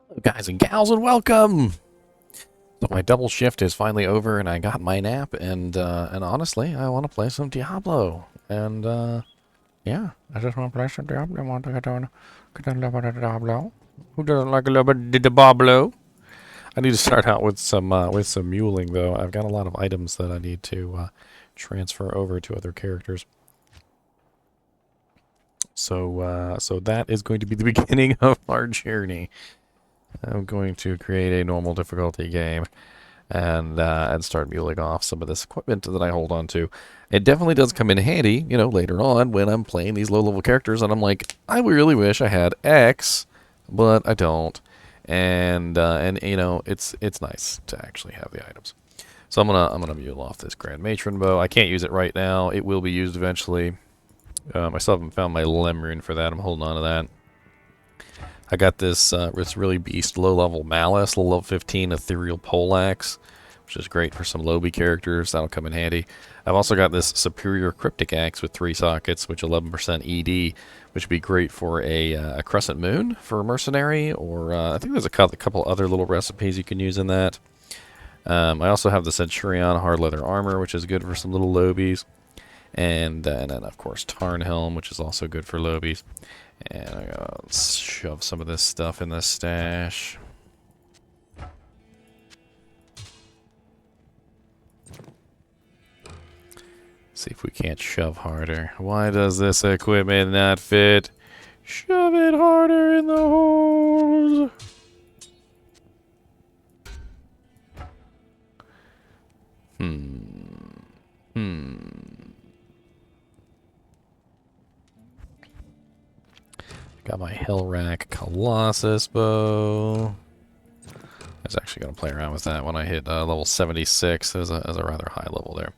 Hello guys and gals, and welcome! So my double shift is finally over, and I got my nap, and honestly, I want to play some Diablo. And, yeah, I just want to play some Diablo. I want to get on a little bit of Diablo. Who doesn't like a little bit of Diablo? I need to start out with some muling, though. I've got a lot of items that I need to, transfer over to other characters. So that is going to be the beginning of our journey. I'm going to create a normal difficulty game and start muling off some of this equipment that I hold on to. It definitely does come in handy, you know, later on when I'm playing these low-level characters and I'm like, I really wish I had X, but I don't. And you know, it's nice to actually have the items. So I'm gonna mule off this Grand Matron bow. I can't use it right now. It will be used eventually. I still haven't found my rune for that. I'm holding on to that. I got this really beast low-level Malice, level 15 ethereal poleaxe, which is great for some lobby characters. That'll come in handy. I've also got this superior cryptic axe with 3 sockets, which 11% ED, which would be great for a crescent moon for mercenary, or I think there's a couple other little recipes you can use in that. I also have the Centurion hard leather armor, which is good for some little lobies. And then, of course, Tarn Helm, which is also good for lobies. And I gotta shove some of this stuff in this stash. See if we can't shove harder. Why does this equipment not fit? Shove it harder in the holes! Got my Hellrack Colossus bow. I was actually going to play around with that when I hit level 76 as a rather high level there.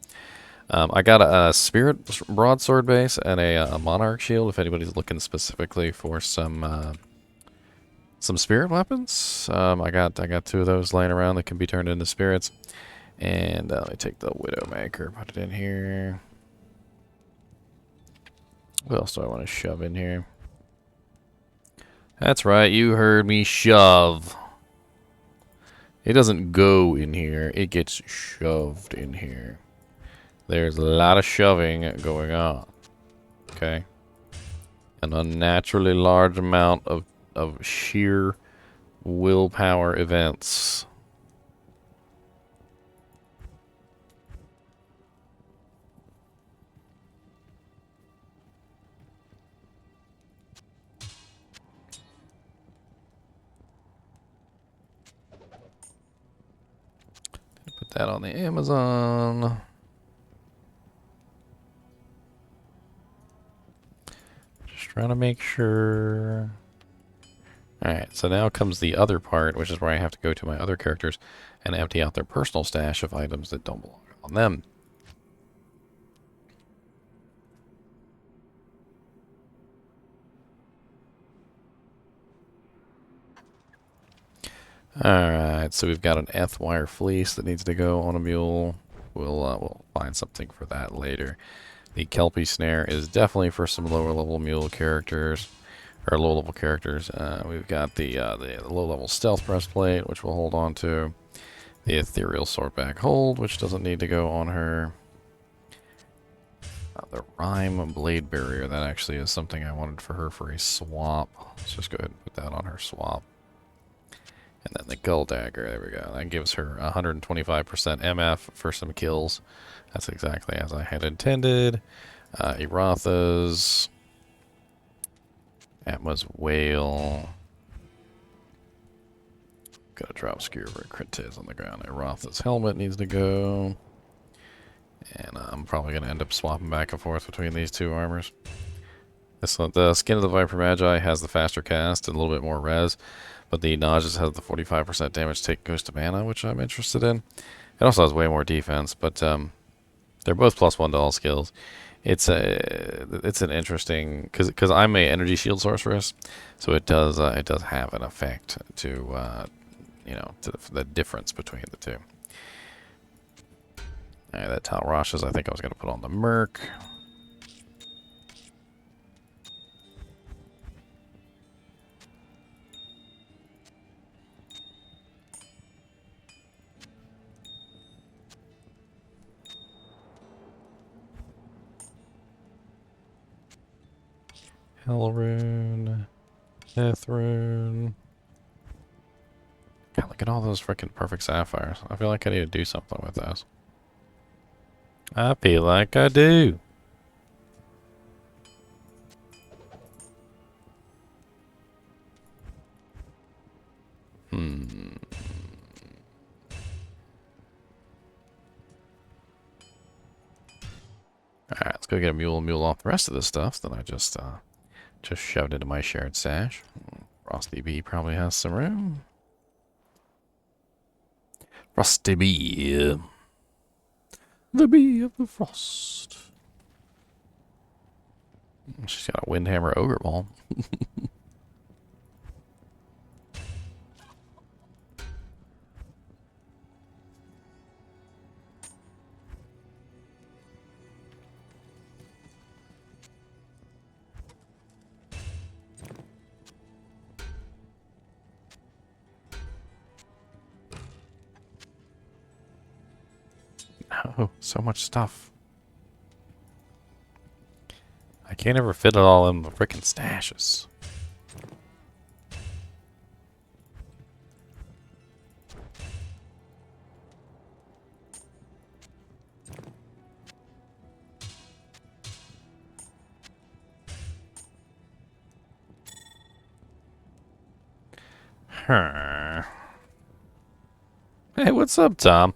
I got a Spirit Broadsword base and a Monarch Shield if anybody's looking specifically for some Spirit weapons. I got 2 of those laying around that can be turned into spirits. And let me take the Widowmaker, put it in here. What else do I want to shove in here? That's right, you heard me, shove. It doesn't go in here, it gets shoved in here. There's a lot of shoving going on. Okay? An unnaturally large amount of sheer willpower events. Put that on the Amazon. Just trying to make sure. Alright, so now comes the other part, which is where I have to go to my other characters and empty out their personal stash of items that don't belong on them. Alright, so we've got an Eth-wire fleece that needs to go on a mule. We'll find something for that later. The Kelpie snare is definitely for some lower level mule characters, or low level characters. We've got the low level stealth breastplate, which we'll hold on to. The ethereal swordback hold, which doesn't need to go on her. The rhyme blade barrier, that actually is something I wanted for her for a swap. Let's just go ahead and put that on her swap. And then the Gull Dagger, there we go. That gives her 125% MF for some kills. That's exactly as I had intended. Eratha's. Atma's Whale. Gotta drop Skewer where Contess on the ground. Eratha's helmet needs to go. And I'm probably gonna end up swapping back and forth between these 2 armors. The Skin of the Viper Magi has the faster cast and a little bit more res. But the Nauseous has the 45% damage take goes to mana, which I'm interested in. It also has way more defense, but they're both +1 to all skills. It's an interesting because I'm a energy shield sorceress, so it does have an effect to you know, to the difference between the 2. Alright, that Tal Rasha's I think I was gonna put on the merc. Hell rune. Death rune. God, look at all those freaking perfect sapphires. I feel like I need to do something with those. I feel like I do. Alright, let's go get a mule off the rest of this stuff that I just shoved into my shared stash. Frosty Bee probably has some room. Frosty Bee. The Bee of the Frost. She's got a Windhammer Ogre Ball. Oh, so much stuff. I can't ever fit it all in the frickin' stashes. Huh. Hey, what's up, Tom?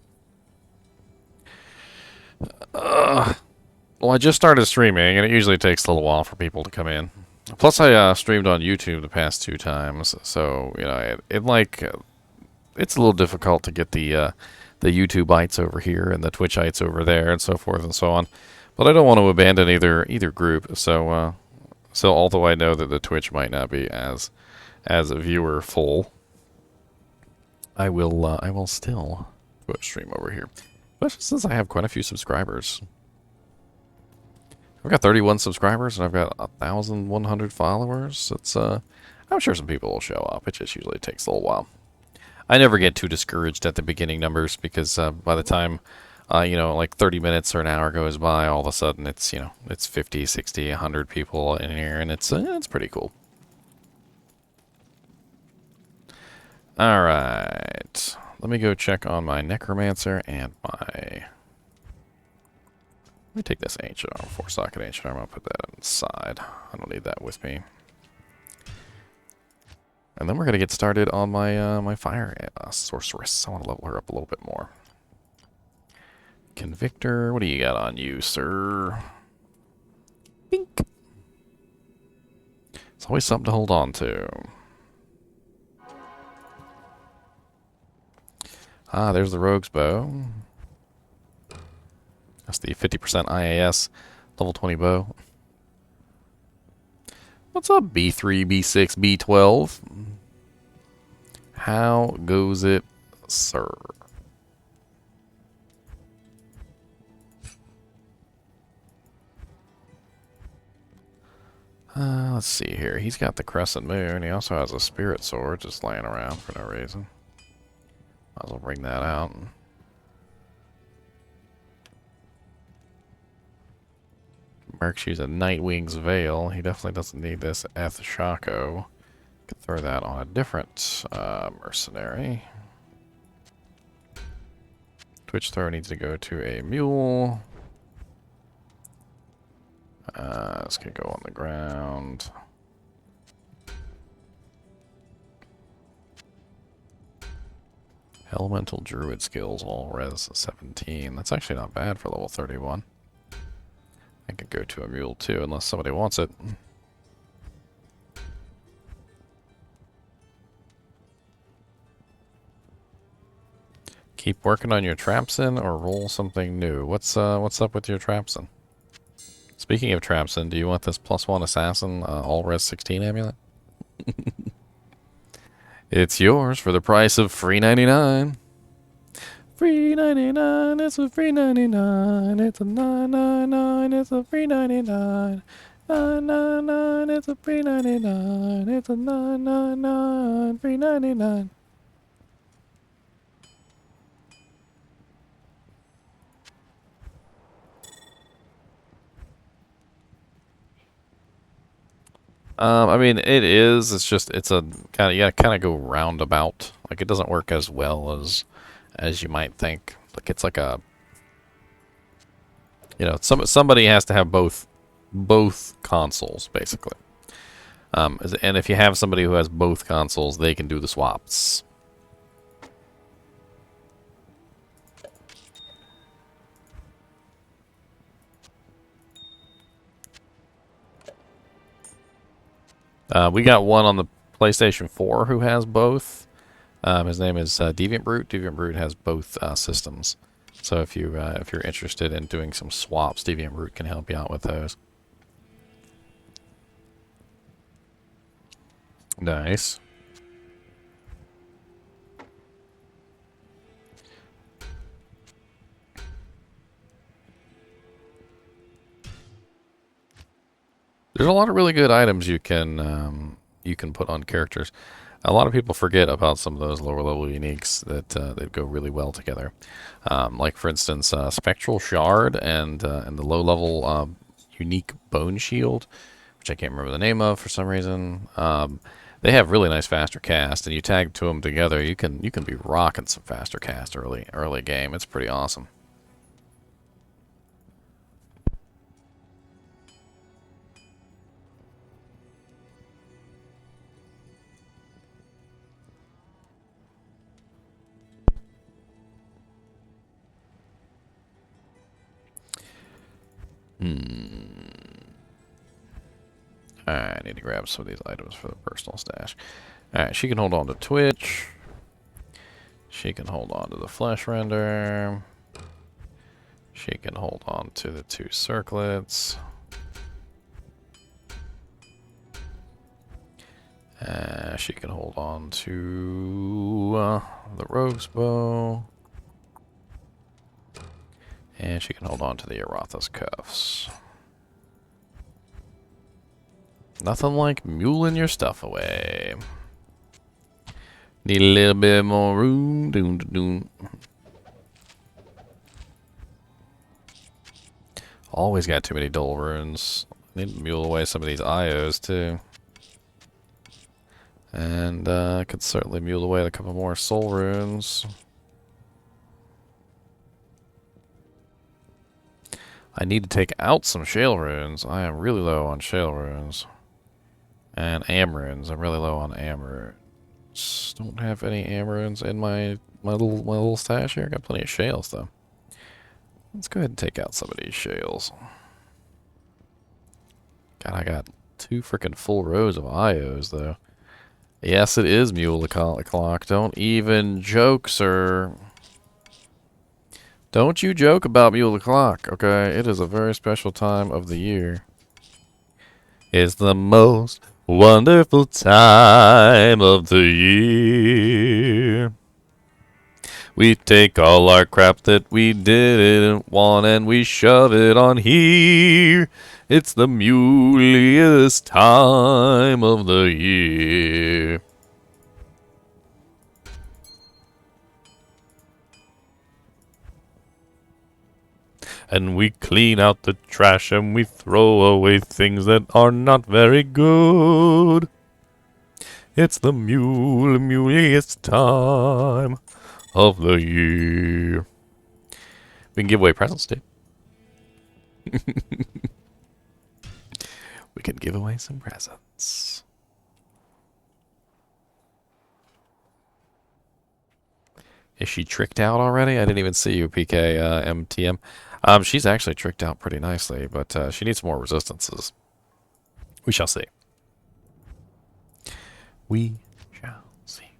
Well, I just started streaming, and it usually takes a little while for people to come in. Plus, I streamed on YouTube the past 2 times, so you know, it's a little difficult to get the YouTubeites over here and the Twitchites over there, and so forth and so on. But I don't want to abandon either group. So although I know that the Twitch might not be as a viewer full, I will still go stream over here, especially since I have quite a few subscribers. I've got 31 subscribers and I've got 1,100 followers. It's I'm sure some people will show up. It just usually takes a little while. I never get too discouraged at the beginning numbers because by the time you know, like 30 minutes or an hour goes by, all of a sudden it's, you know, it's 50, 60, 100 people in here, and it's pretty cool. All right. Let me go check on my necromancer and my... Let me take this ancient armor, 4-socket ancient armor. I'll put that inside. I don't need that with me. And then we're gonna get started on my my fire sorceress. I want to level her up a little bit more. Convictor, what do you got on you, sir? Bink. It's always something to hold on to. Ah, there's the rogue's bow. That's the 50% IAS level 20 bow. What's up, B3, B6, B12? How goes it, sir? Let's see here. He's got the Crescent Moon. He also has a Spirit Sword just laying around for no reason. Might as well bring that out. Merc's using Nightwing's Veil. He definitely doesn't need this Shaco. Could throw that on a different mercenary. Twitch throw needs to go to a mule. This could go on the ground. Elemental Druid skills, all res 17. That's actually not bad for level 31. I could go to a mule too, unless somebody wants it. Keep working on your Trapsin or roll something new. What's up with your Trapsin? Speaking of Trapsin, do you want this +1 assassin all res 16 amulet? It's yours for the price of free 99. Free 99, it's a free 99. It's a 999, it's a free 99. 999, it's a free 99. It's a 999, free 99. I mean, it is. It's just it's a kind of you gotta kind of go roundabout. Like it doesn't work as well as you might think. Like it's like a somebody has to have both consoles basically. And if you have somebody who has both consoles, they can do the swaps. We got one on the PlayStation 4 who has both. His name is Deviant Brute. Deviant Brute has both systems. So if you're interested in doing some swaps, Deviant Brute can help you out with those. Nice. There's a lot of really good items you can put on characters. A lot of people forget about some of those lower level uniques that go really well together. Like for instance, Spectral Shard and the low level unique Bone Shield, which I can't remember the name of for some reason. They have really nice faster cast, and you tag to them together, you can be rocking some faster cast early game. It's pretty awesome. Alright, I need to grab some of these items for the personal stash. Alright, she can hold on to Twitch. She can hold on to the Flesh Render. She can hold on to the 2 circlets. She can hold on to the Rogue's Bow. And she can hold on to the Aratha's Cuffs. Nothing like muling your stuff away. Need a little bit more room. Doom, doom. Always got too many dull runes. Need to mule away some of these IOs too. And I could certainly mule away a couple more soul runes. I need to take out some shale runes. I am really low on shale runes. And am runes. I'm really low on am runes. Don't have any am runes in my little stash here. Got plenty of shales though. Let's go ahead and take out some of these shales. God, I got 2 freaking full rows of IOs though. Yes, it is mule o'clock. Don't even joke, sir. Don't you joke about mule o'clock, okay? It is a very special time of the year. It's the most wonderful time of the year. We take all our crap that we didn't want and we shove it on here. It's the muliest time of the year. And we clean out the trash and we throw away things that are not very good. It's the muliest time of the year. We can give away presents too. We can give away some presents. Is she tricked out already? I didn't even see you, PK MTM. She's actually tricked out pretty nicely, but she needs more resistances. We shall see. We shall see.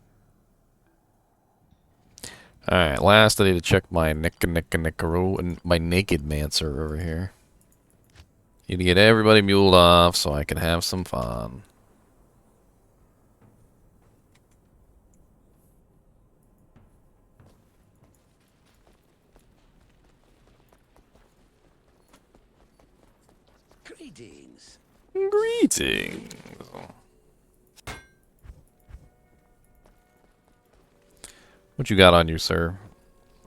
Alright, last I need to check my my naked mancer over here. Need to get everybody muled off so I can have some fun. Greetings. Greetings. What you got on you, sir?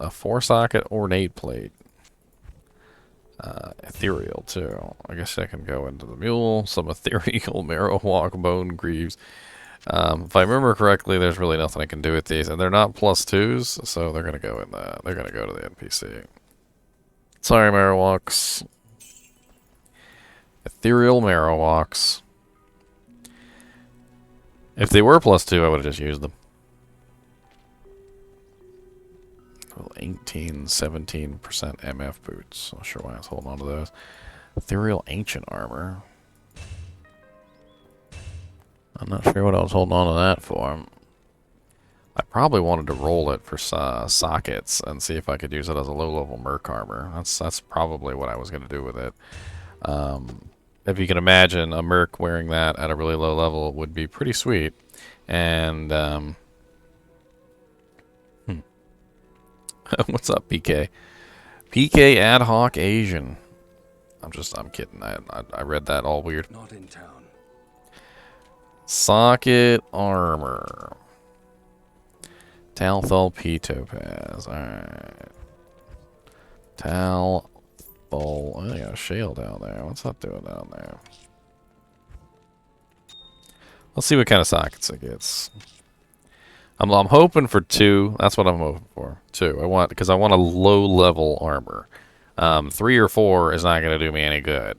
A 4-socket ornate plate. Ethereal, too. I guess I can go into the mule. Some ethereal marrow walk bone greaves. If I remember correctly, there's really nothing I can do with these, and they're not +2s, so they're gonna go in the. They're gonna go to the NPC. Sorry, marrow walks. Ethereal marrow walks. If they were +2, I would have just used them. Well, 18, 17% MF boots. Not sure why I was holding on to those. Ethereal ancient armor. I'm not sure what I was holding on to that for. I probably wanted to roll it for sockets and see if I could use it as a low-level merc armor. That's probably what I was going to do with it. If you can imagine, a merc wearing that at a really low level would be pretty sweet. And what's up, PK? PK ad hoc Asian. I'm kidding. I read that all weird. Not in town. Socket armor. Talthol P topaz. Alright. Talthol. Oh, I got a shale down there. What's that doing down there? Let's see what kind of sockets it gets. I'm hoping for 2. That's what I'm hoping for. 2. Because I want a low level armor. 3 or 4 is not going to do me any good.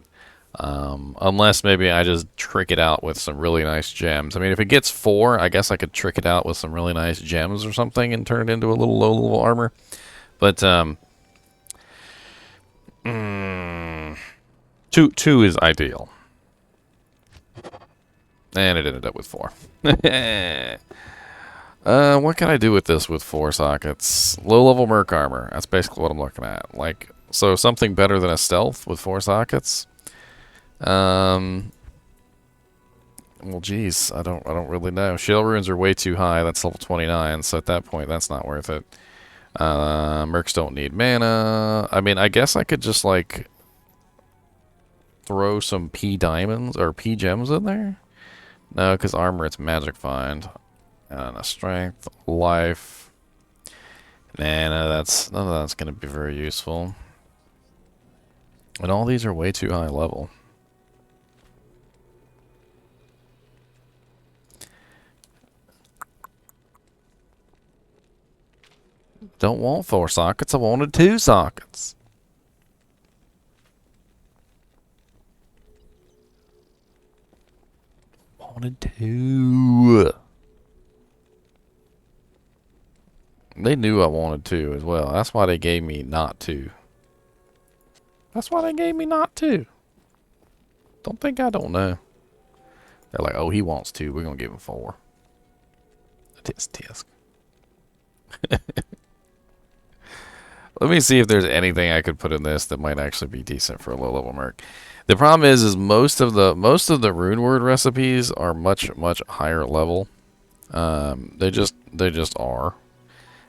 Unless maybe I just trick it out with some really nice gems. I mean, if it gets 4, I guess I could trick it out with some really nice gems or something and turn it into a little low-level armor. But, 2 is ideal. And it ended up with 4. What can I do with this with 4 sockets? Low-level merc armor. That's basically what I'm looking at. Like, so something better than a stealth with 4 sockets? Well, geez, I don't really know. Shale runes are way too high. That's level 29, so at that point, that's not worth it. Mercs don't need mana. I mean, I guess I could just, like, throw some P diamonds or P gems in there? No, because armor, it's magic find. And a strength, life. Nah, none of that's going to be very useful. And all these are way too high level. Don't want 4 sockets. I wanted 2 sockets. Wanted 2. They knew I wanted 2 as well. That's why they gave me not 2. That's why they gave me not 2. Don't think I don't know. They're like, oh, he wants 2. We're going to give him 4. Tisk tisk. Let me see if there's anything I could put in this that might actually be decent for a low-level merc. The problem is most of the rune word recipes are much higher level. They just are,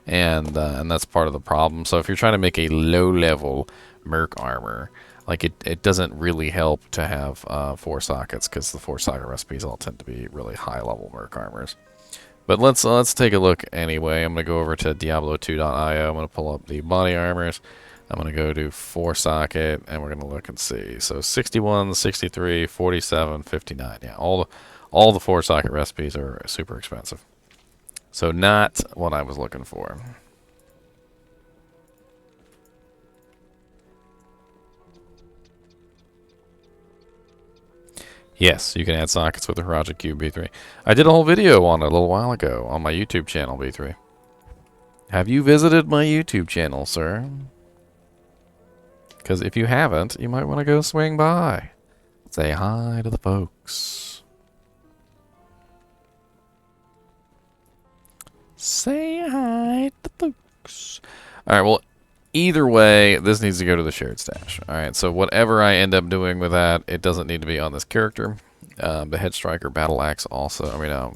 and that's part of the problem. So if you're trying to make a low-level merc armor, like it doesn't really help to have 4 sockets, because the 4 socket recipes all tend to be really high-level merc armors. But let's take a look anyway. I'm going to go over to Diablo2.io. I'm going to pull up the body armors. I'm going to go to 4 socket, and we're going to look and see. So 61, 63, 47, 59. Yeah, all the 4 socket recipes are super expensive. So not what I was looking for. Yes, you can add sockets with the Project Cube B3. I did a whole video on it a little while ago on my YouTube channel, B3. Have you visited my YouTube channel, sir? Because if you haven't, you might want to go swing by. Say hi to the folks. Say hi to the folks. Alright, well, either way, this needs to go to the shared stash. Alright, so whatever I end up doing with that, it doesn't need to be on this character. The head striker, battle axe also,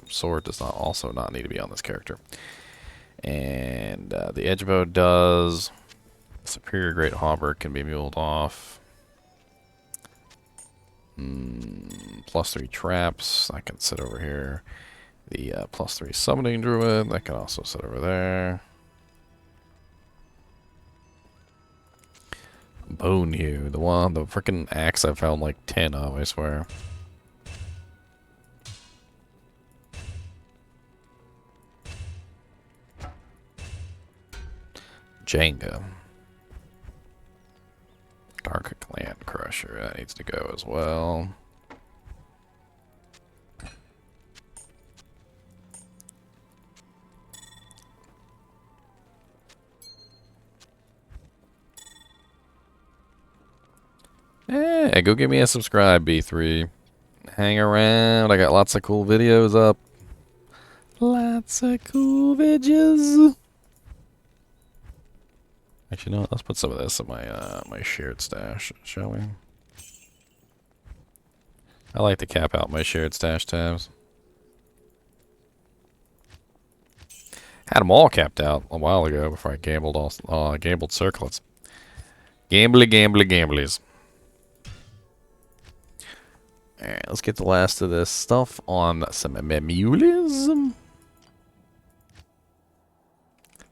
sword does not need to be on this character. And the edge bow does. Superior great halberd can be muled off. +3 traps, I can sit over here. The +3 summoning druid, that can also sit over there. Bone hew. The freaking axe I found like 10 of, I swear. Jenga. Dark Clan Crusher. That needs to go as well. Hey, go give me a subscribe, B3. Hang around. I got lots of cool videos up. Lots of cool videos. Actually, no. Let's put some of this in my my shared stash, shall we? I like to cap out my shared stash tabs. Had them all capped out a while ago before I gambled gambled circlets. Gamblies. Alright, let's get the last of this stuff on some mules.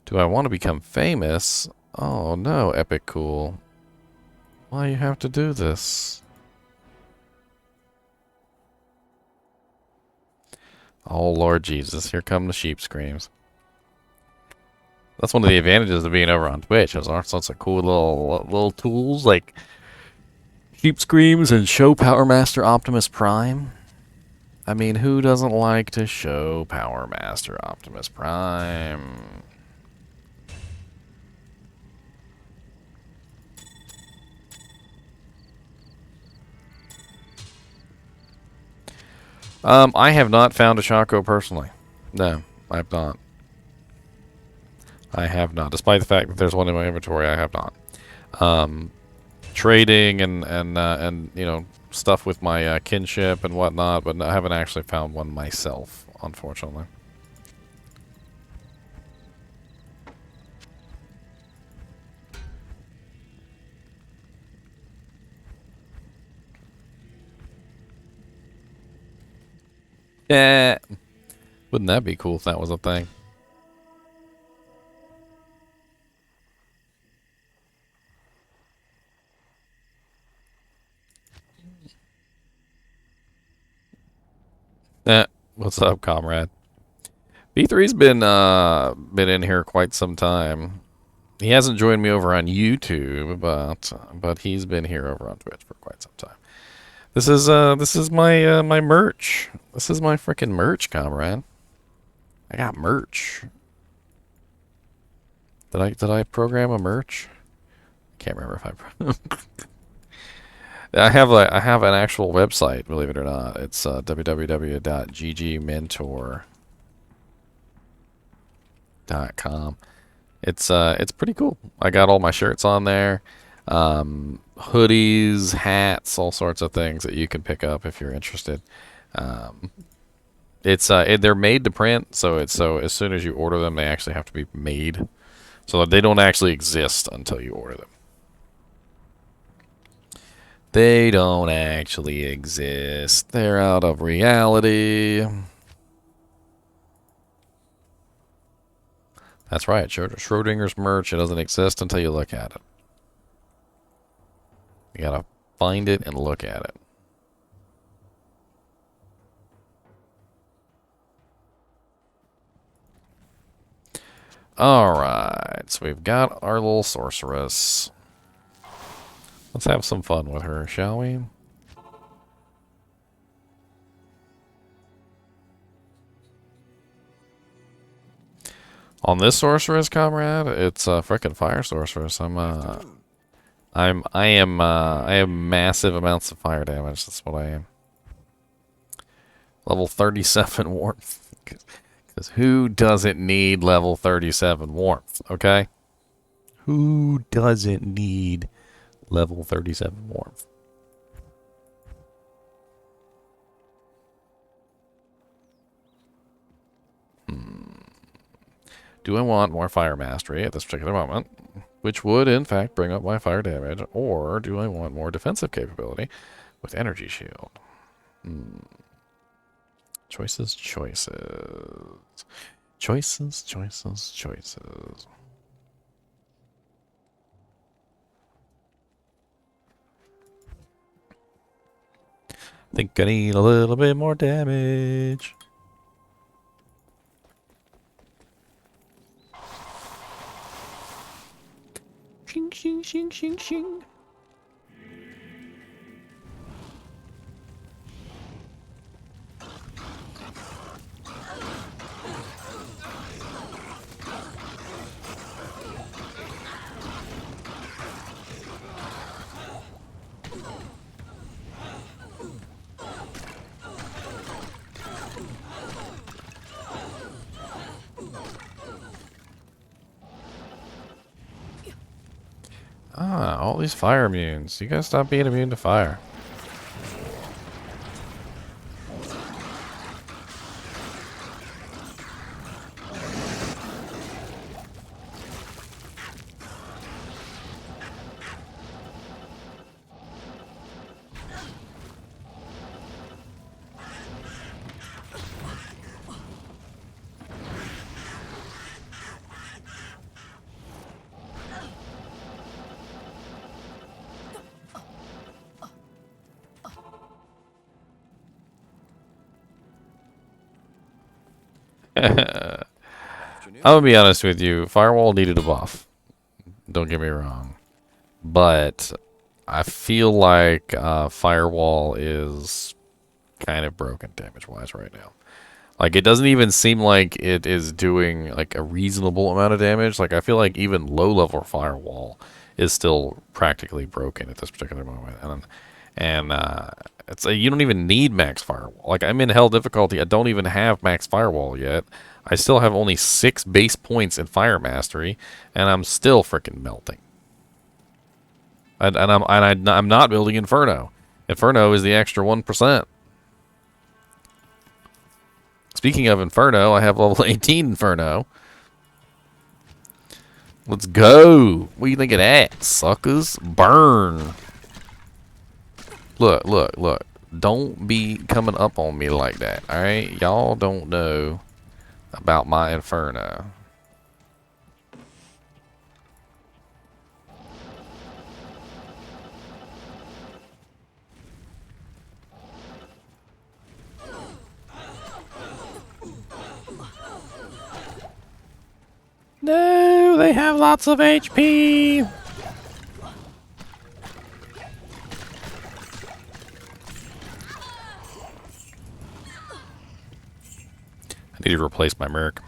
Do I want to become famous? Oh no, Epic Cool. Why you have to do this? Oh Lord Jesus, here come the sheep screams. That's one of the advantages of being over on Twitch. There's all sorts of cool little tools like Sheep Screams and Show Power Master Optimus Prime. I mean, who doesn't like to show Power Master Optimus Prime? I have not found a Shaco personally. No, I have not. I have not. Despite the fact that there's one in my inventory, I have not. Trading and you know, stuff with my kinship and whatnot, but I haven't actually found one myself, unfortunately. Yeah. Wouldn't that be cool if that was a thing? What's up, comrade? B3's been in here quite some time. He hasn't joined me over on YouTube, but he's been here over on Twitch for quite some time. This is my my merch. This is my freaking merch, comrade. I got merch. Did I program a merch? Can't remember if I I have an actual website, believe it or not. It's www.ggmentor.com. It's pretty cool. I got all my shirts on there. Hoodies, hats, all sorts of things that you can pick up if you're interested. They're made to print, so as soon as you order them, they actually have to be made. So they don't actually exist until you order them. They don't actually exist. They're out of reality. That's right. Schrodinger's merch. It doesn't exist until you look at it. You gotta find it and look at it. Alright, so we've got our little sorceress. Let's have some fun with her, shall we? On this sorceress, comrade, it's a frickin' fire sorceress. I am massive amounts of fire damage. That's what I am. Level 37 warmth. Because who doesn't need level 37 warmth, okay? Who doesn't need level 37 warmth? Do I want more fire mastery at this particular moment? Which would, in fact, bring up my fire damage. Or do I want more defensive capability with energy shield? Choices. Choices. Think I need a little bit more damage. Shing, shing, shing, shing, shing. Ah, all these fire immunes. You gotta stop being immune to fire. I'm gonna be honest with you. Firewall needed a buff. Don't get me wrong. But I feel like Firewall is kind of broken damage-wise right now. Like, it doesn't even seem like it is doing, like, a reasonable amount of damage. Like, I feel like even low-level Firewall is still practically broken at this particular moment. And it's you don't even need max Firewall. Like, I'm in Hell difficulty. I don't even have max Firewall yet. I still have only 6 base points in Fire Mastery, and I'm still freaking melting. I'm not building Inferno. Inferno is the extra 1%. Speaking of Inferno, I have level 18 Inferno. Let's go. What do you think of that, suckers? Burn. Look, look, look. Don't be coming up on me like that, alright? Y'all don't know about my Inferno. No, they have lots of HP. I need to replace my merc.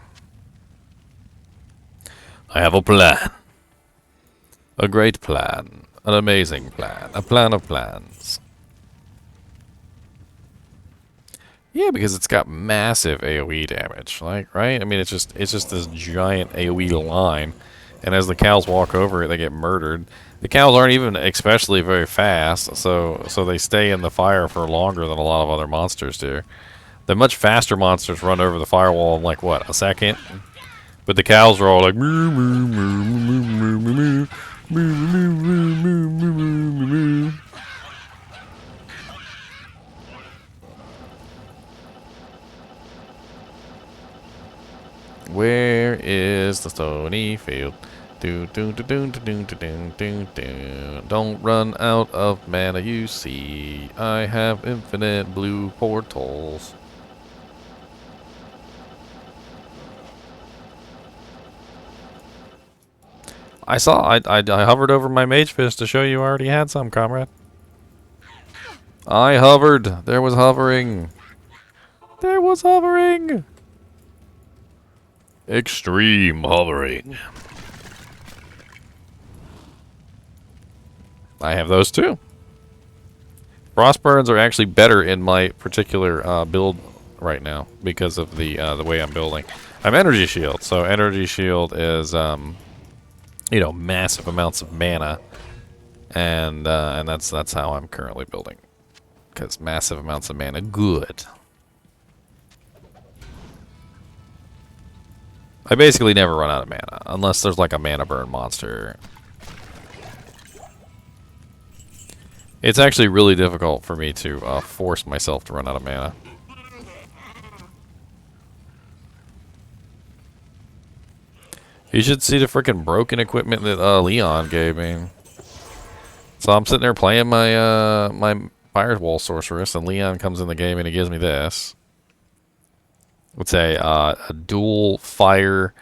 I have a plan. A great plan. An amazing plan. A plan of plans. Yeah, because it's got massive AoE damage, like, right? I mean, it's just this giant AoE line, and as the cows walk over it, they get murdered. The cows aren't even especially very fast, so they stay in the fire for longer than a lot of other monsters do. The much faster monsters run over the firewall in like what, a second? But the cows are all like moo moo moo moo moo moo moo moo moo moo moo. Where is the stony field? Do do do do do do do do do. Don't run out of mana, you see. I have infinite blue portals. I hovered over my mage fist to show you I already had some, comrade. I hovered. There was hovering. There was hovering. Extreme hovering. I have those too. Frostburns are actually better in my particular build right now because of the way I'm building. I'm energy shield, so energy shield is you know, massive amounts of mana, and that's how I'm currently building, because massive amounts of mana, good. I basically never run out of mana unless there's like a mana burn monster. It's actually really difficult for me to force myself to run out of mana. You should see the freaking broken equipment that Leon gave me. So I'm sitting there playing my Firewall Sorceress, and Leon comes in the game and he gives me this. It's a dual fire,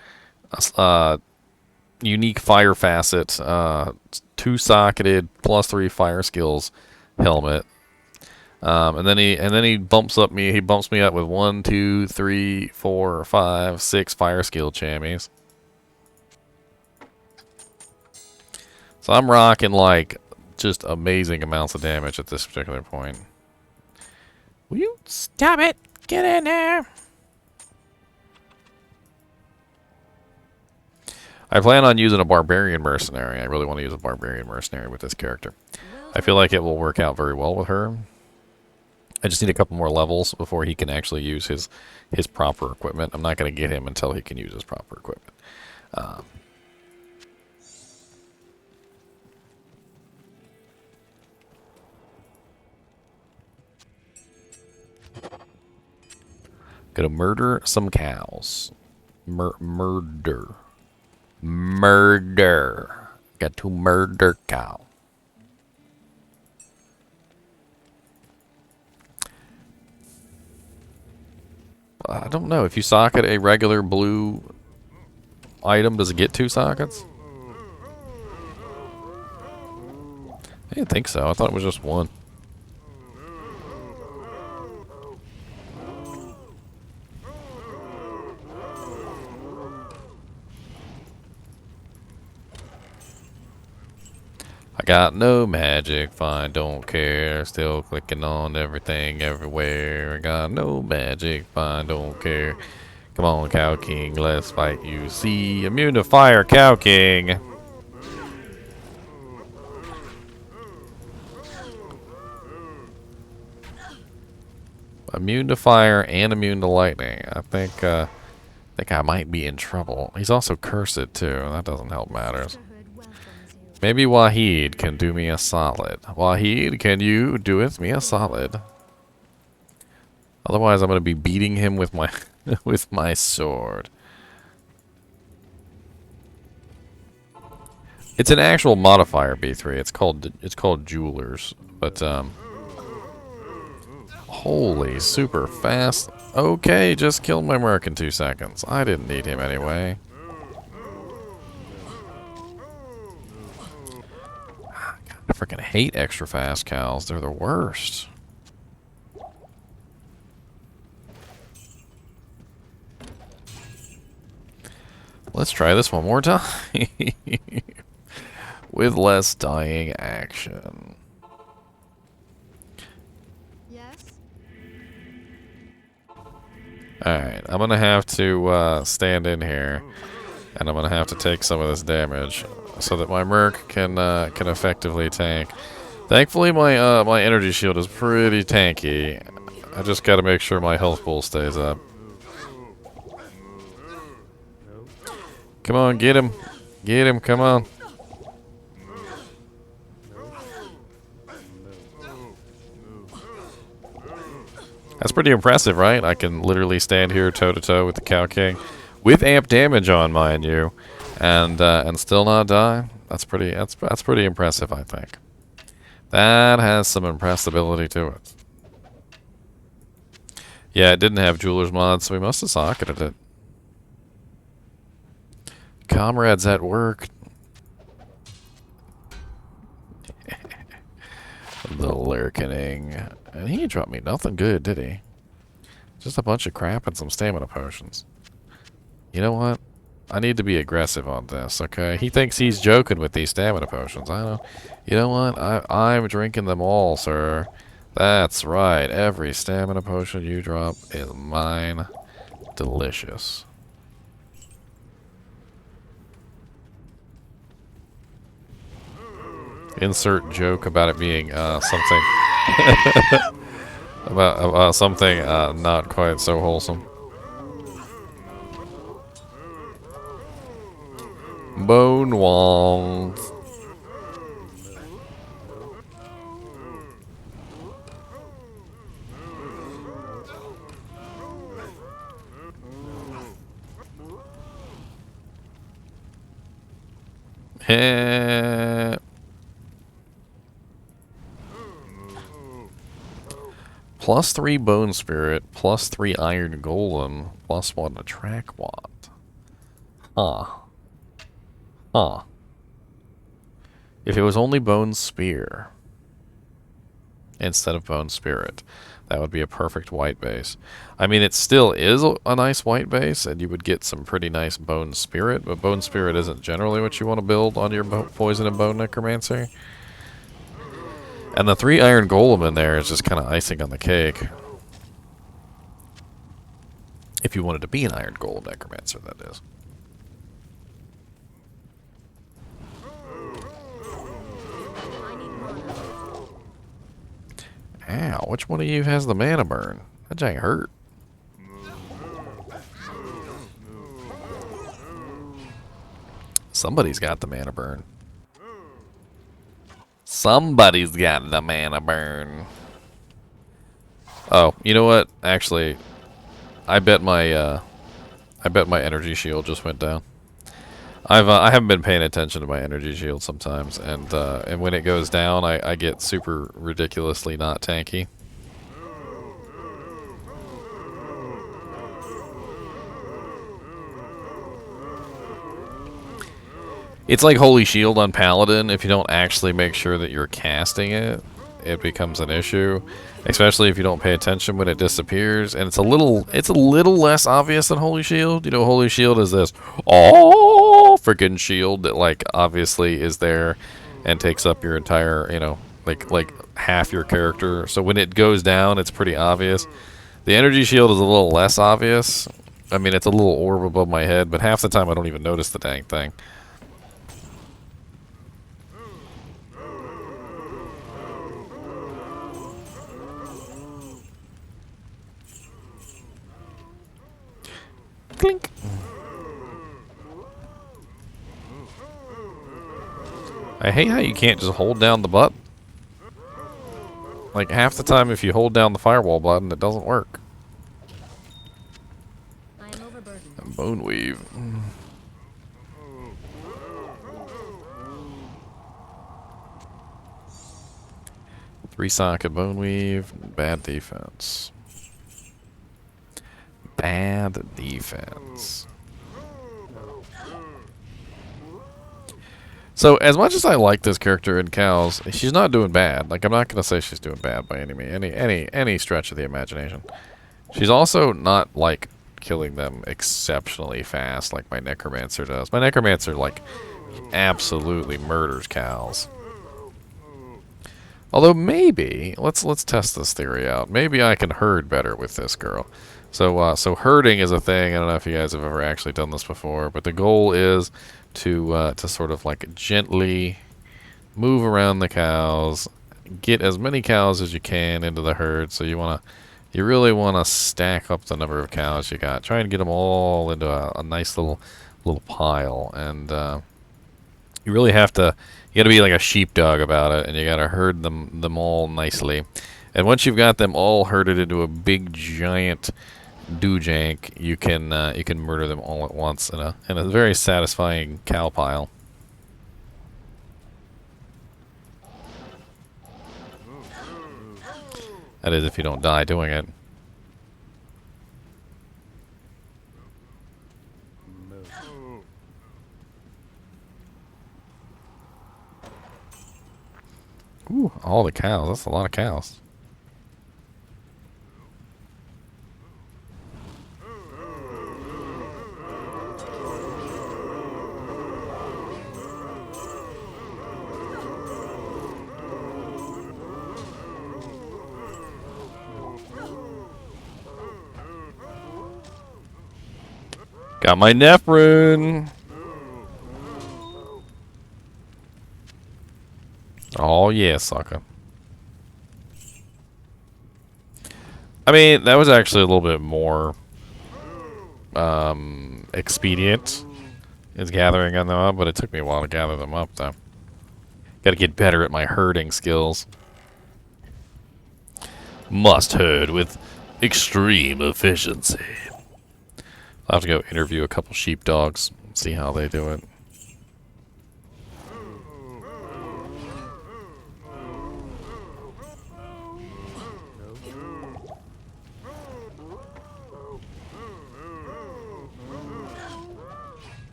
unique fire facet, 2-socketed +3 fire skills helmet. And then he bumps me up with 1, 2, 3, 4, 5, 6 fire skill chammies. So I'm rocking like just amazing amounts of damage at this particular point. Will you stop it? Get in there. I plan on using a barbarian mercenary. I really want to use a barbarian mercenary with this character. I feel like it will work out very well with her. I just need a couple more levels before he can actually use his proper equipment. I'm not going to get him until he can use his proper equipment. Gonna murder some cows. Murder. Got to murder cow. I don't know. If you socket a regular blue item, does it get 2 sockets? I didn't think so. I thought it was just 1. I got no magic, fine, don't care. Still clicking on everything, everywhere. I got no magic, fine, don't care. Come on, Cow King, let's fight you. See, immune to fire, Cow King. Immune to fire and immune to lightning. I think I might be in trouble. He's also cursed too. That doesn't help matters. Maybe Wahid can do me a solid. Wahid, can you do me a solid? Otherwise, I'm going to be beating him with my with my sword. It's an actual modifier B3. It's called Jewelers, but holy super fast. Okay, just killed my merc in 2 seconds. I didn't need him anyway. I freaking hate extra fast cows. They're the worst. Let's try this one more time. With less dying action. Yes? Alright, I'm gonna have to stand in here. And I'm gonna have to take some of this damage so that my merc can effectively tank. Thankfully, my energy shield is pretty tanky. I just gotta make sure my health pool stays up. Come on, get him. Get him, come on. That's pretty impressive, right? I can literally stand here toe-to-toe with the Cow King. With amp damage on, mind you. And still not die. That's pretty impressive, I think. That has some impressibility to it. Yeah, it didn't have Jeweler's mod, so we must have socketed it. Comrades at work. The lurkening. And he dropped me nothing good, did he? Just a bunch of crap and some stamina potions. You know what? I need to be aggressive on this, okay? He thinks he's joking with these stamina potions. I know. You know what? I'm drinking them all, sir. That's right. Every stamina potion you drop is mine. Delicious. Insert joke about it being something about something not quite so wholesome. Bone walls. +3 bone spirit, +3 iron golem, +1 attract wand. Huh. Huh. If it was only bone spear instead of bone spirit, that would be a perfect white base. I mean, it still is a nice white base, and you would get some pretty nice bone spirit, but bone spirit isn't generally what you want to build on your poison and bone necromancer. And the 3 iron golem in there is just kind of icing on the cake. If you wanted to be an iron golem necromancer, that is. Ow, which one of you has the mana burn? That jank hurt. Somebody's got the mana burn. Somebody's got the mana burn. Oh, you know what? Actually, I bet my energy shield just went down. I haven't been paying attention to my energy shield sometimes, and when it goes down, I get super ridiculously not tanky. It's like Holy Shield on Paladin. If you don't actually make sure that you're casting it, it becomes an issue. Especially if you don't pay attention when it disappears. And it's a little less obvious than Holy Shield. You know, Holy Shield is this freaking shield that like obviously is there and takes up your entire, you know, like half your character. So when it goes down, it's pretty obvious. The energy shield is a little less obvious. I mean, it's a little orb above my head, but half the time I don't even notice the dang thing. Clink. I hate how you can't just hold down the button. Like half the time if you hold down the firewall button, it doesn't work. And bone weave. 3 socket bone weave, bad defense. Bad defense. So, as much as I like this character in cows, she's not doing bad. Like, I'm not gonna say she's doing bad by any stretch of the imagination. She's also not like killing them exceptionally fast like my necromancer does. My necromancer like absolutely murders cows. Although maybe let's test this theory out. Maybe I can herd better with this girl. So herding is a thing. I don't know if you guys have ever actually done this before, but the goal is to sort of like gently move around the cows, get as many cows as you can into the herd. So you really wanna stack up the number of cows you got. Try and get them all into a nice little pile, and you really have to. You gotta be like a sheepdog about it, and you gotta herd them all nicely. And once you've got them all herded into a big giant doojank, you can murder them all at once in a very satisfying cow pile. That is, if you don't die doing it. Ooh, all the cows. That's a lot of cows. Got my Nef rune. Oh yeah, sucker. I mean, that was actually a little bit more expedient is gathering them up, but it took me a while to gather them up though. Gotta get better at my herding skills. Must herd with extreme efficiency. I'll have to go interview a couple sheepdogs, see how they do it.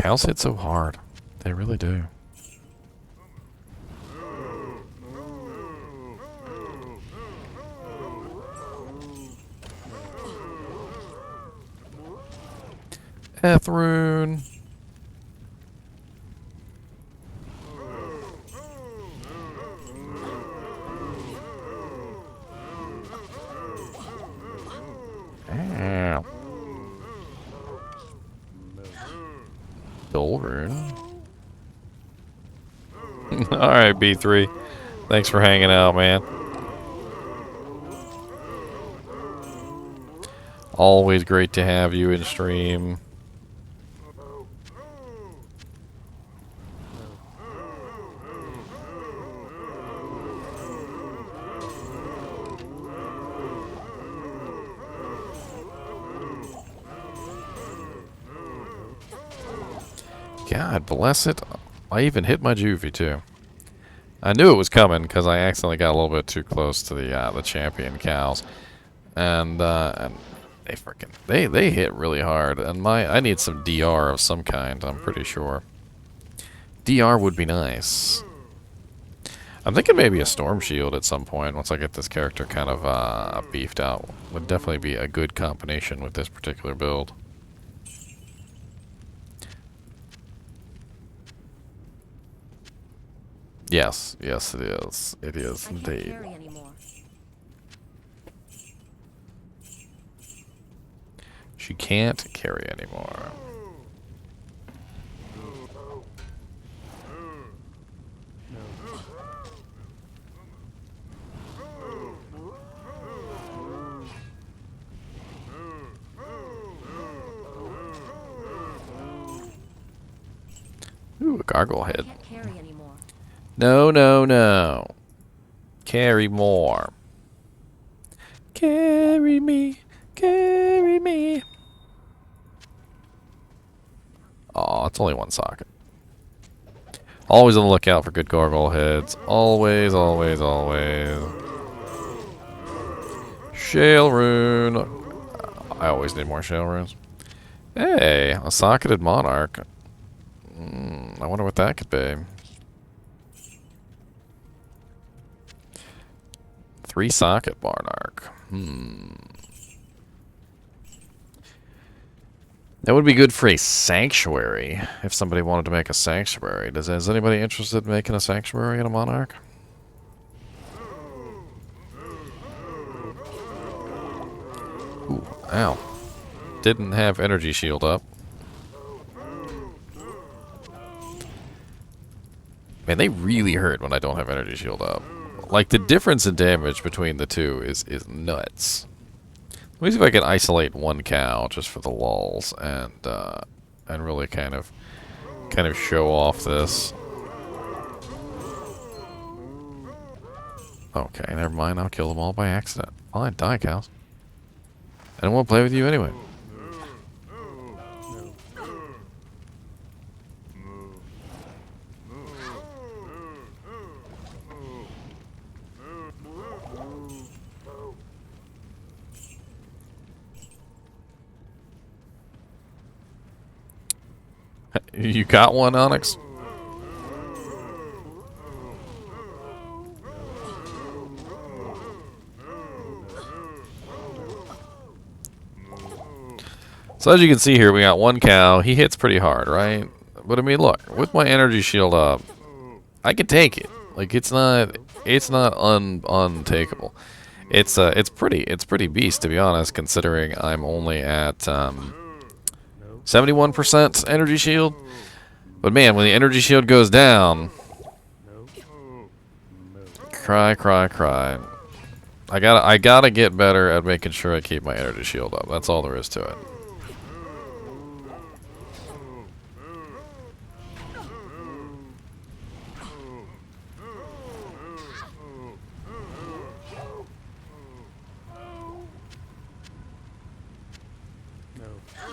Cows hit so hard. They really do. Rune. Ow. Rune. Alright, B3. Thanks for hanging out, man. Always great to have you in stream. God bless it. I even hit my juvie too. I knew it was coming because I accidentally got a little bit too close to the champion cows, and they freaking they hit really hard. And I need some DR of some kind. I'm pretty sure DR would be nice. I'm thinking maybe a storm shield at some point once I get this character kind of beefed out. Would definitely be a good combination with this particular build. Yes, yes it is. It is indeed. She can't carry anymore. Ooh, a gargoyle head. No, no, no. Carry more. Carry me. Carry me. Aw, it's only one socket. Always on the lookout for good gargoyle heads. Always, always, always. Shale rune. I always need more shale runes. Hey, a socketed monarch. I wonder what that could be. 3 socket monarch. That would be good for a sanctuary, if somebody wanted to make a sanctuary. Is anybody interested in making a sanctuary in a monarch? Ooh, ow. Didn't have energy shield up. Man, they really hurt when I don't have energy shield up. Like, the difference in damage between the two is nuts. Let me see if I can isolate one cow just for the lulz and really kind of show off this. Okay, never mind. I'll kill them all by accident. Fine, die, cows. I don't want to play with you anyway. You got one, Onyx? So as you can see here, we got one cow. He hits pretty hard, right? But I mean, look, with my energy shield up, I can take it. Like, it's not untakeable. It's pretty beast, to be honest, considering I'm only at 71% energy shield. But man, when the energy shield goes down, cry, cry, cry. I gotta get better at making sure I keep my energy shield up. That's all there is to it.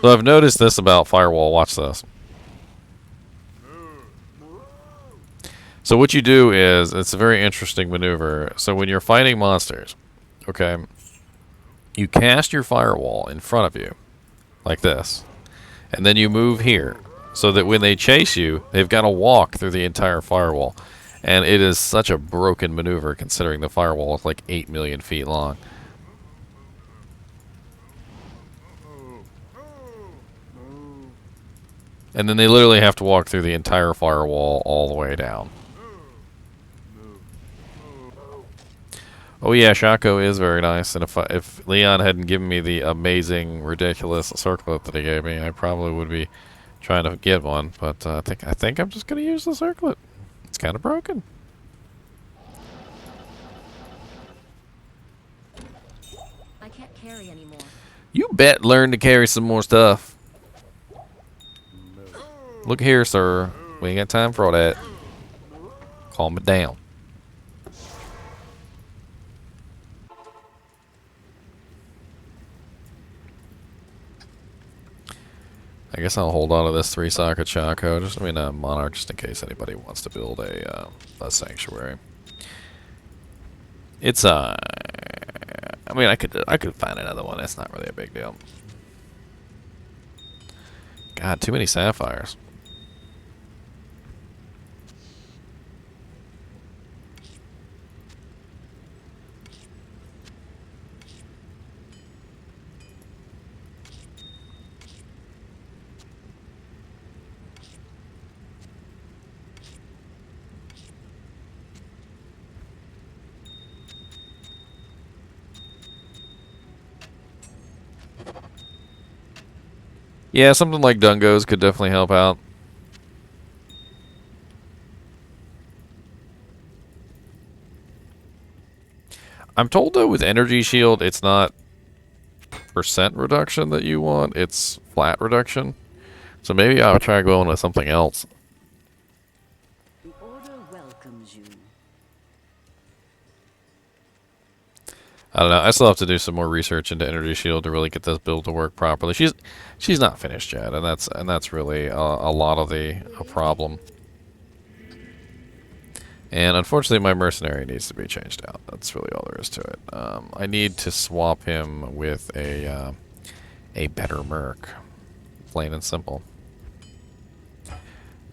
So I've noticed this about Firewall. Watch this. So what you do is, it's a very interesting maneuver. So when you're fighting monsters, okay, you cast your Firewall in front of you, like this, and then you move here, so that when they chase you, they've got to walk through the entire firewall. And it is such a broken maneuver considering the firewall is like 8 million feet long. And then they literally have to walk through the entire firewall all the way down. Oh yeah, Shaco is very nice, and if Leon hadn't given me the amazing, ridiculous circlet that he gave me, I probably would be trying to get one. But I think I'm just gonna use the circlet. It's kind of broken. I can't carry anymore. You bet learn to carry some more stuff. Look here, sir. We ain't got time for all that. Calm it down. I guess I'll hold on to this 3-socket Chaco, Monarch, just in case anybody wants to build a sanctuary. It's I mean, I could find another one. It's not really a big deal. God, too many sapphires. Yeah, something like Dungos could definitely help out. I'm told though with Energy Shield, it's not percent reduction that you want, it's flat reduction. So maybe I'll try going with something else. The order welcomes you. I don't know. I still have to do some more research into Energy Shield to really get this build to work properly. She's not finished yet, and that's really a lot of the problem. And unfortunately, my mercenary needs to be changed out. That's really all there is to it. I need to swap him with a better merc, plain and simple.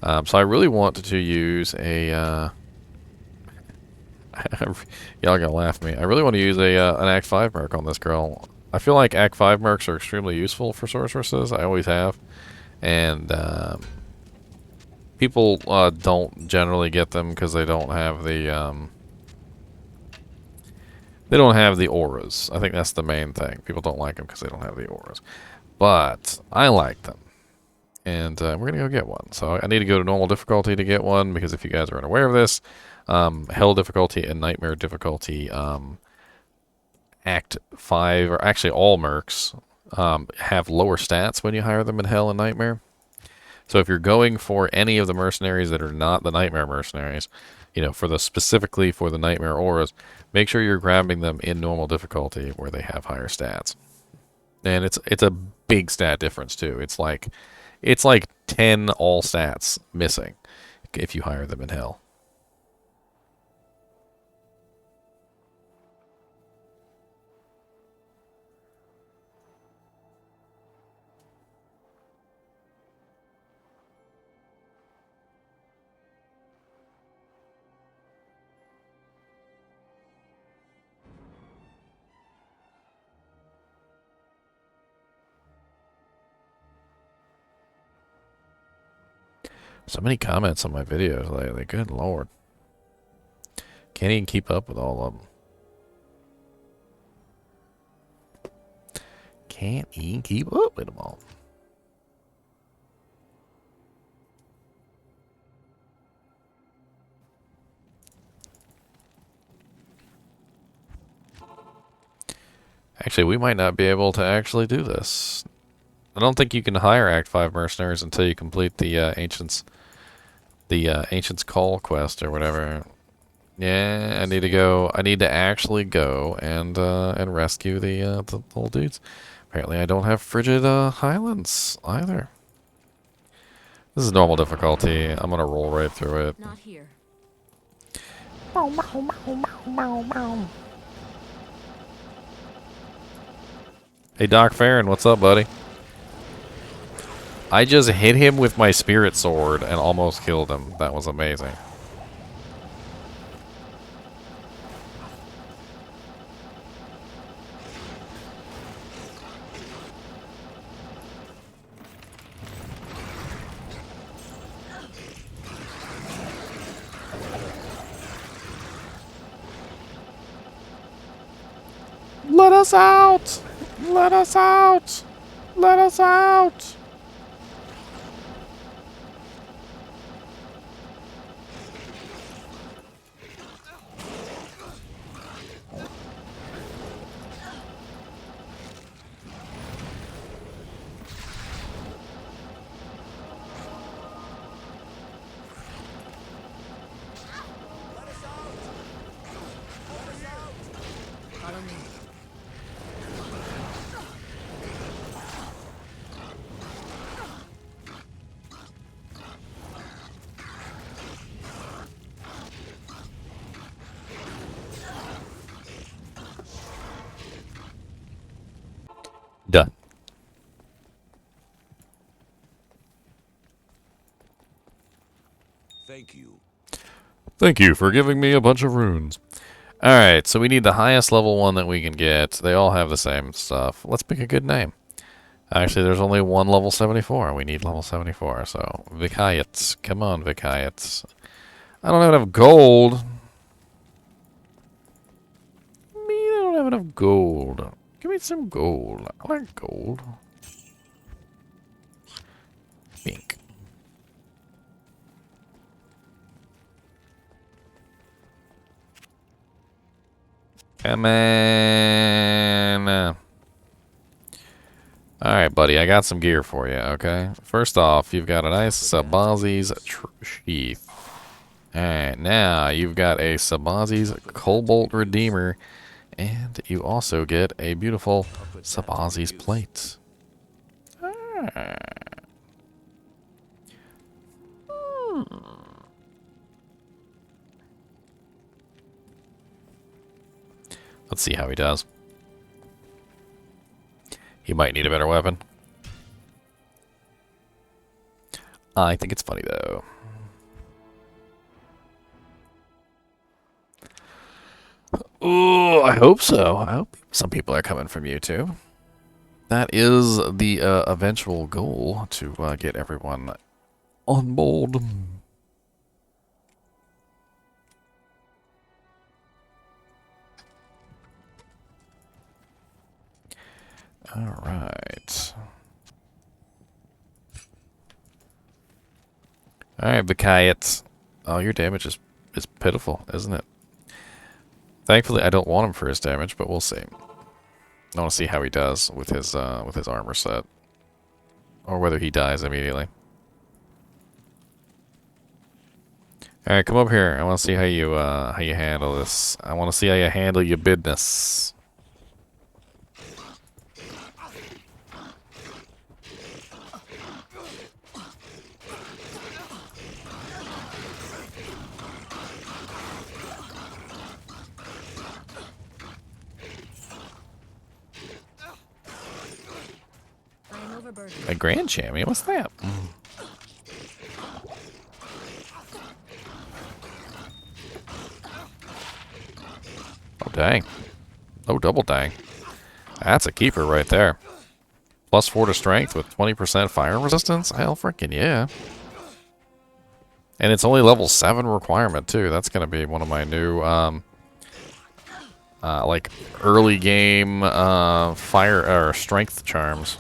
So I really want to use a. Y'all gonna laugh at me. I really want to use an Act 5 merc on this girl. I feel like Act 5 mercs are extremely useful for sorceresses. I always have. And people don't generally get them because they don't have the auras. I think that's the main thing. People don't like them because they don't have the auras. But I like them. And we're going to go get one. So I need to go to normal difficulty to get one, because if you guys are unaware of this, Hell difficulty and Nightmare difficulty, Act 5, or actually all mercs, have lower stats when you hire them in Hell and Nightmare. So if you're going for any of the mercenaries that are not the Nightmare mercenaries, you know, specifically for the Nightmare auras, make sure you're grabbing them in normal difficulty where they have higher stats. And it's a big stat difference too. It's like 10 all stats missing if you hire them in Hell. So many comments on my videos lately. Good lord. Can't even keep up with all of them. Can't even keep up with them all. Actually, we might not be able to actually do this. I don't think you can hire Act 5 mercenaries until you complete the Ancient's Call quest or whatever. Yeah, I need to go. I need to actually go and rescue the little dudes. Apparently, I don't have Frigid Highlands either. This is normal difficulty. I'm gonna roll right through it. Not here. Hey, Doc Farron, what's up, buddy? I just hit him with my spirit sword and almost killed him. That was amazing. Let us out! Let us out! Let us out! Follow me. Done. Thank you. Thank you for giving me a bunch of runes. Alright, so we need the highest level one that we can get. They all have the same stuff. Let's pick a good name. Actually, there's only one level 74. We need level 74, so... Vikayets. Come on, Vikayets. I don't have enough gold. I don't have enough gold. Give me some gold. I like gold. Pink. Come on. Alright, buddy, I got some gear for you, okay? First off, you've got a nice Sabazi's sheath. Alright, now you've got a Sabazi's Cobalt Redeemer, and you also get a beautiful Sabazi's plate. Let's see how he does. He might need a better weapon. I think it's funny, though. Oh, I hope so. I hope some people are coming from YouTube. That is the eventual goal, to get everyone on board. Alright. Alright, Vikayets. Oh, your damage is pitiful, isn't it? Thankfully, I don't want him for his damage, but we'll see. I want to see how he does with his armor set. Or whether he dies immediately. Alright, come up here. I want to see how you handle this. I want to see how you handle your business. I'm overburdened. A Grand Champion? What's that? Oh, dang. Oh, double dang. That's a keeper right there. +4 to strength with 20% fire resistance? Hell freaking yeah. And it's only level 7 requirement, too. That's going to be one of my new, like, early game fire or strength charms.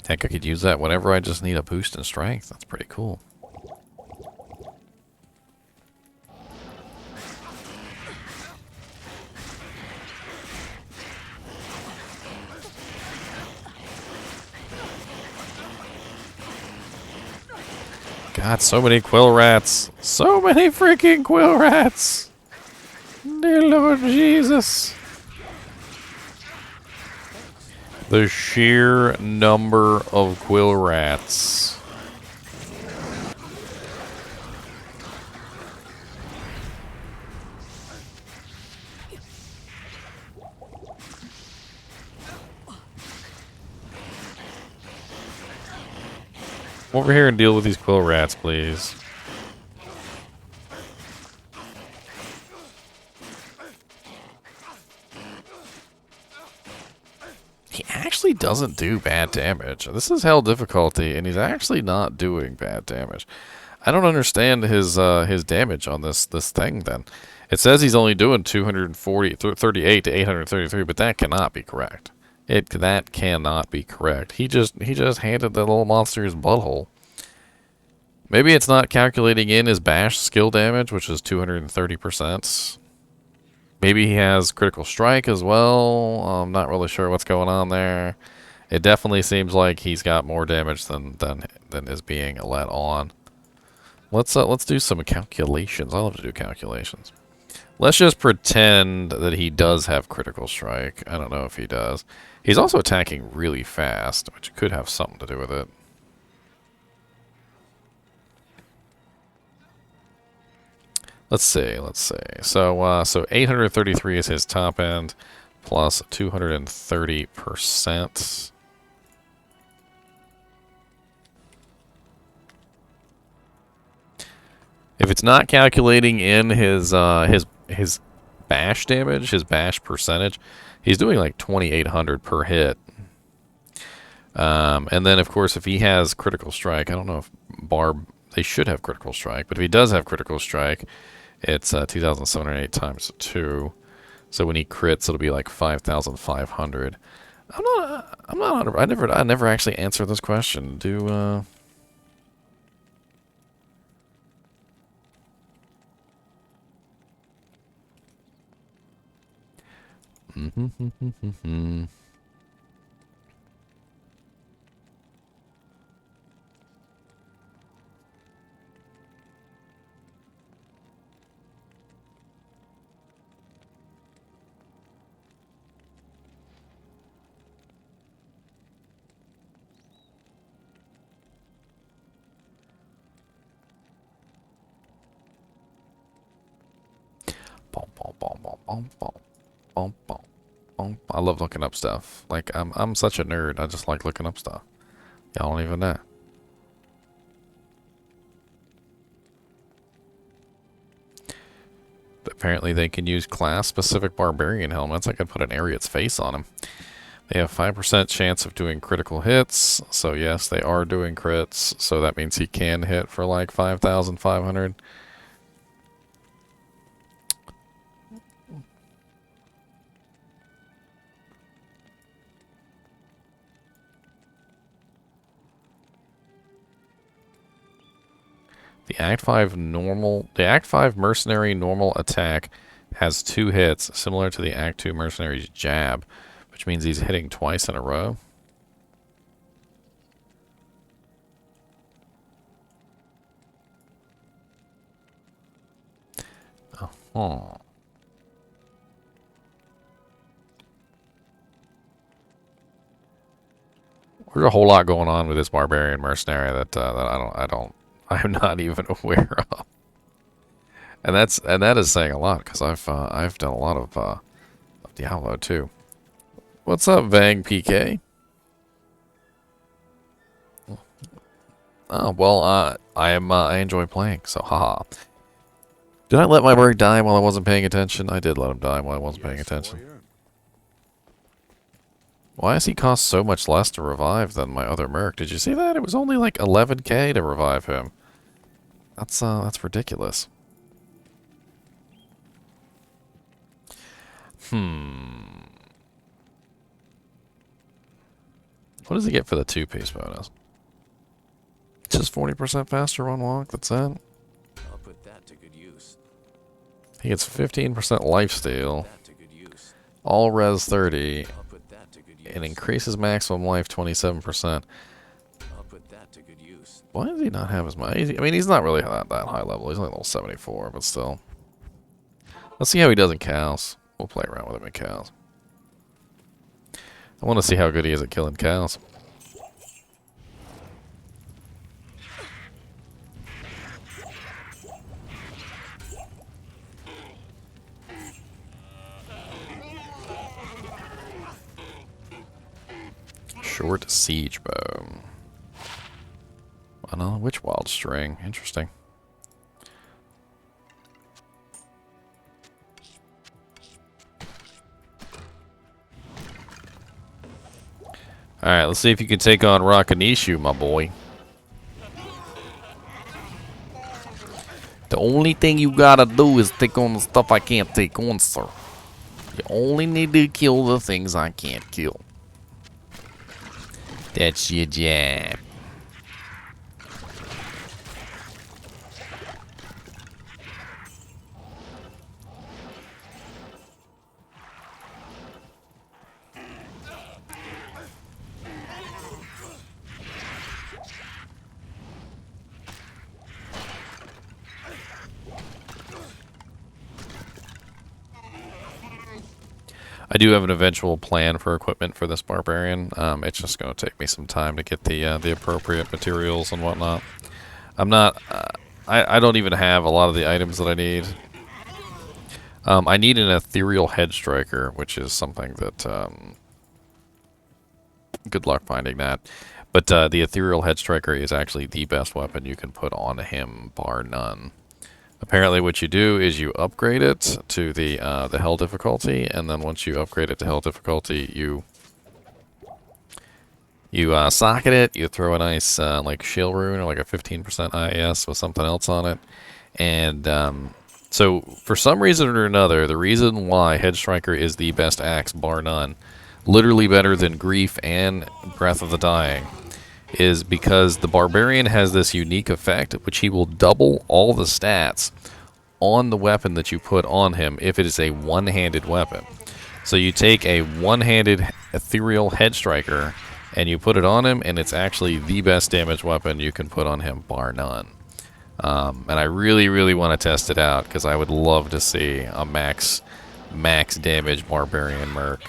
Heck, I could use that whenever I just need a boost in strength. That's pretty cool. God, so many quill rats. So many freaking quill rats. Dear Lord Jesus. The sheer number of quill rats. Come over here and deal with these quill rats, please. He actually doesn't do bad damage. This is hell difficulty, and he's actually not doing bad damage. I don't understand his damage on this thing. Then it says he's only doing 238 to 833, but that cannot be correct. That cannot be correct. He just handed that little monster his butthole. Maybe it's not calculating in his bash skill damage, which is 230%. Maybe he has critical strike as well. I'm not really sure what's going on there. It definitely seems like he's got more damage than is being let on. Let's do some calculations. I love to do calculations. Let's just pretend that he does have critical strike. I don't know if he does. He's also attacking really fast, which could have something to do with it. Let's see. So 833 is his top end, plus 230%. If it's not calculating in his bash damage, his bash percentage, he's doing like 2,800 per hit. And then of course, if he has critical strike, I don't know if they should have critical strike, but if he does have critical strike, it's 2,708 times 2. So when he crits, it'll be like 5,500. I never actually answered this question. I love looking up stuff. Like I'm such a nerd. I just like looking up stuff. Y'all don't even know. But apparently they can use class-specific barbarian helmets. I could put an Ariat's face on him. They have 5% chance of doing critical hits. So yes, they are doing crits. So that means he can hit for like 5,500. The Act 5 Mercenary normal attack has 2 hits, similar to the Act 2 Mercenary's jab, which means he's hitting twice in a row. Oh. There's a whole lot going on with this barbarian mercenary that I'm not even aware of, and that is saying a lot because I've done a lot of Diablo too. What's up, Vang PK? Oh well, I enjoy playing, so haha. Did I let my merc die while I wasn't paying attention? I did let him die while I wasn't paying attention. Why does he cost so much less to revive than my other merc? Did you see that? It was only like 11k to revive him. That's ridiculous. What does he get for the 2-piece bonus? Just 40% faster on walk, that's it. I'll put that to good use. He gets 15% lifesteal. All res 30. And increases maximum life 27%. I'll put that to good use. Why does he not have as much? I mean, he's not really that high level. He's only level 74, but still. Let's see how he does in cows. We'll play around with him in cows. I want to see how good he is at killing cows. Short siege bow. another witch wild string. Interesting. Alright, let's see if you can take on Rakanishu, my boy. The only thing you gotta do is take on the stuff I can't take on, sir. You only need to kill the things I can't kill. That's your job. I do have an eventual plan for equipment for this barbarian. It's just going to take me some time to get the appropriate materials and whatnot. I'm not. I don't even have a lot of the items that I need. I need an ethereal head striker, which is something that. Good luck finding that. But the ethereal head striker is actually the best weapon you can put on him, bar none. Apparently what you do is you upgrade it to the hell difficulty, and then once you upgrade it to hell difficulty, you socket it, you throw a nice like shield rune or like a 15% IS with something else on it. And so for some reason or another, the reason why Head Striker is the best axe, bar none, literally better than Grief and Breath of the Dying, is because the Barbarian has this unique effect, which he will double all the stats on the weapon that you put on him if it is a one-handed weapon. So you take a one-handed ethereal head striker and you put it on him, and it's actually the best damage weapon you can put on him, bar none. And I really, really want to test it out because I would love to see a max damage barbarian merc.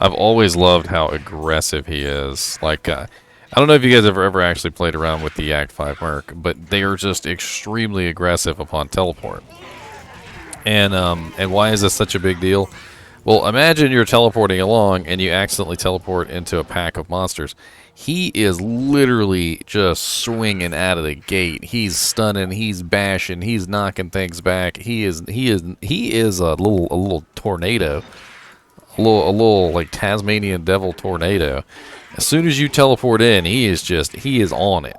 I've always loved how aggressive he is. Like, I don't know if you guys have ever actually played around with the Act 5 Merc, but they are just extremely aggressive upon teleport. And why is this such a big deal? Well, imagine you're teleporting along and you accidentally teleport into a pack of monsters. He is literally just swinging out of the gate. He's stunning, he's bashing, he's knocking things back. He is a little tornado. A little like Tasmanian devil tornado. As soon as you teleport in, he is on it.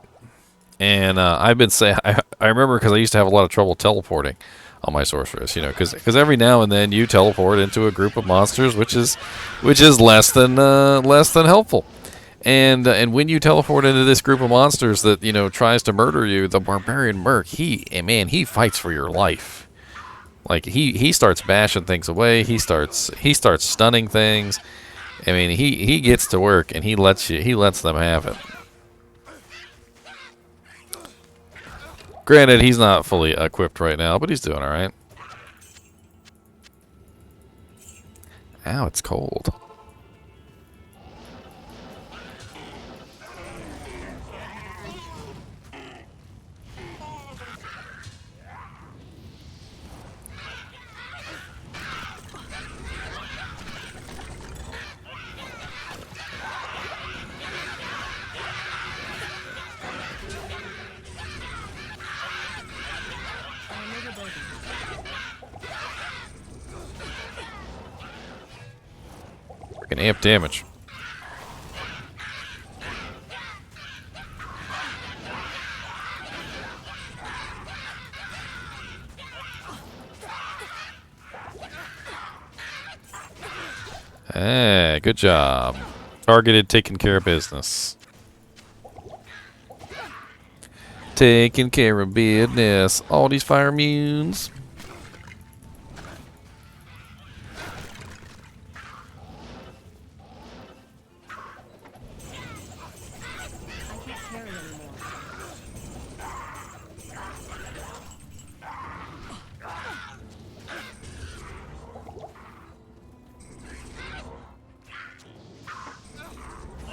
And I've been saying, I remember because I used to have a lot of trouble teleporting on my sorceress, you know, because every now and then you teleport into a group of monsters, which is less than helpful. And when you teleport into this group of monsters that, you know, tries to murder you, the barbarian merc, he fights for your life. Like he starts bashing things away. He starts stunning things. I mean, he gets to work and he lets them have it. Granted, he's not fully equipped right now, but he's doing all right. Ow, it's cold. Freaking amp damage. Hey, good job. Targeted, taking care of business. Taking care of business. All these fire mules. I can't carry anymore.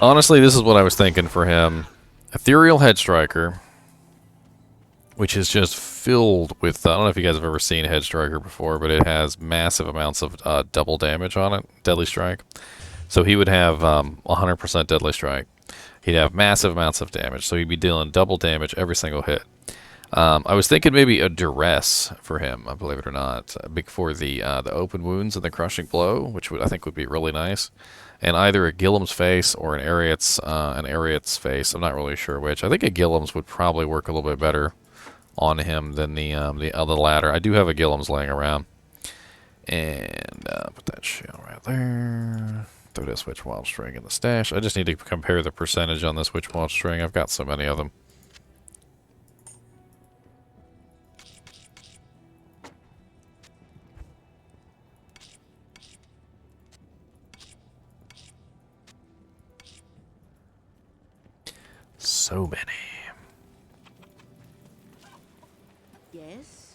Honestly, this is what I was thinking for him. Ethereal Head Striker which is just filled with, I don't know if you guys have ever seen Head Striker before, but it has massive amounts of double damage on it, Deadly Strike. So he would have 100% Deadly Strike. He'd have massive amounts of damage, so he'd be dealing double damage every single hit. I was thinking maybe a Duress for him, believe it or not, for the open wounds and the crushing blow, which I think would be really nice. And either a Gillam's face or an Ariat's face. I'm not really sure which. I think a Gillam's would probably work a little bit better on him than the other latter. I do have a Gillam's laying around, and put that shield right there. Throw this Witch Wild String in the stash. I just need to compare the percentage on this Witch Wild String. I've got so many of them. So many. Yes.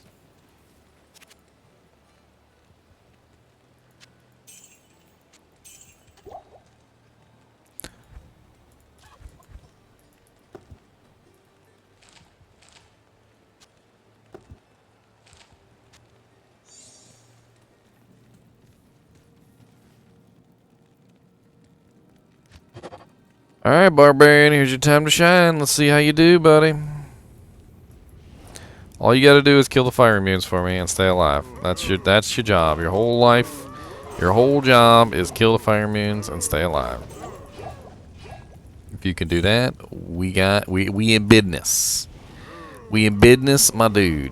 Alright, Barbarian, here's your time to shine. Let's see how you do, buddy. All you gotta do is kill the fire immunes for me and stay alive. That's your job. Your whole life, your whole job is kill the fire immunes and stay alive. If you can do that, we in business. We in business, my dude.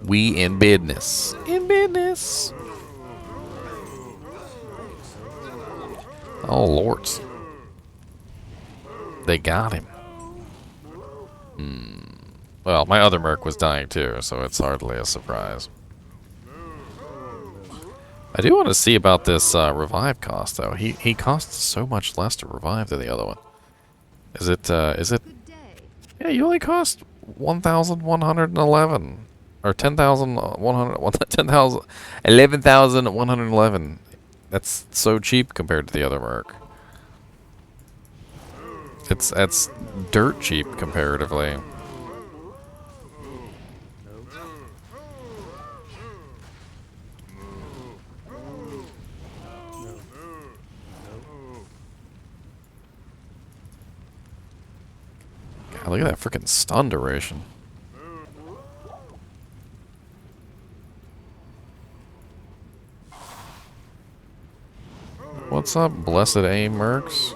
We in business. In business. Oh, lords. They got him. Well, my other merc was dying too, so it's hardly a surprise. I do want to see about this revive cost, though. He costs so much less to revive than the other one. Is it? Good day. Yeah, you only cost 1,111. Or 11,111. That's so cheap compared to the other merc. That's dirt cheap comparatively. God, look at that freaking stun duration. What's up, Blessed Aim Mercs?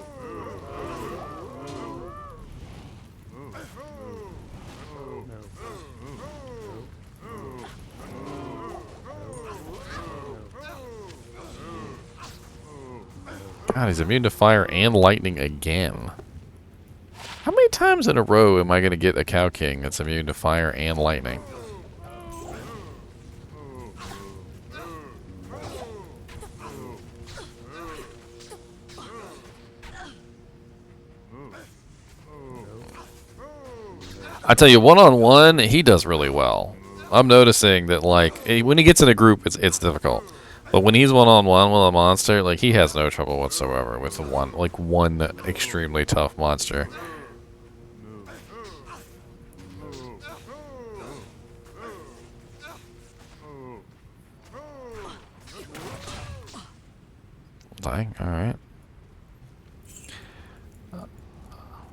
God, he's immune to fire and lightning again. How many times in a row am I going to get a Cow King that's immune to fire and lightning? I tell you, one-on-one, he does really well. I'm noticing that, like, when he gets in a group, it's difficult. But when he's one-on-one with a monster, like, he has no trouble whatsoever with one extremely tough monster. Dang, alright.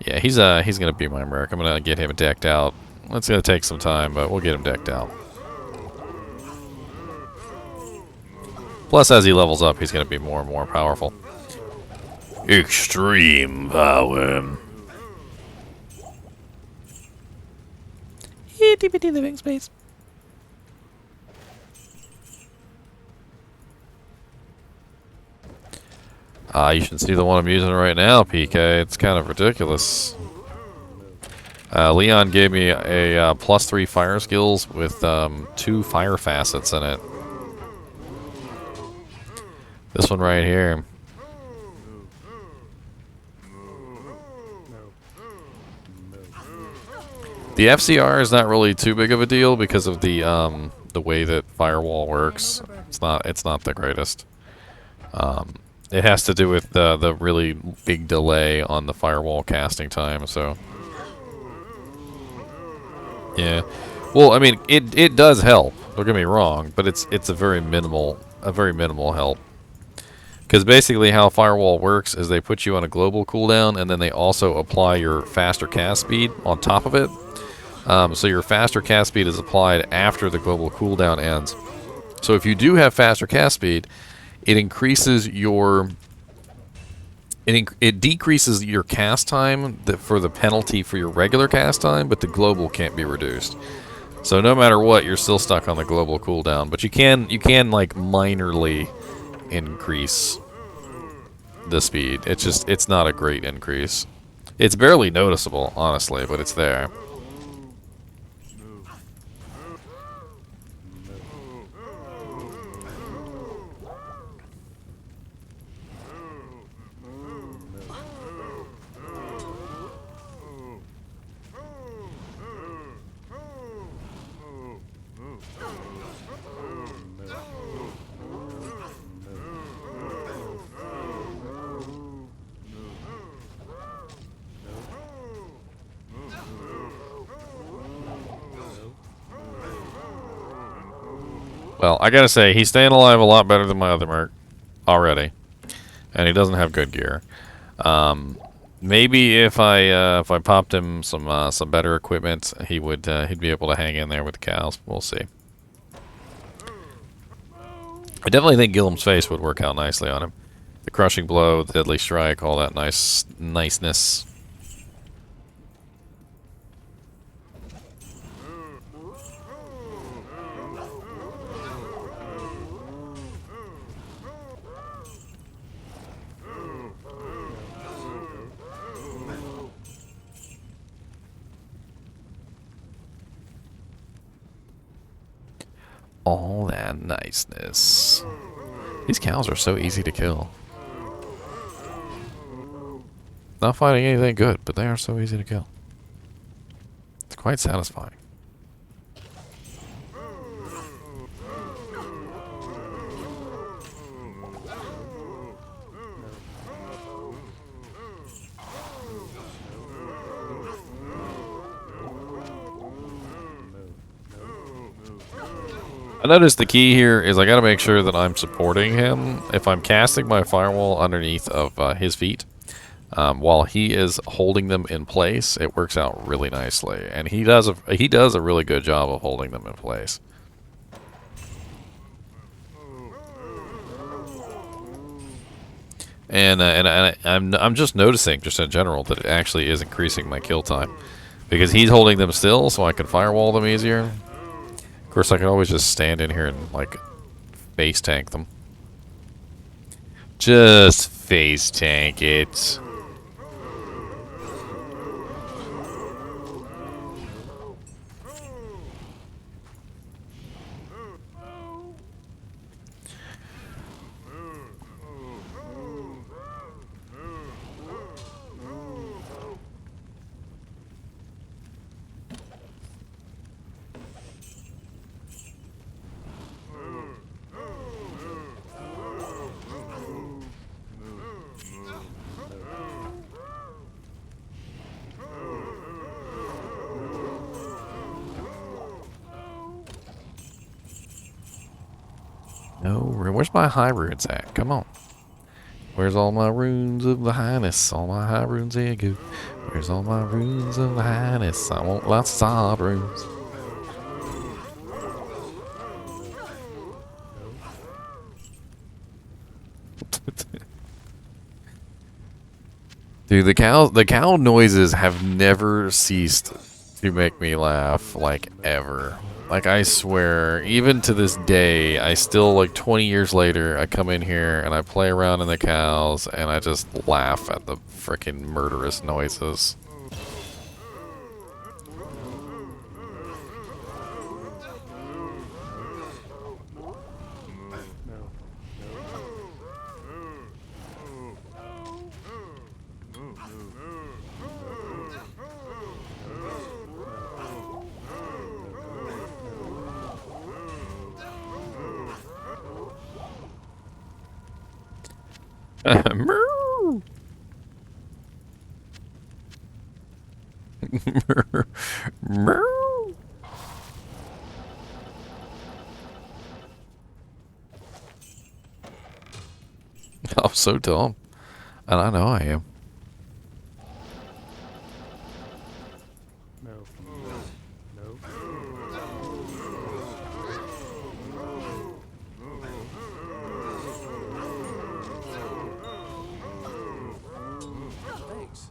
Yeah, he's gonna be my merc. I'm gonna get him decked out. It's gonna take some time, but we'll get him decked out. Plus, as he levels up, he's gonna be more and more powerful. Extreme power. Itty bitty living space. You should see the one I'm using right now, PK. It's kind of ridiculous. Leon gave me a +3 fire skills with 2 fire facets in it. This one right here. The FCR is not really too big of a deal because of the way that Firewall works. It's not the greatest. It has to do with the really big delay on the firewall casting time, so... Yeah. Well, I mean, it does help. Don't get me wrong, but it's a very minimal help. Because basically how Firewall works is they put you on a global cooldown, and then they also apply your faster cast speed on top of it. So your faster cast speed is applied after the global cooldown ends. So if you do have faster cast speed, it increases your... It decreases your cast time for the penalty for your regular cast time, but the global can't be reduced. So no matter what, you're still stuck on the global cooldown. But you can like minorly increase the speed. It's not a great increase. It's barely noticeable, honestly, but it's there. Well, I gotta say, he's staying alive a lot better than my other merc already, and he doesn't have good gear. Maybe if I popped him some better equipment, he'd be able to hang in there with the cows. We'll see. I definitely think Gilliam's face would work out nicely on him. The crushing blow, the deadly strike, all that niceness. All that niceness. These cows are so easy to kill. Not finding anything good, but they are so easy to kill. It's quite satisfying. I noticed the key here is I gotta make sure that I'm supporting him. If I'm casting my firewall underneath of his feet, while he is holding them in place, it works out really nicely, and he does a really good job of holding them in place. And I'm just noticing, just in general, that it actually is increasing my kill time, because he's holding them still, so I can firewall them easier. Of course, I can always just stand in here and, like, face tank them. Just face tank it. No, where's my high runes at? Come on. Where's all my runes of the highness? All my high runes here go. Where's all my runes of the highness? I want lots of sod runes. Dude, the cow noises have never ceased to make me laugh, like, ever. Like, I swear, even to this day, I still, like, 20 years later, I come in here and I play around in the cows and I just laugh at the frickin' murderous noises. Meow. Meow. I'm so dumb. And I know I am. No. No. Thanks.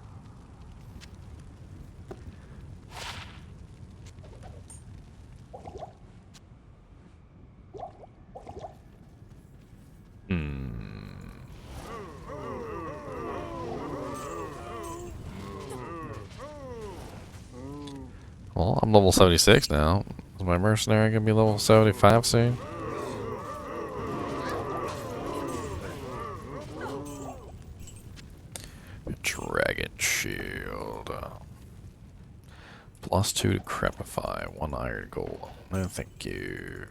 Well, I'm level 76 now. Is my mercenary gonna be level 75 soon? Dragon shield. +2 to crepify. 1 iron gold. No, thank you.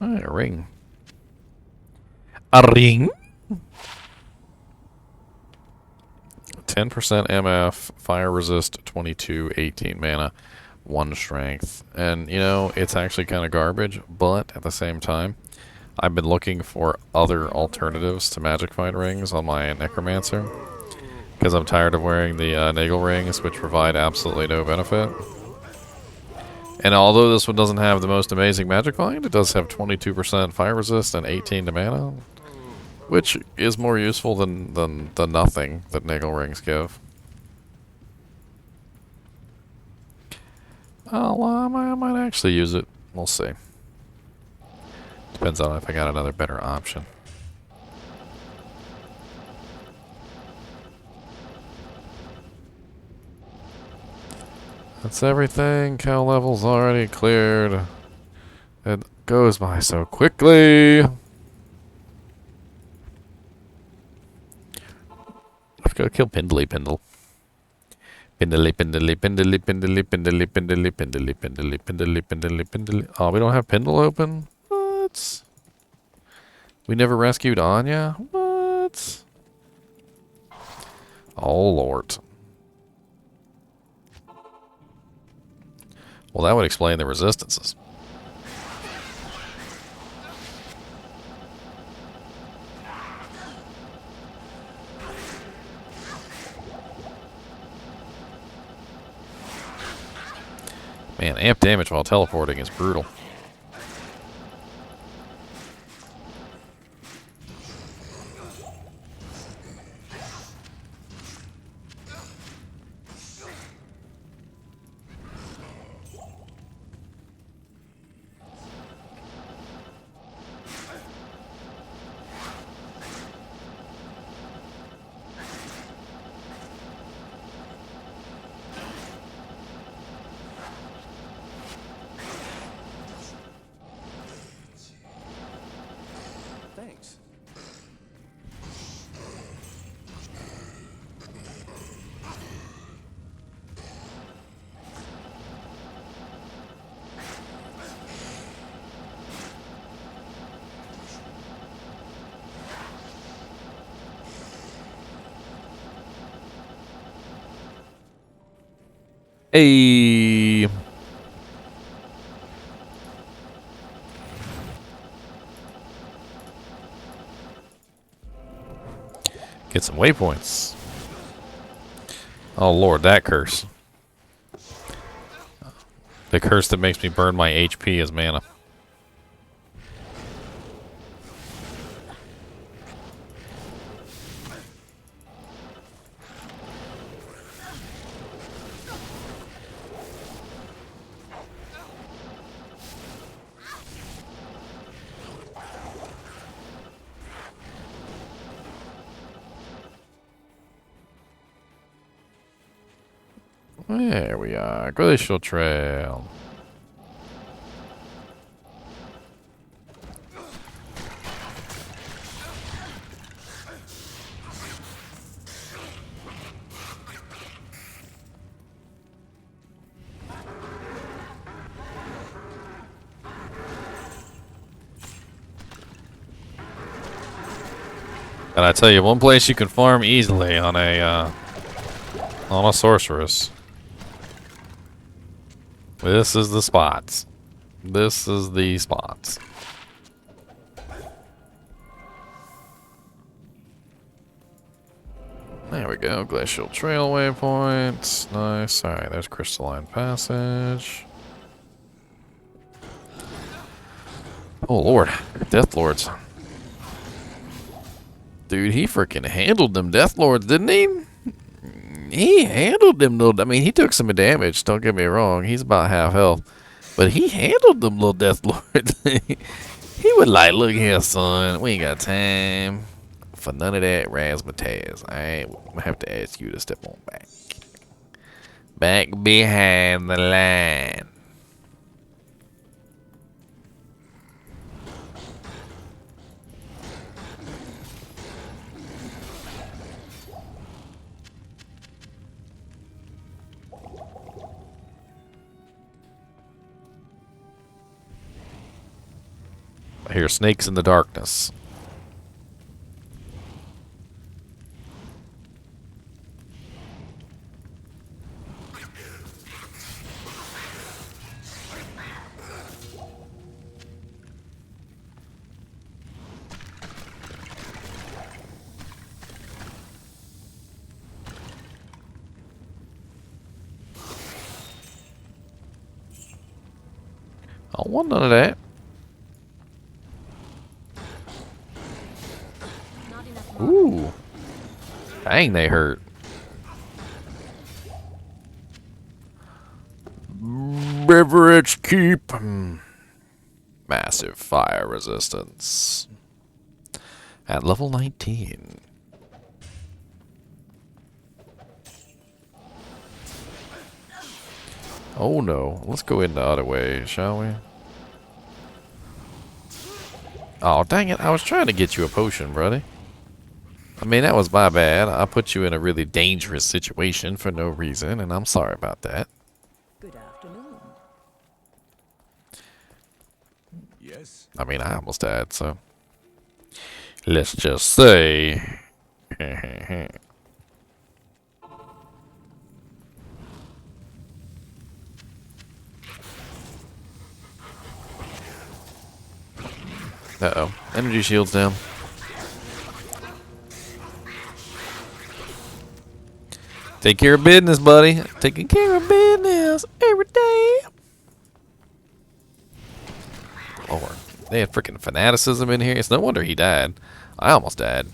A ring. A ring? 10% MF, fire resist, 22, 18 mana, 1 strength. And, you know, it's actually kind of garbage, but at the same time, I've been looking for other alternatives to Magic Fight rings on my Necromancer, because I'm tired of wearing the Nagel rings, which provide absolutely no benefit. And although this one doesn't have the most amazing Magic Fight, it does have 22% fire resist and 18 to mana, which is more useful than the nothing that Nagel rings give. Oh, well, I might actually use it. We'll see. Depends on if I got another better option. That's everything. Cow level's already cleared. It goes by so quickly. Let's go kill Pindley Pindle. Pindley, Pindley, Pindley, Pindley, Pindley, Pindley, Pindley, Pindley, Pindley, Pindley, Pindley. Oh, we don't have Pindle open? What? We never rescued Anya? What? Oh, Lord. Well, that would explain the resistances. Man, amp damage while teleporting is brutal. Thanks. Hey. Get some waypoints. Oh Lord, that curse. The curse that makes me burn my HP as mana. There we are. Glacial Trail. And I tell you, one place you can farm easily on a sorceress. This is the spots. This is the spots. There we go. Glacial Trail waypoint. Nice. Alright, there's Crystalline Passage. Oh lord. Death Lords. Dude, he freaking handled them Death Lords, didn't he? He handled them little... I mean, he took some damage, don't get me wrong. He's about half health. But he handled them little Death Lords. He was like, look here, son. We ain't got time for none of that razzmatazz. Alright, I have to ask you to step on back. Back behind the line. I hear snakes in the darkness. I don't want none of that. Not enough Ooh. Dang, they hurt. Beverage Keep. Massive fire resistance. At level 19. Oh no. Let's go in the other way, shall we? Oh, dang it. I was trying to get you a potion, buddy. I mean, that was my bad. I put you in a really dangerous situation for no reason, and I'm sorry about that. Good afternoon. Yes? I mean, I almost died, so... Let's just say... Uh-oh. Energy shield's down. Take care of business, buddy. Taking care of business every day. Lord. They had freaking fanaticism in here. It's no wonder he died. I almost died.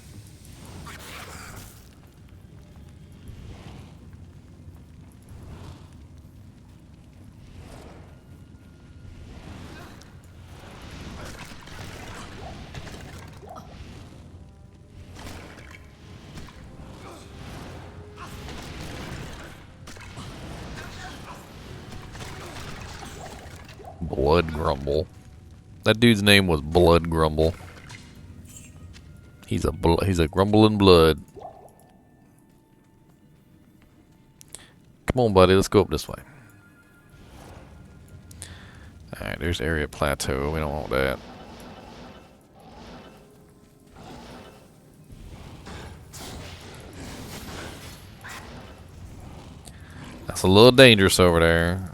Blood Grumble. That dude's name was Blood Grumble. He's a grumbling blood. Come on, buddy. Let's go up this way. Alright, there's area plateau. We don't want that. That's a little dangerous over there.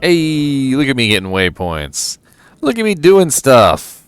Hey, look at me getting waypoints. Look at me doing stuff.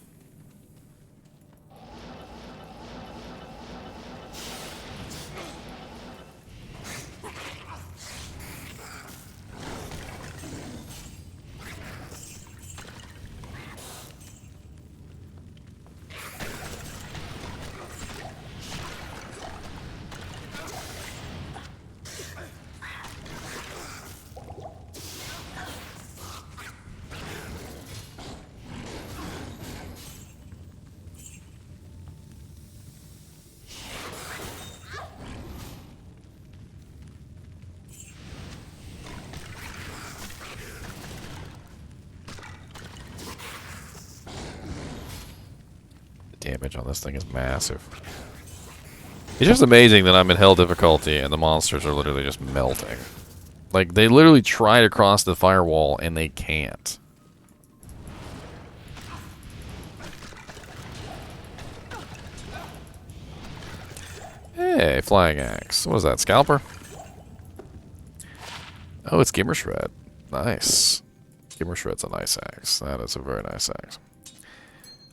damage on this thing is massive. It's just amazing that I'm in hell difficulty and the monsters are literally just melting. Like, they literally try to cross the firewall and they can't. Hey, flying axe. What is that, scalper? Oh, it's Gimmer Shred. Nice. Gimmer Shred's a nice axe. That is a very nice axe.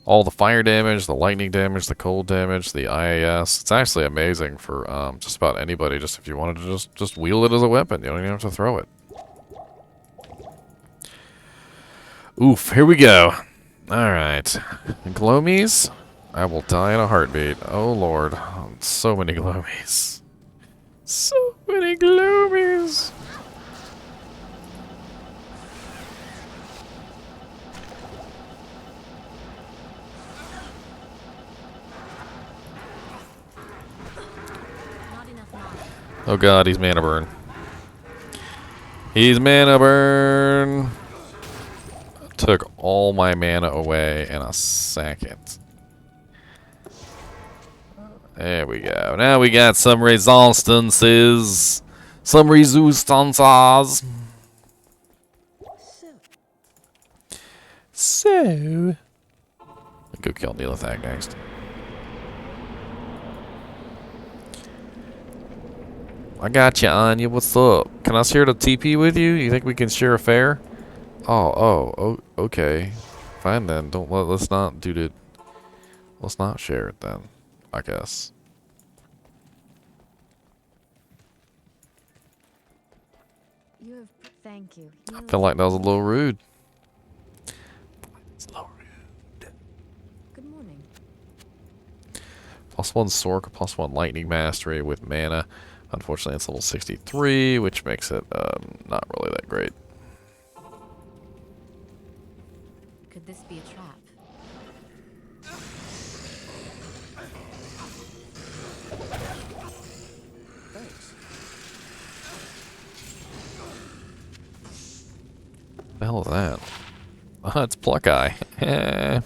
All the fire damage, the lightning damage, the cold damage, the IAS. It's actually amazing for just about anybody. Just if you wanted to just wield it as a weapon, you don't even have to throw it. Oof, here we go. Alright. Glomies? I will die in a heartbeat. Oh lord. So many glomies. So many glomies. Not enough mana. Oh god, he's mana burn. He's mana burn. Took all my mana away in a second. There we go. Now we got some resistances. Some resistances. So. Go kill Nilathak next. I got you, Anya. What's up? Can I share the TP with you? You think we can share a fare? Oh, okay. Fine then. Let's not do the. Let's not share it then. I guess. You have. Thank you. I feel like that was a little rude. It's a little rude. Good morning. +1 Sorc, +1 lightning mastery with mana. Unfortunately, it's level 63, which makes it not really that great. Could this be a trap? Thanks. What the hell is that? Oh, it's Pluck Eye. I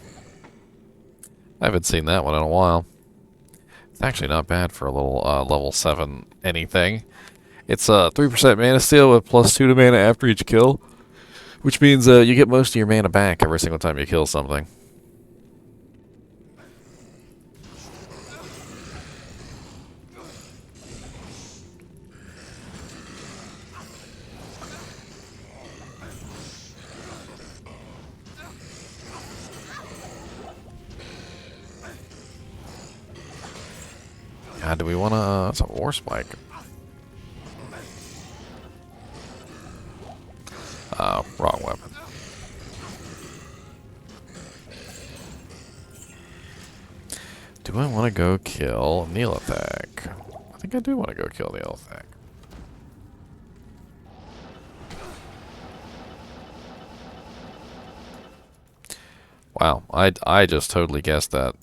haven't seen that one in a while. It's actually not bad for a little level 7 anything. It's 3% mana steal with +2 to mana after each kill, which means you get most of your mana back every single time you kill something. God, do we want to... It's a war spike. Wrong weapon. Do I want to go kill Nilathak? I think I do want to go kill Nilathak. Wow, I just totally guessed that.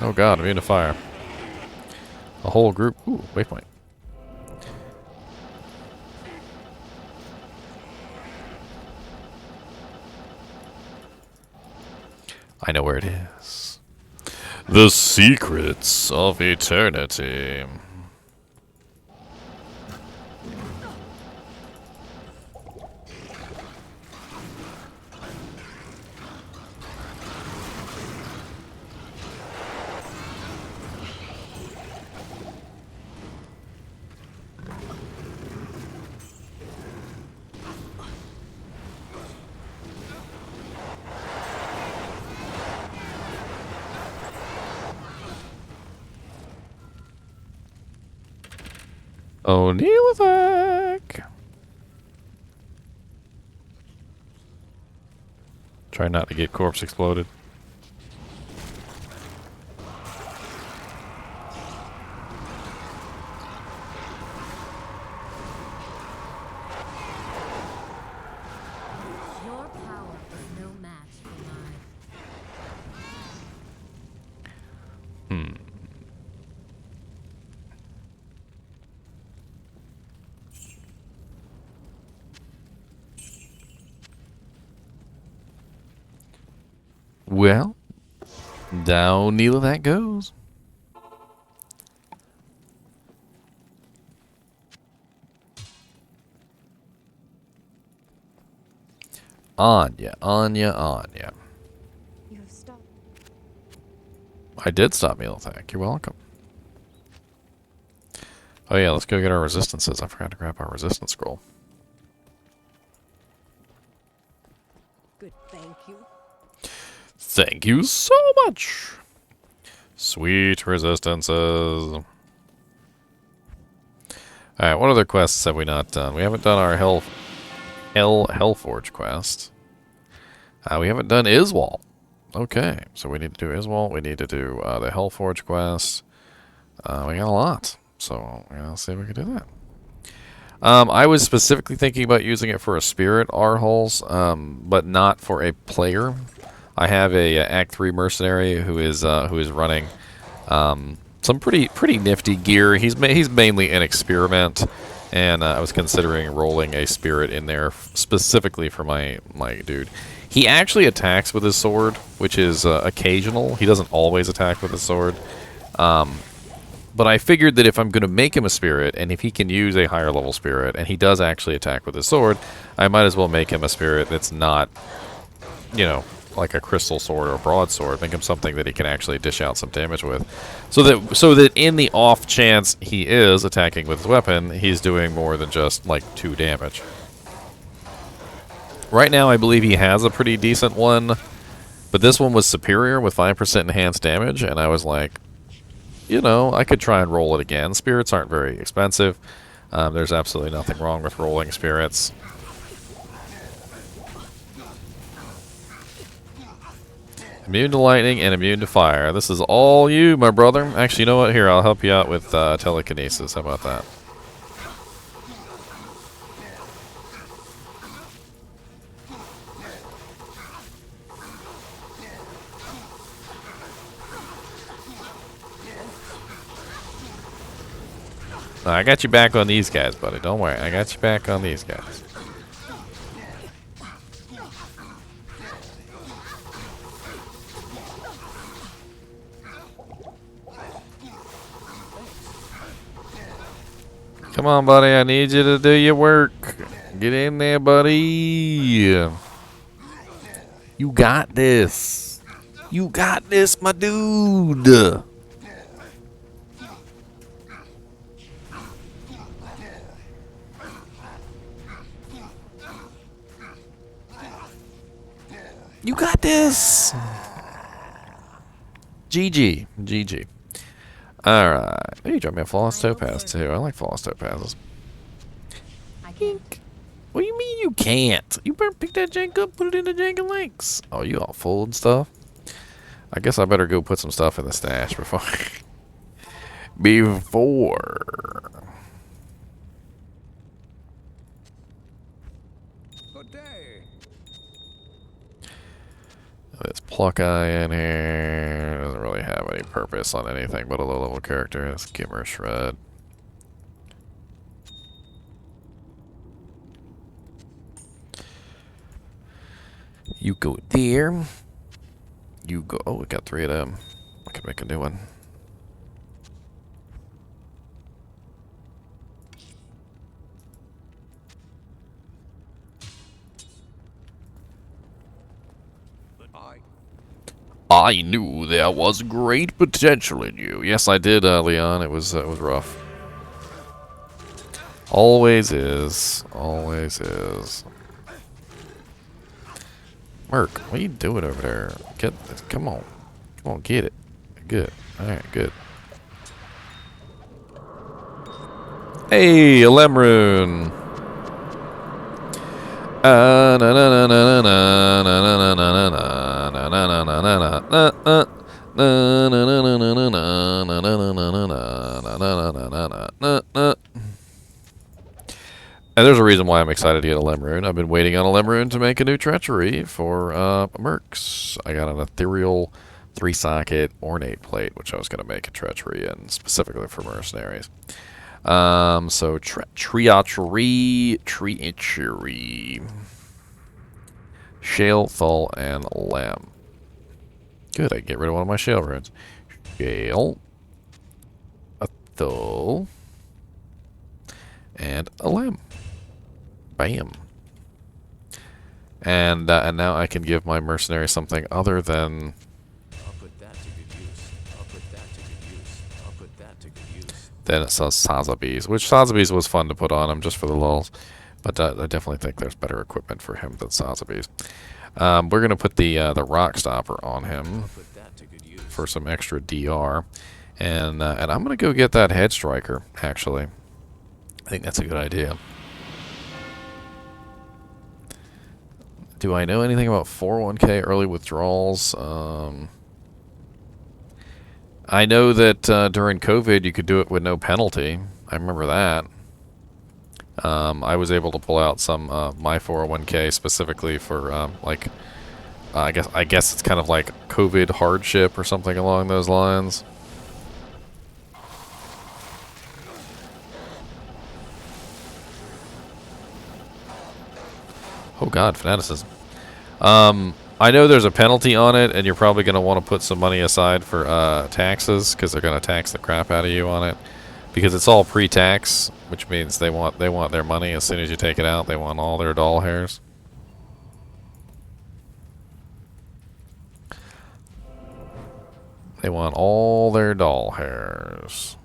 Oh god, I'm in a fire. A whole group. Ooh, waypoint. I know where it is. The secrets of eternity. Oh, Nilathak! Try not to get corpse exploded. Your power is no match for mine. Well, down Nilathak goes. Anya. You have stopped. I did stop Nilathak. You're welcome. Oh yeah, let's go get our resistances. I forgot to grab our resistance scroll. Good, thank you. Thank you so much. Sweet resistances. Alright, what other quests have we not done? We haven't done our Hellforge quest. We haven't done Iswal. Okay, so we need to do Iswal. We need to do the Hellforge quest. We got a lot. So, let's see if we can do that. I was specifically thinking about using it for a spirit Arhols, but not for a player. I have a Act 3 mercenary who is running some pretty nifty gear. He's mainly an experiment, and I was considering rolling a spirit in there specifically for my dude. He actually attacks with his sword, which is occasional. He doesn't always attack with his sword. But I figured that if I'm going to make him a spirit, and if he can use a higher level spirit, and he does actually attack with his sword, I might as well make him a spirit that's not, you know, like a crystal sword or broadsword. Make him something that he can actually dish out some damage with. So that in the off chance he is attacking with his weapon, he's doing more than just, like, 2 damage. Right now, I believe he has a pretty decent one, but this one was superior with 5% enhanced damage, and I was like, you know, I could try and roll it again. Spirits aren't very expensive. There's absolutely nothing wrong with rolling spirits. Immune to lightning and immune to fire. This is all you, my brother. Actually, you know what? Here, I'll help you out with telekinesis. How about that? I got you back on these guys, buddy. Don't worry. I got you back on these guys. Come on, buddy. I need you to do your work. Get in there, buddy. You got this. You got this, my dude. You got this. GG. GG. Alright. Oh, you dropped me a flawless topaz too. I like flawless topazes. I can't. What do you mean you can't? You better pick that jank up, put it in the jank and links. Oh, you all full and stuff? I guess I better go put some stuff in the stash before. Good day. This pluck eye in here doesn't really have any purpose on anything but a low level character. Let's give her a shred. You go there. You go. Oh, we got 3 of them. I could make a new one. I knew there was great potential in you. Yes, I did, Leon. It was rough. Always is. Always is. Merc, what are you doing over there? Get this. Come on. Come on, get it. Good. Alright, good. Hey, a Lemrune. And there's a reason why I'm excited to get a Lemrune. I've been waiting on a Lemrune to make a new treachery for mercs. I got an ethereal 3-socket ornate plate, which I was going to make a treachery in, specifically for mercenaries. So treachery, Shale, Thul, and Lem. Good, I can get rid of one of my shale runes. Shale. A thole. And a limb. Bam. And now I can give my mercenary something other than... I'll put that to good use. I'll put that to good use. I'll put that to good use. Then it says Sazabes, which Sazabes was fun to put on him just for the lulz. But I definitely think there's better equipment for him than Sazabes. We're going to put the rock stopper on him I'll put that to good use. for some extra DR. And I'm going to go get that head striker, actually. I think that's a good idea. Do I know anything about 401k early withdrawals? I know that during COVID you could do it with no penalty. I remember that. I was able to pull out some my 401k specifically for like I guess it's kind of like COVID hardship or something along those lines. Oh God, fanaticism. I know there's a penalty on it, and you're probably going to want to put some money aside for taxes, because they're going to tax the crap out of you on it. Because it's all pre-tax, which means they want their money as soon as you take it out. They want all their doll hairs. They want all their doll hairs.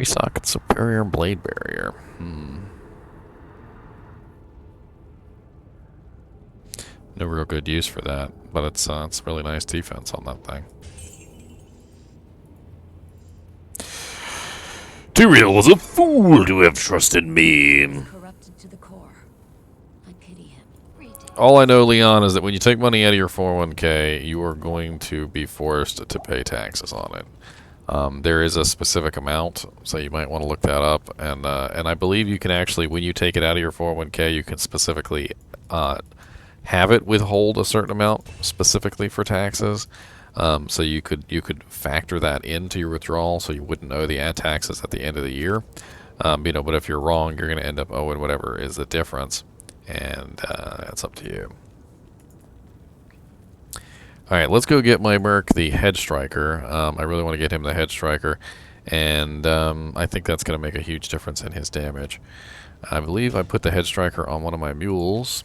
Socket superior blade barrier. No real good use for that, but it's really nice defense on that thing. Tyrael was a fool to have trusted me. Corrupted to the core. I pity him. All I know, Leon, is that when you take money out of your 401k, you are going to be forced to pay taxes on it. There is a specific amount, so you might want to look that up. And I believe you can actually, when you take it out of your 401k, you can specifically have it withhold a certain amount specifically for taxes. So you could factor that into your withdrawal, so you wouldn't owe the ad taxes at the end of the year. But if you're wrong, you're going to end up owing whatever is the difference, and that's up to you. Alright, let's go get my merc, the head striker. I really want to get him the head striker, and I think that's going to make a huge difference in his damage. I believe I put the head striker on one of my mules.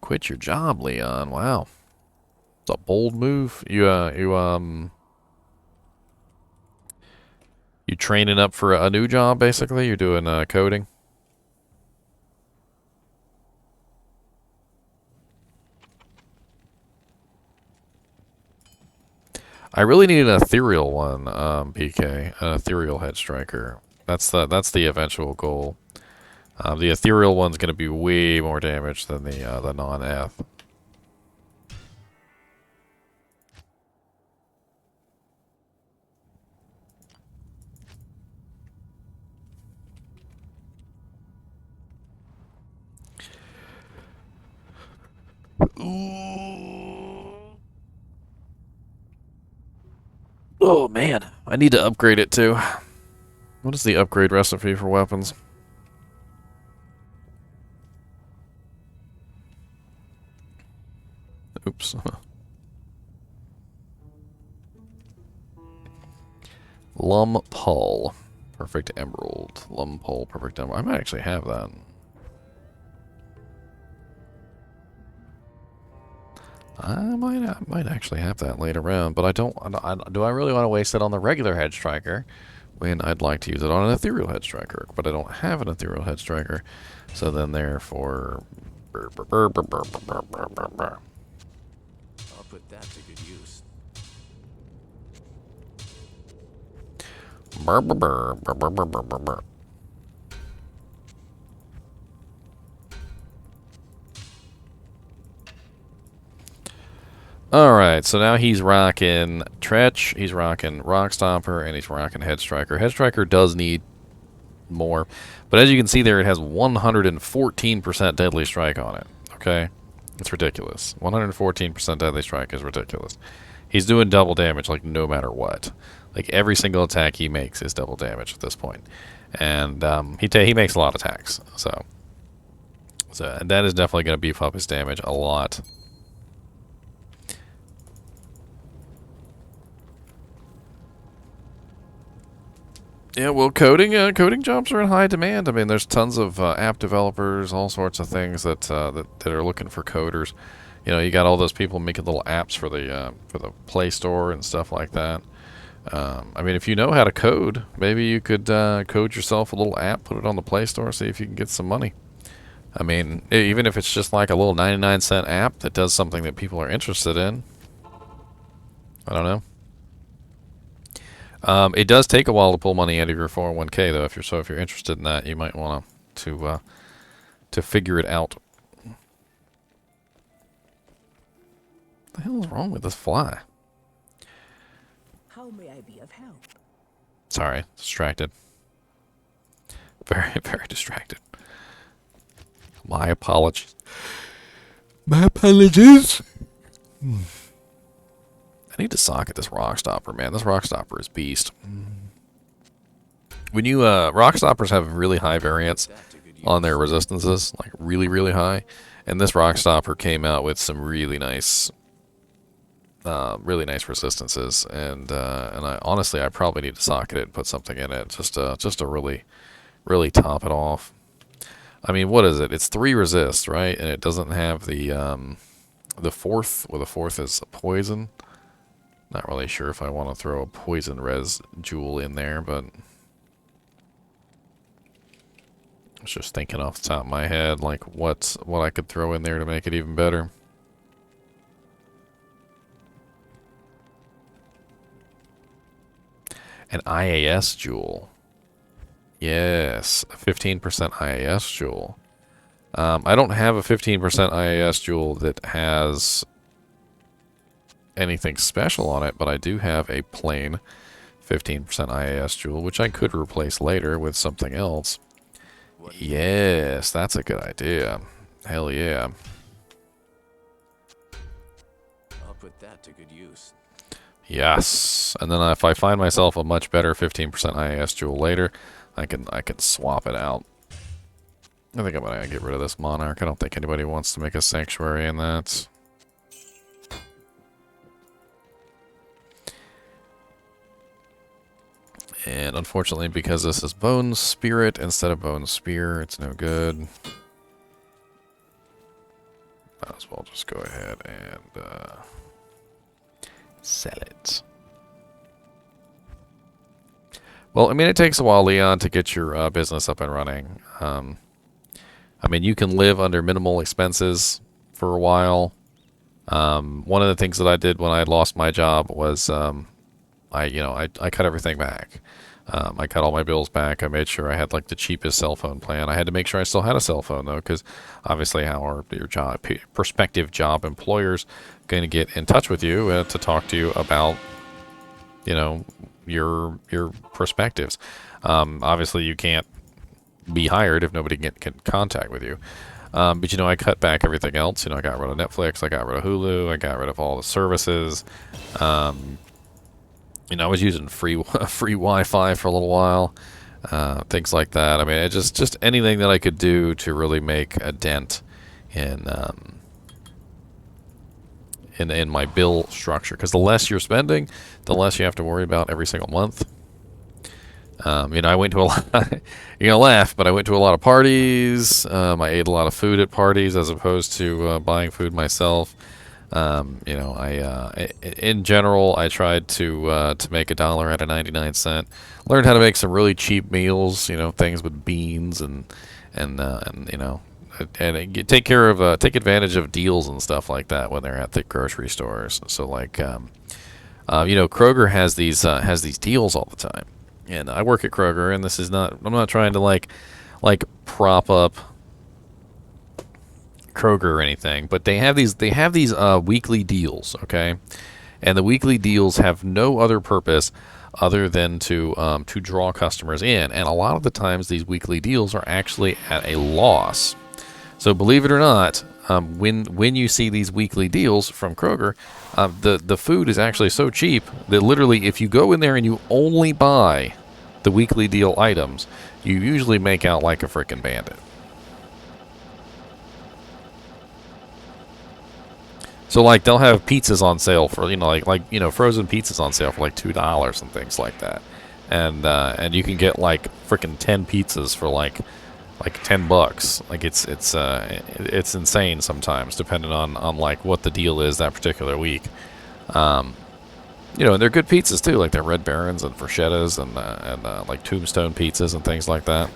Quit your job, Leon. Wow. It's a bold move. You training up for a new job, basically? You're doing coding? I really need an ethereal one, PK. An ethereal head striker. That's the eventual goal. The ethereal one's going to be way more damage than the non-eth. Oh man, I need to upgrade it too. What is the upgrade recipe for weapons? Oops. Lumpole. Perfect emerald. Lumpole, perfect emerald. I might actually have that. I might actually have that later on, but I don't. Do I really want to waste it on the regular head striker when I'd like to use it on an ethereal head striker? But I don't have an ethereal head striker, so then therefore, put that to good use. Brr, brr, brr, brr, brr, brr, brr, brr. Alright, so now he's rocking Tretch, he's rocking Rock Stomper, and he's rocking Head Striker. Head Striker does need more, but as you can see there, it has 114% Deadly Strike on it. Okay? It's ridiculous. 114% Deadly Strike is ridiculous. He's doing double damage, like, no matter what. Like, every single attack he makes is double damage at this point. And he makes a lot of attacks. So and that is definitely going to beef up his damage a lot. Yeah, well, coding jobs are in high demand. I mean, there's tons of app developers, all sorts of things that are looking for coders. You know, you got all those people making little apps for the Play Store and stuff like that. I mean, if you know how to code, maybe you could code yourself a little app, put it on the Play Store, see if you can get some money. I mean, even if it's just like a little 99-cent app that does something that people are interested in. I don't know. It does take a while to pull money out of your 401k, though. If you're interested in that, you might want to figure it out. What the hell is wrong with this fly? How may I be of help? Sorry, distracted. Very, very distracted. My apologies. My apologies. I need to socket this Rock Stopper, man. This Rock Stopper is beast. When you, Rock Stoppers have really high variance on their resistances, like really, really high. And this Rock Stopper came out with some really nice resistances. And I honestly, I probably need to socket it and put something in it just to really, really top it off. I mean, what is it? It's 3 resist, right? And it doesn't have the fourth. Well, the fourth is poison. Not really sure if I want to throw a poison res jewel in there, but I was just thinking off the top of my head, like what I could throw in there to make it even better. An IAS jewel. Yes, a 15% IAS jewel. I don't have a 15% IAS jewel that has anything special on it, but I do have a plain 15% IAS jewel, which I could replace later with something else. Yes, that's a good idea. Hell yeah. I'll put that to good use. Yes, and then if I find myself a much better 15% IAS jewel later, I can swap it out. I think I'm gonna get rid of this monarch. I don't think anybody wants to make a sanctuary in that. And unfortunately, because this is Bone Spirit instead of Bone Spear, it's no good. Might as well just go ahead and sell it. Well, I mean, it takes a while, Leon, to get your business up and running. I mean, you can live under minimal expenses for a while. One of the things that I did when I lost my job was I cut everything back. I cut all my bills back. I made sure I had like the cheapest cell phone plan. I had to make sure I still had a cell phone though, because obviously how are your prospective job employers going to get in touch with you to talk to you about, you know, your perspectives. Obviously you can't be hired if nobody can contact with you. But you know, I cut back everything else. You know, I got rid of Netflix, I got rid of Hulu, I got rid of all the services. You know, I was using free Wi-Fi for a little while, things like that. I mean, it just anything that I could do to really make a dent in my bill structure. Because the less you're spending, the less you have to worry about every single month. You know, I went to a lot. You're gonna laugh, but I went to a lot of parties. I ate a lot of food at parties as opposed to buying food myself. You know, in general, I tried to make $1 out of 99¢. Learned how to make some really cheap meals. You know, things with beans and you know, take care of take advantage of deals and stuff like that when they're at the grocery stores. So like you know, Kroger has these deals all the time, and I work at Kroger, and this is not, I'm not trying to like prop up Kroger or anything, but they have these weekly deals, okay, and the weekly deals have no other purpose other than to draw customers in, and a lot of the times these weekly deals are actually at a loss. So believe it or not, when you see these weekly deals from Kroger, the food is actually so cheap that literally if you go in there and you only buy the weekly deal items, you usually make out like a frickin' bandit. So like they'll have pizzas on sale for, you know, like you know, frozen pizzas on sale for like $2 and things like that, and you can get like frickin' 10 pizzas for like $10. Like it's insane sometimes, depending on like what the deal is that particular week. You know, and they're good pizzas too, like they're Red Barons and Frushettas and like Tombstone pizzas and things like that.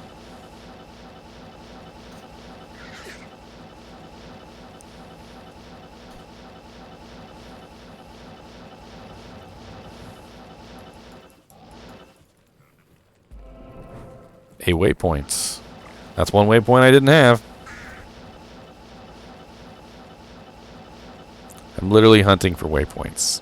A waypoint. That's one waypoint I didn't have. I'm literally hunting for waypoints.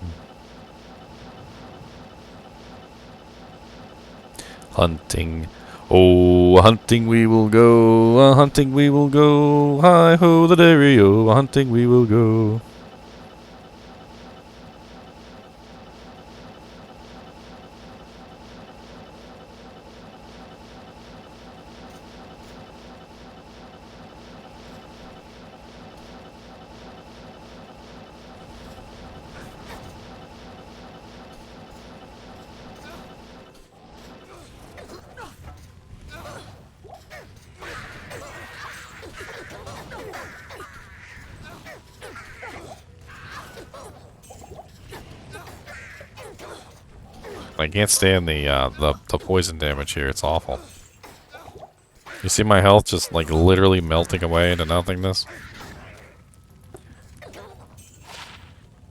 Hunting. Oh, hunting we will go. Hunting we will go. Hi ho the dairy o. Hunting we will go. I can't stand the poison damage here. It's awful. You see my health just like literally melting away into nothingness?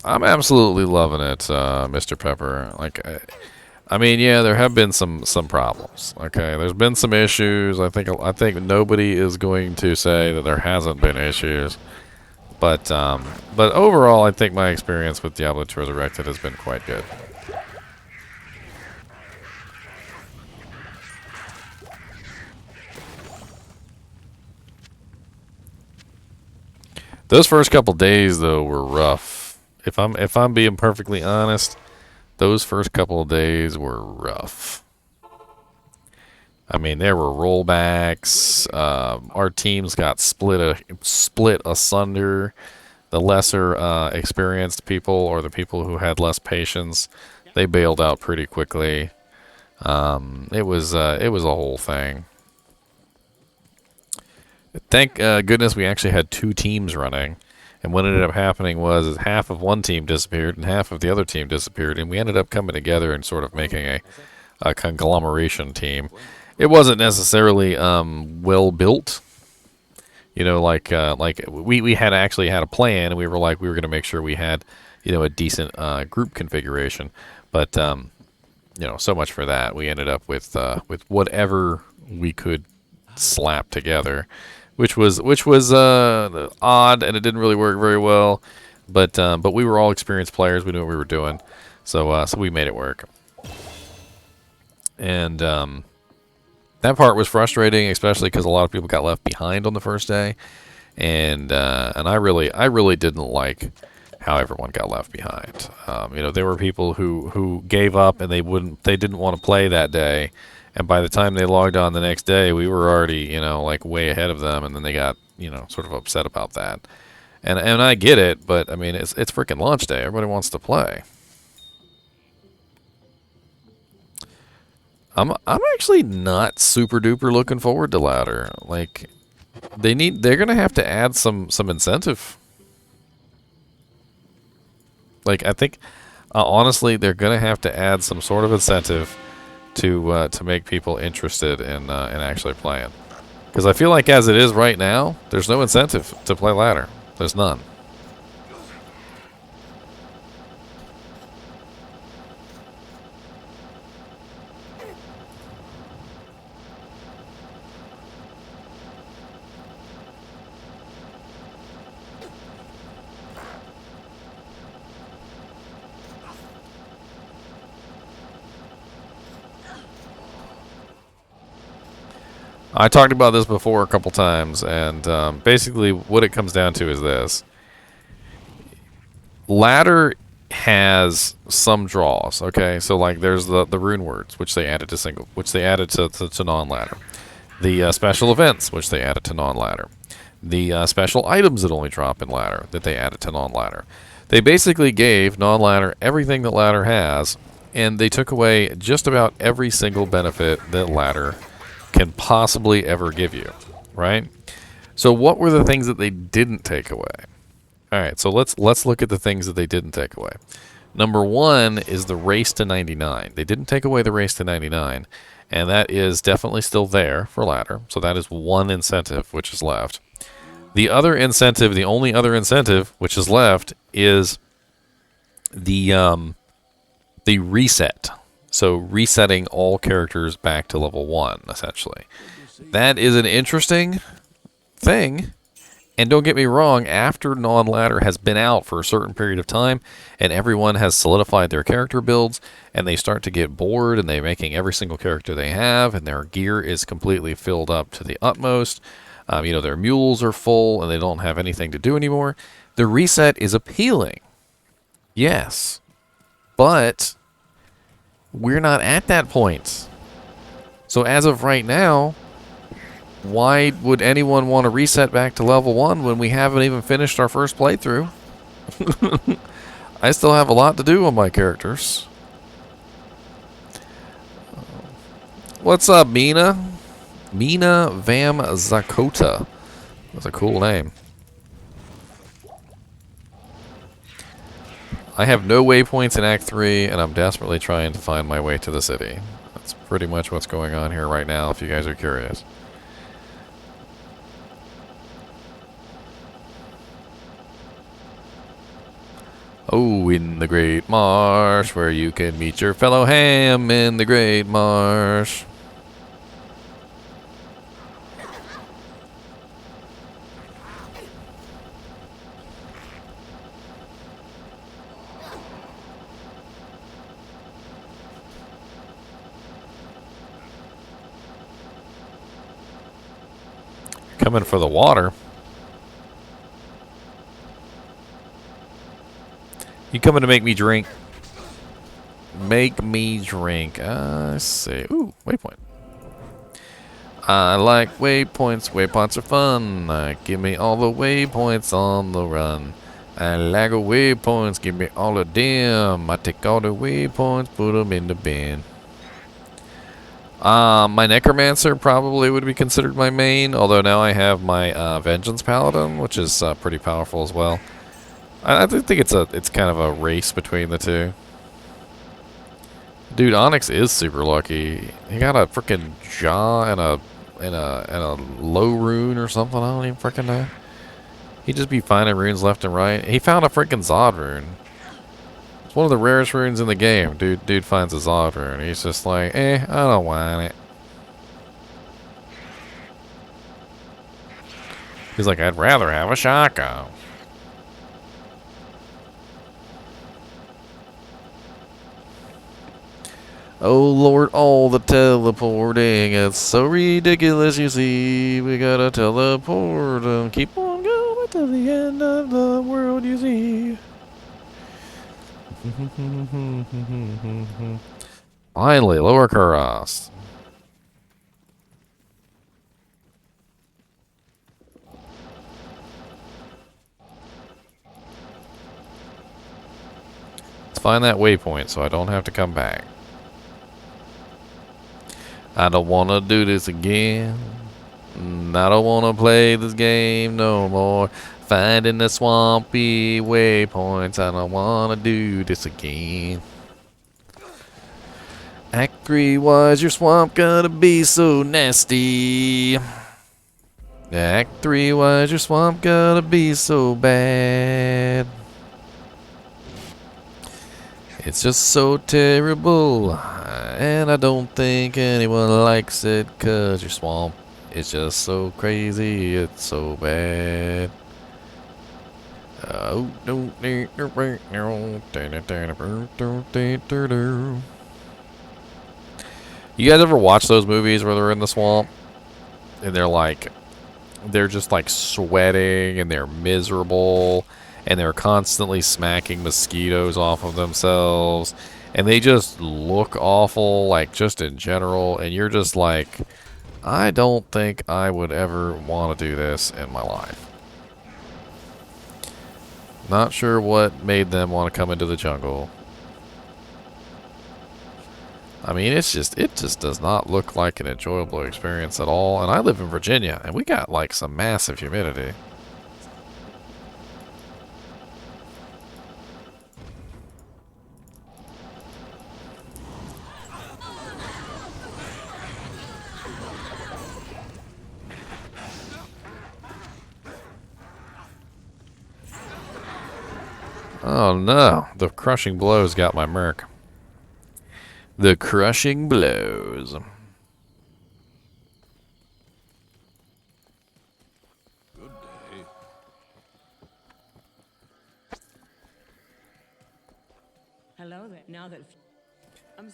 I'm absolutely loving it, Mr. Pepper. Like, I mean, yeah, there have been some problems. Okay, there's been some issues. I think nobody is going to say that there hasn't been issues. But overall, I think my experience with Diablo 2 Resurrected has been quite good. Those first couple days though were rough. If I'm being perfectly honest, those first couple of days were rough. I mean, there were rollbacks. Our teams got split asunder. The lesser experienced people, or the people who had less patience, they bailed out pretty quickly. It was a whole thing. Thank goodness we actually had two teams running, and what ended up happening was half of one team disappeared and half of the other team disappeared, and we ended up coming together and sort of making a conglomeration team. It wasn't necessarily well built, you know, like we had actually had a plan, and we were going to make sure we had, you know, a decent group configuration, but you know, so much for that. We ended up with whatever we could slap together. Which was odd, and it didn't really work very well, but we were all experienced players. We knew what we were doing, so we made it work. And that part was frustrating, especially because a lot of people got left behind on the first day, and I really didn't like how everyone got left behind. You know, there were people who gave up and they didn't want to play that day. And by the time they logged on the next day, we were already, you know, like way ahead of them, and then they got, you know, sort of upset about that. And I get it, but I mean, it's freaking launch day. Everybody wants to play. I'm actually not super duper looking forward to ladder. Like, they're gonna have to add some incentive. Like, I think honestly, they're gonna have to add some sort of incentive to make people interested in actually playing, Because I feel like as it is right now, there's no incentive to play ladder. There's none. I talked about this before a couple times, and basically what it comes down to is this. Ladder has some draws, okay? So like there's the rune words, which they added to non-ladder. The special events, which they added to non-ladder. The special items that only drop in ladder, that they added to non-ladder. They basically gave non-ladder everything that ladder has, and they took away just about every single benefit that ladder can possibly ever give you, right? So what were the things that they didn't take away? All right, so let's look at the things that they didn't take away. Number one is the race to 99. They didn't take away the race to 99, and that is definitely still there for ladder. So that is one incentive which is left. The other incentive, the only other incentive which is left, is the reset. So resetting all characters back to level 1, essentially. That is an interesting thing. And don't get me wrong, after non-ladder has been out for a certain period of time, and everyone has solidified their character builds, and they start to get bored, and they're making every single character they have, and their gear is completely filled up to the utmost. You know, their mules are full, and they don't have anything to do anymore. The reset is appealing. Yes. But we're not at that point. So as of right now, why would anyone want to reset back to level 1 when we haven't even finished our first playthrough? I still have a lot to do on my characters. What's up, Mina? Mina Vam Zakota. That's a cool name. I have no waypoints in Act 3, and I'm desperately trying to find my way to the city. That's pretty much what's going on here right now, if you guys are curious. Oh, in the Great Marsh, where you can meet your fellow ham in the Great Marsh. Coming for the water. You coming to make me drink? Make me drink. I see. Ooh, waypoint. I like waypoints. Waypoints are fun. Give me all the waypoints on the run. I like waypoints. Give me all of them. I take all the waypoints, put them in the bin. My Necromancer probably would be considered my main, although now I have my Vengeance Paladin, which is pretty powerful as well. I think it's kind of a race between the two. Dude, Onyx is super lucky. He got a freaking jaw and a low rune or something. I don't even freaking know. He'd just be finding runes left and right. He found a freaking Zod rune. It's one of the rarest runes in the game. Dude finds a Zod rune. He's just like, I don't want it. He's like, I'd rather have a shotgun. Oh Lord, all the teleporting, it's so ridiculous, you see. We gotta teleport and keep on going to the end of the world, you see. Finally, lower Kuros. Let's find that waypoint so I don't have to come back. I don't want to do this again. I don't want to play this game no more. Finding the swampy waypoints. I don't want to do this again. Act 3, why's your swamp gonna be so nasty? Act 3, why's your swamp gotta be so bad? It's just so terrible, and I don't think anyone likes it, 'cause your swamp is just so crazy, it's so bad. Oh, no. You guys ever watch those movies where they're in the swamp? And they're just like sweating and they're miserable and they're constantly smacking mosquitoes off of themselves and they just look awful, like just in general, and you're just like, I don't think I would ever want to do this in my life. Not sure what made them want to come into the jungle. I mean, it just does not look like an enjoyable experience at all. And I live in Virginia, and we got like some massive humidity. Oh no, the crushing blows got my merc. The crushing blows. Good day. Hello there.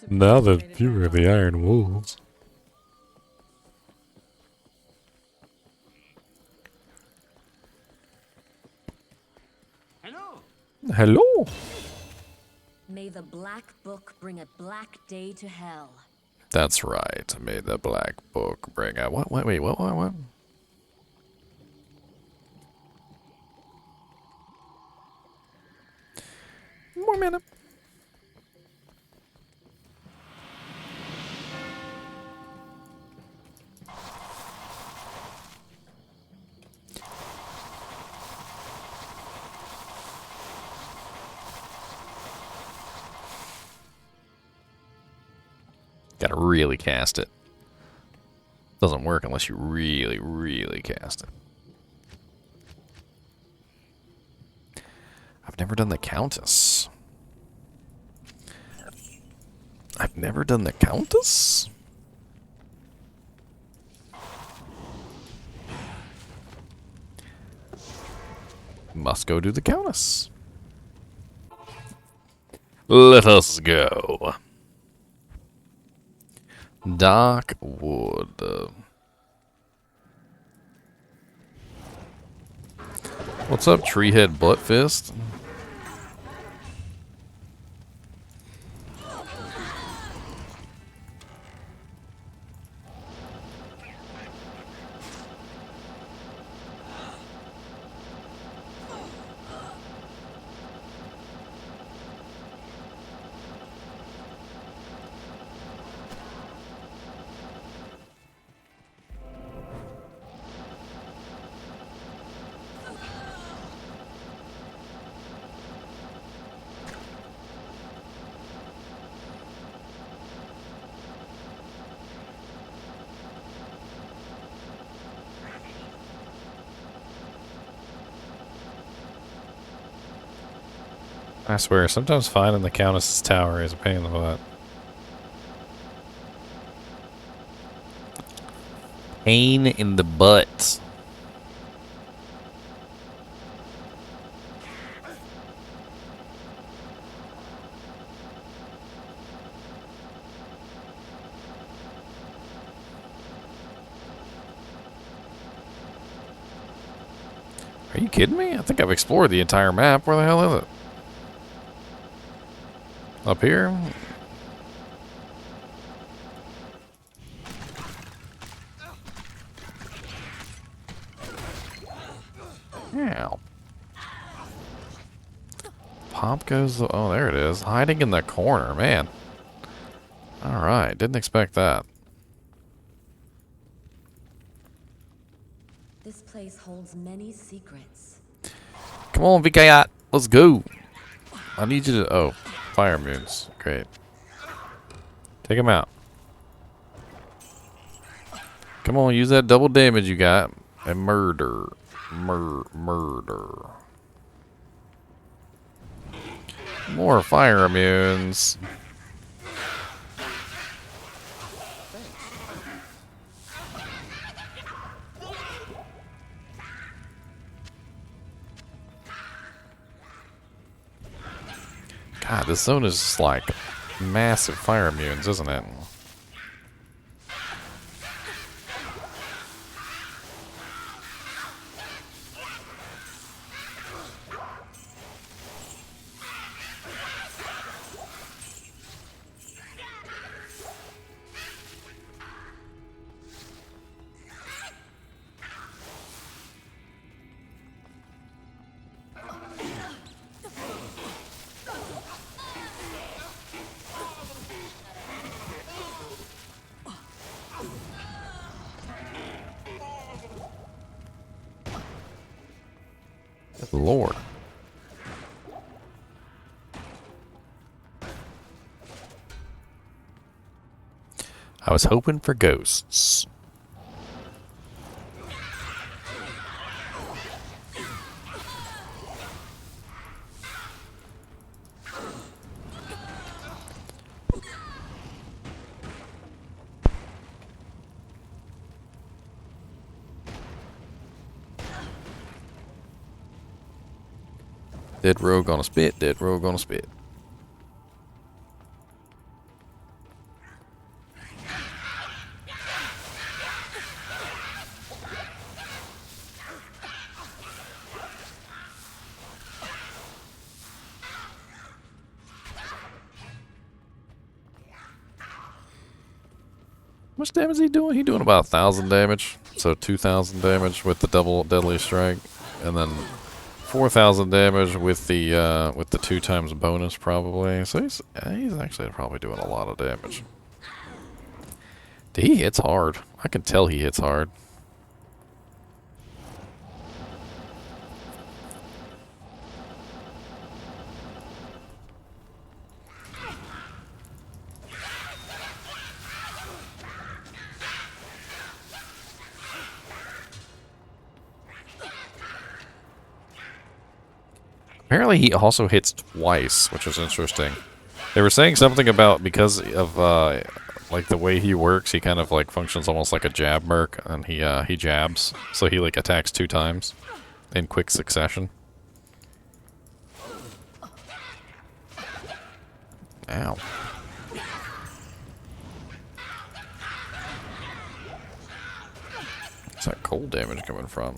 Now that fewer of the iron wolves. Hello. May the black book bring a black day to hell. That's right. May the black book bring out what? Wait, what? More minute. Gotta really cast it. Doesn't work unless you really, really cast it. I've never done the Countess. Must go do the Countess. Let us go. Dark wood. What's up, Treehead Buttfist? I swear, sometimes finding the Countess's tower is a pain in the butt. Pain in the butt. Are you kidding me? I think I've explored the entire map. Where the hell is it? Up here? Ow. Pop goes the... Oh, there it is. Hiding in the corner, man. Alright, didn't expect that. This place holds many secrets. Come on, Vikayat. Let's go. I need you to... Oh, fire moons. Great. Take him out. Come on, use that double damage you got. A murder. Murder. More fire immunes. God, this zone is just like massive fire immunes, isn't it? Good Lord. I was hoping for ghosts. Dead rogue on a spit, dead rogue on a spit. How much damage is he doing? He's doing about 1,000 damage. So 2,000 damage with the double deadly strike. And then 4,000 damage with the 2 times bonus probably. So he's actually probably doing a lot of damage. He hits hard. I can tell he hits hard. Apparently he also hits twice, which is interesting. They were saying something about because of like the way he works, he kind of like functions almost like a jab merc, and he jabs, so he like attacks 2 times in quick succession. Ow. Where's that cold damage coming from?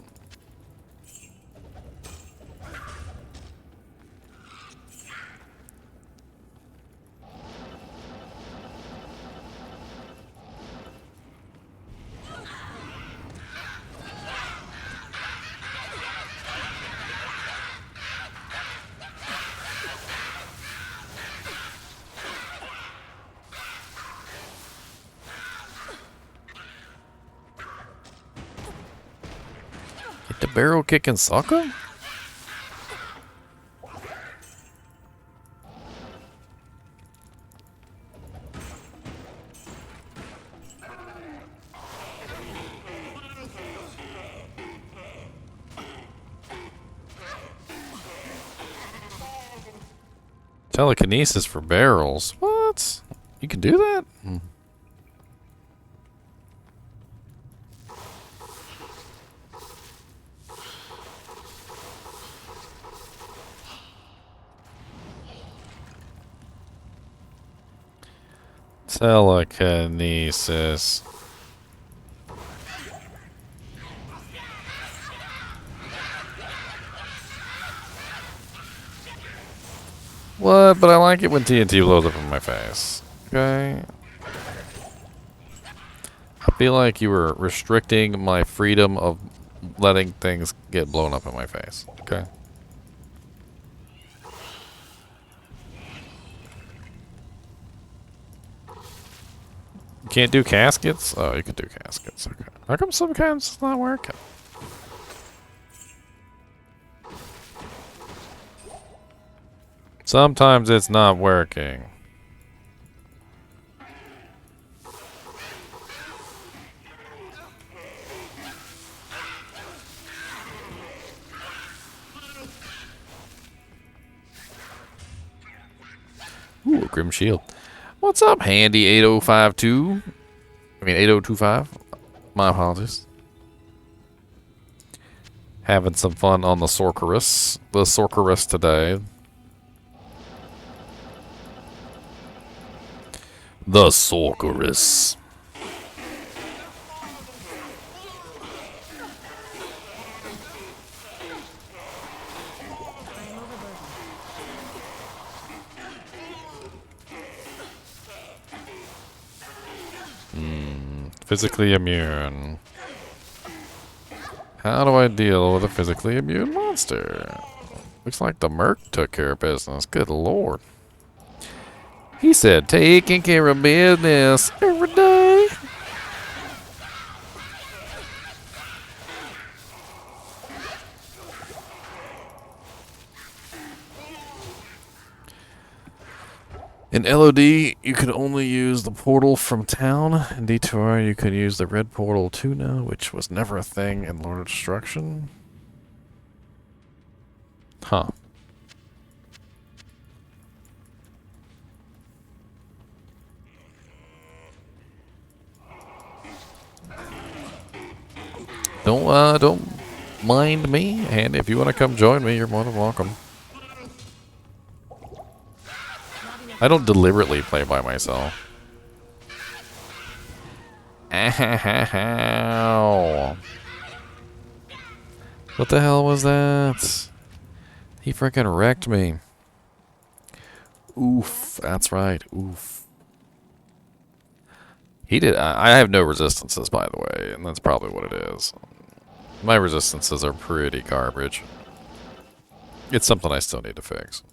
Get the barrel kick and suck him? Telekinesis for barrels. What? You can do that? Hmm. Telekinesis. What? But I like it when TNT blows up in my face. Okay. I feel like you were restricting my freedom of letting things get blown up in my face. Okay. You can't do caskets? Oh, you can do caskets. Okay. How come sometimes it's not working? Sometimes it's not working. Ooh, a Grim Shield. What's up, Handy 8052? I mean 8025. My apologies. Having some fun on the Sorceress. The Sorceress today. The Sorceress. Physically immune. How do I deal with a physically immune monster? Looks like the merc took care of business. Good lord. He said, taking care of business every day. In LOD, you could only use the portal from town. In D2R, you could use the red portal tuna, which was never a thing in Lord of Destruction. Huh. Don't mind me, and if you want to come join me, you're more than welcome. I don't deliberately play by myself. Ow. What the hell was that? He freaking wrecked me. Oof, that's right. Oof. He did. I have no resistances, by the way, and that's probably what it is. My resistances are pretty garbage. It's something I still need to fix.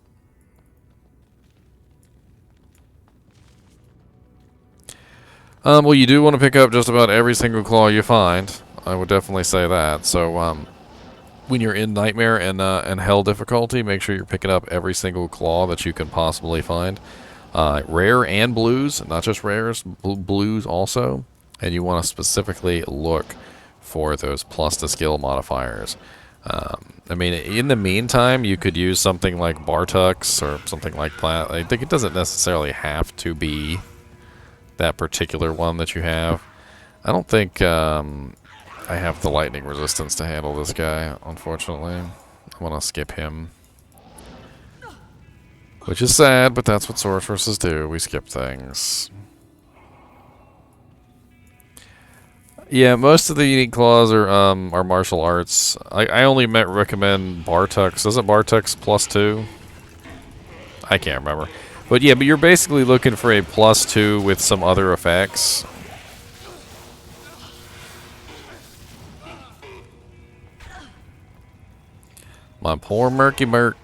Well, you do want to pick up just about every single claw you find. I would definitely say that. So, when you're in Nightmare and Hell difficulty, make sure you're picking up every single claw that you can possibly find. Rare and blues, not just rares, blues also. And you want to specifically look for those plus to skill modifiers. I mean, in the meantime, you could use something like Bartux or something like that. I think it doesn't necessarily have to be that particular one that you have. I don't think I have the lightning resistance to handle this guy, unfortunately. I'm gonna skip him. Which is sad, but that's what sorceresses do. We skip things. Yeah, most of the unique claws are martial arts. I only recommend Bartux. Isn't Bartux +2? I can't remember. But yeah, but you're basically looking for a +2 with some other effects. My poor Mercy Merc.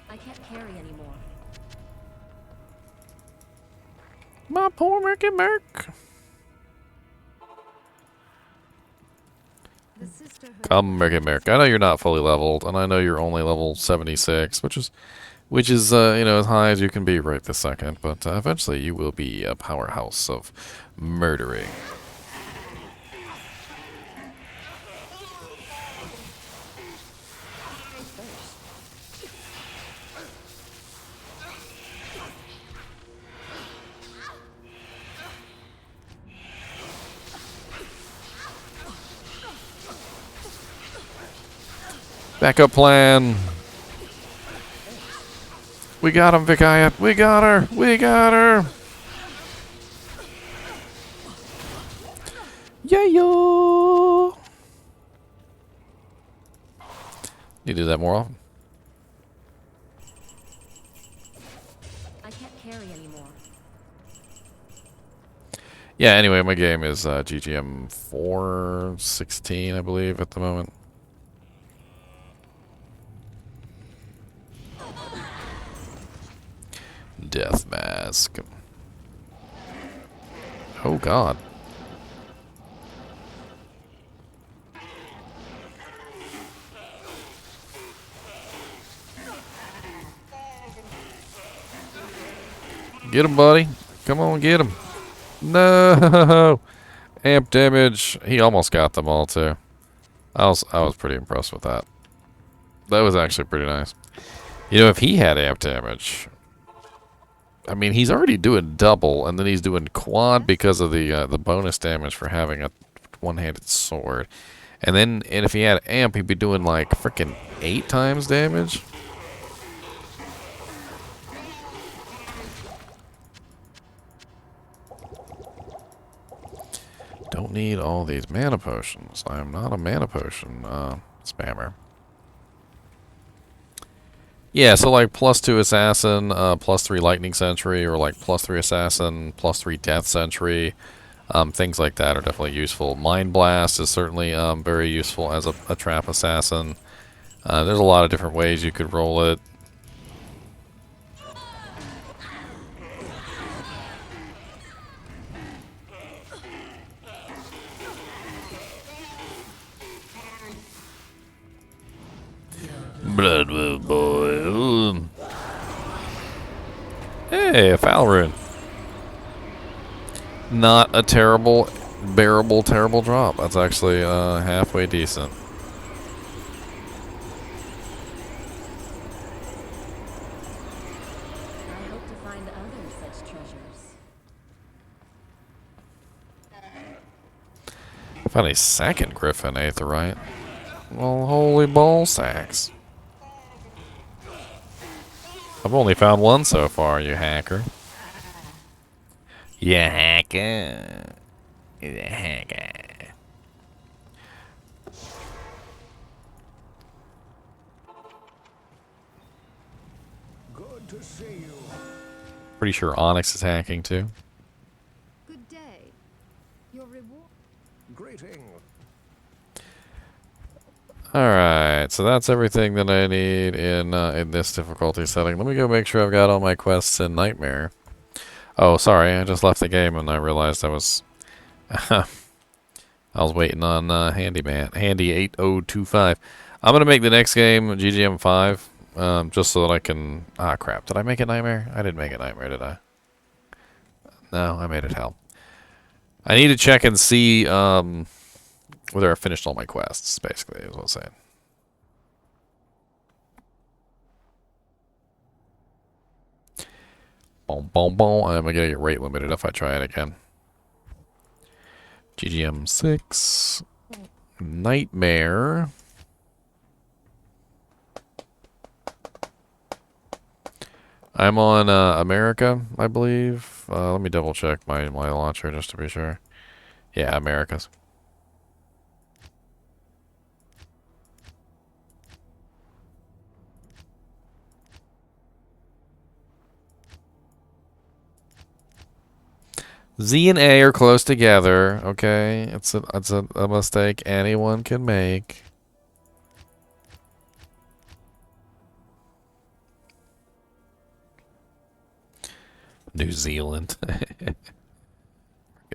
I can't carry anymore. My poor Mercy Merc. The sisterhood. Come, Mercy Merc. I know you're not fully leveled, and I know you're only level 76, which is you know, as high as you can be right this second. But eventually, you will be a powerhouse of murdering. Backup plan. We got him, Vikayat. We got her. We got her. Yeah, yo. You do that more often. I can't carry anymore. Yeah, anyway, my game is GGM 416, I believe, at the moment. Death mask. Oh god. Get him, buddy. Come on, get him. No. Amp damage. He almost got them all too. I was pretty impressed with that. That was actually pretty nice. You know, if he had amp damage, I mean, he's already doing double, and then he's doing quad because of the bonus damage for having a one-handed sword. And if he had amp, he'd be doing like freaking 8 times damage. Don't need all these mana potions. I am not a mana potion spammer. Yeah, so like +2 assassin, +3 lightning sentry, or like +3 assassin, +3 death sentry. Things like that are definitely useful. Mind blast is certainly very useful as a trap assassin. There's a lot of different ways you could roll it. Blood will boil. Hey, a foul rune. Not a terrible, terrible drop. That's actually halfway decent. I hope to find other such treasures. Found a second griffin aetheryte. Well, holy ball sacks. I've only found one so far, you hacker. You hacker. You hacker. Good to see you. Pretty sure Onyx is hacking too. Good day. Your reward. Greeting. Alright, so that's everything that I need in this difficulty setting. Let me go make sure I've got all my quests in Nightmare. Oh, sorry, I just left the game and I realized I was waiting on Handyman, Handy 8025. I'm gonna make the next game GGM 5, just so that I can. Ah, crap! Did I make it Nightmare? I didn't make it Nightmare, did I? No, I made it Hell. I need to check and see whether I finished all my quests. Basically, is what I'm saying. Boom, boom, boom. I'm gonna get rate limited if I try it again. GGM 6. Nightmare. I'm on America, I believe. Let me double check my launcher just to be sure. Yeah, America's. Z and A are close together, okay? It's a mistake anyone can make. New Zealand.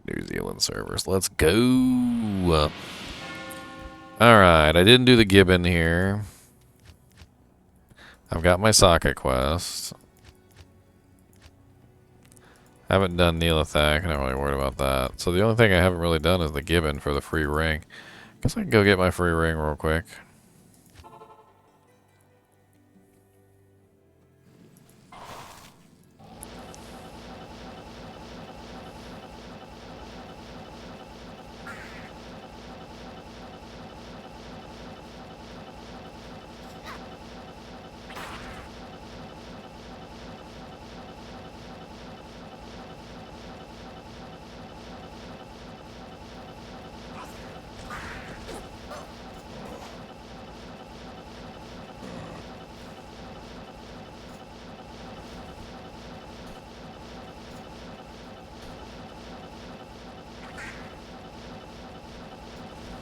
New Zealand servers. Let's go. Alright, I didn't do the gibbon here. I've got my socket quest. Haven't done Nilathak. I'm not really worried about that. So the only thing I haven't really done is the gibbon for the free ring. Guess I can go get my free ring real quick.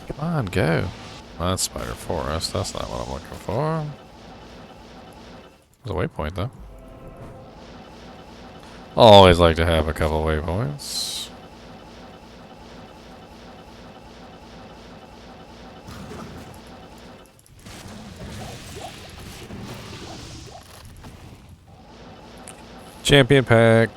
Come on, go. That's Spider Forest. That's not what I'm looking for. There's a waypoint, though. Always like to have a couple waypoints. Champion pack.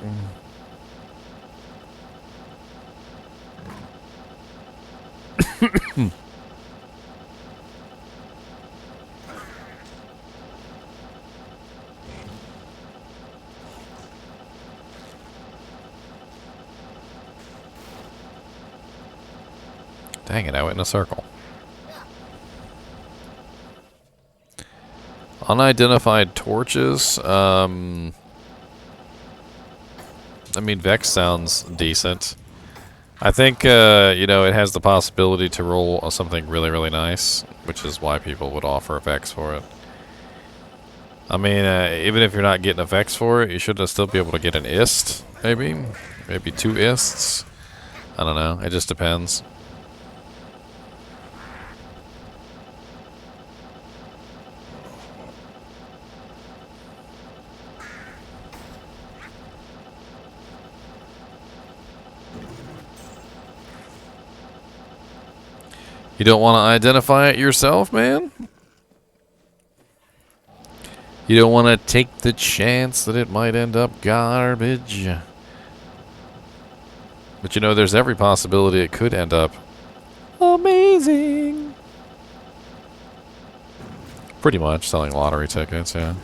Dang it, I went in a circle. Unidentified torches. I mean, Vex sounds decent. I think, you know, it has the possibility to roll something really, really nice, which is why people would offer a Vex for it. I mean, even if you're not getting a Vex for it, you should still be able to get an Ist, maybe? Maybe 2 Ists? I don't know, it just depends. You don't want to identify it yourself, man? You don't want to take the chance that it might end up garbage? But you know, there's every possibility it could end up amazing. Pretty much selling lottery tickets, yeah.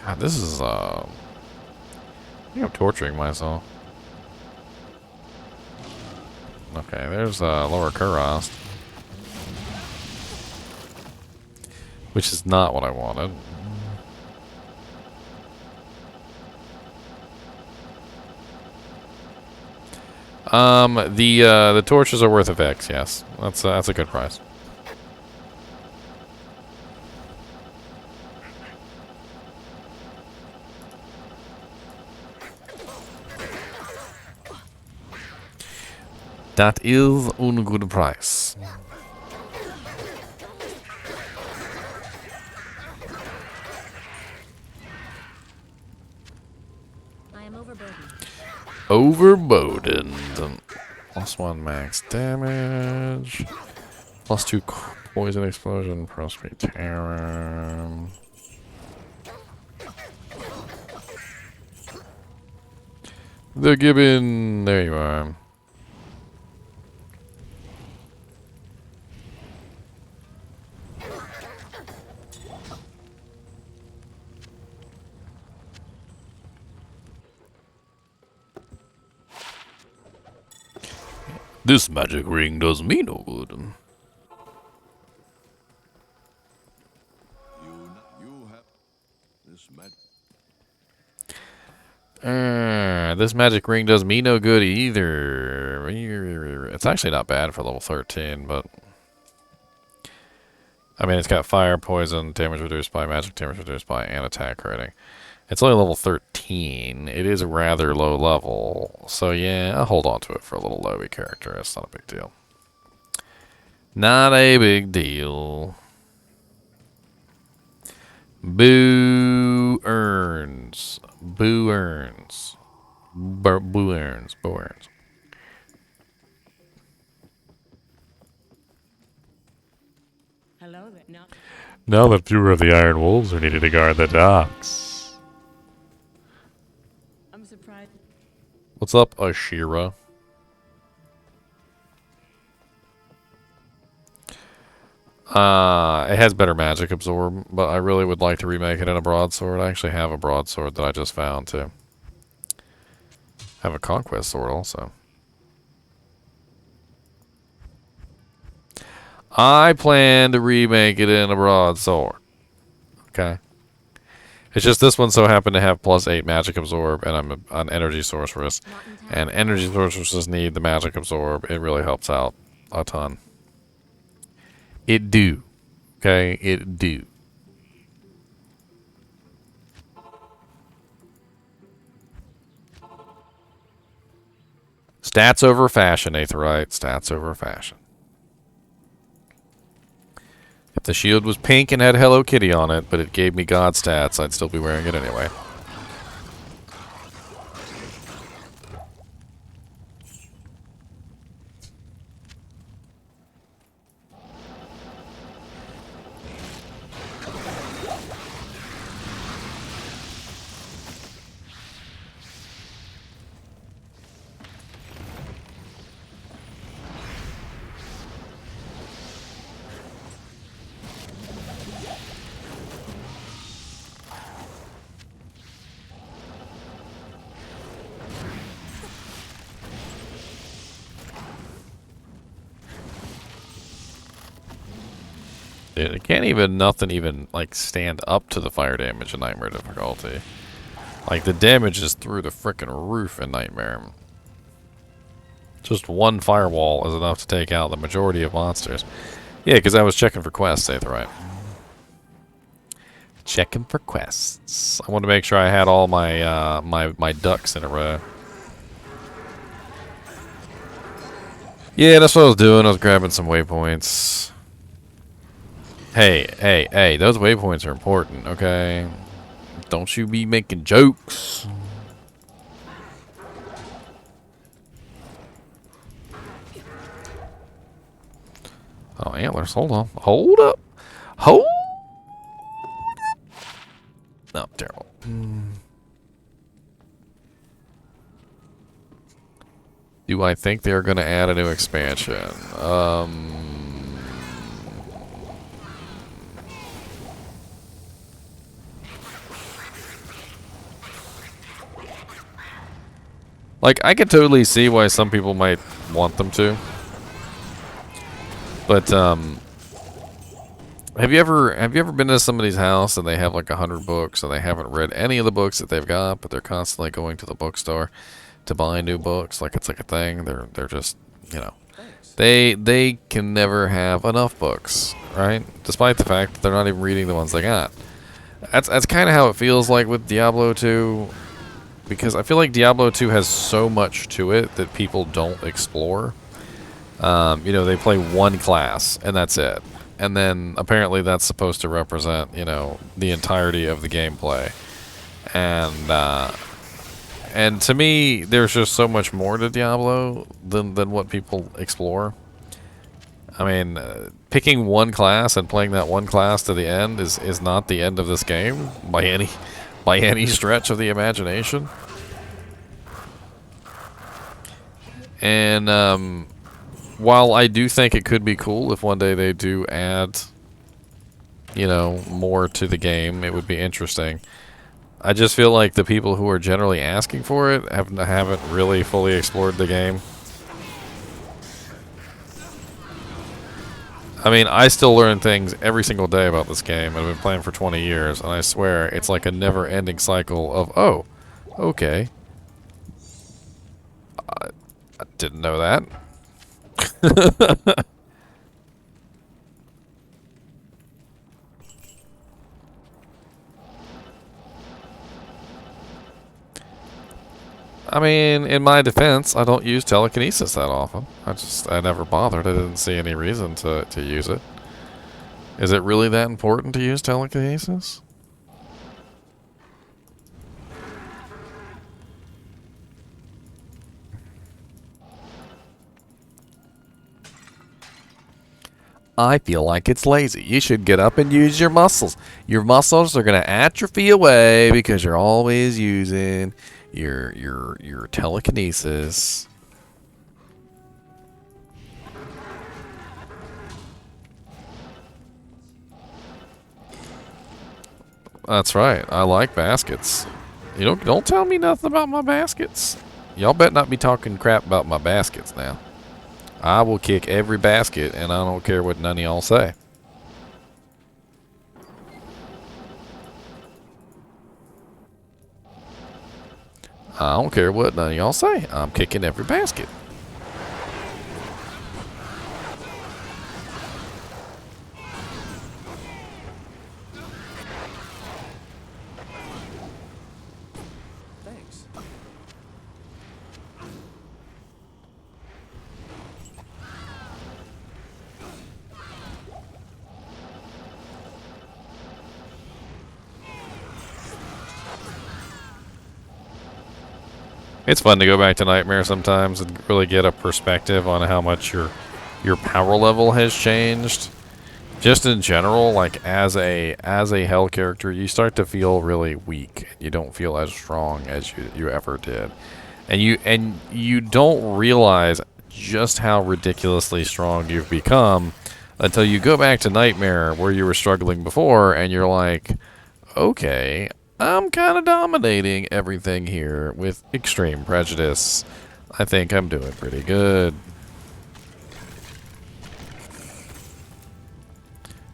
God, this is, I think I'm torturing myself. Okay, there's, Lower Kurast. Which is not what I wanted. The torches are worth a Vex, yes. That's a good price. That is a good price. I am overburdened. Overburdened. Plus 1 max damage. Plus 2 poison explosion. Prostrate terror. The Gibbon. There you are. This magic ring does me no good. This magic ring does me no good either. It's actually not bad for level 13, but I mean, it's got fire, poison, damage reduced by, magic damage reduced by, and attack rating. It's only level 13. It is a rather low level. So yeah, I'll hold on to it for a little lowy character. It's not a big deal. Not a big deal. Boo earns. Boo earns. Boo earns. Boo earns. Hello there. Now that fewer of the Iron Wolves are needed to guard the docks. I'm surprised. What's up, Ashira? It has better magic absorb, but I really would like to remake it in a broadsword. I actually have a broadsword that I just found too. I have a conquest sword also. I plan to remake it in a broadsword. Okay. It's just this one so happened to have plus 8 magic absorb, and I'm an energy sorceress. And energy sorceresses need the magic absorb. It really helps out a ton. It do. Okay? It do. Stats over fashion, Aetherite. Stats over fashion. If the shield was pink and had Hello Kitty on it, but it gave me god stats, I'd still be wearing it anyway. It can't even, nothing even, like, stand up to the fire damage in Nightmare difficulty. Like, the damage is through the frickin' roof in Nightmare. Just one firewall is enough to take out the majority of monsters. Yeah, because I was checking for quests, Aetherite. Checking for quests. I wanted to make sure I had all my, my ducks in a row. Yeah, that's what I was doing. I was grabbing some waypoints. Hey, those waypoints are important, okay? Don't you be making jokes. Oh, antlers, hold on. Hold up. Hold up. No, terrible. Do I think they're going to add a new expansion? Like, I could totally see why some people might want them to. But, have you ever been to somebody's house and they have like 100 books and they haven't read any of the books that they've got, but they're constantly going to the bookstore to buy new books? Like, it's like a thing. They're just, you know, they can never have enough books, right? Despite the fact that they're not even reading the ones they got. That's kind of how it feels like with Diablo 2. Because I feel like Diablo 2 has so much to it that people don't explore. You know, they play one class, and that's it. And then, apparently, that's supposed to represent, you know, the entirety of the gameplay. And to me, there's just so much more to Diablo than what people explore. I mean, picking one class and playing that one class to the end is not the end of this game by any stretch of the imagination. And while I do think it could be cool if one day they do add, you know, more to the game, it would be interesting. I just feel like the people who are generally asking for it haven't really fully explored the game. I mean, I still learn things every single day about this game. I've been playing for 20 years, and I swear it's like a never-ending cycle of, oh, okay. I didn't know that. I mean, in my defense, I don't use telekinesis that often. I never bothered. I didn't see any reason to use it. Is it really that important to use telekinesis? I feel like it's lazy. You should get up and use your muscles. Your muscles are going to atrophy away because you're always using your telekinesis. That's right. I like baskets. You don't tell me nothing about my baskets. Y'all better not be talking crap about my baskets now. I will kick every basket, and I don't care what none of y'all say. I don't care what none of y'all say. I'm kicking every basket. Thanks. It's fun to go back to Nightmare sometimes and really get a perspective on how much your power level has changed. Just in general, like as a hell character, you start to feel really weak. You don't feel as strong as you ever did. And you don't realize just how ridiculously strong you've become until you go back to Nightmare where you were struggling before and you're like, okay, I'm kind of dominating everything here with extreme prejudice. I think I'm doing pretty good.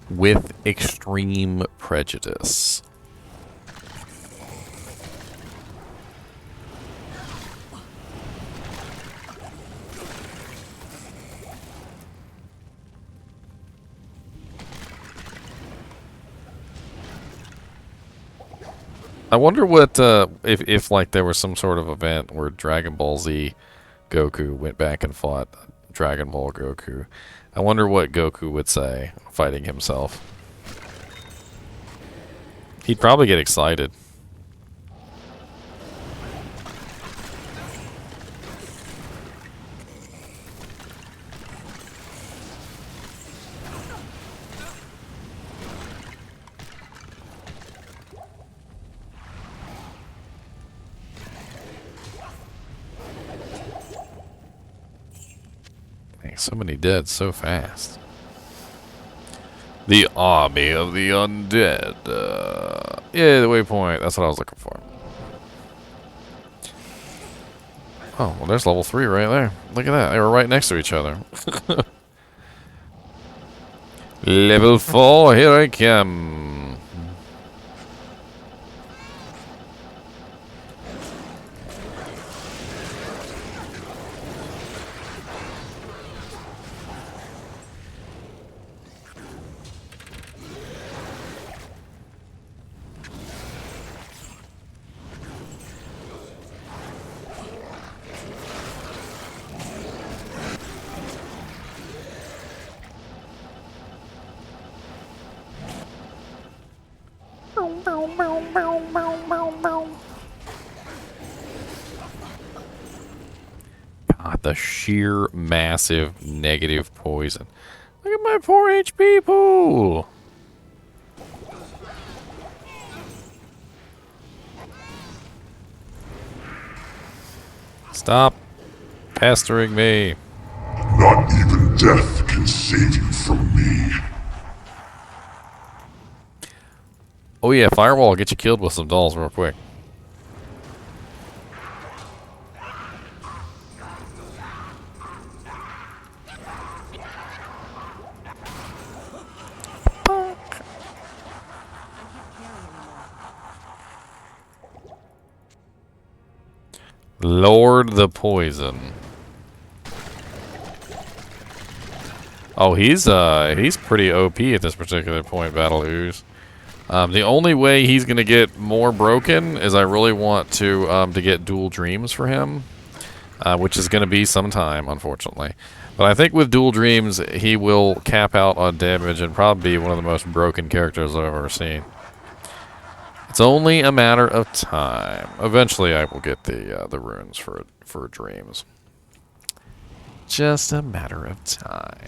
with extreme prejudice. I wonder what if like there was some sort of event where Dragon Ball Z Goku went back and fought Dragon Ball Goku. I wonder what Goku would say fighting himself. He'd probably get excited. So many dead so fast. The army of the undead. Yeah, the waypoint. That's what I was looking for. Oh, well, there's level 3 right there. Look at that. They were right next to each other. Level 4, here I come. God, the sheer massive negative poison. Look at my poor HP pool. Stop pestering me. Not even death can save you from me. Oh yeah, Firewall will get you killed with some dolls real quick. Lord the Poison. Oh, he's pretty OP at this particular point, Battle Ooze. The only way he's gonna get more broken is I really want to get dual dreams for him, which is gonna be some time, unfortunately. But I think with dual dreams, he will cap out on damage and probably be one of the most broken characters I've ever seen. It's only a matter of time. Eventually, I will get the runes for dreams. Just a matter of time.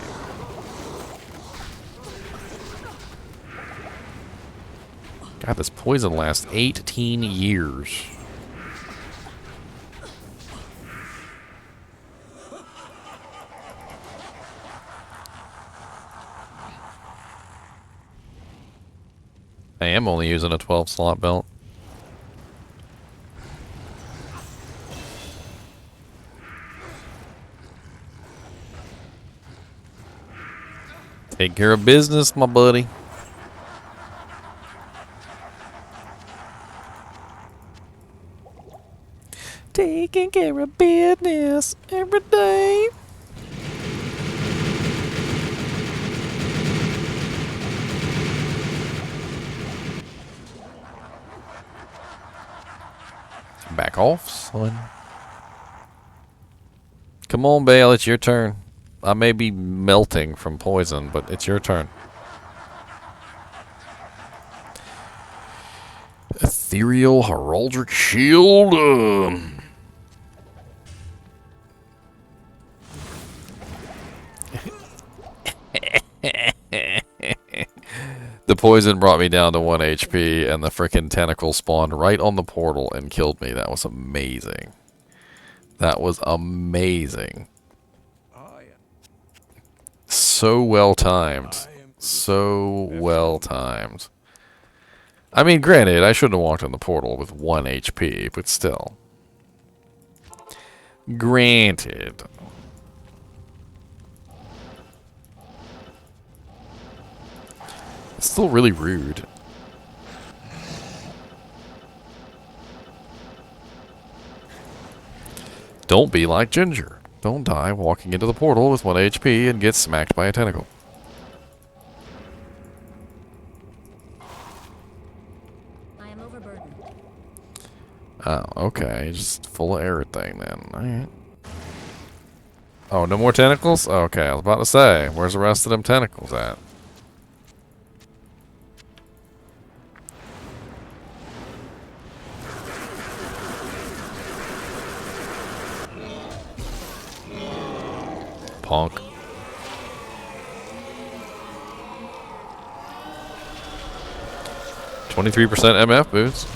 God, this poison lasts 18 years. I am only using a 12 slot belt. Take care of business, my buddy. Taking care of business every day. Back off, son. Come on, Bale, it's your turn. I may be melting from poison, but it's your turn. Ethereal Heraldic Shield. The poison brought me down to 1 HP, and the frickin' tentacle spawned right on the portal and killed me. That was amazing. That was amazing. So well timed. So well timed. I mean, granted, I shouldn't have walked in the portal with 1 HP, but still. Granted. It's still really rude. Don't be like Ginger. Don't die walking into the portal with 1 HP and get smacked by a tentacle. I am overburdened. Oh, okay. Just full of everything then. Alright. Oh, no more tentacles? Okay, I was about to say, where's the rest of them tentacles at? Punk. %23 MF boost.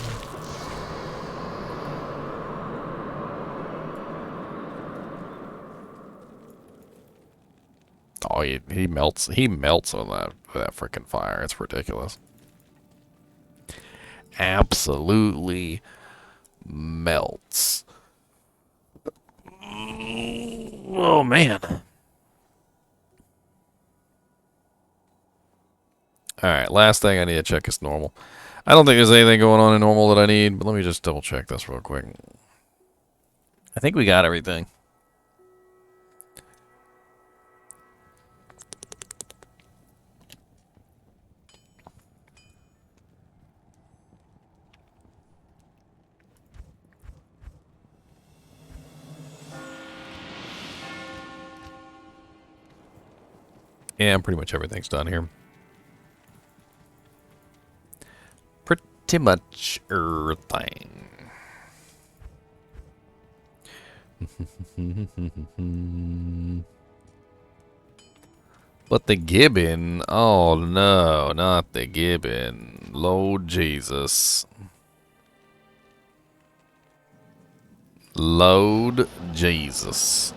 Oh, he melts. He melts on that freaking fire. It's ridiculous. Absolutely melts. Oh man. Alright, last thing I need to check is normal. I don't think there's anything going on in normal that I need, but let me just double check this real quick. I think we got everything. Yeah, pretty much everything's done here. Pretty much everything. But the gibbon, oh no, not the gibbon. Lord Jesus. Lord Jesus.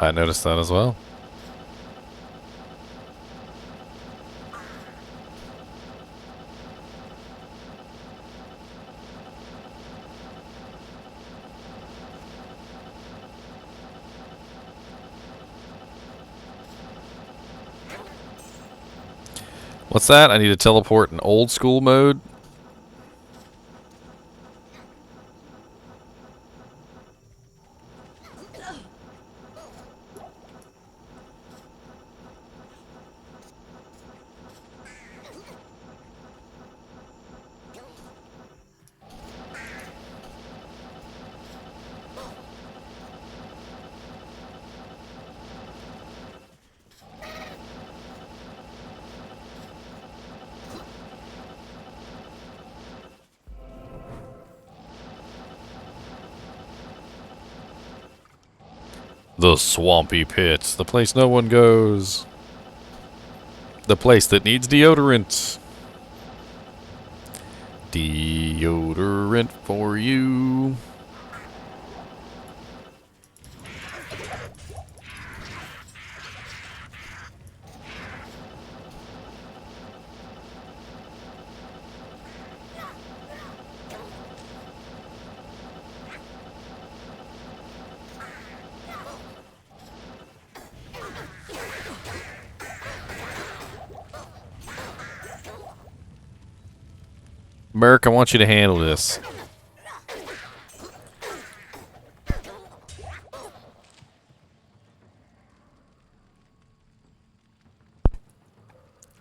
I noticed that as well. What's that? I need to teleport in old school mode? The Swampy Pit, the place no one goes. The place that needs deodorant. Deodorant for you. Merc, I want you to handle this.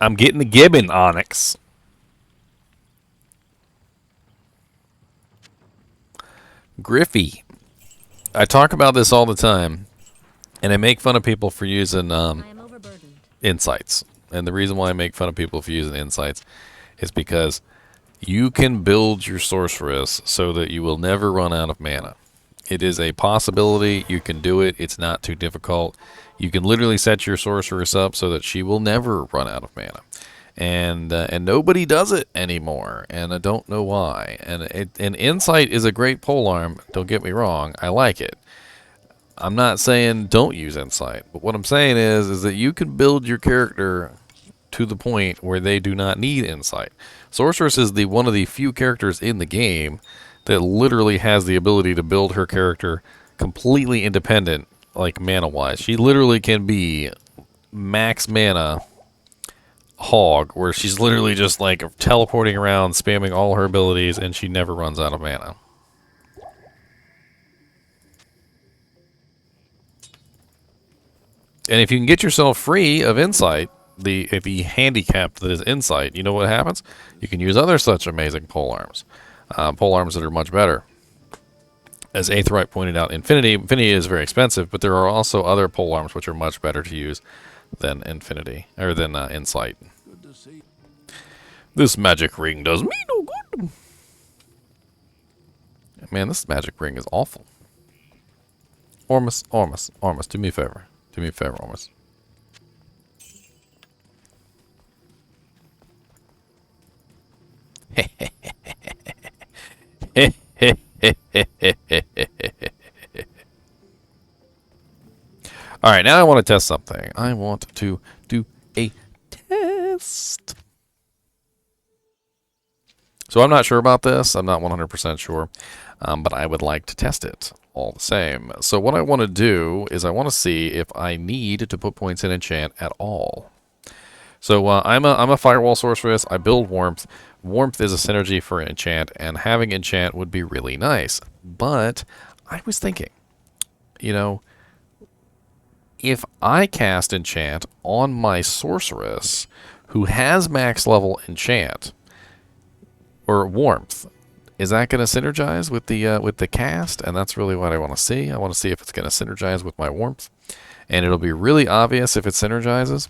I'm getting the gibbon, Onyx. Griffey. I talk about this all the time. And I make fun of people for using I am overburdened. insights. And the reason why I make fun of people for using insights is because you can build your sorceress so that you will never run out of mana. It is a possibility. You can do it. It's not too difficult. You can literally set your sorceress up so that she will never run out of mana. And nobody does it anymore, and I don't know why. And insight is a great polearm. Don't get me wrong. I like it. I'm not saying don't use insight, but what I'm saying is that you can build your character to the point where they do not need insight. Sorceress is one of the few characters in the game that literally has the ability to build her character completely independent, like mana-wise. She literally can be max mana hog, where she's literally just like teleporting around, spamming all her abilities, and she never runs out of mana. And if you can get yourself free of insight, the handicap that is insight, you know what happens? You can use other such amazing polearms. Polearms that are much better. As Aetherite pointed out, Infinity is very expensive, but there are also other polearms which are much better to use than Infinity, or than Insight. This magic ring does me no good. Man, this magic ring is awful. Ormus, do me a favor. Do me a favor, Ormus. Alright, now I want to test something. I want to do a test. So I'm not sure about this. I'm not 100% sure. But I would like to test it all the same. So what I want to do is I want to see if I need to put points in enchant at all. So I'm a Firewall Sorceress. I build Warmth. Warmth is a synergy for enchant, and having enchant would be really nice. But I was thinking, you know, if I cast enchant on my Sorceress, who has max level enchant or warmth, is that going to synergize with the cast? And that's really what I want to see. I want to see if it's going to synergize with my warmth, and it'll be really obvious if it synergizes.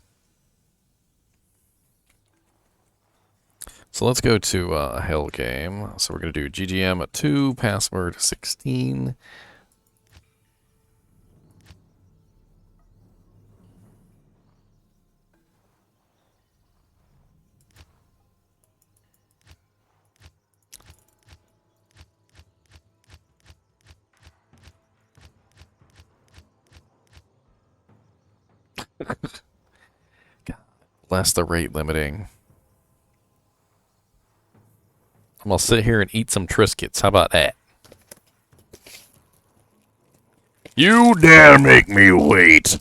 So let's go to a hell game. So we're going to do GGM at 2, password 16. God bless the rate limiting. I'm going to sit here and eat some Triscuits. How about that? You dare make me wait!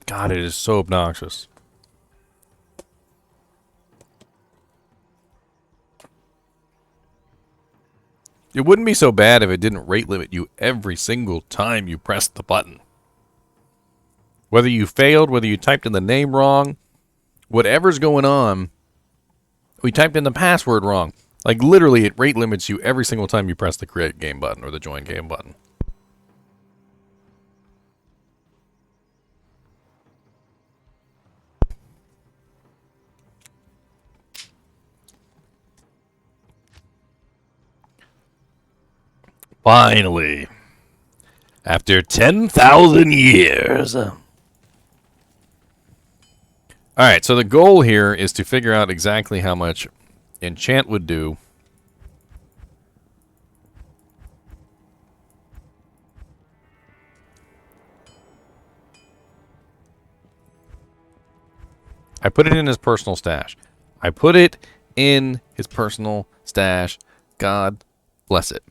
God, it is so obnoxious. It wouldn't be so bad if it didn't rate limit you every single time you pressed the button. Whether you failed, whether you typed in the name wrong, whatever's going on, we typed in the password wrong. Like, literally, it rate limits you every single time you press the create game button or the join game button. Finally. After 10,000 years. Alright, so the goal here is to figure out exactly how much Enchant would do. I put it in his personal stash. I put it in his personal stash. God bless it.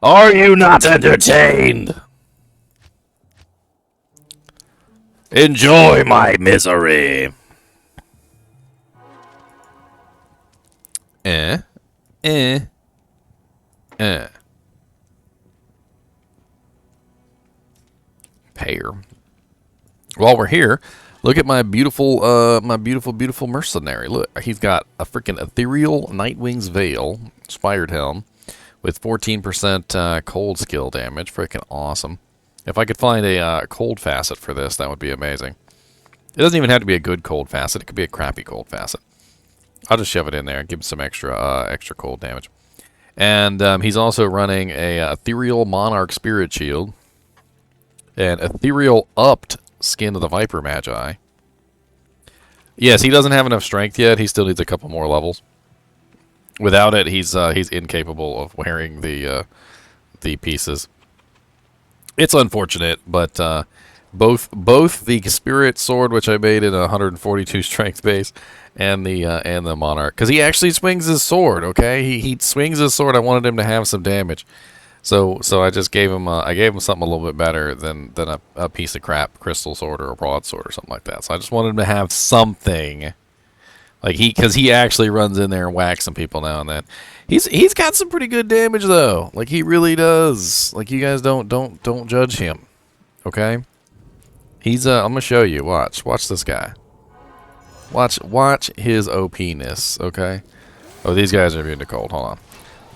Are you not entertained? Enjoy my misery. Eh. Payer. While we're here, look at my beautiful, beautiful mercenary. Look, he's got a freaking ethereal Nightwing's Veil, Spired Helm, with 14% cold skill damage. Freaking awesome. If I could find a cold facet for this, that would be amazing. It doesn't even have to be a good cold facet. It could be a crappy cold facet. I'll just shove it in there and give him some extra cold damage. And he's also running a ethereal Monarch Spirit Shield, an ethereal upped Skin of the Viper Magi. Yes, he doesn't have enough strength yet. He still needs a couple more levels. Without it, he's incapable of wearing the pieces. It's unfortunate, but both the Spirit Sword, which I made in a 142 strength base, and the Monarch, because he actually swings his sword. Okay, he swings his sword. I wanted him to have some damage, so I just gave him something a little bit better than a piece of crap crystal sword or a broadsword or something like that. So I just wanted him to have something. Like because he actually runs in there and whacks some people now and then. He's got some pretty good damage though. Like he really does. Like you guys don't judge him. Okay? He's I'm gonna show you. Watch this guy. Watch his OP-ness, okay? Oh, these guys are immune to cold. Hold on.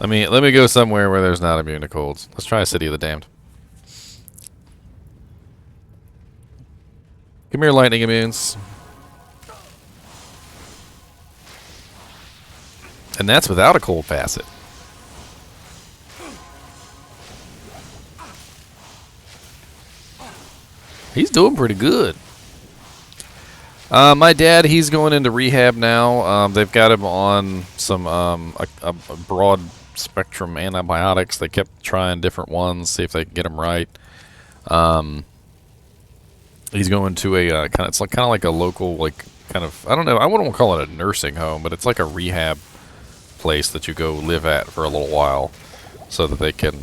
Let me go somewhere where there's not immune to colds. Let's try City of the Damned. Come here, lightning immunes. And that's without a cold facet. He's doing pretty good. My dad, he's going into rehab now. They've got him on some a broad spectrum antibiotics. They kept trying different ones, see if they can get him right. He's going to a kind of like a local, like kind of, I don't know, I wouldn't call it a nursing home, but it's like a rehab place that you go live at for a little while, so that they can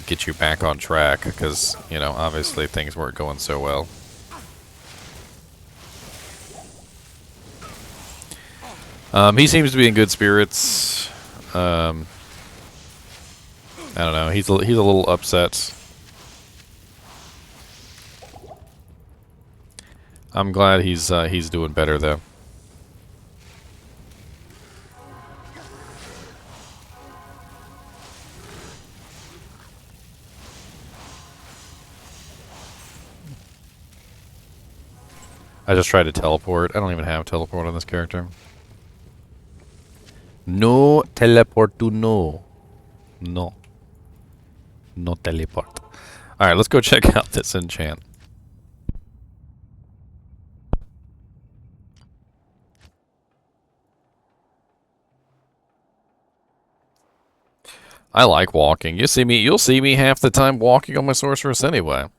get you back on track, because you know obviously things weren't going so well. He seems to be in good spirits. I don't know. He's a little upset. I'm glad he's doing better though. I just tried to teleport. I don't even have teleport on this character. No teleport to no. No. No teleport. Alright, let's go check out this enchant. I like walking. You'll see me half the time walking on my sorceress anyway.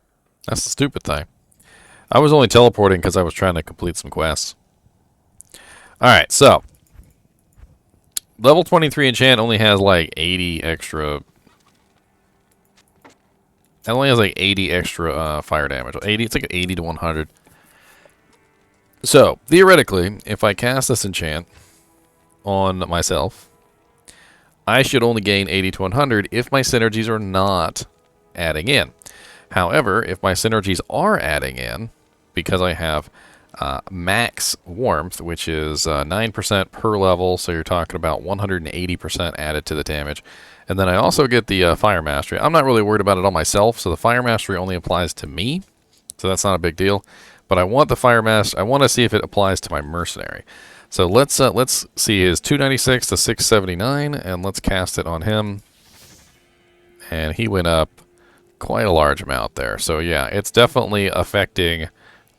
That's the stupid thing. I was only teleporting because I was trying to complete some quests. Alright, so level 23 enchant only has like 80 extra It only has like 80 extra fire damage. 80, it's like 80 to 100. So, theoretically, if I cast this enchant on myself, I should only gain 80 to 100 if my synergies are not adding in. However, if my synergies are adding in, because I have max warmth, which is 9% per level, so you're talking about 180% added to the damage. And then I also get the Fire Mastery. I'm not really worried about it on myself, so the Fire Mastery only applies to me, so that's not a big deal. But I want the Fire Mastery. I want to see if it applies to my Mercenary. So let's see his 296 to 679, and let's cast it on him. And he went up quite a large amount there. So yeah, it's definitely affecting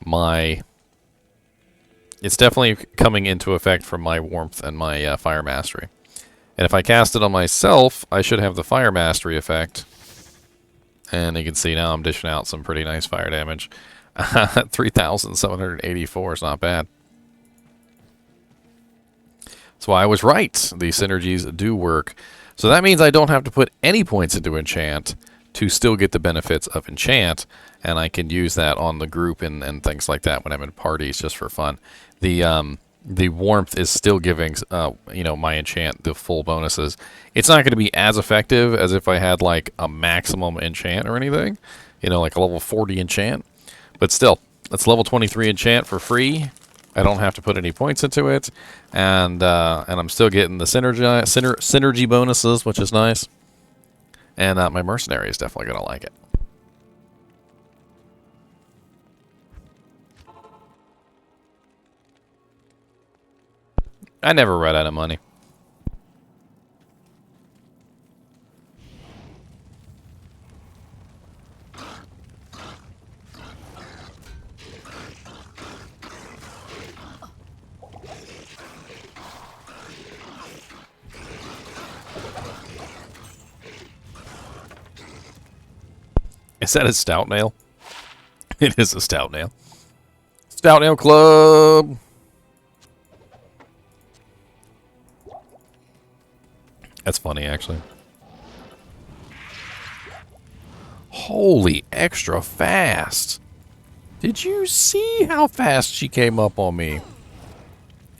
my... It's definitely coming into effect from my warmth and my Fire Mastery. And if I cast it on myself, I should have the Fire Mastery effect. And you can see now I'm dishing out some pretty nice fire damage. 3,784 is not bad. So I was right. The synergies do work. So that means I don't have to put any points into Enchant to still get the benefits of Enchant. And I can use that on the group and things like that when I'm in parties just for fun. The warmth is still giving, you know, my enchant the full bonuses. It's not going to be as effective as if I had like a maximum enchant or anything, you know, like a level 40 enchant. But still, it's level 23 enchant for free. I don't have to put any points into it, and I'm still getting the synergy bonuses, which is nice. And my mercenary is definitely going to like it. I never run out of money. Is that a stout nail? It is a stout nail. Stout nail club! That's funny, actually. Holy, extra fast. Did you see how fast she came up on me?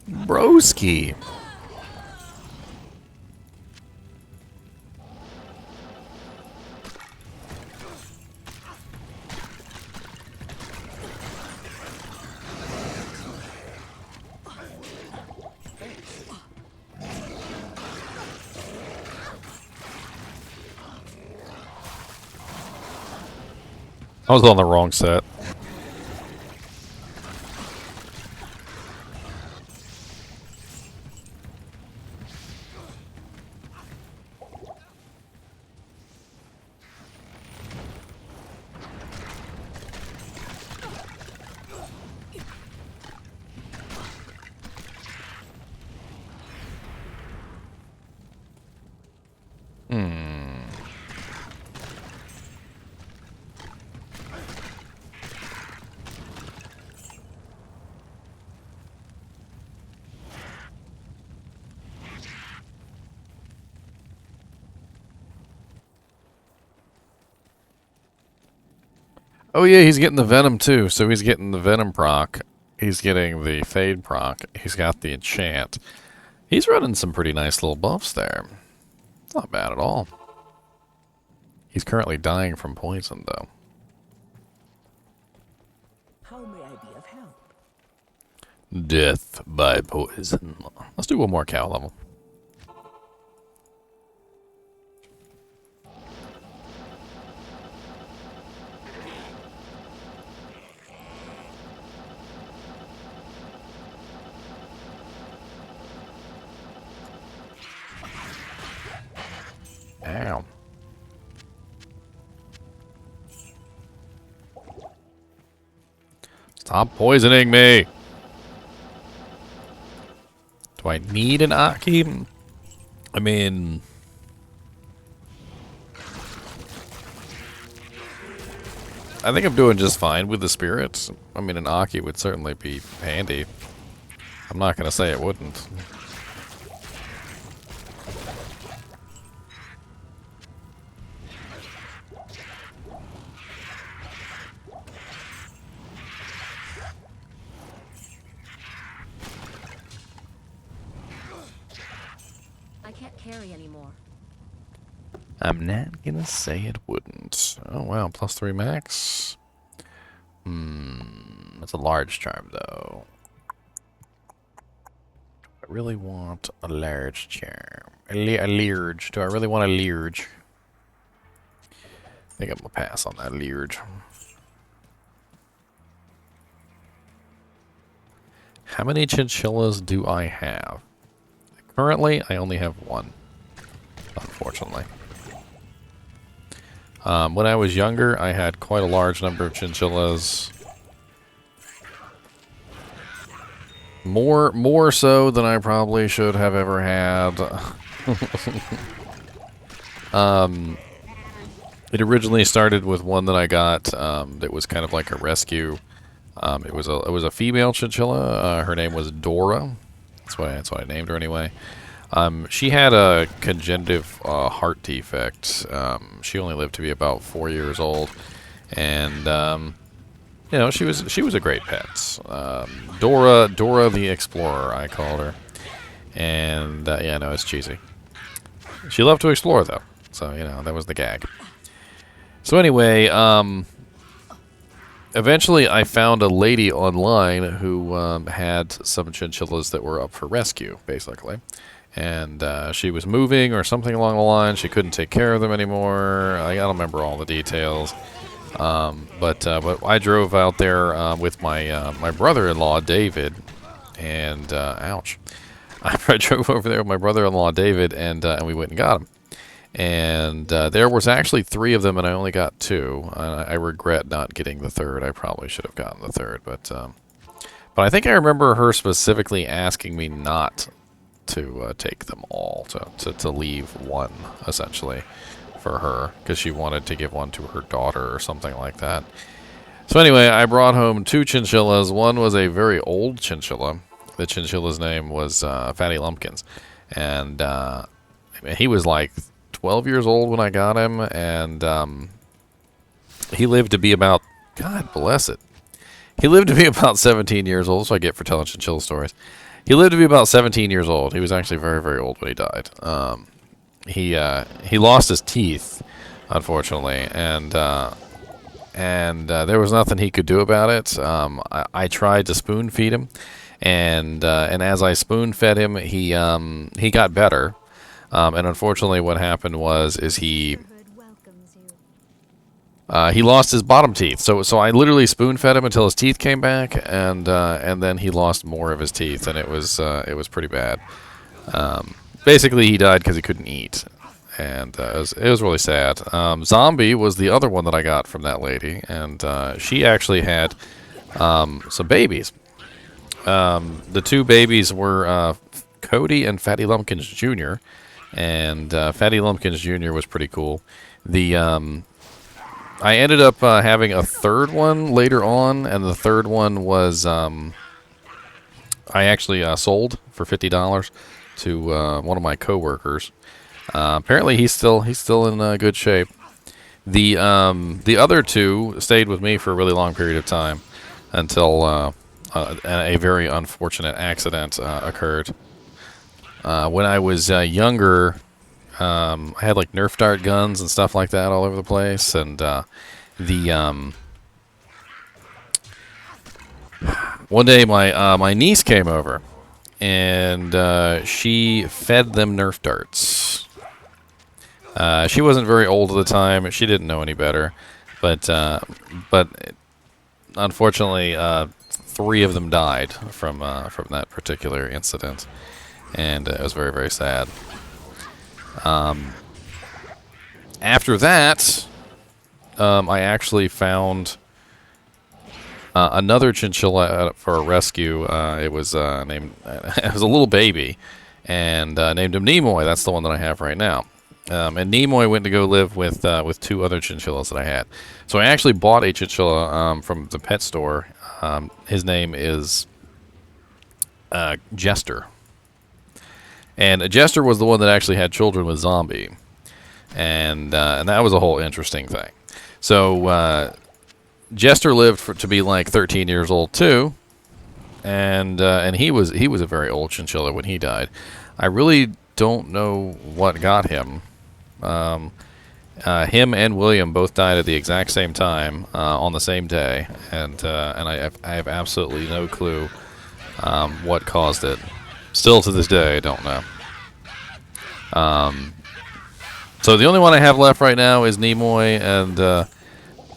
Broski. I was on the wrong set. Oh yeah, he's getting the Venom too. So he's getting the Venom proc. He's getting the Fade proc. He's got the Enchant. He's running some pretty nice little buffs there. It's not bad at all. He's currently dying from poison though. How may I be of help? Death by poison. Let's do one more cow level. Ow. Stop poisoning me. Do I need an Aki? I mean... I think I'm doing just fine with the spirits. I mean, an Aki would certainly be handy. I'm not going to say it wouldn't. carry anymore. I'm not gonna say it wouldn't. Oh wow, +3 max. That's a large charm though. I really want a large charm. A leerge. Do I really want a leerge? I think I'm gonna pass on that leerge. How many chinchillas do I have? Currently, I only have one, unfortunately. When I was younger, I had quite a large number of chinchillas. More so than I probably should have ever had. It originally started with one that I got that was kind of like a rescue. It was a female chinchilla. Her name was Dora. That's why I named her anyway. She had a congenitive heart defect. She only lived to be about 4 years old, and you know, she was a great pet. Dora the Explorer, I called her, and yeah, no, it's cheesy. She loved to explore though, so you know that was the gag. So anyway, eventually I found a lady online who had some chinchillas that were up for rescue, basically. And she was moving or something along the line. She couldn't take care of them anymore. I don't remember all the details. But I drove out there with my brother-in-law, David. And, ouch. I drove over there with my brother-in-law, David, and we went and got him. And there was actually 3 of them, and I only got 2. I regret not getting the 3rd. I probably should have gotten the 3rd. But I think I remember her specifically asking me not to take them all, to leave one, essentially, for her, because she wanted to give one to her daughter or something like that. So anyway, I brought home 2 chinchillas. One was a very old chinchilla. The chinchilla's name was Fatty Lumpkins. And he was like 12 years old when I got him, and he lived to be about, God bless it, he lived to be about 17 years old, so I get for telling chinchilla stories. He lived to be about 17 years old. He was actually very, very old when he died. He lost his teeth, unfortunately, and there was nothing he could do about it. I tried to spoon feed him, and as I spoon fed him, he got better. And unfortunately, what happened was he lost his bottom teeth. So I literally spoon fed him until his teeth came back, and then he lost more of his teeth, and it was pretty bad. Basically, he died because he couldn't eat, and it was really sad. Zombie was the other one that I got from that lady, and she actually had some babies. The 2 babies were Cody and Fatty Lumpkins Jr., and Fatty Lumpkins Jr. was pretty cool. I ended up having a 3rd one later on, and the 3rd one was I actually sold for $50 to one of my coworkers. Apparently, he's still in good shape. The other 2 stayed with me for a really long period of time until a very unfortunate accident occurred. When I was younger, I had like Nerf dart guns and stuff like that all over the place, and one day my niece came over, and she fed them Nerf darts. She wasn't very old at the time; she didn't know any better, but unfortunately, 3 of them died from that particular incident, and it was very, very sad. After that, I actually found another chinchilla for a rescue. It was named. It was a little baby, and named him Nimoy. That's the one that I have right now. And Nimoy went to go live with 2 other chinchillas that I had. So I actually bought a chinchilla from the pet store. His name is Jester. And Jester was the one that actually had children with Zombie, and that was a whole interesting thing. So Jester lived to be like 13 years old too, and he was a very old chinchilla when he died. I really don't know what got him. Him and William both died at the exact same time on the same day, and I have absolutely no clue what caused it. Still to this day, I don't know. So the only one I have left right now is Nimoy, and I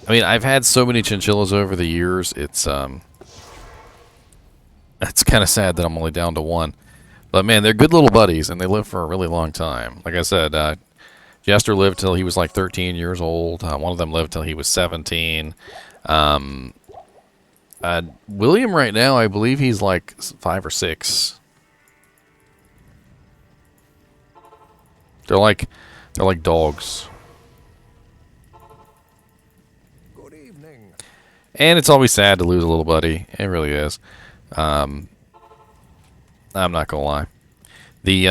mean, I've had so many chinchillas over the years. It's kind of sad that I'm only down to one. But man, they're good little buddies, and they live for a really long time. Like I said, Jester lived till he was like 13 years old. One of them lived till he was 17. William right now, I believe he's like 5 or 6. They're like dogs. Good evening. And it's always sad to lose a little buddy. It really is. I'm not gonna lie. The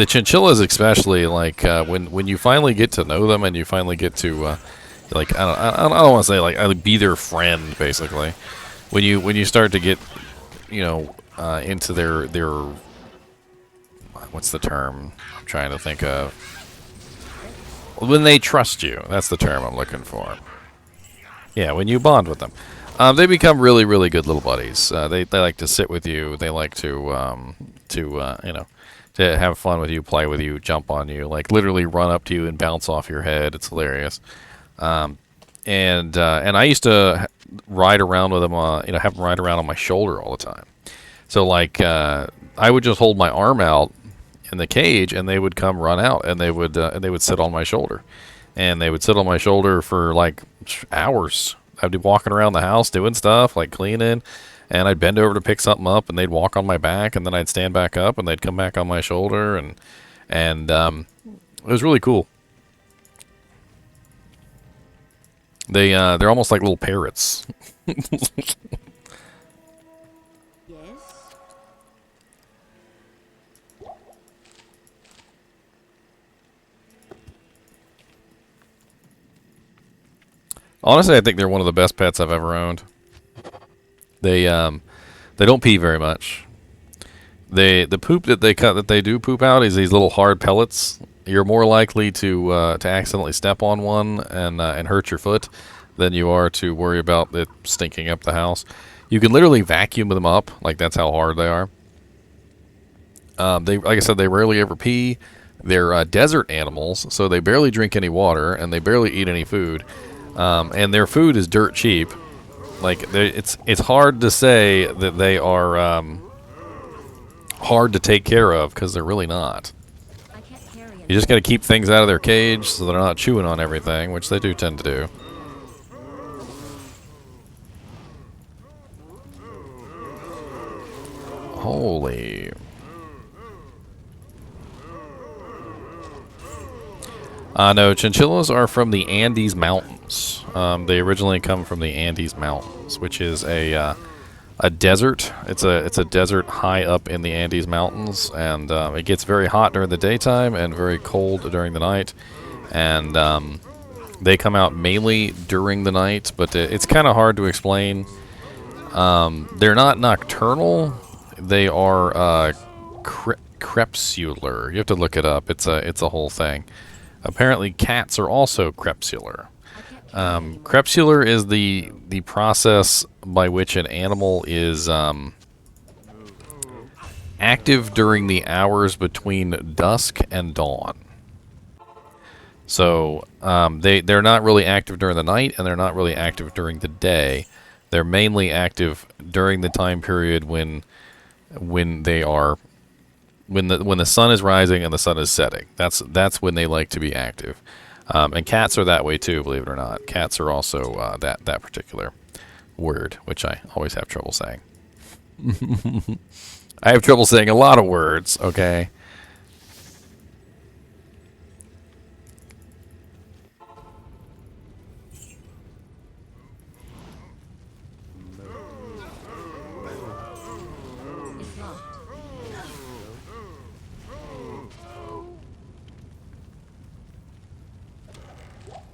chinchillas, especially, like when you finally get to know them and you finally get to like I don't want to say like be their friend, basically. When you start to get into their what's the term I'm trying to think of? When they trust you, that's the term I'm looking for. Yeah, when you bond with them, they become really, really good little buddies. They like to sit with you. They like to have fun with you, play with you, jump on you, like literally run up to you and bounce off your head. It's hilarious. And I used to ride around with them, have them ride around on my shoulder all the time. So like I would just hold my arm out in the cage, and they would come run out, and they would sit on my shoulder, and they would sit on my shoulder for like hours. I'd be walking around the house doing stuff like cleaning, and I'd bend over to pick something up, and they'd walk on my back, and then I'd stand back up, and they'd come back on my shoulder, and it was really cool. They're almost like little parrots. Yes? Honestly, I think they're one of the best pets I've ever owned. They don't pee very much. The poop that they do poop out is these little hard pellets. You're more likely to accidentally step on one and hurt your foot than you are to worry about it stinking up the house. You can literally vacuum them up, like that's how hard they are. Like I said, they rarely ever pee. They're desert animals, so they barely drink any water and they barely eat any food. And their food is dirt cheap. Like it's hard to say that they are hard to take care of, because they're really not. I can't carry You just got to keep things out of their cage so they're not chewing on everything, which they do tend to do. Holy. No, chinchillas are from the Andes Mountains. They originally come from the Andes Mountains, which is a desert. It's a desert high up in the Andes Mountains, and it gets very hot during the daytime and very cold during the night. And they come out mainly during the night, but it's kind of hard to explain. They're not nocturnal. They are crepuscular. You have to look it up. It's a whole thing. Apparently, cats are also crepuscular. Crepuscular is the process by which an animal is active during the hours between dusk and dawn. So they're not really active during the night, and they're not really active during the day. They're mainly active during the time period when the sun is rising and the sun is setting. That's when they like to be active. And cats are that way too, believe it or not. Cats are also that particular word, which I always have trouble saying. I have trouble saying a lot of words, okay? It's locked.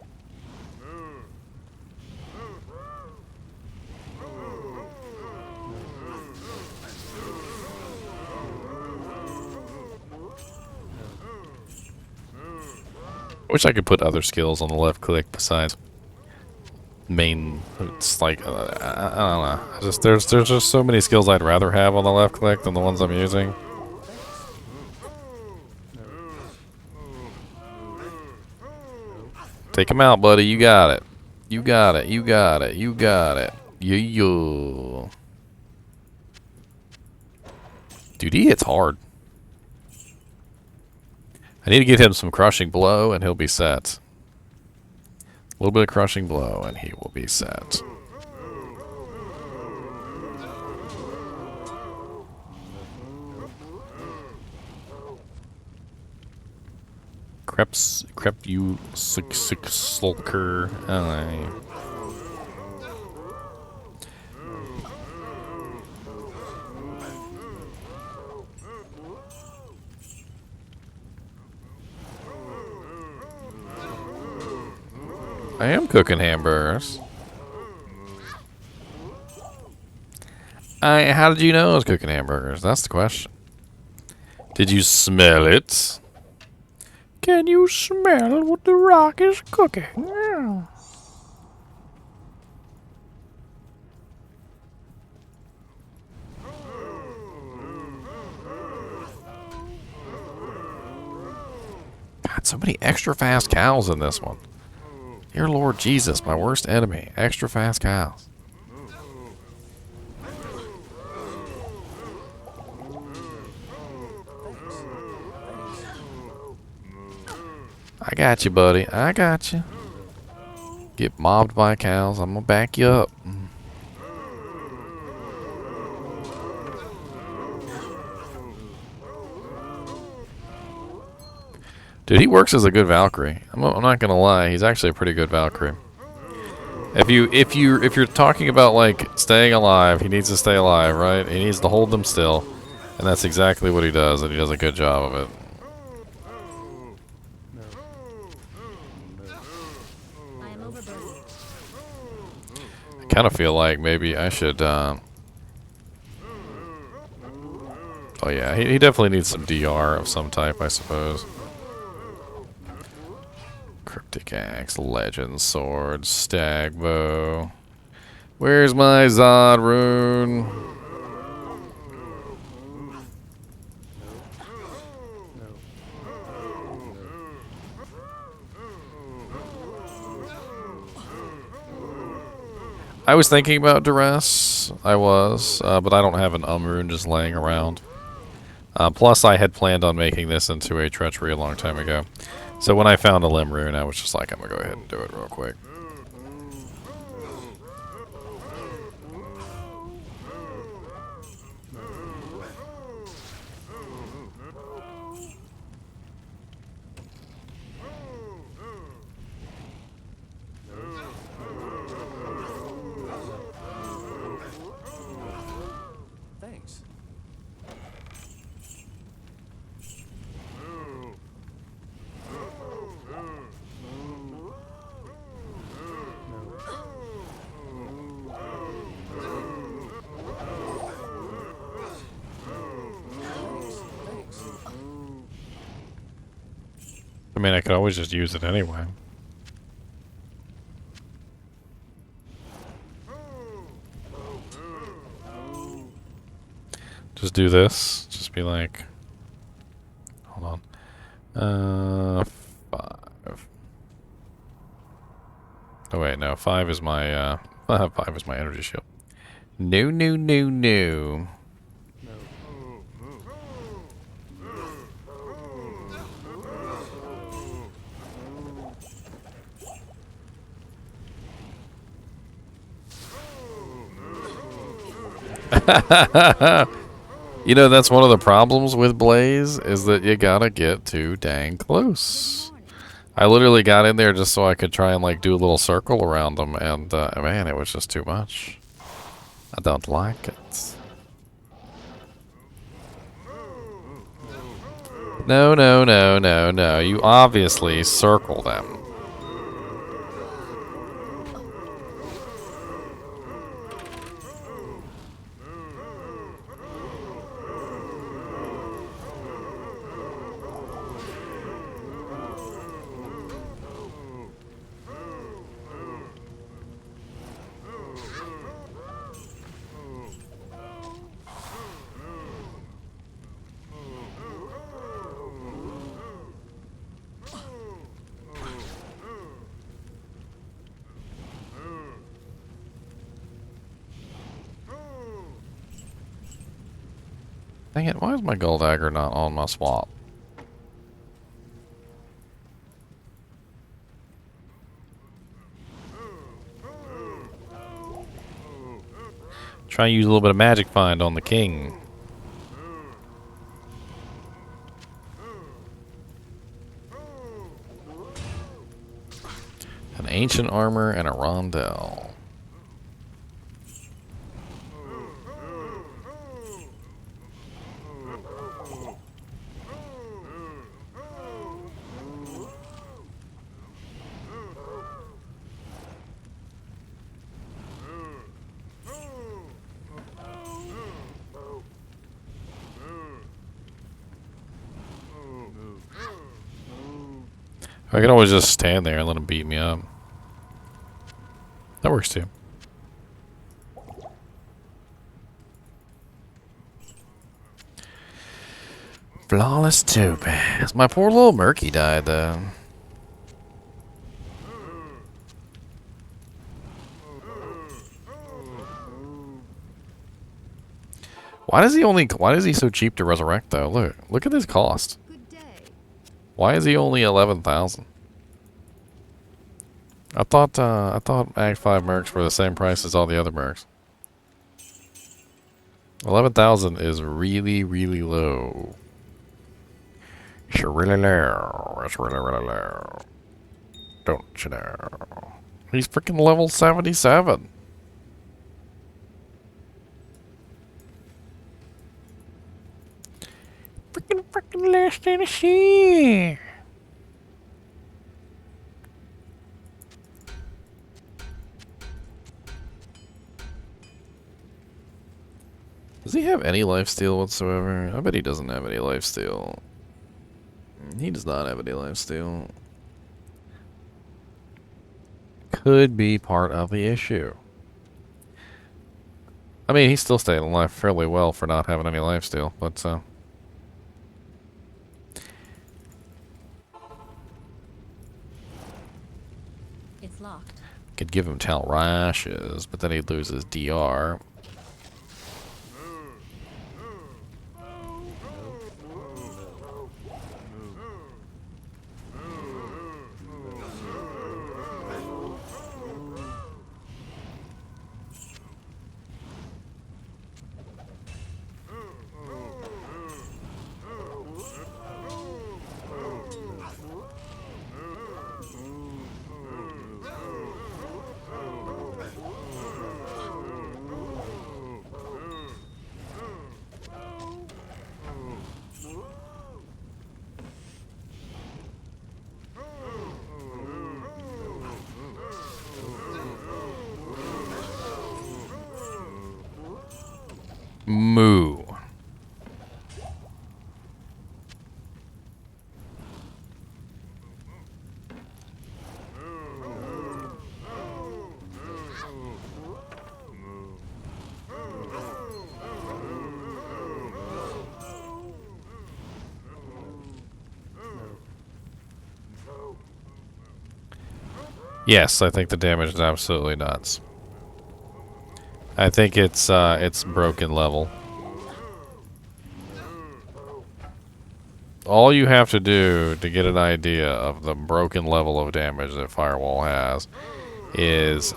Wish I could put other skills on the left click besides main. It's like I don't know. There's just so many skills I'd rather have on the left click than the ones I'm using. Take him out, buddy. You got it. You got it. You got it. You got it. Yeah. Dude, he hits hard. I need to get him some crushing blow, and he'll be set. A little bit of crushing blow, and he will be set. Crep you six sulker. I am cooking hamburgers. How did you know I was cooking hamburgers? That's the question. Did you smell it? Can you smell what the rock is cooking? God, so many extra fast cows in this one. Dear Lord Jesus, my worst enemy. Extra fast cows. I got you, buddy. I got you. Get mobbed by cows. I'm gonna back you up. Dude, he works as a good Valkyrie. I'm not gonna lie. He's actually a pretty good Valkyrie. If you're talking about like staying alive, he needs to stay alive, right? He needs to hold them still, and that's exactly what he does, and he does a good job of it. I kind of feel like maybe I should. Oh yeah, he definitely needs some DR of some type, I suppose. Cryptic Axe, Legend Sword, Stag Bow. Where's my Zod rune? I was thinking about Duress. I was, but I don't have an rune just laying around. Plus, I had planned on making this into a treachery a long time ago. So when I found a limb rune, I was just like, I'm gonna go ahead and do it real quick. Thanks. I mean, I could always just use it anyway. Just do this. Just be like... Hold on. 5. Oh wait, no. 5 is my, 5 is my energy shield. No, no, no, no. You know, that's one of the problems with Blaze, is that you gotta get too dang close. I literally got in there just so I could try and like do a little circle around them, and man, it was just too much. I don't like it. No, no, no, no, no. You obviously circle them. Dang it, why is my gold dagger not on my swap? Try and use a little bit of magic find on the king. An ancient armor and a rondelle. I can always just stand there and let him beat me up. That works too. Flawless topaz. My poor little Murky died though. Why is he so cheap to resurrect though? Look at his cost. Good day. Why is he only 11,000? I thought Act 5 mercs were the same price as all the other mercs. 11,000 is really, really low. It's really low. It's really, really low. Don't you know? He's freaking level 77. Freaking less than a share. Does he have any lifesteal whatsoever? I bet he doesn't have any lifesteal. He does not have any lifesteal. Could be part of the issue. I mean, he's still staying alive fairly well for not having any lifesteal, but It's locked. could give him Tal Rashes, but then he'd lose his DR. Moo. Yes, I think the damage is absolutely nuts. I think it's broken level. All you have to do to get an idea of the broken level of damage that Firewall has is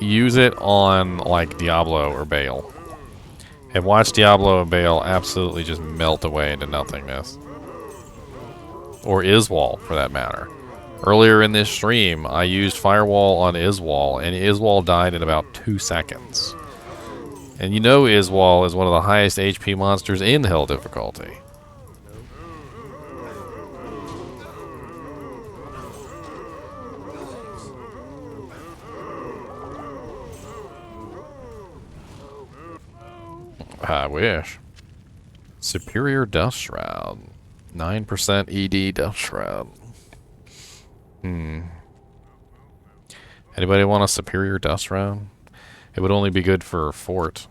use it on like Diablo or Bale. And watch Diablo and Bale absolutely just melt away into nothingness. Or Iswal, for that matter. Earlier in this stream, I used Firewall on Iswal, and Iswal died in about 2 seconds. And you know Iswal is one of the highest HP monsters in Hell difficulty. I wish. Superior Dust Shroud. 9% ED Dust Shroud. Anybody want a Superior Dust Shroud? It would only be good for Fort.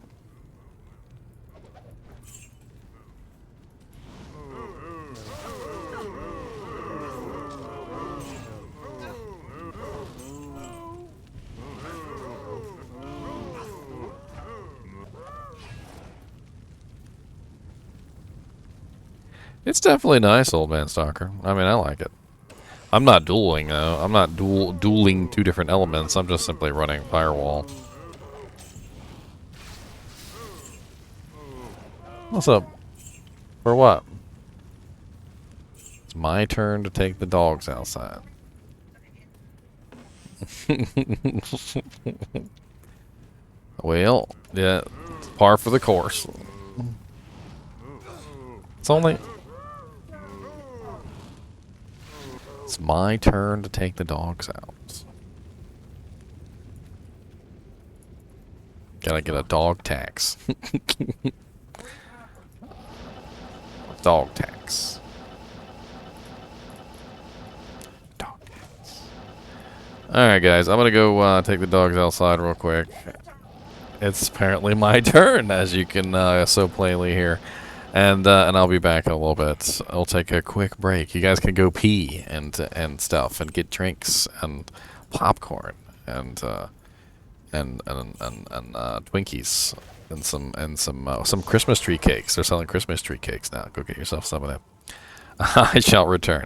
It's definitely nice, Old Man Stalker. I mean, I like it. I'm not dueling, though. I'm not dueling two different elements. I'm just simply running Firewall. What's up? For what? It's my turn to take the dogs outside. Well, yeah, it's par for the course. It's only... It's my turn to take the dogs out. Gotta get a dog tax. Dog tax. Dog tax. Alright, guys. I'm gonna go take the dogs outside real quick. It's apparently my turn, as you can so plainly hear. And I'll be back in a little bit. I'll take a quick break. You guys can go pee and stuff and get drinks and popcorn and Twinkies and some Christmas tree cakes. They're selling Christmas tree cakes now. Go get yourself some of them. I shall return.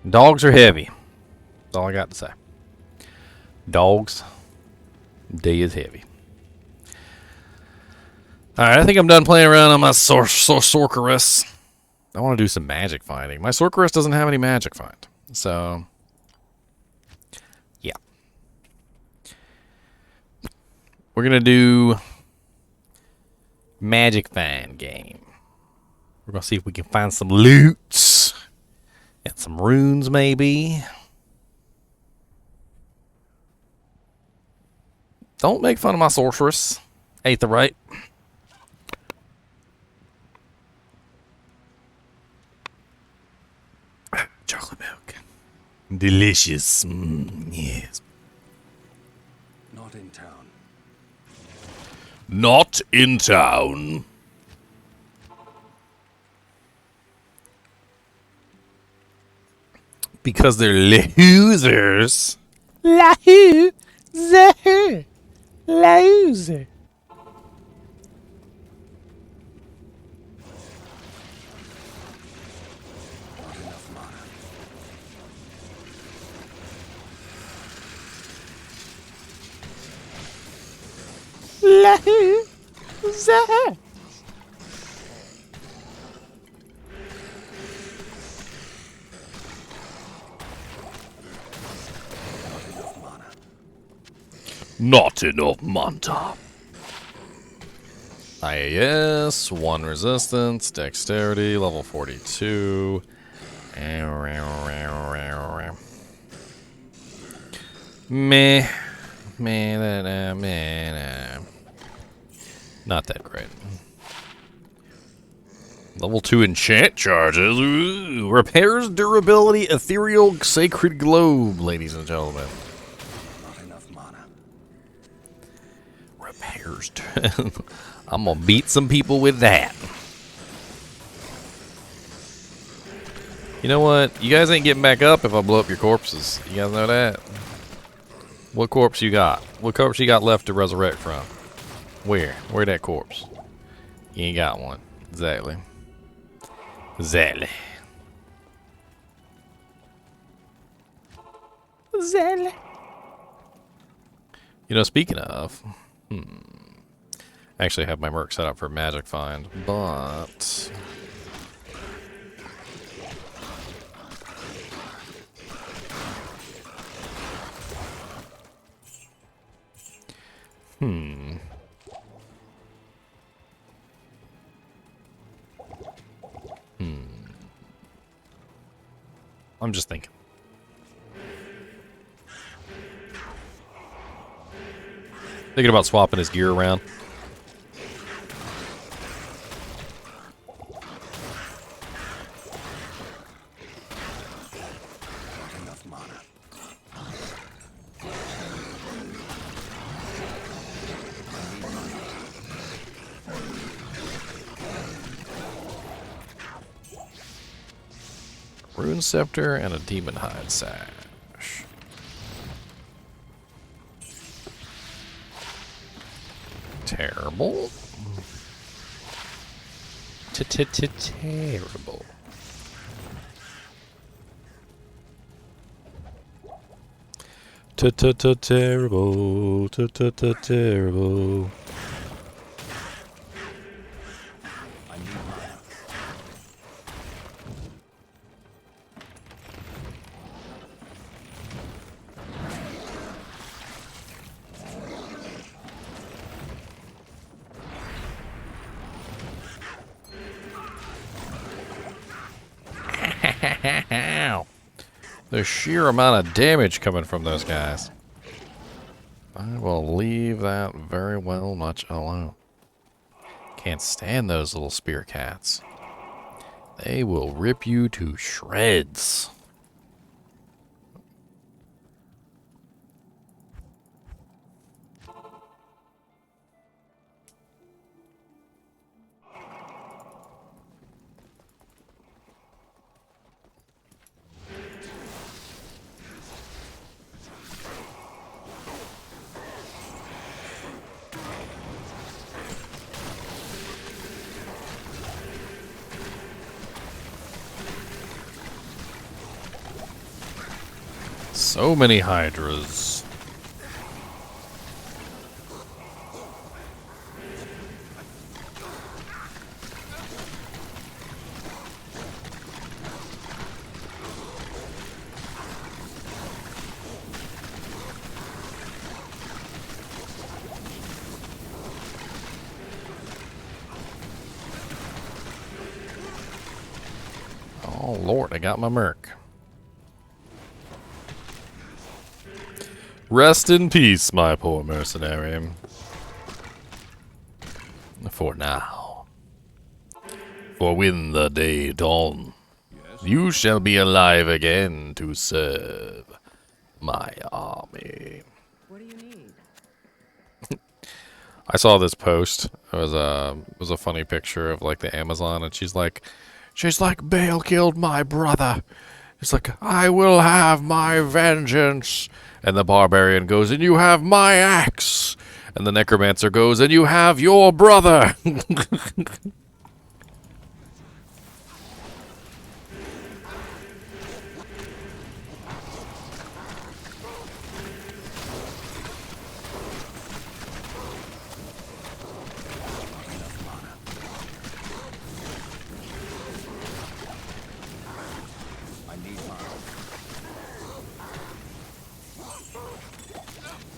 Dogs are heavy. That's all I got to say. Dogs, day is heavy. Alright, I think I'm done playing around on my Sorceress. I want to do some magic finding. My Sorceress doesn't have any magic find. So, yeah. We're going to do magic find game. We're going to see if we can find some loots. And some runes, maybe. Don't make fun of my Sorceress. Ain't the right. Chocolate milk. Delicious. Yes. Not in town. Not in town. Because they're losers. Loser. Loser. Loser. Not enough mana. IAS, 1 resistance, dexterity, level 42. Meh. Meh. Not that great. Level 2 enchant charges. Ooh. Repairs durability, ethereal, sacred globe, ladies and gentlemen. Not enough mana. Repairs. I'm gonna beat some people with that. You know what? You guys ain't getting back up if I blow up your corpses. You guys know that? What corpse you got? What corpse you got left to resurrect from? Where? Where that corpse? You ain't got one. Exactly. Exactly. Exactly. You know, speaking of, I actually have my merc set up for magic find, but I'm just thinking. Thinking about swapping his gear around. Not enough mana. Rune scepter and a demon hide sash. Terrible. Terrible. Terrible. Terrible. I need mana. The sheer amount of damage coming from those guys. I will leave that very well much alone. Can't stand those little spear cats. They will rip you to shreds. So many hydras. Oh Lord, I got my merc. Rest in peace, my poor mercenary. For now. For when the day dawn, you shall be alive again to serve my army. What do you need? I saw this post. It was a funny picture of like the Amazon, and she's like, Bale killed my brother. It's like, I will have my vengeance. And the barbarian goes, and you have my axe. And the necromancer goes, and you have your brother.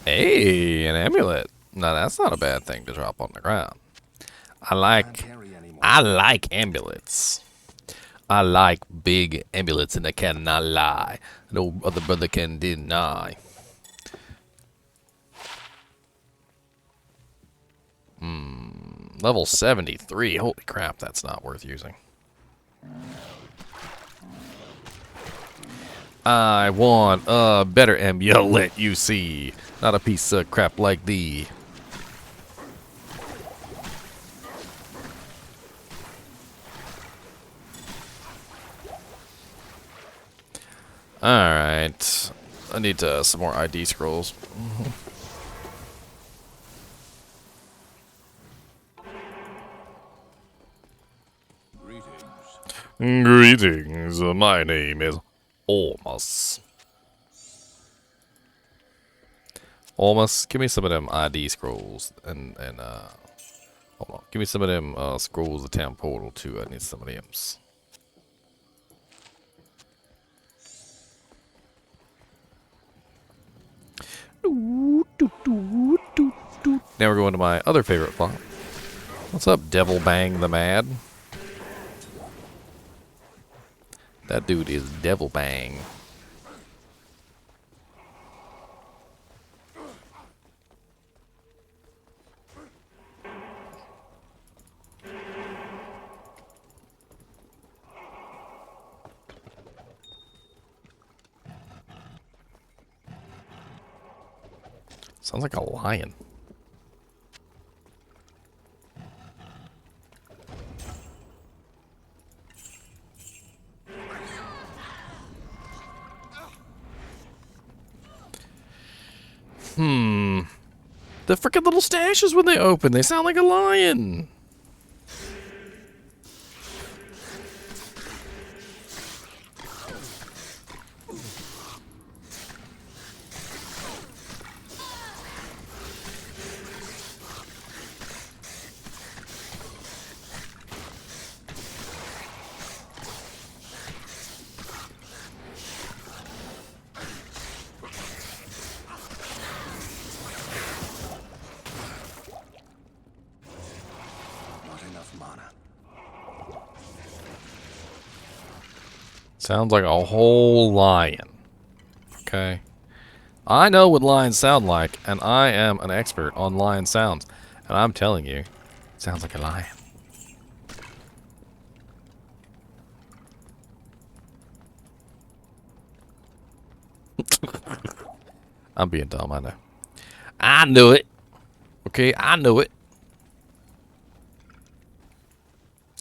Hey, an amulet. Now that's not a bad thing to drop on the ground. I like amulets. I like big amulets, and I cannot lie. No other brother can deny. Level 73. Holy crap, that's not worth using. I want a better amulet, you see. Not a piece of crap like thee. Alright. I need some more ID scrolls. Greetings. My name is Almas. Almas, give me some of them ID scrolls and hold on. Give me some of them scrolls of town portal too. I need some of them. Now we're going to my other favorite plot. What's up, Devil Bang the Mad? That dude is Devil Bang. Sounds like a lion. The frickin' little stashes when they open, they sound like a lion. Sounds like a whole lion. Okay. I know what lions sound like, and I am an expert on lion sounds. And I'm telling you, it sounds like a lion. I'm being dumb, I know. I knew it. Okay, I knew it.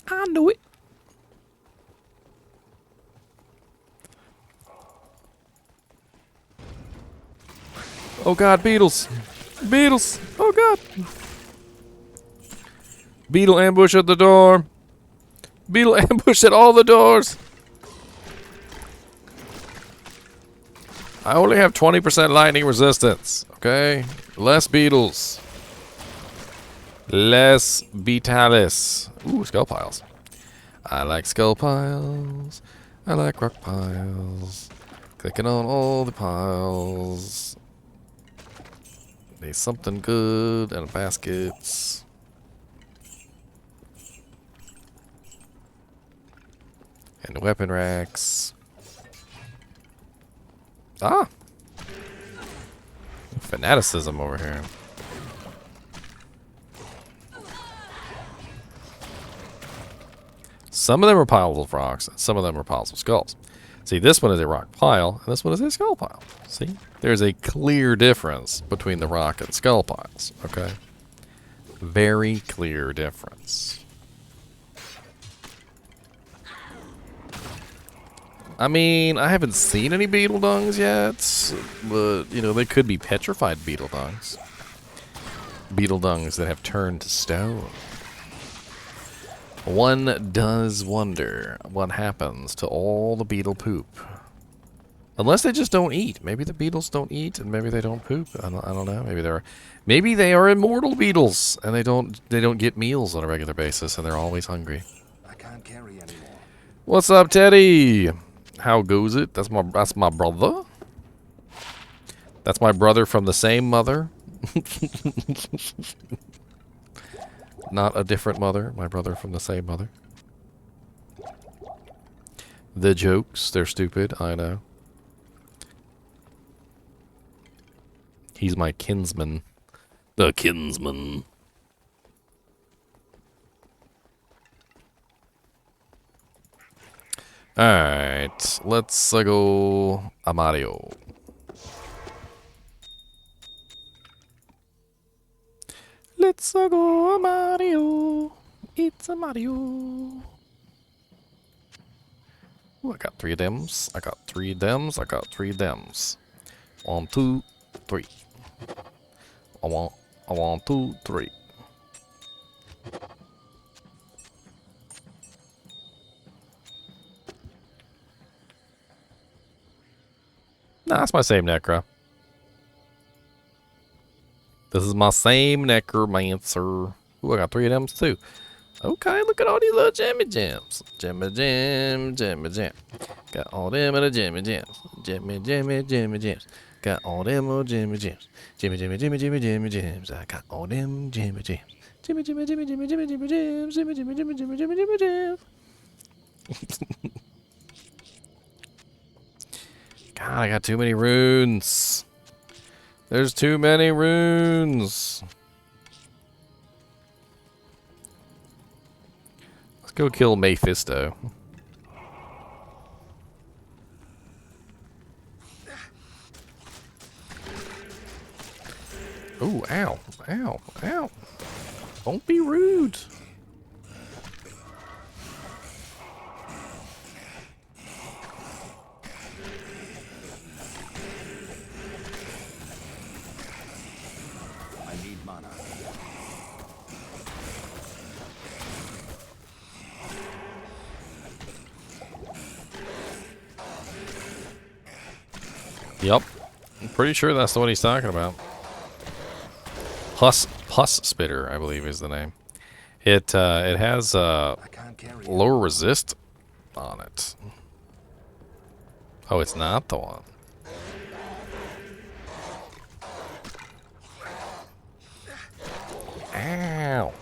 I knew it. Oh god, beetles! Beetles! Oh god! Beetle ambush at the door! Beetle ambush at all the doors! I only have 20% lightning resistance, okay? Less beetles. Less betalis. Ooh, skull piles. I like skull piles. I like rock piles. Clicking on all the piles. Need something good and baskets. And weapon racks. Ah! Fanaticism over here. Some of them are piles of rocks, and some of them are piles of skulls. See, this one is a rock pile, and this one is a skull pile. See? There's a clear difference between the rock and skull piles, okay? Very clear difference. I mean, I haven't seen any beetle dungs yet, but, you know, they could be petrified beetle dungs. Beetle dungs that have turned to stone. One does wonder what happens to all the beetle poop. Unless they just don't eat. Maybe the beetles don't eat, and maybe they don't poop. I don't know. Maybe they are immortal beetles, and they don't get meals on a regular basis, and they're always hungry. I can't carry anymore. What's up, Teddy? How goes it? That's my brother. That's my brother from the same mother. Not a different mother. My brother from the same mother. The jokes, they're stupid, I know. He's my kinsman. The kinsman. Alright, let's go a Mario. Let's go a Mario. It's a Mario. Ooh, I got 3 dems. I got 3 dems. I got 3 dems. 1, 2, 3. I want 2, 3. Nah, that's my same necro. This is my same necromancer. Ooh, I got 3 of them too. Okay, look at all these little jemmy gems. Jemmy gem, jemmy gem. Got all them little jemmy gems. Jemmy, jemmy, jemmy gems. Got all them little jemmy gems. Jemmy, jemmy, jemmy, jemmy, jemmy gems. I got all them jemmy gems. Jemmy, jemmy, jemmy, jemmy, jemmy, jemmy gems. Jemmy, jemmy, jemmy, jemmy, jemmy, jemmy gems. God, I got too many runes. There's too many runes. Let's go kill Mephisto. Ooh, ow, ow, ow. Don't be rude. I need mana. Yep. I'm pretty sure that's what he's talking about. Pus Spitter, I believe is the name. It has I can't carry lower resist on it. Oh, it's not the one. Ow.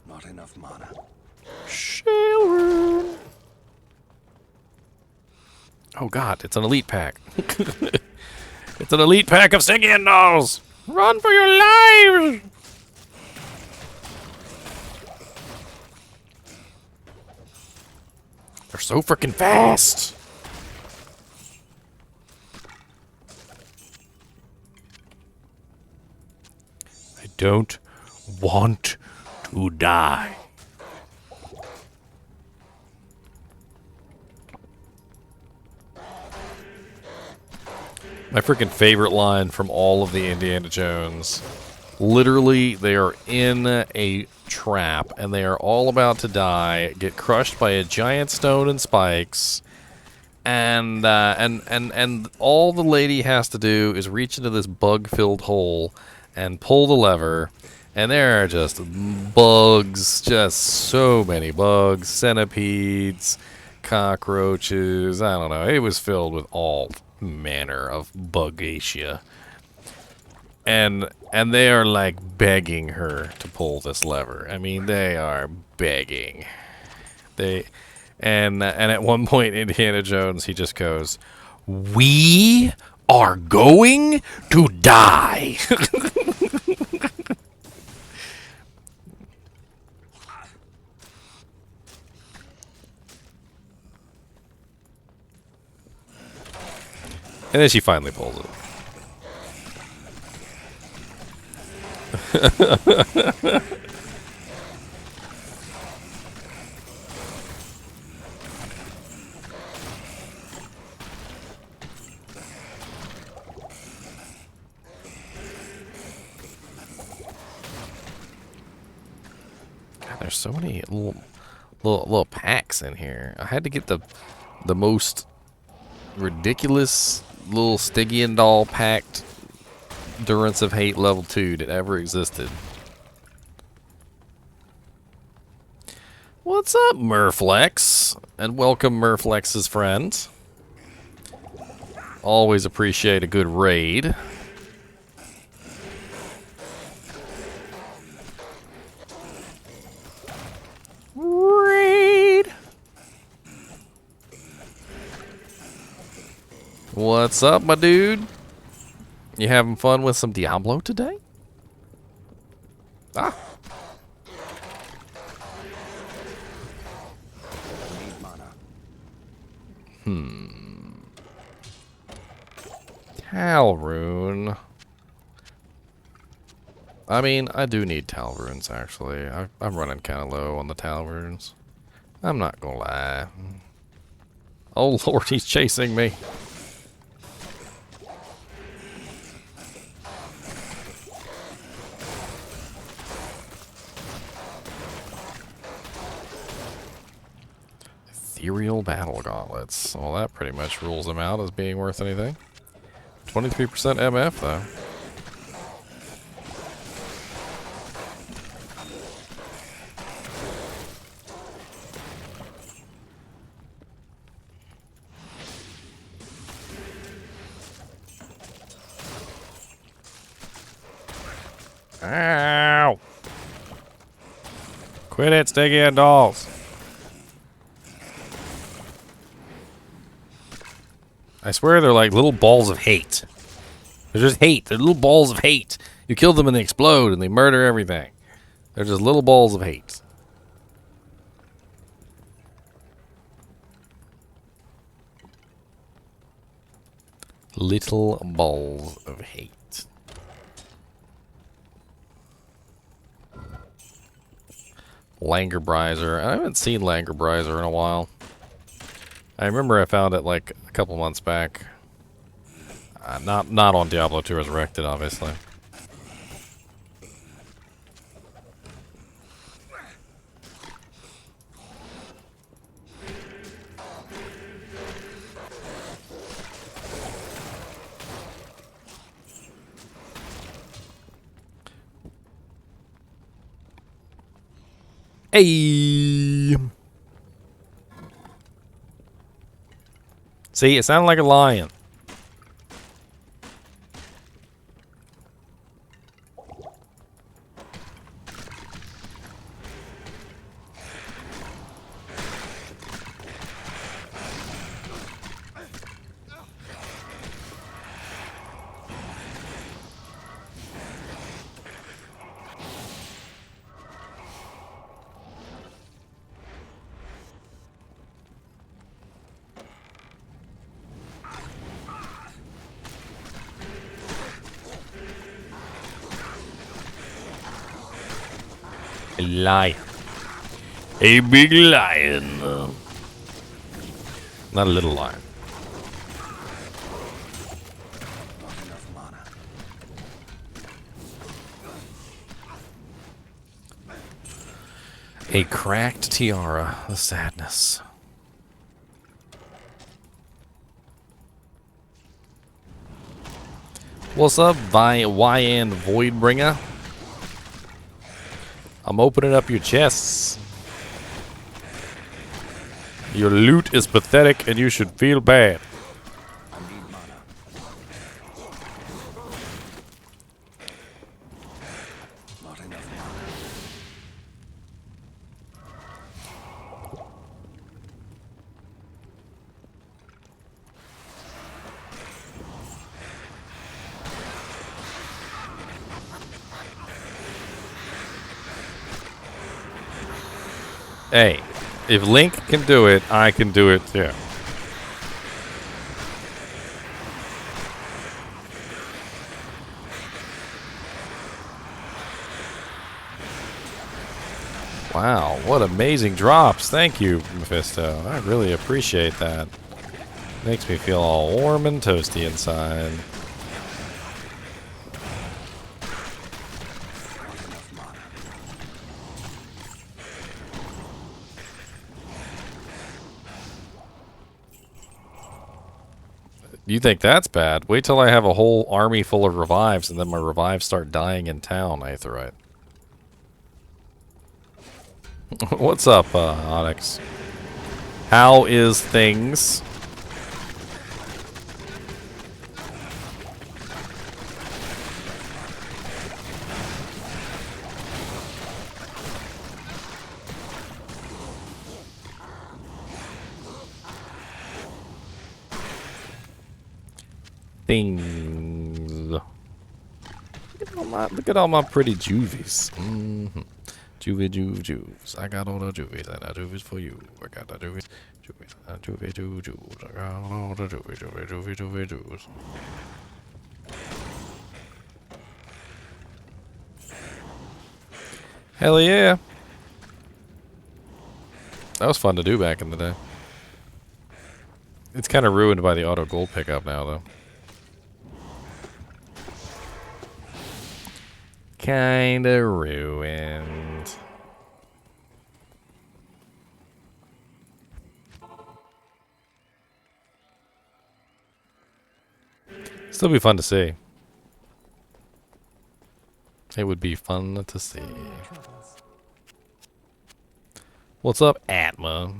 Not enough mana. Shale rune. Oh god, it's an elite pack. It's an elite pack of Stygian dolls. Run for your lives! They're so freaking fast. I don't want to die. My freaking favorite line from all of the Indiana Jones Literally, they are in a trap, and they are all about to die, get crushed by a giant stone and spikes, and all the lady has to do is reach into this bug-filled hole and pull the lever, and there are just bugs, just so many bugs, centipedes, cockroaches, I don't know. It was filled with all manner of bugacia. And they are like begging her to pull this lever. I mean, they are begging. And at one point, Indiana Jones, he just goes, "We are going to die." And then she finally pulls it. God, there's so many little packs in here. I had to get the most ridiculous little Stygian doll packed Durance of Hate level 2 that ever existed. What's up, Merflex? And welcome, Merflex's friends. Always appreciate a good raid. Raid! What's up, my dude? You having fun with some Diablo today? Ah. Tal rune. I mean, I do need Tal runes, actually. I'm running kind of low on the Tal runes. I'm not gonna lie. Oh lord, he's chasing me. Ethereal battle gauntlets. Well, that pretty much rules them out as being worth anything. 23% MF, though. Ow! Quit it, Stygian dolls. I swear they're like little balls of hate. They're just hate. They're little balls of hate. You kill them and they explode and they murder everything. They're just little balls of hate. Little balls of hate. Langerbriser. I haven't seen Langerbriser in a while. I remember I found it like a couple months back. Not on Diablo 2 Resurrected, obviously. Hey! See, it sounded like a lion. A lion. A big lion. Not a little lion. Not enough mana. A cracked tiara. The sadness. What's up, YN Voidbringer? I'm opening up your chests. Your loot is pathetic and you should feel bad. I need mana. Not enough mana. Hey, if Link can do it, I can do it too. Wow, what amazing drops. Thank you, Mephisto. I really appreciate that. Makes me feel all warm and toasty inside. You think that's bad? Wait till I have a whole army full of revives and then my revives start dying in town, Aetherite. What's up, Onyx? How is things? Things. Look at all my pretty juvies. Juvies. I got all the juvies, and the juvies for you. I got the juvies. Juvies. I got all the juvies. Hell yeah. That was fun to do back in the day. It's kind of ruined by the auto gold pickup now, though. Kinda ruined. Still be fun to see. It would be fun to see. What's up, Atma?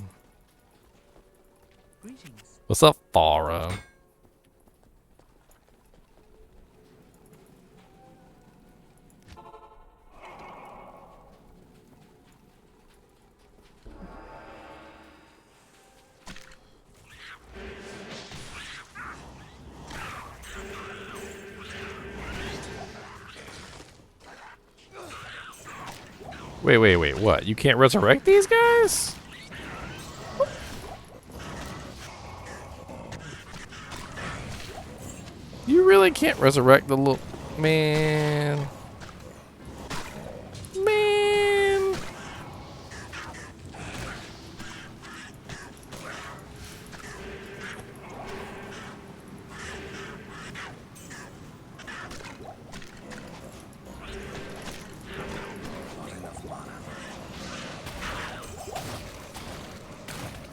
What's up, Farah? Wait, what? You can't resurrect these guys? You really can't resurrect the little... Man.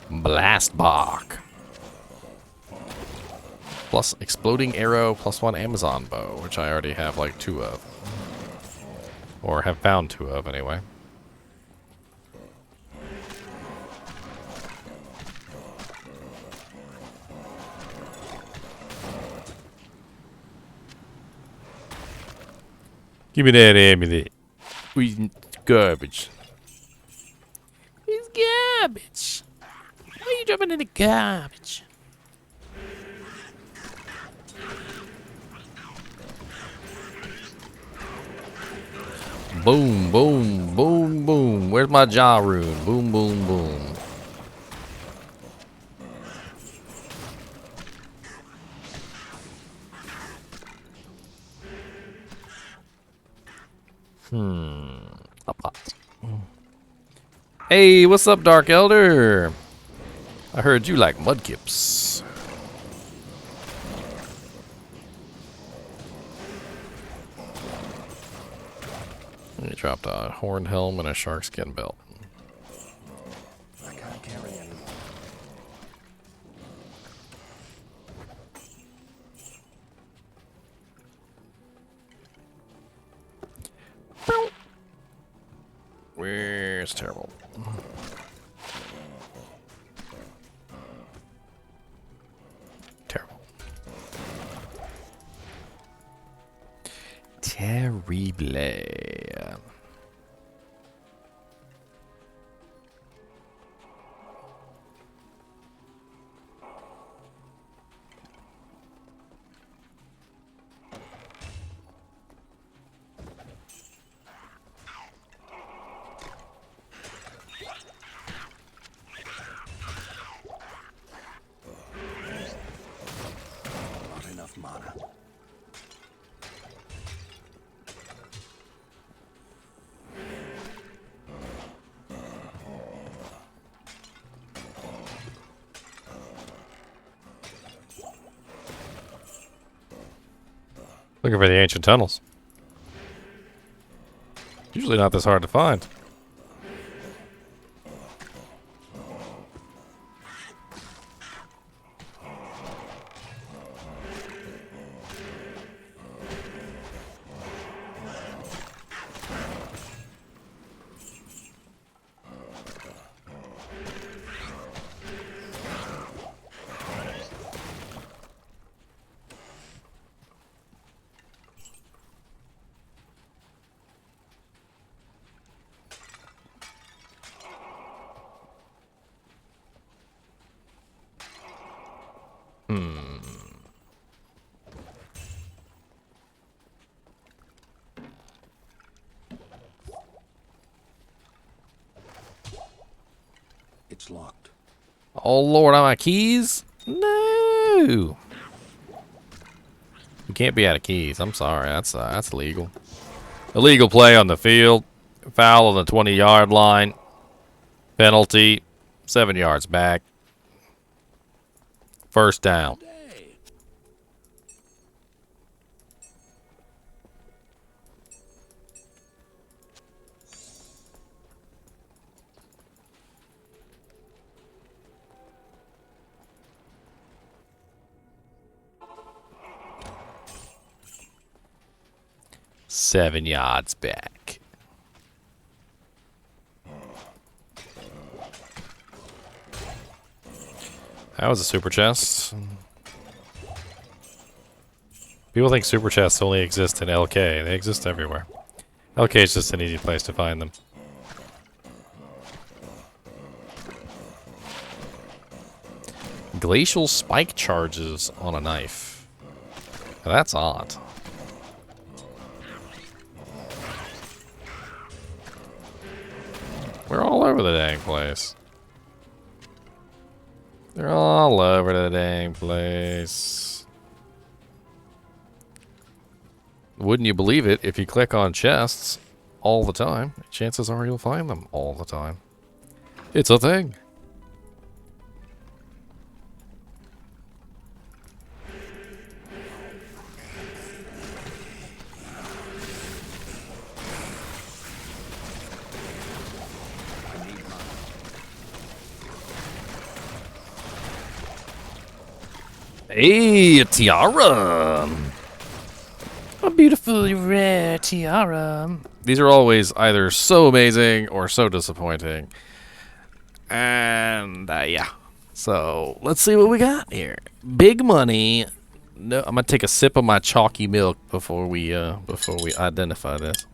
Blast Bach. Plus exploding arrow, +1 Amazon bow, which I already have like 2 of. Or have found 2 of anyway. Give me that amulet. We garbage. It's garbage. Why are you jumping in the garbage? Boom, boom, boom, boom. Where's my jaw rune? Boom, boom, boom. Hey, what's up, Dark Elder? I heard you like mudkips. He dropped a horned helm and a shark skin belt. It's terrible. Terrible. Terrible. Not enough mana. Looking for the ancient tunnels. Usually not this hard to find. It's locked. Oh Lord, on my keys? No. You can't be out of keys. I'm sorry. That's illegal. Illegal play on the field. Foul on the 20-yard line. Penalty. 7 yards back. First down. Seven yards back. That was a super chest. People think super chests only exist in LK. They exist everywhere. LK is just an easy place to find them. Glacial spike charges on a knife. Now that's odd. We're all over the dang place. They're all over the dang place. Wouldn't you believe it, if you click on chests all the time, chances are you'll find them all the time. It's a thing. Hey, a tiara! A beautifully rare tiara. These are always either so amazing or so disappointing. And, yeah. So, let's see what we got here. Big money. No, I'm gonna take a sip of my chalky milk before we identify this.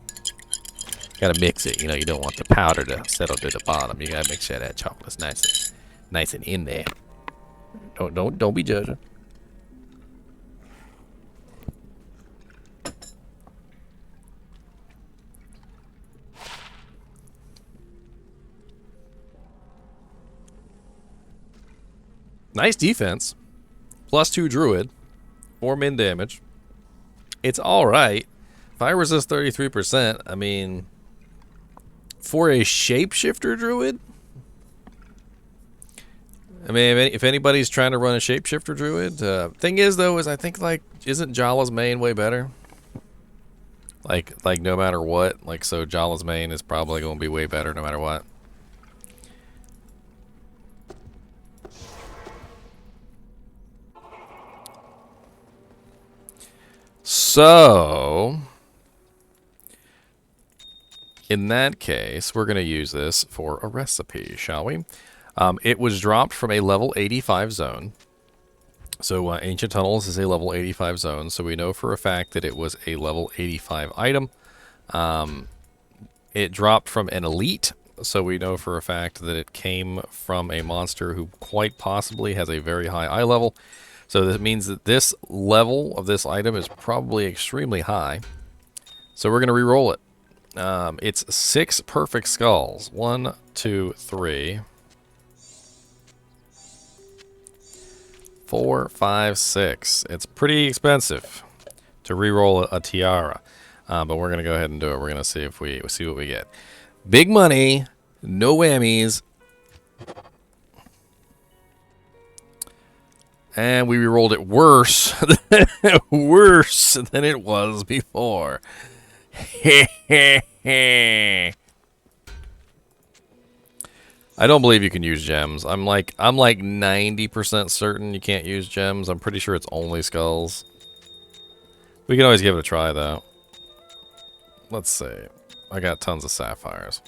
Gotta mix it, you know, you don't want the powder to settle to the bottom. You gotta make sure that chocolate's nice and in there. Don't be judging. Nice defense. +2 druid. 4 min damage. It's alright. Fire resist 33%. I mean, for a shapeshifter druid? I mean, if anybody's trying to run a shapeshifter druid, thing is though, is I think like, isn't Jala's main way better? Like no matter what. Like, so Jala's main is probably going to be way better no matter what. So, in that case, we're going to use this for a recipe, shall we? It was dropped from a level 85 zone. So Ancient Tunnels is a level 85 zone, so we know for a fact that it was a level 85 item. It dropped from an elite, so we know for a fact that it came from a monster who quite possibly has a very high eye level. So that means that this level of this item is probably extremely high. So we're going to re-roll it. It's 6 perfect skulls. 1, 2, 3, 4, 5, 6. It's pretty expensive to re-roll a tiara, but we're gonna go ahead and do it. We're gonna see if we see what we get. Big money, no whammies, and we re-rolled it worse, worse than it was before. I don't believe you can use gems. I'm like 90% certain you can't use gems. I'm pretty sure it's only skulls. We can always give it a try though. Let's see. I got tons of sapphires.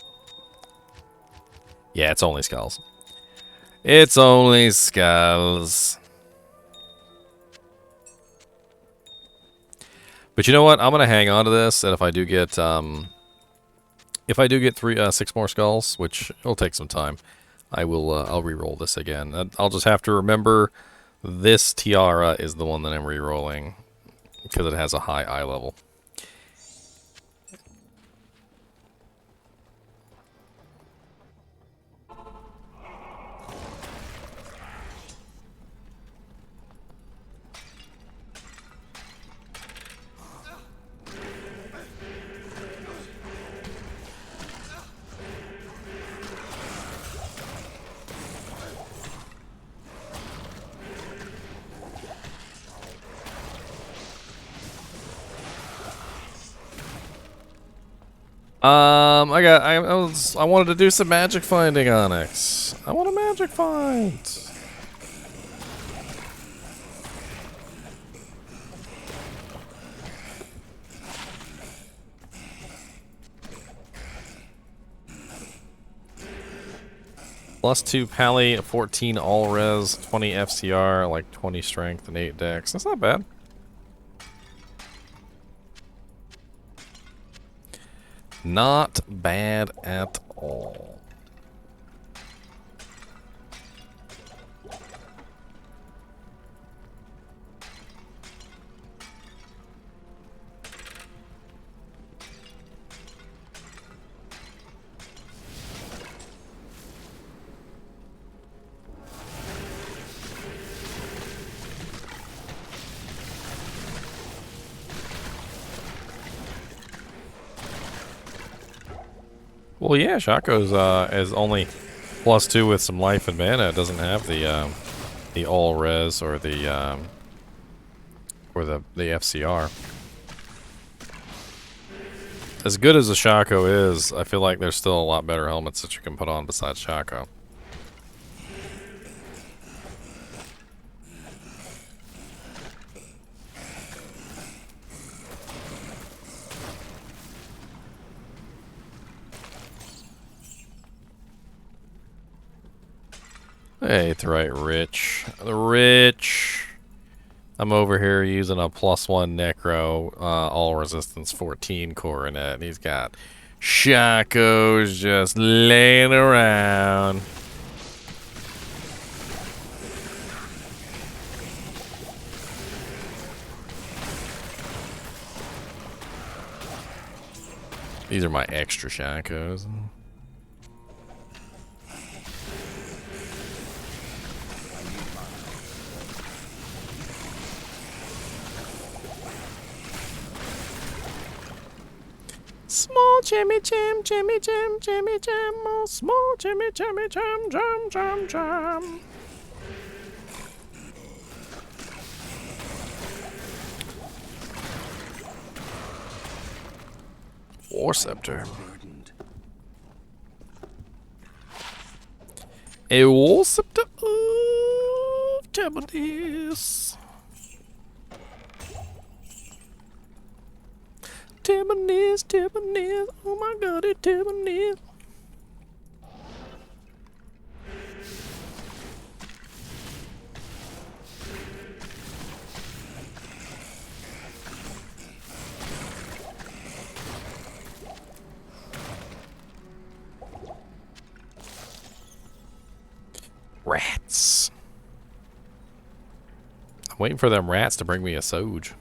Yeah, it's only skulls. It's only skulls. But you know what? I'm gonna hang on to this, and if I do get 6 more skulls, which it'll take some time, I'll re-roll this again. I'll just have to remember this tiara is the one that I'm re-rolling because it has a high eye level. I wanted to do some magic finding, Onyx. I want a magic find. +2 pally, 14 all res, 20 FCR, like 20 strength and 8 dex. That's not bad. Not bad at all. Well, yeah, Shaco's is only +2 with some life and mana. It doesn't have the all res or the FCR. As good as the Shaco is, I feel like there's still a lot better helmets that you can put on besides Shaco. Hey, it's right, Rich. The Rich. I'm over here using a +1 Necro, all resistance 14 coronet, and he's got Shacos just laying around. These are my extra Shacos. Small Jimmy Jam, Jimmy Jam, Jimmy Jam, oh, small Jimmy Jimmy Jam, Jam, Jam, Jam. War Scepter. A War Scepter of Japanese. Timonese, Timonese. Oh my god, it's Timonese. Rats. I'm waiting for them rats to bring me a Soj.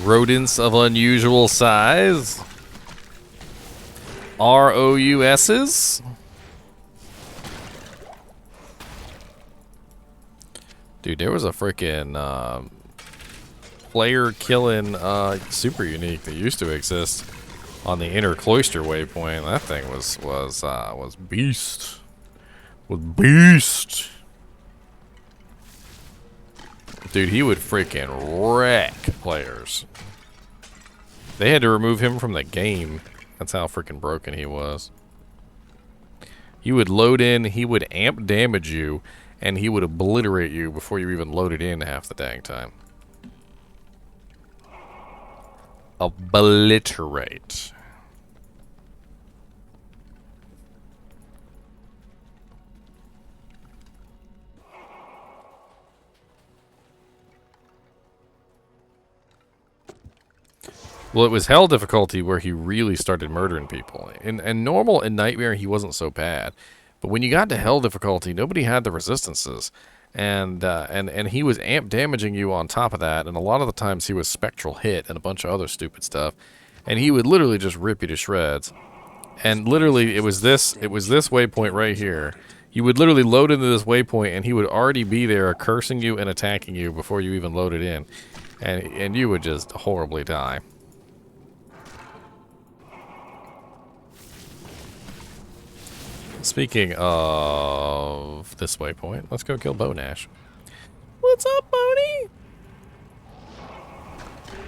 Rodents of unusual size. ROUSs. Dude, there was a freaking player killing super unique that used to exist on the inner cloister waypoint. That thing was beast. Was beast. Dude, he would freaking wreck players. They had to remove him from the game. That's how freaking broken he was. He would load in, he would amp damage you, and he would obliterate you before you even loaded in half the dang time. Obliterate. Well, it was hell difficulty where he really started murdering people. In normal and nightmare, he wasn't so bad. But when you got to hell difficulty, nobody had the resistances. And he was amp damaging you on top of that. And a lot of the times he was spectral hit and a bunch of other stupid stuff. And he would literally just rip you to shreds. And literally, it was this waypoint right here. You would literally load into this waypoint and he would already be there cursing you and attacking you before you even loaded in. And you would just horribly die. Speaking of this waypoint, let's go kill Bonash. What's up, Boney?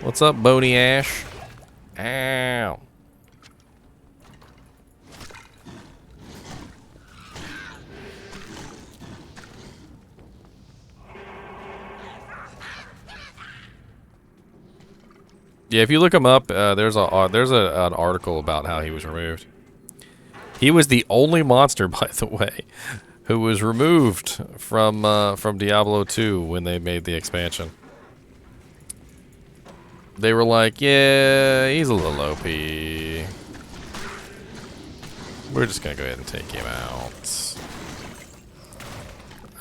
What's up, Boney Ash? Ow. Yeah, if you look him up, there's an article about how he was removed. He was the only monster, by the way, who was removed from Diablo 2 when they made the expansion. They were like, yeah, he's a little OP. We're just gonna go ahead and take him out.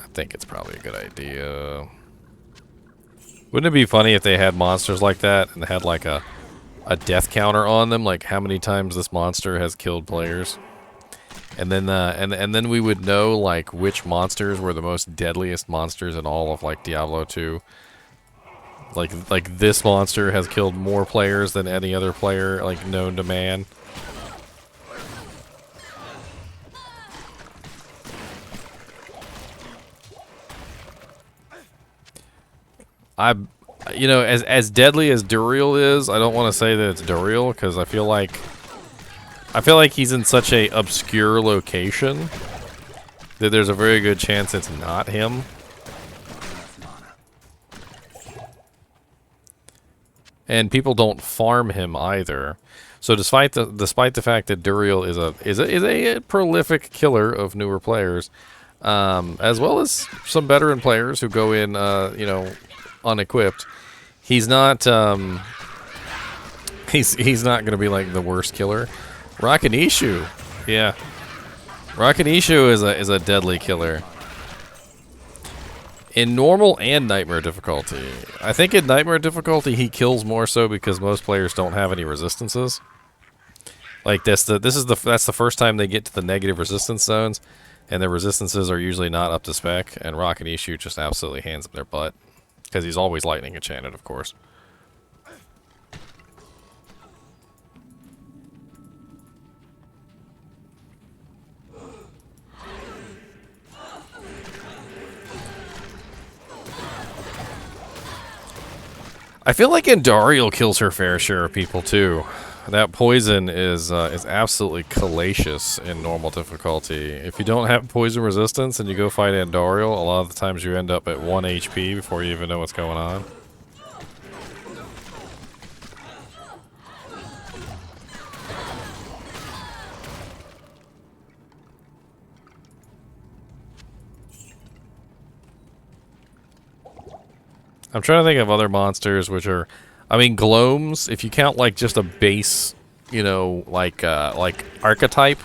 I think it's probably a good idea. Wouldn't it be funny if they had monsters like that and they had like a death counter on them, like how many times this monster has killed players? And then and then we would know like which monsters were the most deadliest monsters in all of like Diablo 2. Like this monster has killed more players than any other player like known to man. You know, as deadly as Duriel is, I don't want to say that it's Duriel because I feel like he's in such a obscure location that there's a very good chance it's not him. And people don't farm him either. So despite the fact that Duriel is a prolific killer of newer players, as well as some veteran players who go in you know, unequipped, he's not he's not going to be like the worst killer. Rakanishu, yeah. Rakanishu is a deadly killer. In normal and nightmare difficulty. I think in nightmare difficulty he kills more so because most players don't have any resistances. Like that's the first time they get to the negative resistance zones, and their resistances are usually not up to spec, and Rakanishu just absolutely hands them their butt. Because he's always lightning enchanted, of course. I feel like Andariel kills her fair share of people too. That poison is absolutely hellacious in normal difficulty. If you don't have poison resistance and you go fight Andorial, a lot of the times you end up at 1 HP before you even know what's going on. I'm trying to think of other monsters which are, I mean, Gloams, if you count like just a base, you know, like archetype,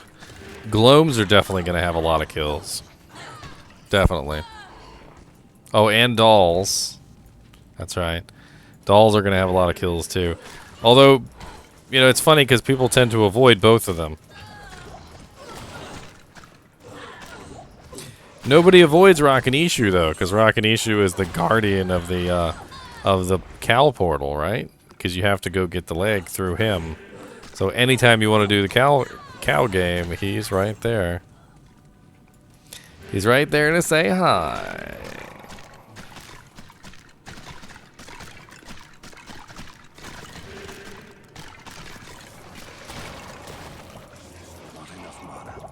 Gloams are definitely going to have a lot of kills. Definitely. Oh, and dolls. That's right. Dolls are going to have a lot of kills too. Although, you know, it's funny because people tend to avoid both of them. Nobody avoids Rakanishu though, because Rakanishu is the guardian of the cow portal, right? Because you have to go get the leg through him. So anytime you want to do the cow game, he's right there. He's right there to say hi. Not enough mana.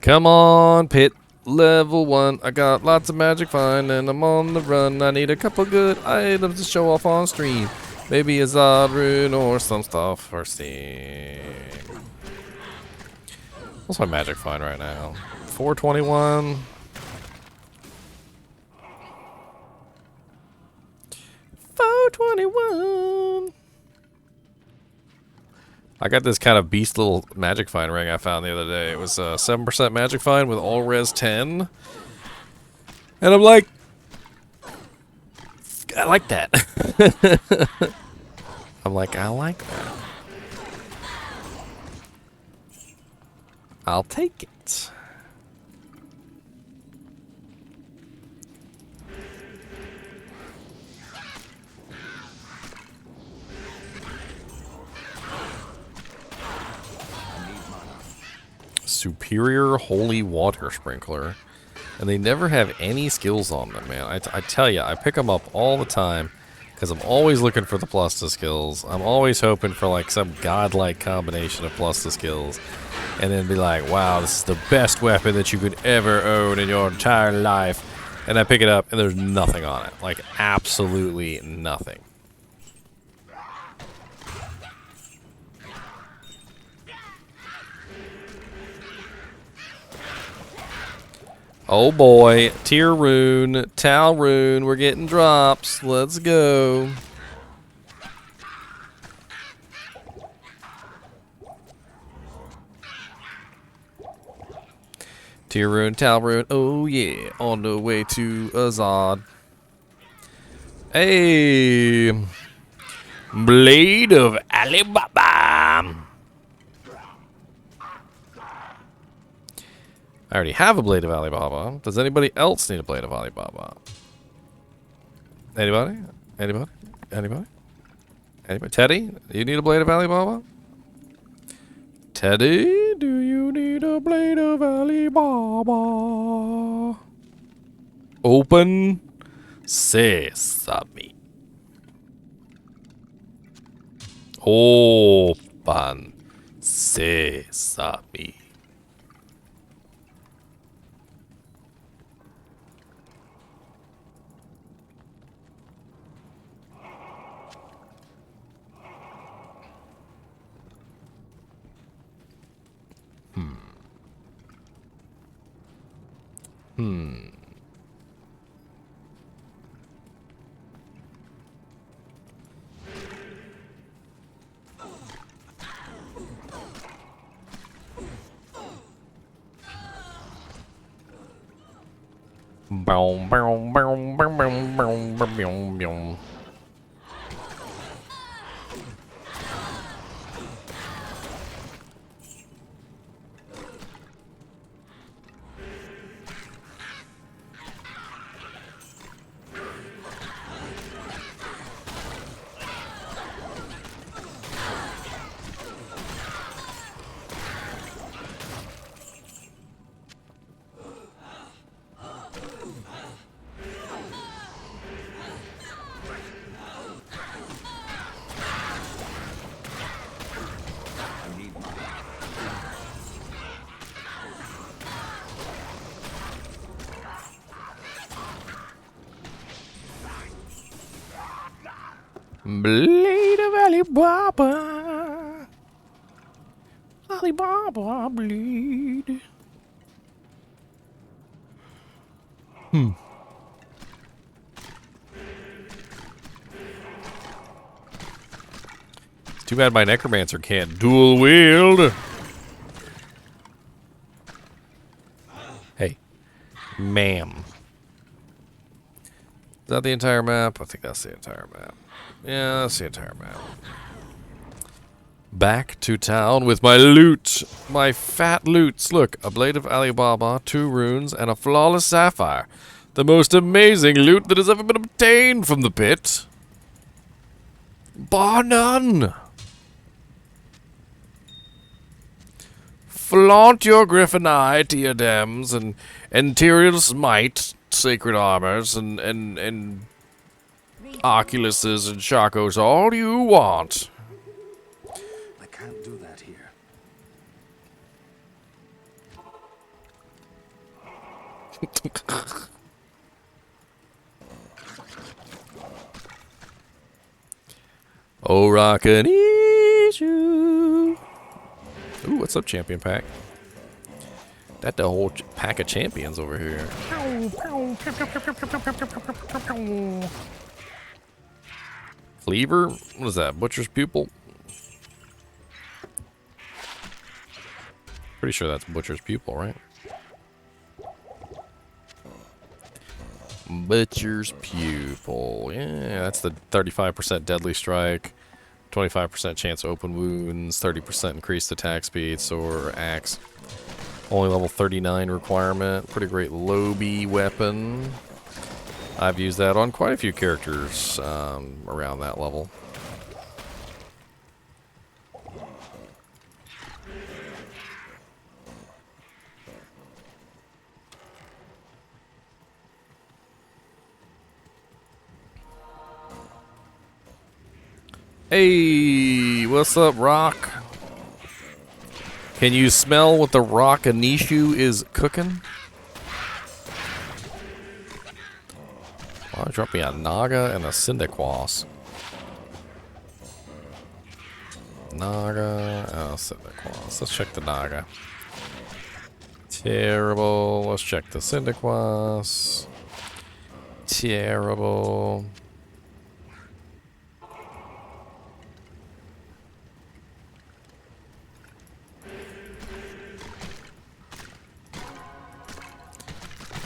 Come on, Pit. Level 1. I got lots of magic fine and I'm on the run. I need a couple good items to show off on stream. Maybe a Zod rune or some stuff for Steam. What's my magic fine right now? 421. 421. I got this kind of beast little magic find ring I found the other day. It was a 7% magic find with all res 10. And I'm like, I like that. I'm like, I like that. I'll take it. Superior Holy Water Sprinkler. And they never have any skills on them, man. I tell you, I pick them up all the time because I'm always looking for the plus to skills. I'm always hoping for like some godlike combination of plus to skills. And then be like, wow, this is the best weapon that you could ever own in your entire life. And I pick it up and there's nothing on it. Like, absolutely nothing. Oh boy, tier rune, Tal rune, we're getting drops. Let's go. Tier rune, Tal rune, oh yeah, on the way to Azad. Hey, Blade of Alibaba. I already have a Blade of Alibaba. Does anybody else need a Blade of Alibaba? Anybody? Anybody? Anybody? Anybody? Teddy, you need a Blade of Alibaba? Teddy, do you need a Blade of Alibaba? Open sesame. Open sesame. Boom, boom, boom, boom, boom, boom, boom, boom. Blade of Alibaba. Alibaba blade. Too bad my necromancer can't dual wield. Hey, ma'am. Is that the entire map? I think that's the entire map. Yeah, that's the entire map. Back to town with my loot. My fat loots. Look, a blade of Alibaba, 2 runes, and a flawless sapphire. The most amazing loot that has ever been obtained from the pit. Bar none. Flaunt your griffin eye, diadems, and ethereal smite, sacred armors, and oculuses and shakos all you want. I can't do that here. Oh, rockin' issue. Ooh, what's up, champion pack? That the whole pack of champions over here. Cleaver? What is that? Butcher's pupil? Pretty sure that's Butcher's pupil, right? Butcher's pupil. Yeah, that's the 35% deadly strike. 25% chance to open wounds, 30% increased attack speed, sword, axe. Only level 39 requirement. Pretty great low-B weapon. I've used that on quite a few characters around that level. Hey, what's up, Rock? Can you smell what the Rock Anishu is cooking? Oh, drop me a Naga and a Syndiquas. Naga and a Syndiquas. Let's check the Naga. Terrible. Let's check the Syndiquas. Terrible.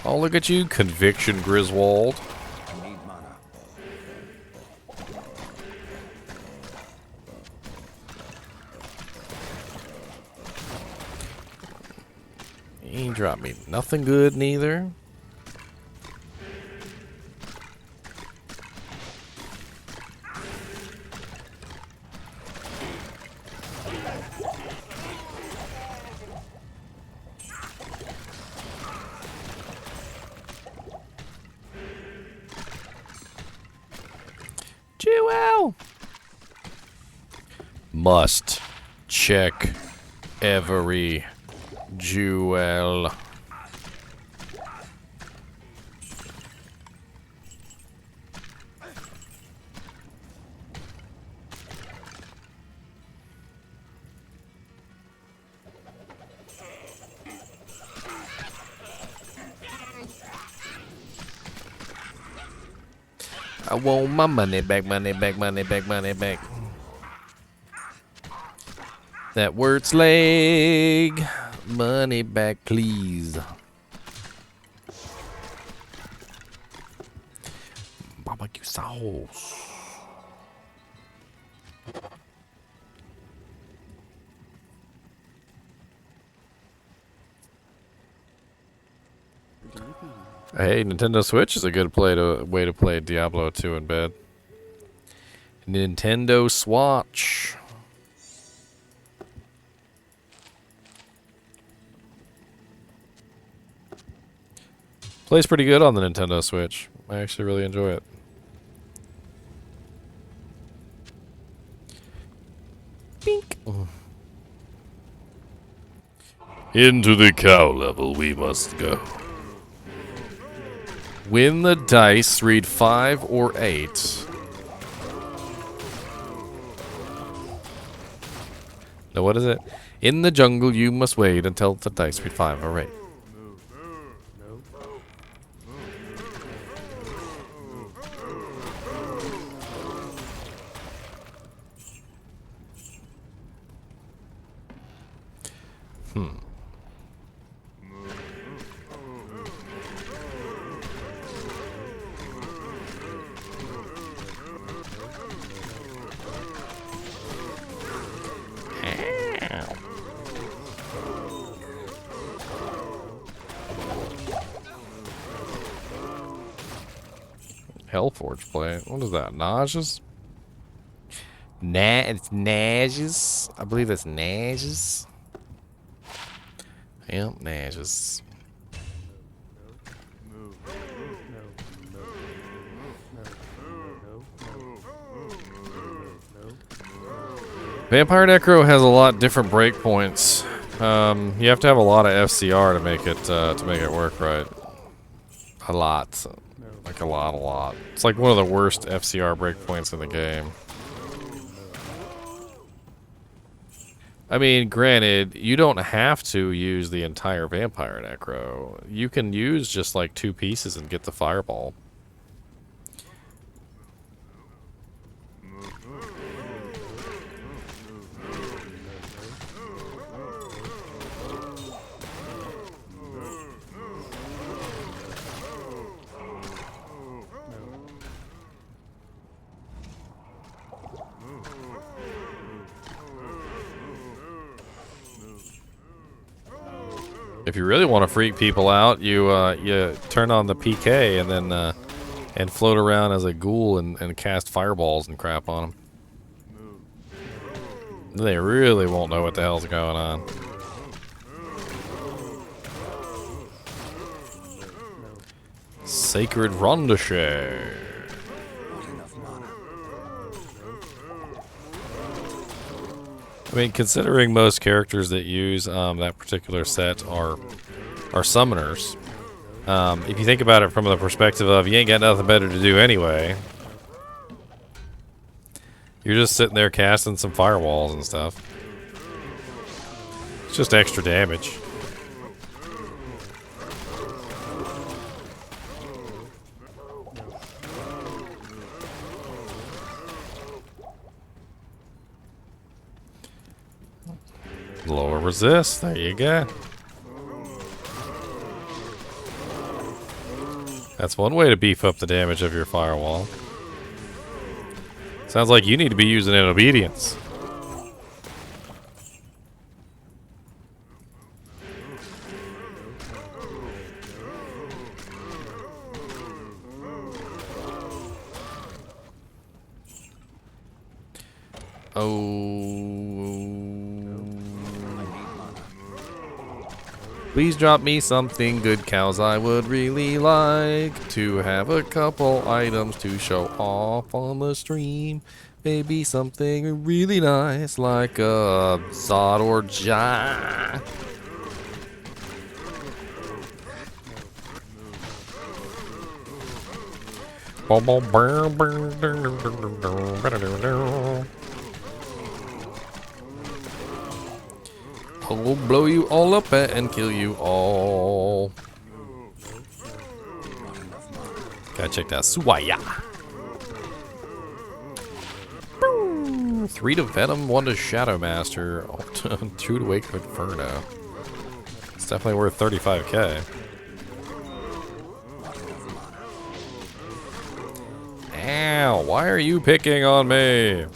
Oh, look at you, Conviction Griswold. I need mana. He ain't dropped me nothing good, neither. Jewel! Must check every jewel. I want my money back, money back, money back, money back. That word's leg. Money back, please. Barbecue sauce. Hey, Nintendo Switch is a good way to play Diablo 2 in bed. Nintendo Swatch. Plays pretty good on the Nintendo Switch. I actually really enjoy it. Bink. Into the cow level we must go. Win the dice, read 5 or 8. No, what is it? In the jungle, you must wait until the dice read 5 or 8. Hellforge plate. What is that? Nauseous? It's nauseous. I believe it's nauseous. Yep, nauseous. Vampire Necro has a lot different breakpoints. You have to have a lot of FCR to make it work right. A lot. Like a lot. It's like one of the worst FCR breakpoints in the game. I mean, granted, you don't have to use the entire Vampire Necro. You can use just like 2 pieces and get the Fireball. If you really want to freak people out, you turn on the PK and then and float around as a ghoul and cast fireballs and crap on them. They really won't know what the hell's going on. Sacred Rondochet. I mean, considering most characters that use that particular set are summoners, if you think about it from the perspective of you ain't got nothing better to do anyway, you're just sitting there casting some firewalls and stuff. It's just extra damage. Lower resist, there you go. That's one way to beef up the damage of your firewall. Sounds like you need to be using it in obedience. Please drop me something good, cows. I would really like to have a couple items to show off on the stream. Maybe something really nice like a Zod or Ja. I will blow you all up and kill you all. Gotta check that Suwaya. 3 to Venom, 1 to Shadow Master, 2 to Wake of Inferno. It's definitely worth 35k. Ow, why are you picking on me?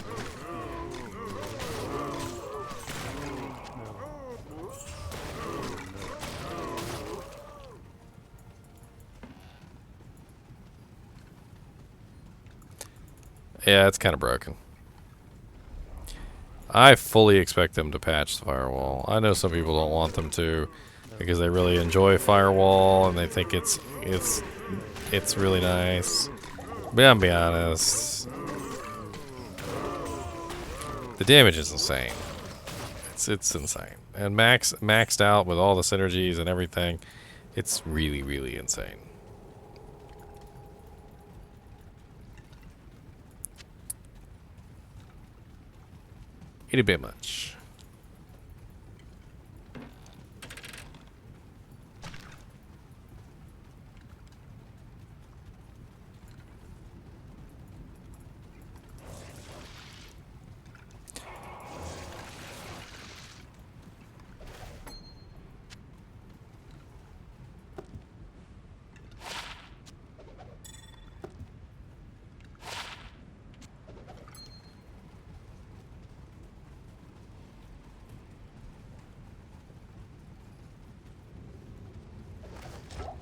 Yeah, it's kind of broken. I fully expect them to patch the Firewall. I know some people don't want them to because they really enjoy Firewall and they think it's really nice. But I'm being honest, the damage is insane. It's insane. And maxed out with all the synergies and everything, it's really insane. It'd be much.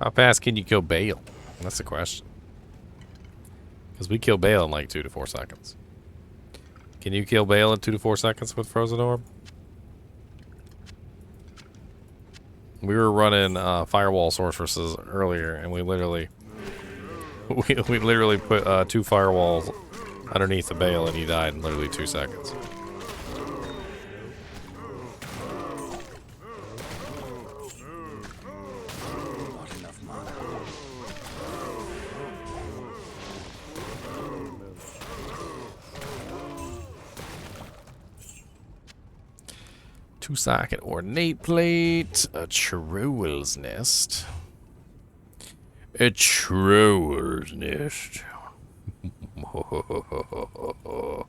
How fast can you kill Bale? That's the question. Because we kill Bale in like 2 to 4 seconds. Can you kill Bale in 2 to 4 seconds with Frozen Orb? We were running Firewall Sorceresses earlier, and we literally we literally put 2 firewalls underneath the Bale, and he died in literally 2 seconds. Not enough mana. 2-socket ornate plate, a trowel's nest. A trowel's nest. Troll.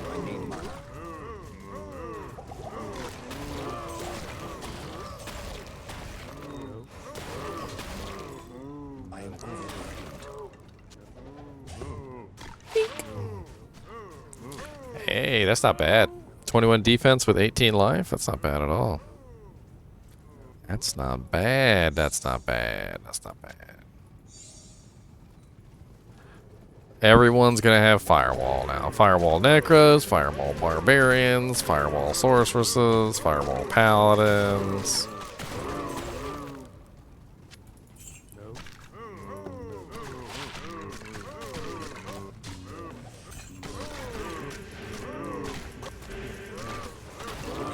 I need mana. I am overburdened. Hey, that's not bad. 21 defense with 18 life? That's not bad at all. That's not bad. That's not bad. That's not bad. Everyone's gonna have Firewall now. Firewall Necros, Firewall Barbarians, Firewall Sorceresses, Firewall Paladins.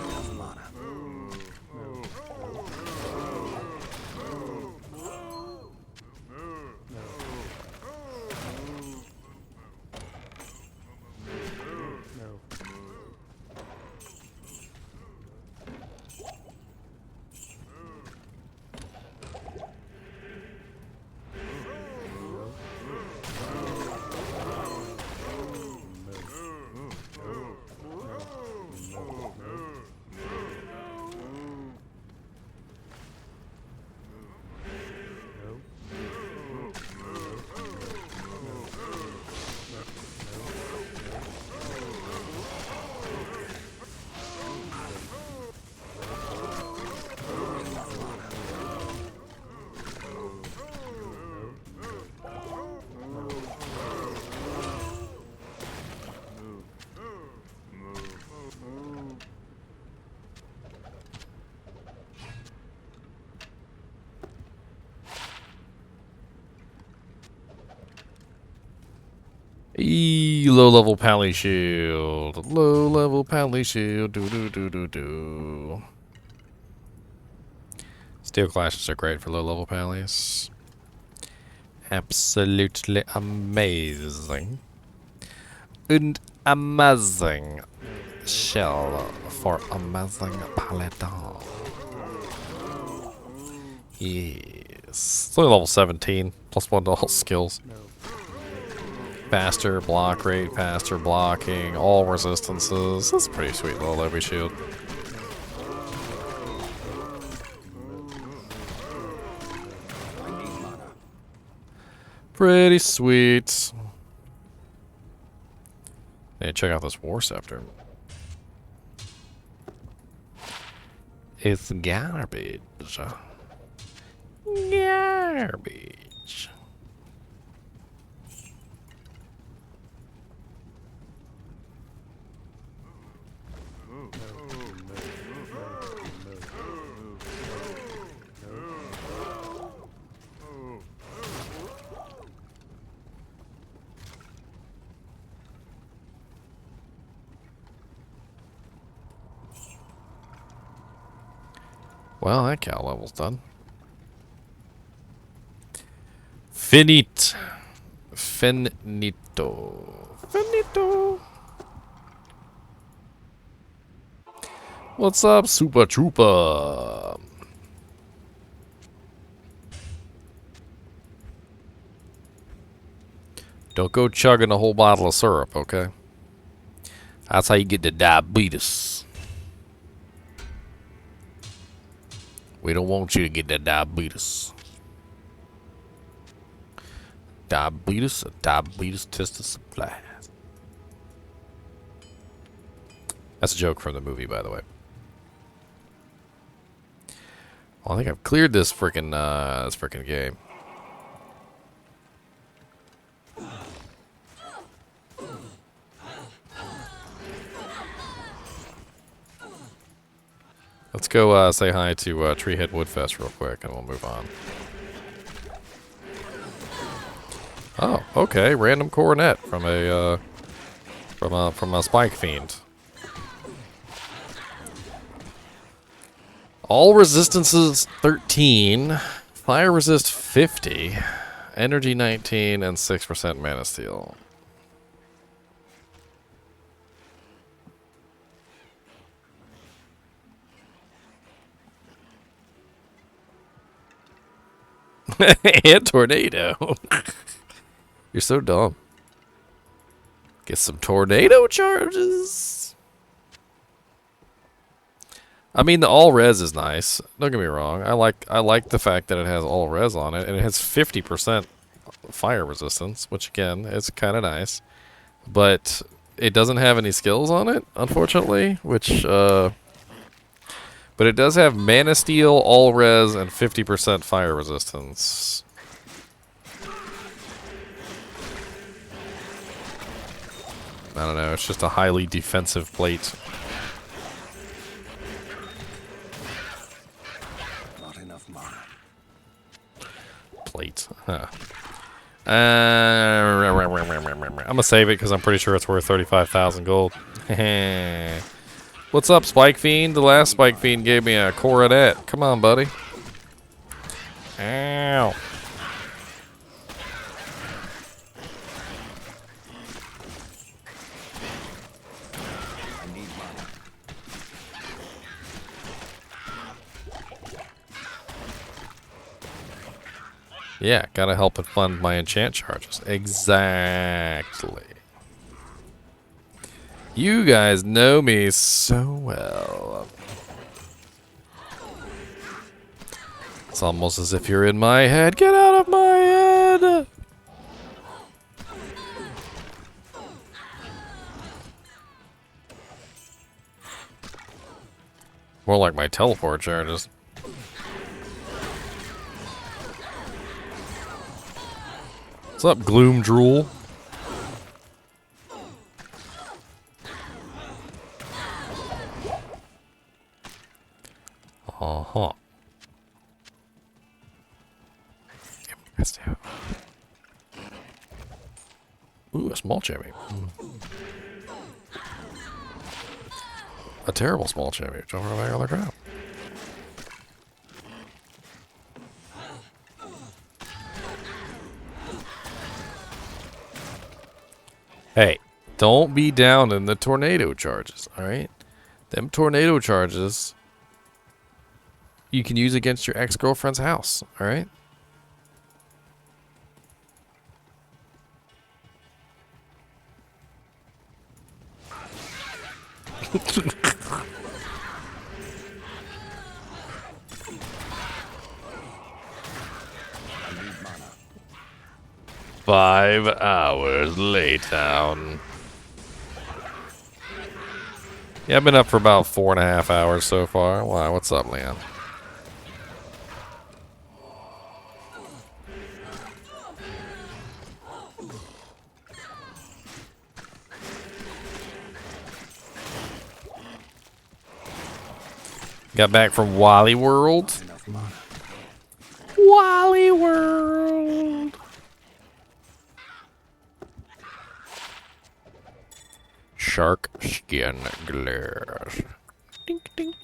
Enough mana. Low level pally shield. Low level pally shield. Do do do do do. Steel clashes are great for low level pallies. Absolutely amazing. And amazing. Shell for amazing paladin. Yes. It's only level 17. Plus 1 to all skills. Faster block rate, faster blocking, all resistances. That's a pretty sweet little levy shield. I need mana. Pretty sweet. Hey, check out this War Scepter. It's garbage. Garbage. Well, that cow level's done. Finito. Finito. What's up, Super Trooper? Don't go chugging a whole bottle of syrup, okay? That's how you get the diabetes. We don't want you to get that diabetes. Diabetes testis supplies. That's a joke from the movie, by the way. Well, I think I've cleared this frickin' game. Let's go say hi to Treehead Woodfest real quick, and we'll move on. Oh, okay, random coronet from a spike fiend. All resistances 13, fire resist 50, energy 19, and 6% mana steal. And tornado. You're so dumb. Get some tornado charges. I mean, the all res is nice. Don't get me wrong. I like the fact that it has all res on it, and it has 50% fire resistance, which again is kind of nice. But it doesn't have any skills on it, unfortunately. But it does have mana steal, all res, and 50% fire resistance. I don't know. It's just a highly defensive plate. Not enough mana. Plate. Huh. I'm gonna save it because I'm pretty sure it's worth 35,000 gold. What's up, Spike Fiend? The last Spike Fiend gave me a coronet. Come on, buddy. Ow. I need mana. Yeah, gotta help it fund my enchant charges. Exactly. You guys know me so well. It's almost as if you're in my head. Get out of my head! More like my teleport charges. What's up, Gloom Drool? Uh-huh. Ooh, a small chimney. A terrible small chimney. Jump over back on the ground. Hey, don't be down in the tornado charges, alright? Them tornado charges you can use against your ex-girlfriend's house, alright? I need mana. 5 hours later. Yeah, I've been up for about 4.5 hours so far. Why? What's up, Leon? Got back from Wally World. Enough mana. Wally World. Shark skin glass. Dink dink.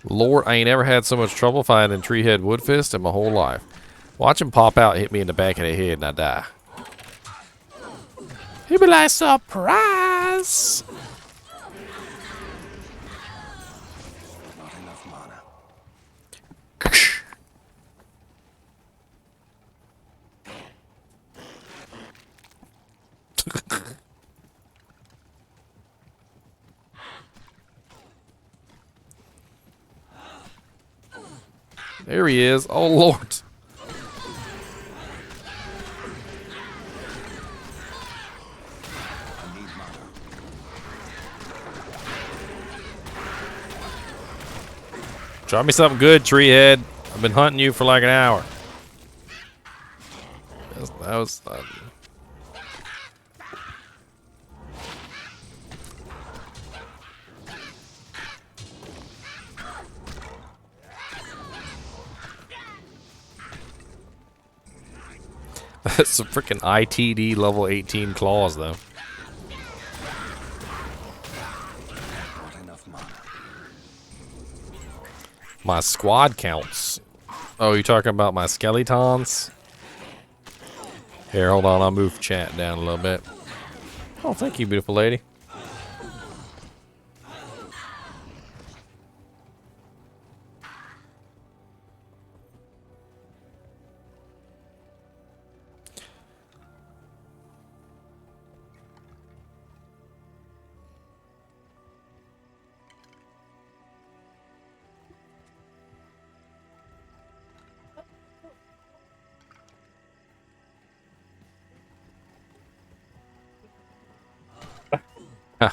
Lord, I ain't ever had so much trouble finding Treehead Woodfist in my whole life. Watch him pop out, hit me in the back of the head, and I die. He'd be like, surprise! Not enough mana. There he is. Oh, Lord. Drop me something good, tree head. I've been hunting you for like an hour. That was that's some freaking ITD level 18 claws, though. Not enough mana. My squad counts. Oh, you talking about my skeletons? Here, hold on. I'll move chat down a little bit. Oh, thank you, beautiful lady.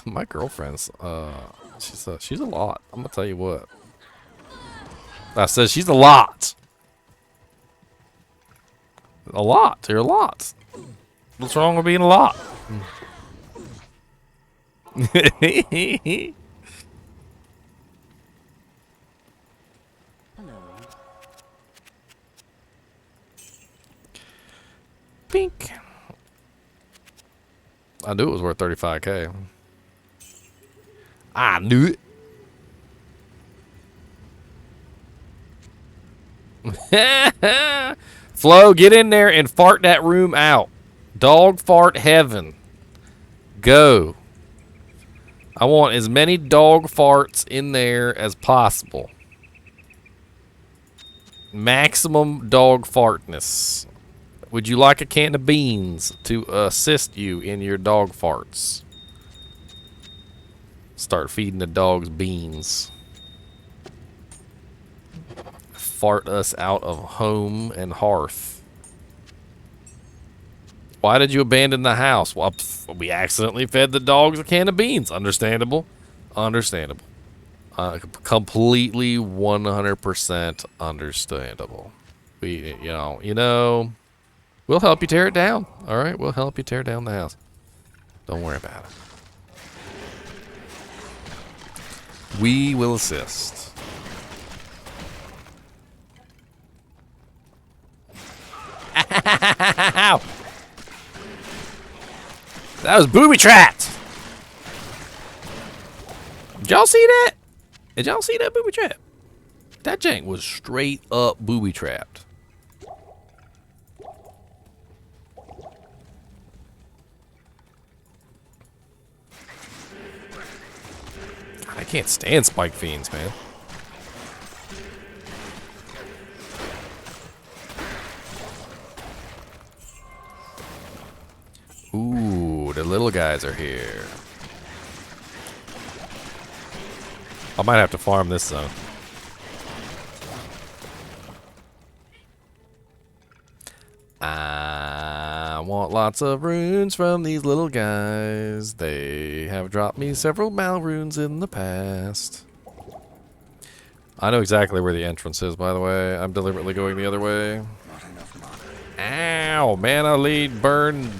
My girlfriend's she's a lot. I'm gonna tell you what. I said she's a lot. A lot. You're a lot. What's wrong with being a lot? Pink. I knew it was worth 35K. I knew it. Flo, get in there and fart that room out. Dog fart heaven. Go. I want as many dog farts in there as possible. Maximum dog fartness. Would you like a can of beans to assist you in your dog farts? Start feeding the dogs beans. Fart us out of home and hearth. Why did you abandon the house? Well, we accidentally fed the dogs a can of beans. Understandable. Understandable. Completely 100% understandable. You know, we'll help you tear it down. All right, we'll help you tear down the house. Don't worry about it. We will assist. Ow! That was booby trapped. Did y'all see that? Did y'all see that booby trap? That jank was straight up booby trapped. I can't stand spike fiends, man. Ooh, the little guys are here. I might have to farm this zone. I want lots of runes from these little guys. They have dropped me several mal runes in the past. I know exactly where the entrance is, by the way. I'm deliberately going the other way. Not enough mana. Ow! Mana lead burn.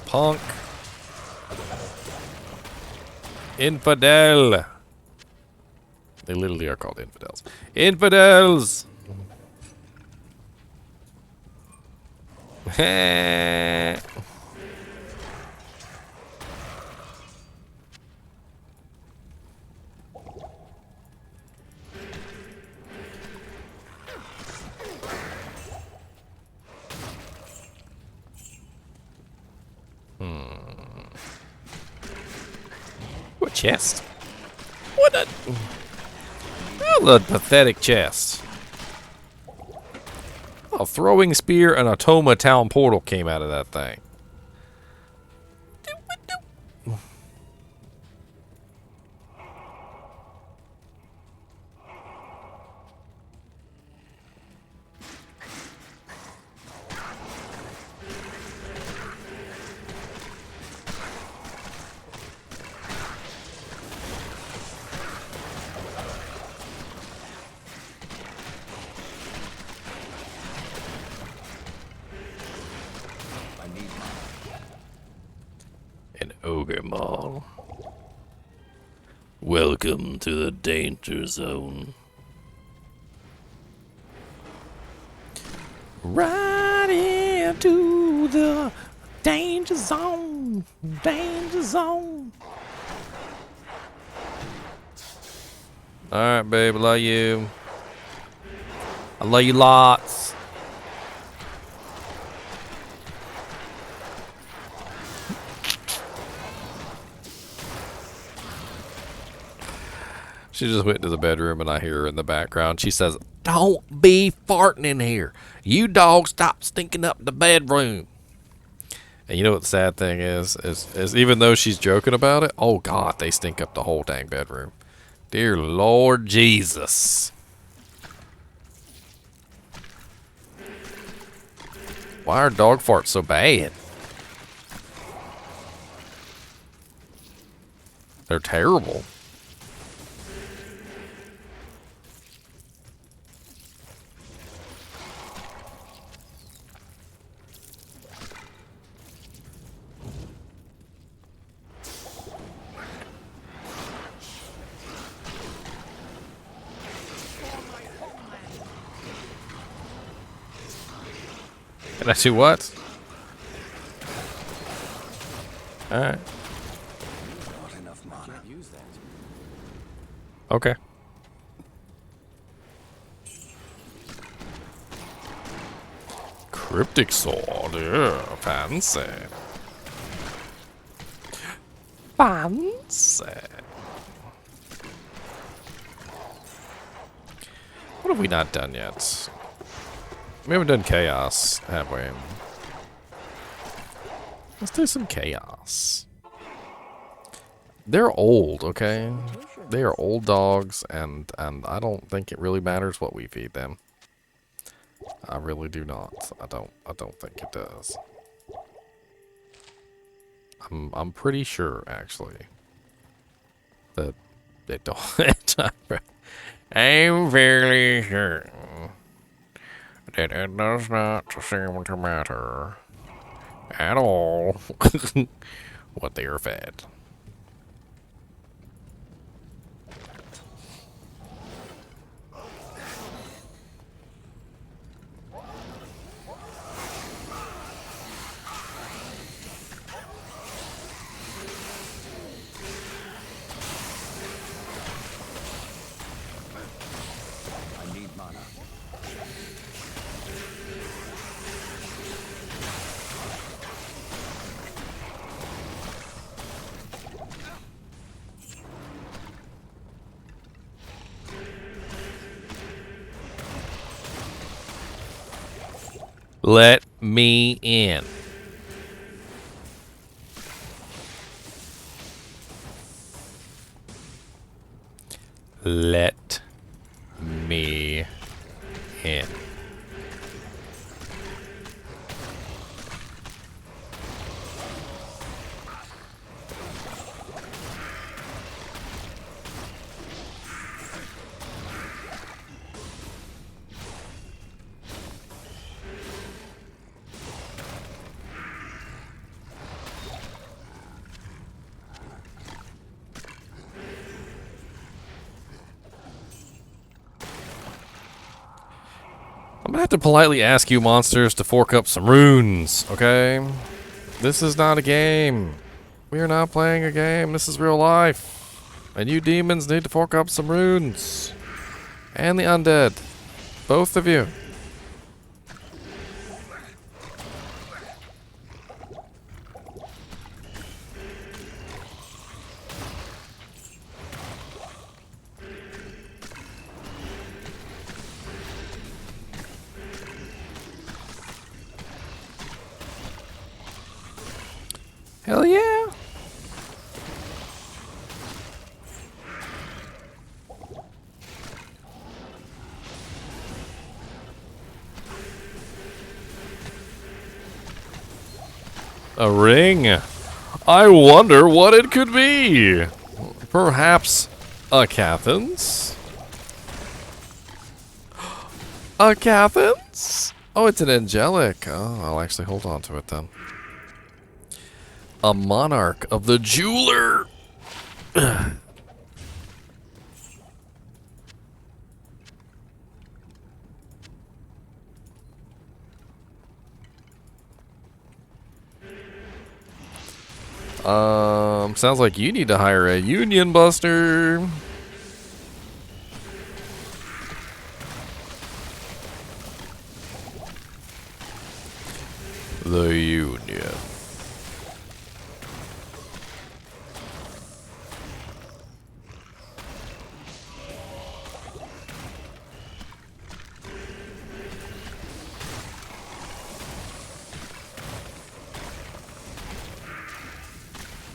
Punk. Infidel. They literally are called infidels. Infidels! What chest? What a... Oh, the pathetic chest. A throwing spear and a Toma town portal came out of that thing. An ogre maul. Welcome to the danger zone. Right into the danger zone. Danger zone. Alright, babe. I love you. I love you lots. She just went to the bedroom and I hear her in the background. She says, "Don't be farting in here. You dog stop stinking up the bedroom." And you know what the sad thing is even though she's joking about it, oh God, they stink up the whole dang bedroom. Dear Lord Jesus. Why are dog farts so bad? They're terrible. Can I do what? Alright. Not enough mana. Can't use that. Okay. Cryptic sword. Yeah, fancy. Fancy. What have we not done yet? We haven't done chaos, have we? Let's do some chaos. They're old, okay? They are old dogs, and I don't think it really matters what we feed them. I really do not. I don't think it does. I'm pretty sure actually that it don't. I'm fairly sure that it does not seem to matter at all what they are fed. I need mana. Let me in. Let me in. I'm gonna have to politely ask you monsters to fork up some runes, okay? This is not a game. We are not playing a game. This is real life. And you demons need to fork up some runes. And the undead. Both of you. Hell yeah. A ring. I wonder what it could be. Perhaps a Cathans? A Cathans? Oh, it's an angelic. Oh, I'll actually hold on to it then. A monarch of the jeweler. Sounds like you need to hire a union buster. The union.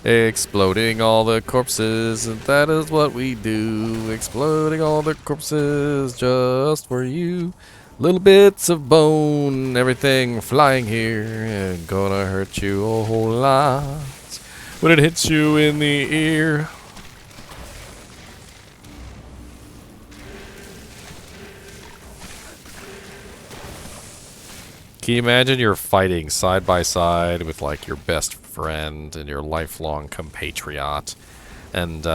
Exploding all the corpses, and that is what we do. Exploding all the corpses just for you. Little bits of bone, everything flying here, and gonna hurt you a whole lot when it hits you in the ear. Can you imagine you're fighting side by side with like your best friend and your lifelong compatriot, and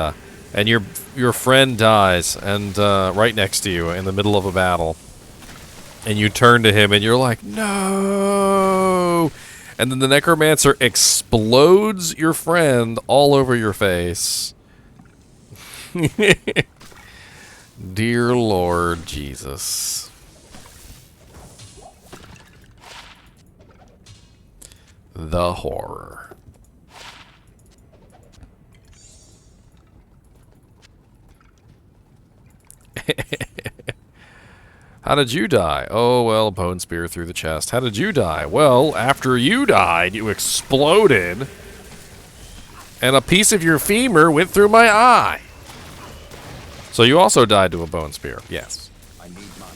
your friend dies, and right next to you in the middle of a battle, and you turn to him and you're like, no, and then the necromancer explodes your friend all over your face. Dear Lord Jesus. The horror. How did you die? Oh, well, bone spear through the chest. How did you die? Well, after you died, you exploded, and a piece of your femur went through my eye. So you also died to a bone spear. Yes. I need mana.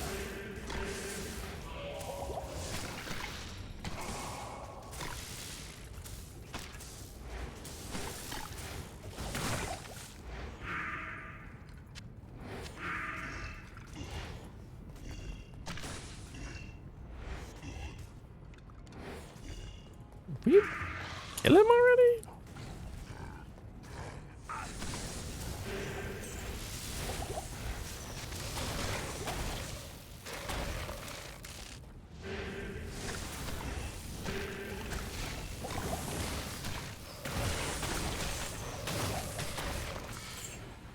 Will you kill him already?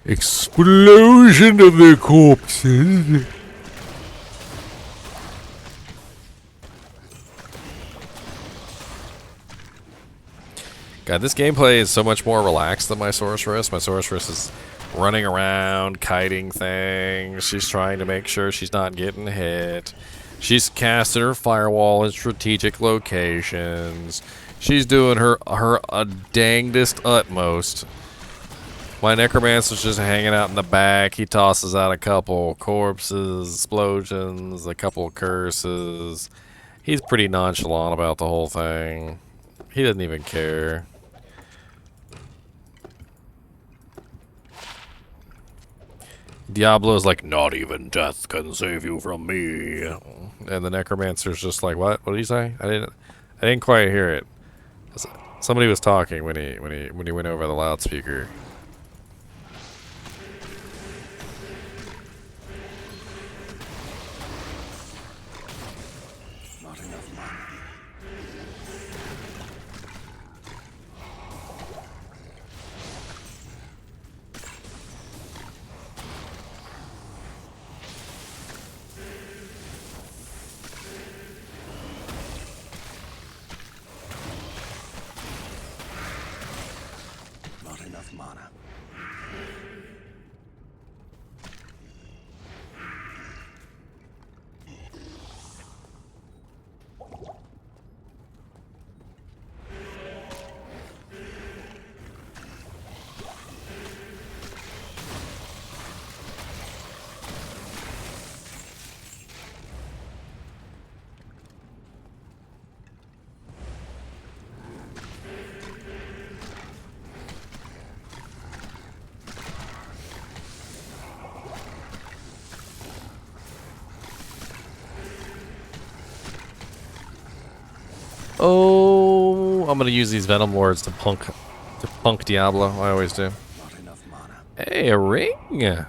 Explosion of the corpses. God, this gameplay is so much more relaxed than my Sorceress. My Sorceress is running around, kiting things. She's trying to make sure she's not getting hit. She's casting her Firewall in strategic locations. She's doing her dangdest utmost. My Necromancer's just hanging out in the back. He tosses out a couple corpses, explosions, a couple curses. He's pretty nonchalant about the whole thing. He doesn't even care. Diablo is like, not even death can save you from me. And the Necromancer's just like, what? What did he say? I didn't quite hear it. Somebody was talking when he went over the loudspeaker. Not enough mana. Not enough mana. I'm gonna use these Venom Lords to punk Diablo. I always do. Not enough mana. Hey, a ring?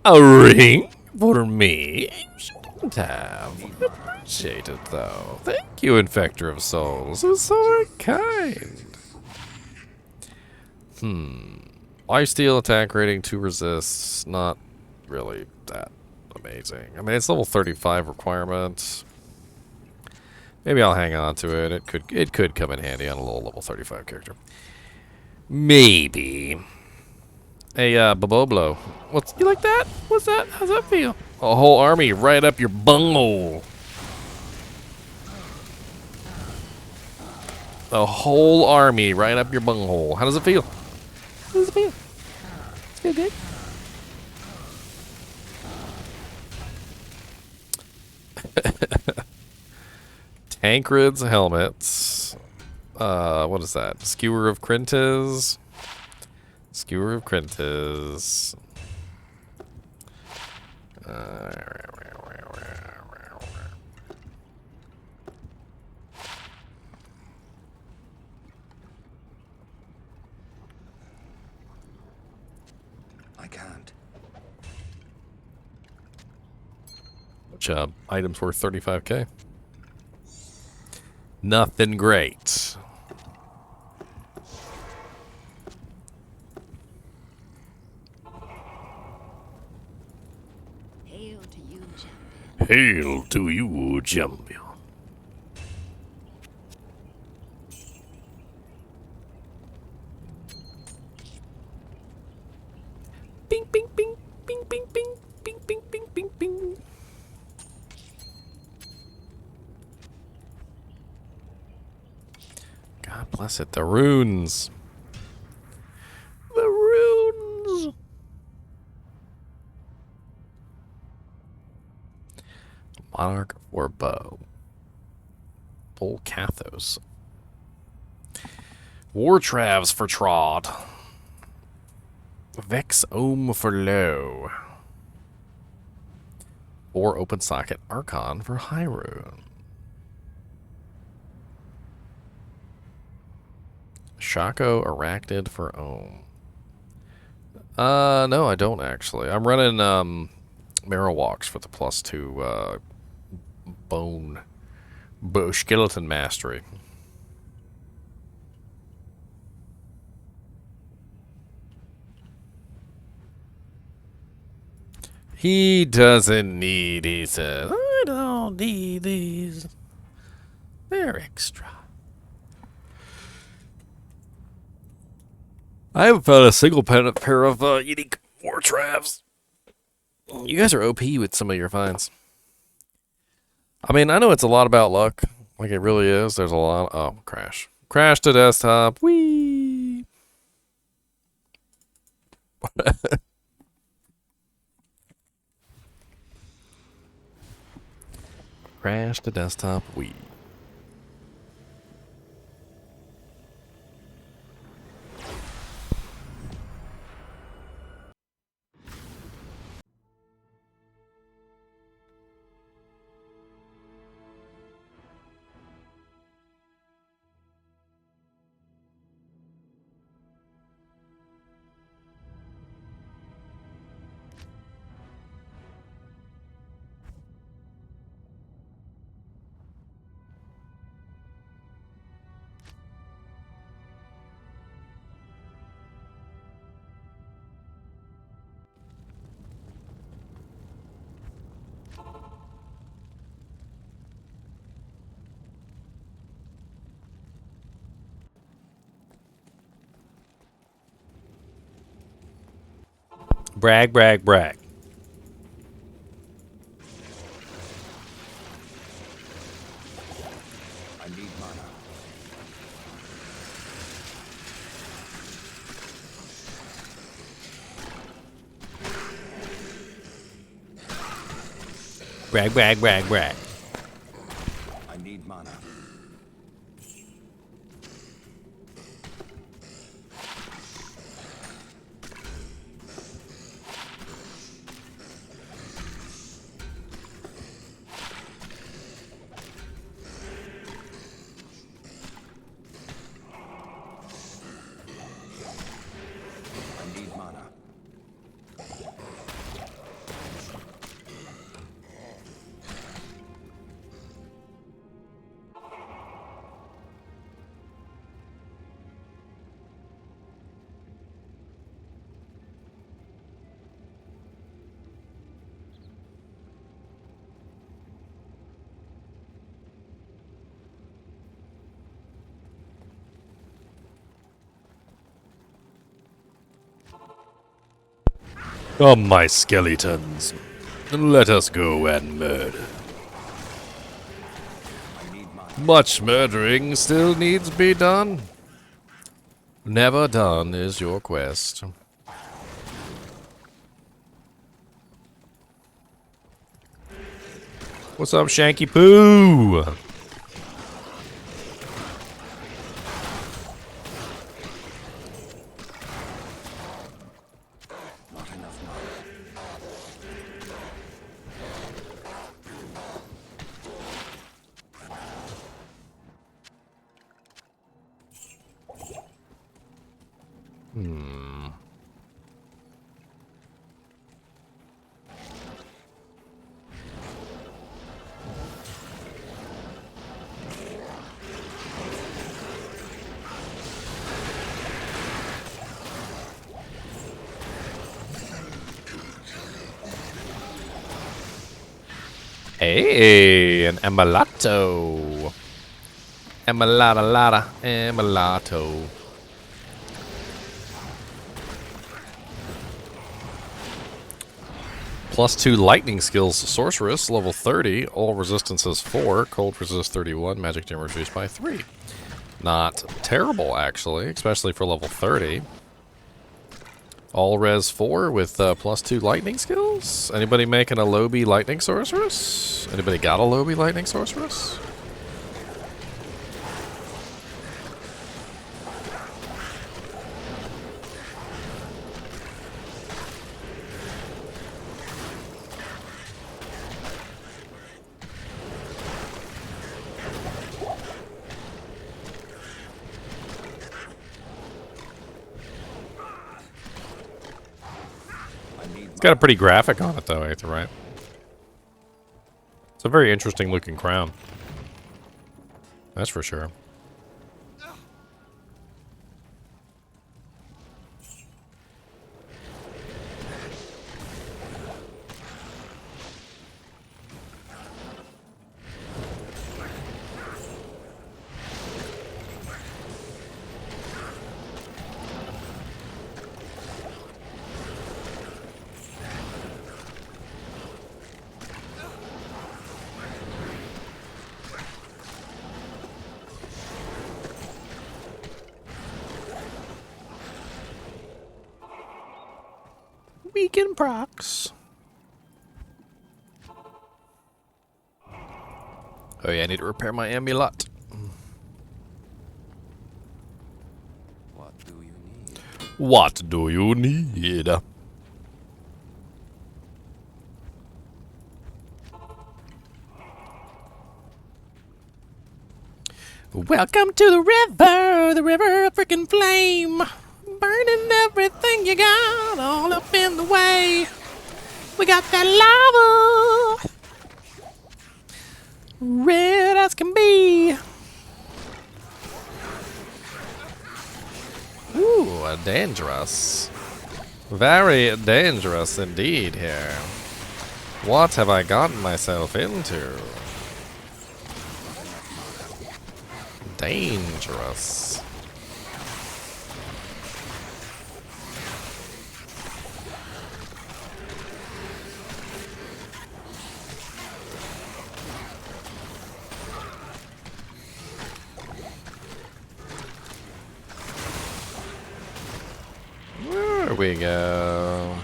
A ring for me? You shouldn't have. I appreciate it though. Thank you, Infector of Souls. It was so very kind. Lifesteal attack rating 2 resists. Not really that amazing. I mean, it's level 35 requirement. Maybe I'll hang on to it. It could come in handy on a little level 35 character. Maybe. Hey, Boboblo. You like that? What's that? How's that feel? A whole army right up your bunghole. A whole army right up your bunghole. How does it feel? How does it feel? It's feel good. Tancred's helmets. What is that? Skewer of Crintes. Skewer of Crintes. I can't. Which items worth 35k. Nothing great. Hail to you, champion. Hail to you, champion. Bing, bing, bing, bing, bing, bing, bing, bing, bing, bing, bing. God bless it. The runes. The runes. Monarch or bow. Bull Cathos. War Travs for Trod. Vex Ohm for low. Or Open Socket Archon for high rune. Shaco Arachnid for Ohm. No, I don't actually. I'm running Marrow Walks for the +2 bone skeleton mastery. He doesn't need, he says. I don't need these. They're extra. I haven't found a single pair of unique War Travs. You guys are OP with some of your finds. I mean, I know it's a lot about luck. Like, it really is. There's a lot. Oh, crash. Crash to desktop. Whee! Crash to desktop. Whee! Brag, brag, brag. I need mana. Brag, brag, brag, brag. I need mana. Come, my skeletons, and let us go and murder. I need mana. Much murdering still needs to be done. Never done is your quest. What's up, Shanky Poo? Not enough mana. Hey, an emulato. Emulato. +2 lightning skills, Sorceress, level 30. All resistances 4. Cold resist 31. Magic damage reduced by 3. Not terrible, actually, especially for level 30. All res 4 with +2 lightning skills. Anybody making a Lobby lightning sorceress? Anybody got a Lobby lightning sorceress? It's got a pretty graphic on it, though, Aether, right? It's a very interesting looking crown. That's for sure. Weekend procs. Oh yeah, I need to repair my amulet. What do you need? What do you need? Welcome to the river of freaking flame. Burning everything you got all up in the way. We got that lava. Red as can be. Ooh, dangerous. Very dangerous indeed here. What have I gotten myself into? Dangerous. There we go.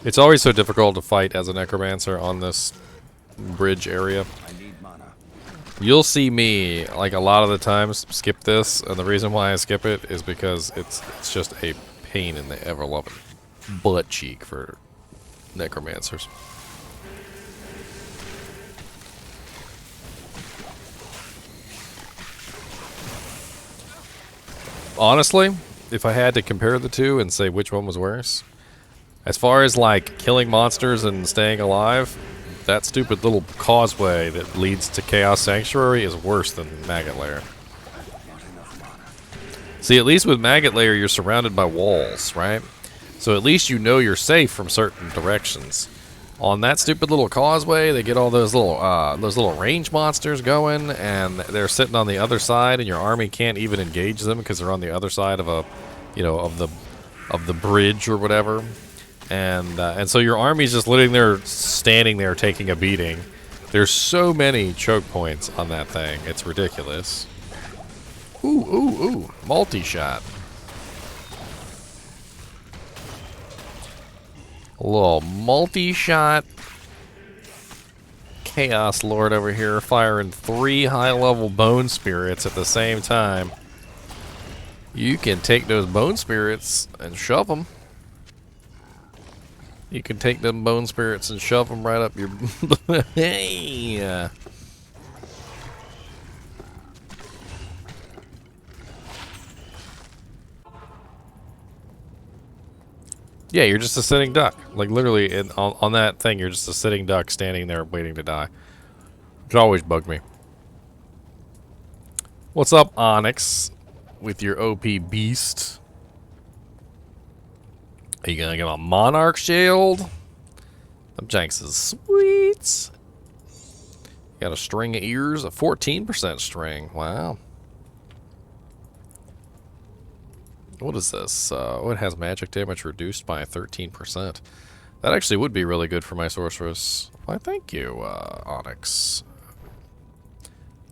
It's always so difficult to fight as a necromancer on this bridge area. I need mana. You'll see me, like a lot of the times, skip this, and the reason why I skip it is because it's just a pain in the ever-loving butt cheek for necromancers. Honestly, if I had to compare the two and say which one was worse, as far as like killing monsters and staying alive, that stupid little causeway that leads to Chaos Sanctuary is worse than Maggot Lair. See, at least with Maggot Lair, you're surrounded by walls, right? So at least you know you're safe from certain directions. on that stupid little causeway, they get all those little range monsters going, and they're sitting on the other side, and your army can't even engage them because they're on the other side of of the bridge or whatever. And so your army's just standing there taking a beating. There's so many choke points on that thing. It's ridiculous. Ooh, ooh, ooh. Multi-shot. A little multi-shot Chaos Lord over here firing 3 high-level bone spirits at the same time. You can take those bone spirits and shove them. You can take them bone spirits and shove them right up your... Hey! Yeah, you're just a sitting duck. Like, literally, on that thing, you're just a sitting duck standing there waiting to die. Which always bugged me. What's up, Onyx? With your OP beast. Are you gonna get a Monarch Shield? Them Janks is sweet. Got a string of ears, a 14% string. Wow. What is this? Oh, it has magic damage reduced by 13%. That actually would be really good for my sorceress. Why, thank you, Onyx.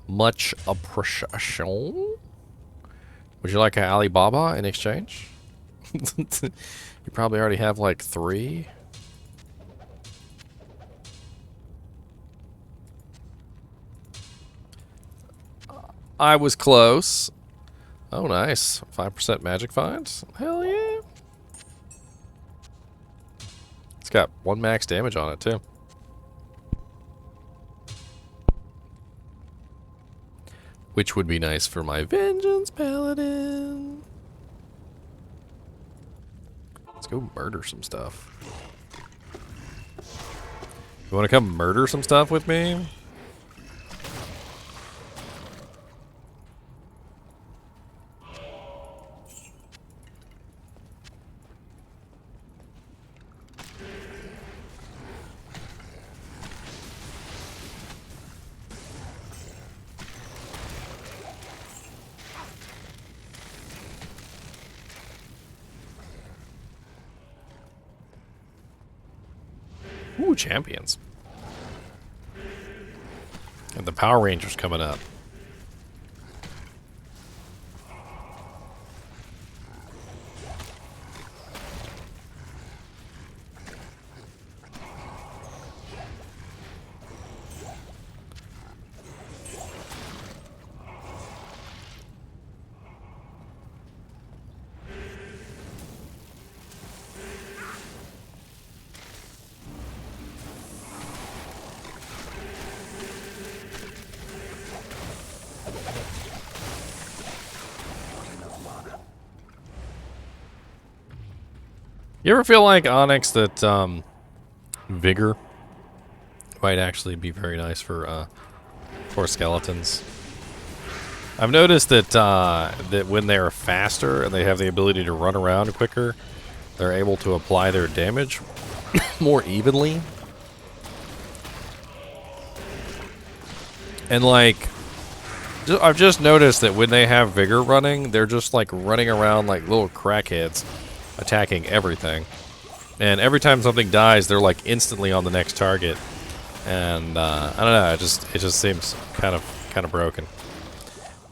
Much appreciation. Would you like an Alibaba in exchange? You probably already have like 3. I was close. Oh, nice. 5% magic finds? Hell yeah. It's got 1 max damage on it, too. Which would be nice for my Vengeance Paladin. Let's go murder some stuff. You want to come murder some stuff with me? Ooh, champions. And the Power Rangers coming up. You ever feel like, Onyx, that Vigor might actually be very nice for skeletons? I've noticed that that when they're faster and they have the ability to run around quicker, they're able to apply their damage more evenly. And like, I've just noticed that when they have Vigor running, they're just like running around like little crackheads, attacking everything. And every time something dies, they're like instantly on the next target. And I don't know, it just seems kind of broken.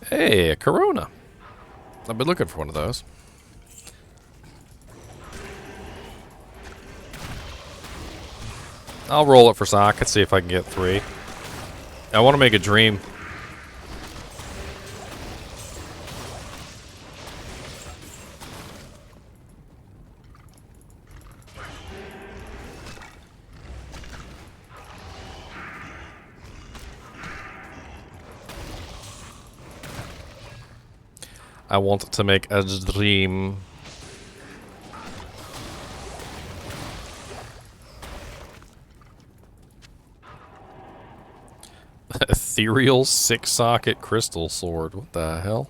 Hey, a Corona. I've been looking for one of those. I'll roll it for Sock and see if I can get 3. I want to make a dream. I want to make a dream. Ethereal 6-socket crystal sword. What the hell?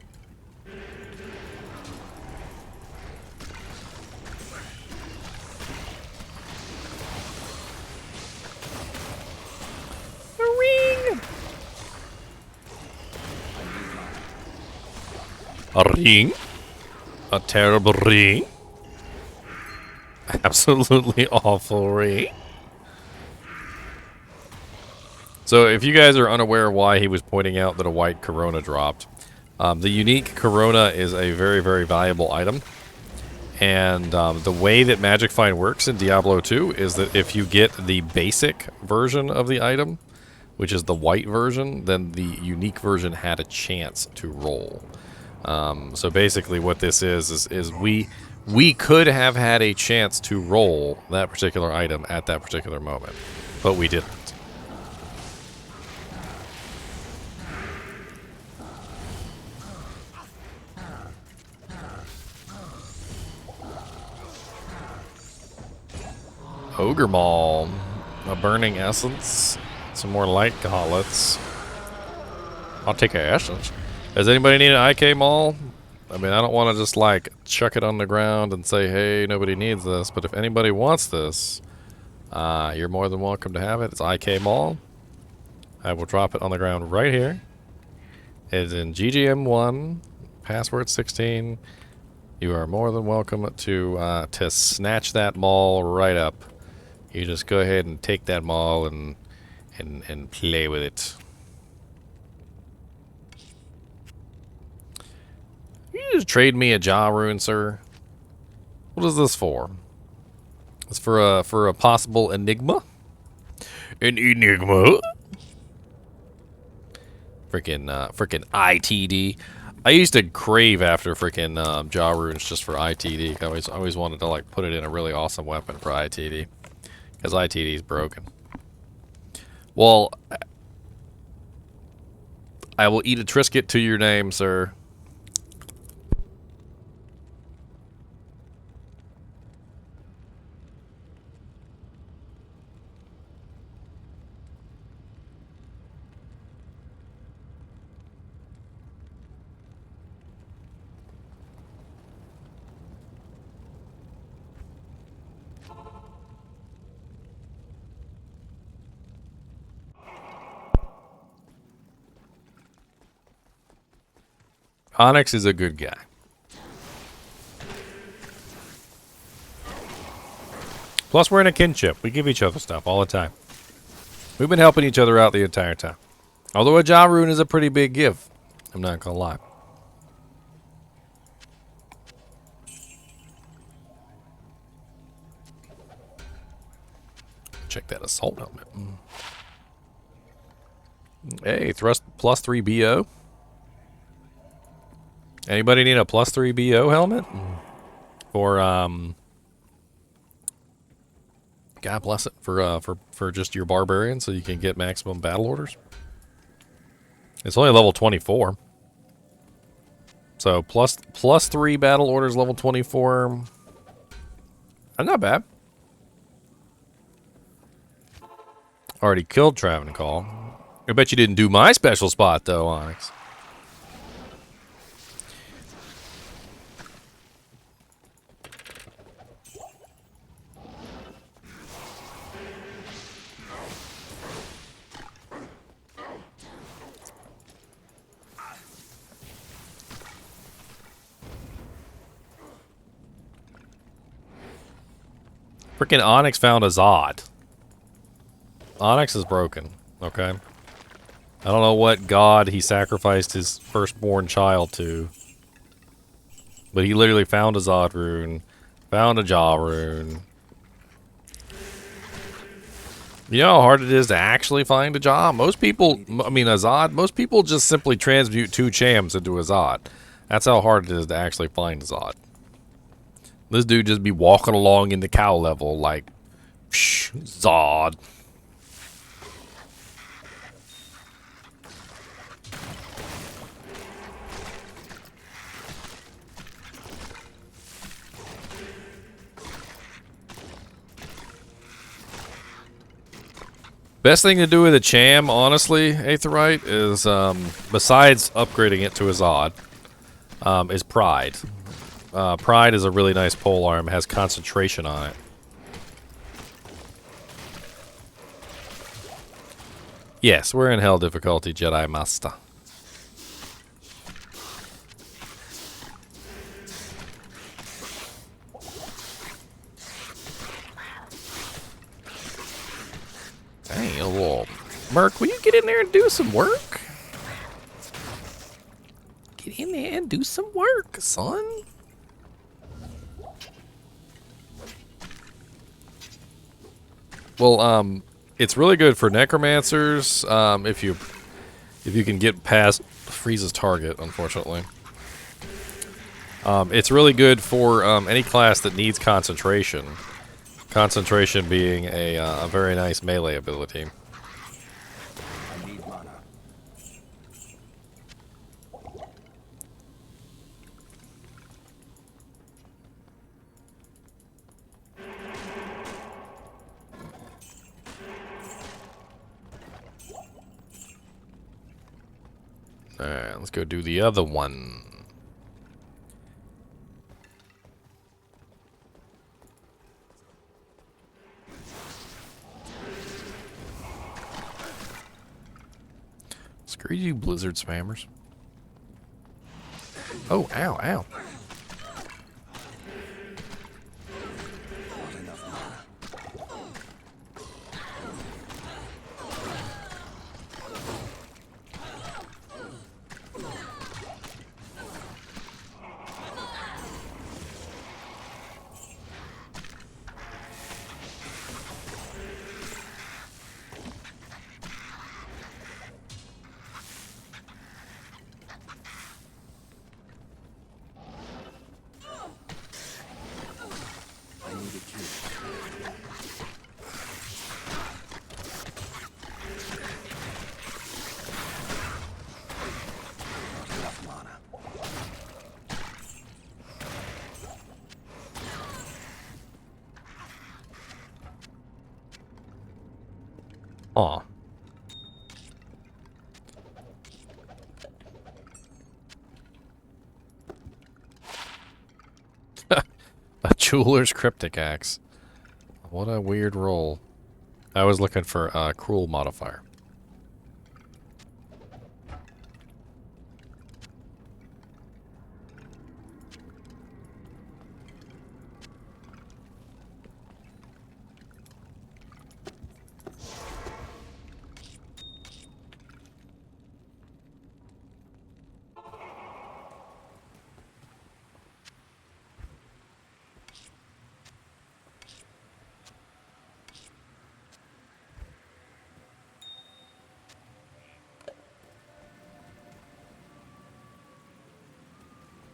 A ring? A terrible ring? Absolutely awful ring. So if you guys are unaware why he was pointing out that a white corona dropped, the unique corona is a very, very valuable item. And the way that Magic Find works in Diablo 2 is that if you get the basic version of the item, which is the white version, then the unique version had a chance to roll. So basically what this is we could have had a chance to roll that particular item at that particular moment, but we didn't. Ogre Maul, a burning essence, some more light gauntlets. I'll take an essence. Does anybody need an IK Maul? I mean, I don't want to just like chuck it on the ground and say, hey, nobody needs this, but if anybody wants this, you're more than welcome to have it. It's IK Maul. I will drop it on the ground right here. It's in GGM1, password 16. You are more than welcome to snatch that maul right up. You just go ahead and take that maul and play with it. You just trade me a jaw rune, sir. What is this for? It's for a possible enigma. An enigma. Freaking ITD. I used to crave after freaking jaw runes just for ITD. I always wanted to like put it in a really awesome weapon for ITD. Because ITD is broken. Well, I will eat a Trisket to your name, sir. Onyx is a good guy. Plus, we're in a kinship. We give each other stuff all the time. We've been helping each other out the entire time. Although a jaw rune is a pretty big give. I'm not gonna lie. Check that assault helmet. Hey, thrust plus 3 BO. Anybody need a plus 3 BO helmet? For God bless it, for just your barbarian, so you can get maximum battle orders. It's only level 24. So plus 3 battle orders, level 24. Not bad. Already killed Traveling Call. I bet you didn't do my special spot though, Onyx. Freaking Onyx found a Zod. Onyx is broken, okay? I don't know what god he sacrificed his firstborn child to. But he literally found a Zod rune, found a jaw rune. You know how hard it is to actually find a jaw? Most people, I mean a Zod, most people just simply transmute 2 chams into a Zod. That's how hard it is to actually find a Zod. This dude just be walking along in the cow level like, psh, Zod. Best thing to do with a cham, honestly, Aetherite, is, besides upgrading it to a Zod, is Pride. Pride is a really nice polearm, has concentration on it. Yes, we're in hell difficulty, Jedi Master. Hey, a little merc, will you get in there and do some work? Get in there and do some work, son. Well, it's really good for necromancers, if you can get past Freeze's target, unfortunately. It's really good for any class that needs concentration. Concentration being a very nice melee ability. I need mana. Alright, let's go do the other one. Screw you, blizzard spammers. Oh, ow, ow. Not enough mana. I need a cube. Not enough mana. Aw. A jeweler's cryptic axe. What a weird roll. I was looking for a cruel modifier.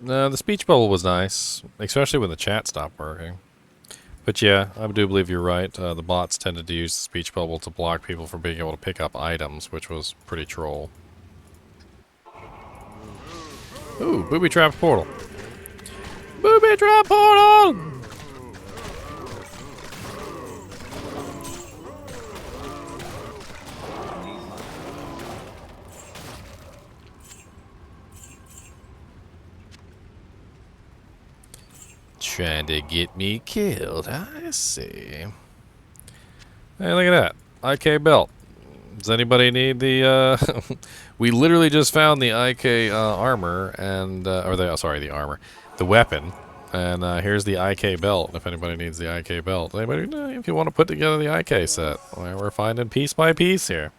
No, the speech bubble was nice, especially when the chat stopped working. But yeah, I do believe you're right. The bots tended to use the speech bubble to block people from being able to pick up items, which was pretty troll. Ooh, booby trap portal. Booby trap portal! Trying to get me killed, I see. Hey, look at that. IK belt. Does anybody need the, we literally just found the IK armor, and, the armor. The weapon. And here's the IK belt, if anybody needs the IK belt. Anybody, if you want to put together the IK set. Well, we're finding piece by piece here.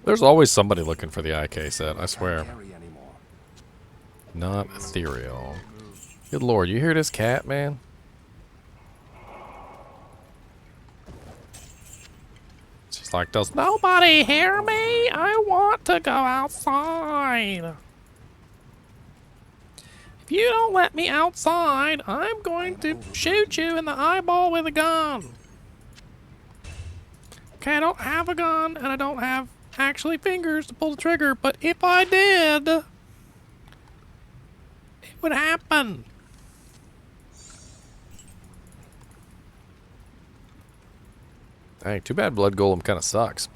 There's always somebody looking for the IK set, I swear. Carry anymore. Not ethereal. Good lord, you hear this cat, man? She's like, does nobody hear me? I want to go outside. If you don't let me outside, I'm going to shoot you in the eyeball with a gun. Okay, I don't have a gun, and I don't have actually fingers to pull the trigger, but if I did, it would happen. Dang, too bad Blood Golem kind of sucks.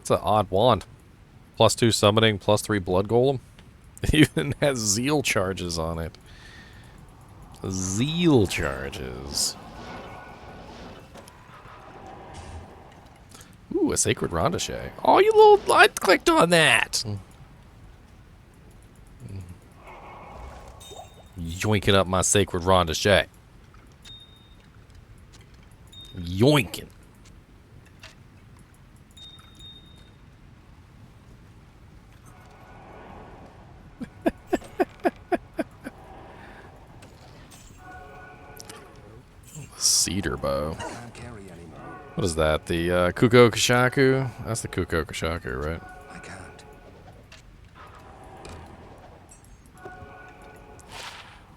It's an odd wand. +2 summoning, +3 Blood Golem. It even has zeal charges on it. Zeal charges. Ooh, Ooh, a sacred rondochet. Oh, you little... I clicked on that. Yoinking up my sacred rondochet. Yoinking. Cedar bow. Can't carry anymore. What is that? The Kuko Kashaku? That's the Kuko Kashaku, right? I can't.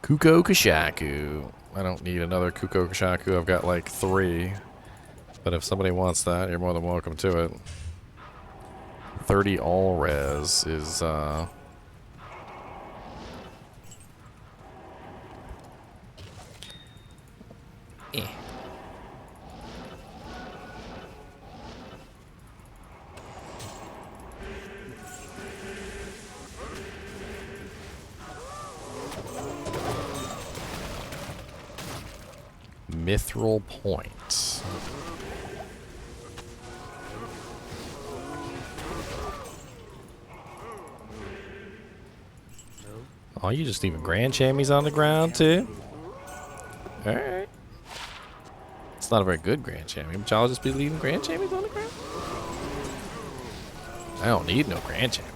Kuko Kashaku. I don't need another Kuko Kashaku. I've got like 3. But if somebody wants that, you're more than welcome to it. 30 all res is eh. Mithril Point. Oh, you just leaving grand chamois on the ground too? Alright. It's not a very good grand chamois, but y'all just be leaving grand chamois on the ground? I don't need no grand chamois.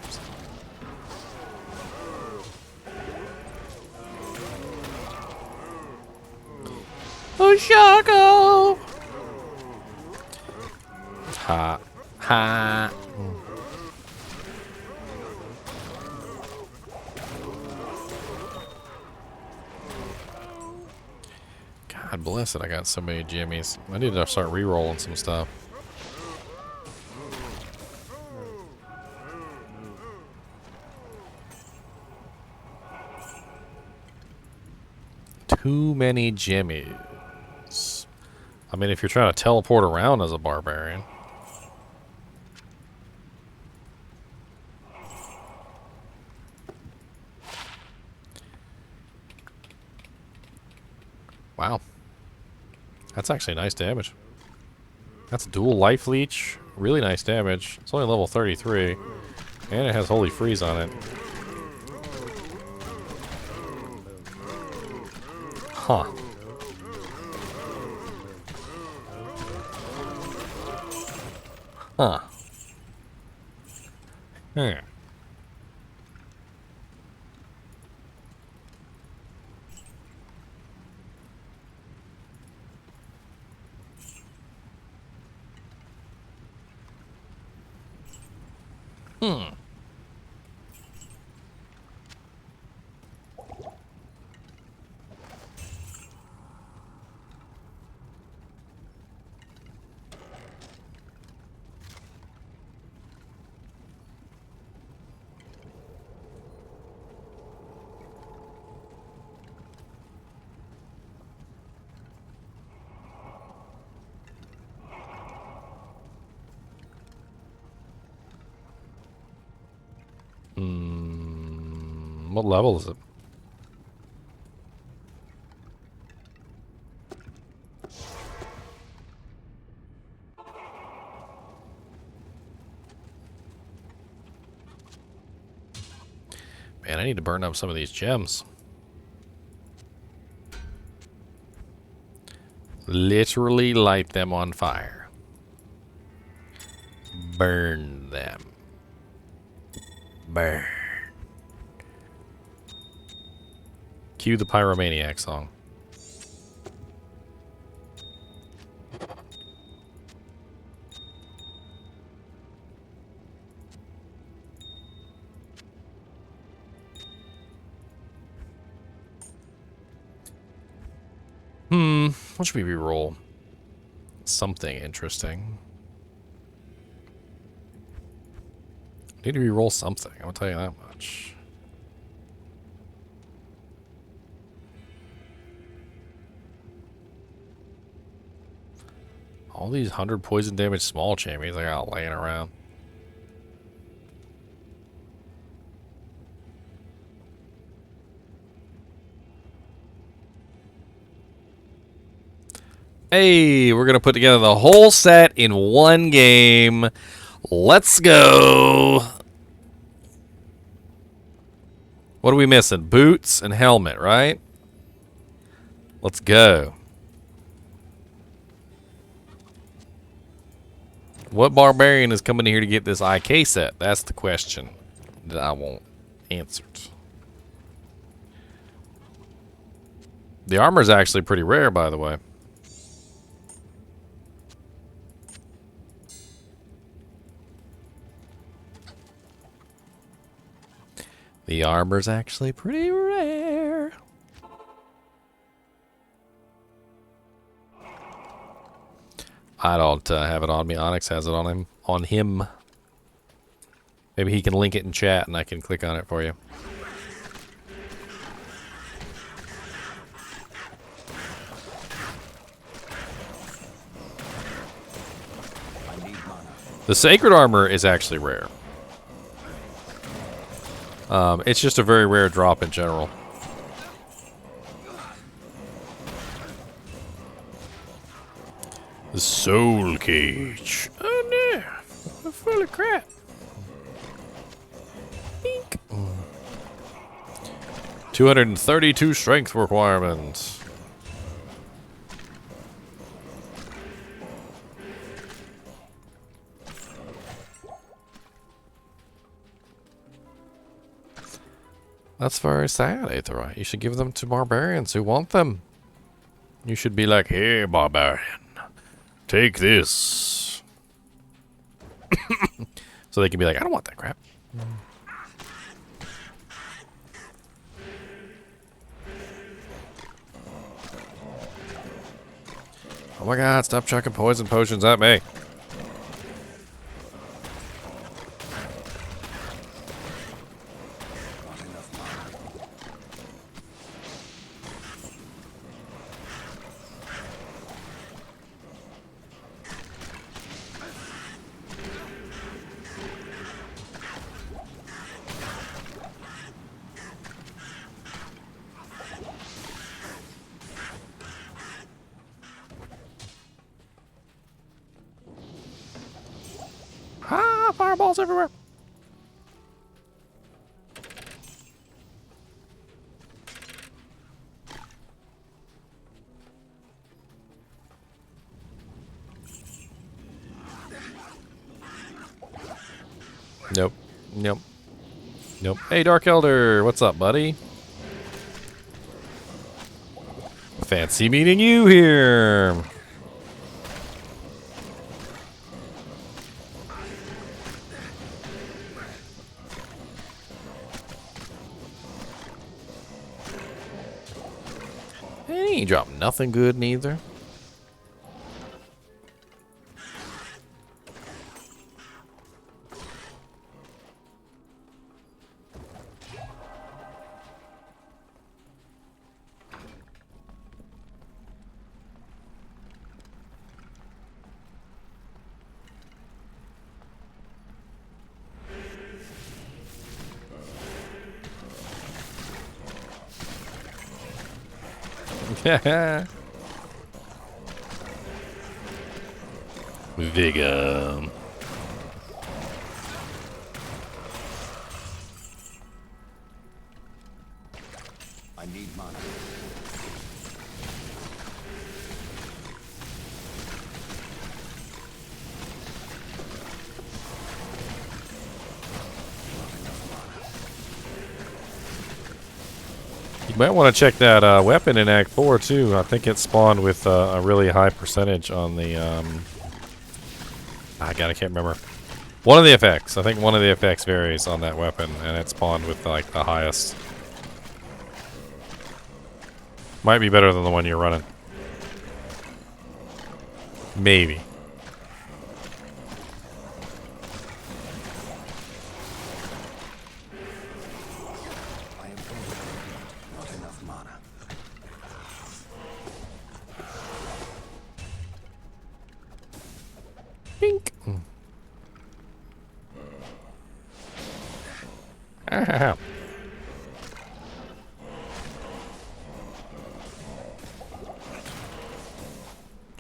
Oh, Shaco! Ha. Ha. God bless it, I got so many jimmies. I need to start re-rolling some stuff. Too many jimmies. I mean, if you're trying to teleport around as a barbarian. Wow. That's actually nice damage. That's dual life leech. Really nice damage. It's only level 33. And it has Holy Freeze on it. Huh. Huh. Hmm. Hmm. What level is it? Man, I need to burn up some of these gems. Literally light them on fire. Burn them. Burn. Cue the Pyromaniac song. What should we re-roll? Something interesting. Need to re-roll something, I'll tell you that much. All these 100 poison damage small chamois I got laying around. Hey, we're going to put together the whole set in one game. Let's go. What are we missing? Boots and helmet, right? Let's go. What barbarian is coming here to get this IK set? That's the question that I want answered. The armor is actually pretty rare, by the way. The armor's actually pretty rare. I don't have it on me. Onyx has it on him. On him. Maybe he can link it in chat and I can click on it for you. The sacred armor is actually rare. It's just a very rare drop in general. The soul cage. Oh no! I'm full of crap. Bink. 232 strength requirements. That's very sad, Aetherite. You should give them to barbarians who want them. You should be like, here, barbarian. Take this. So they can be like, I don't want that crap. Oh my god, stop chucking poison potions at me. Ah, fireballs everywhere. Nope. Nope. Nope. Hey, Dark Elder. What's up, buddy? Fancy meeting you here. He ain't dropped nothing good neither. Vigor. I need mana. You might want to check that weapon in Act 4 too. I think it spawned with a really high percentage on the I can't remember. One of the effects. I think one of the effects varies on that weapon, and it spawned with like the highest. Might be better than the one you're running. Maybe. I am not enough mana. Bink. Ah.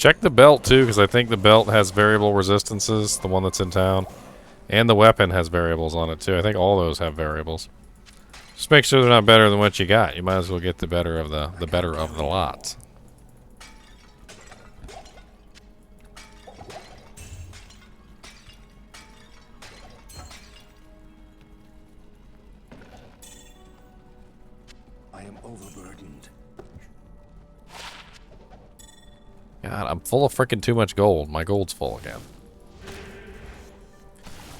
Check the belt too, because I think the belt has variable resistances, the one that's in town. And the weapon has variables on it too. I think all those have variables. Just make sure they're not better than what you got. You might as well get the better of the lot. I am overburdened. God, I'm full of freaking too much gold. My gold's full again.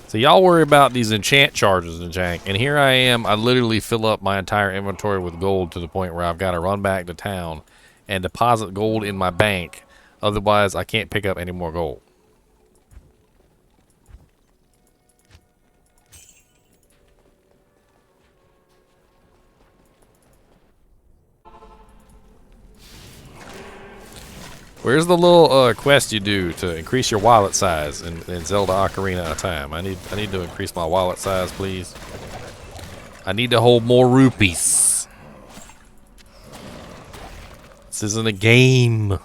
So y'all worry about these enchant charges and jank, and here I am. I literally fill up my entire inventory with gold to the point where I've got to run back to town and deposit gold in my bank. Otherwise, I can't pick up any more gold. Where's the little quest you do to increase your wallet size in Zelda Ocarina of Time? I need to increase my wallet size, please. I need to hold more rupees. This isn't a game.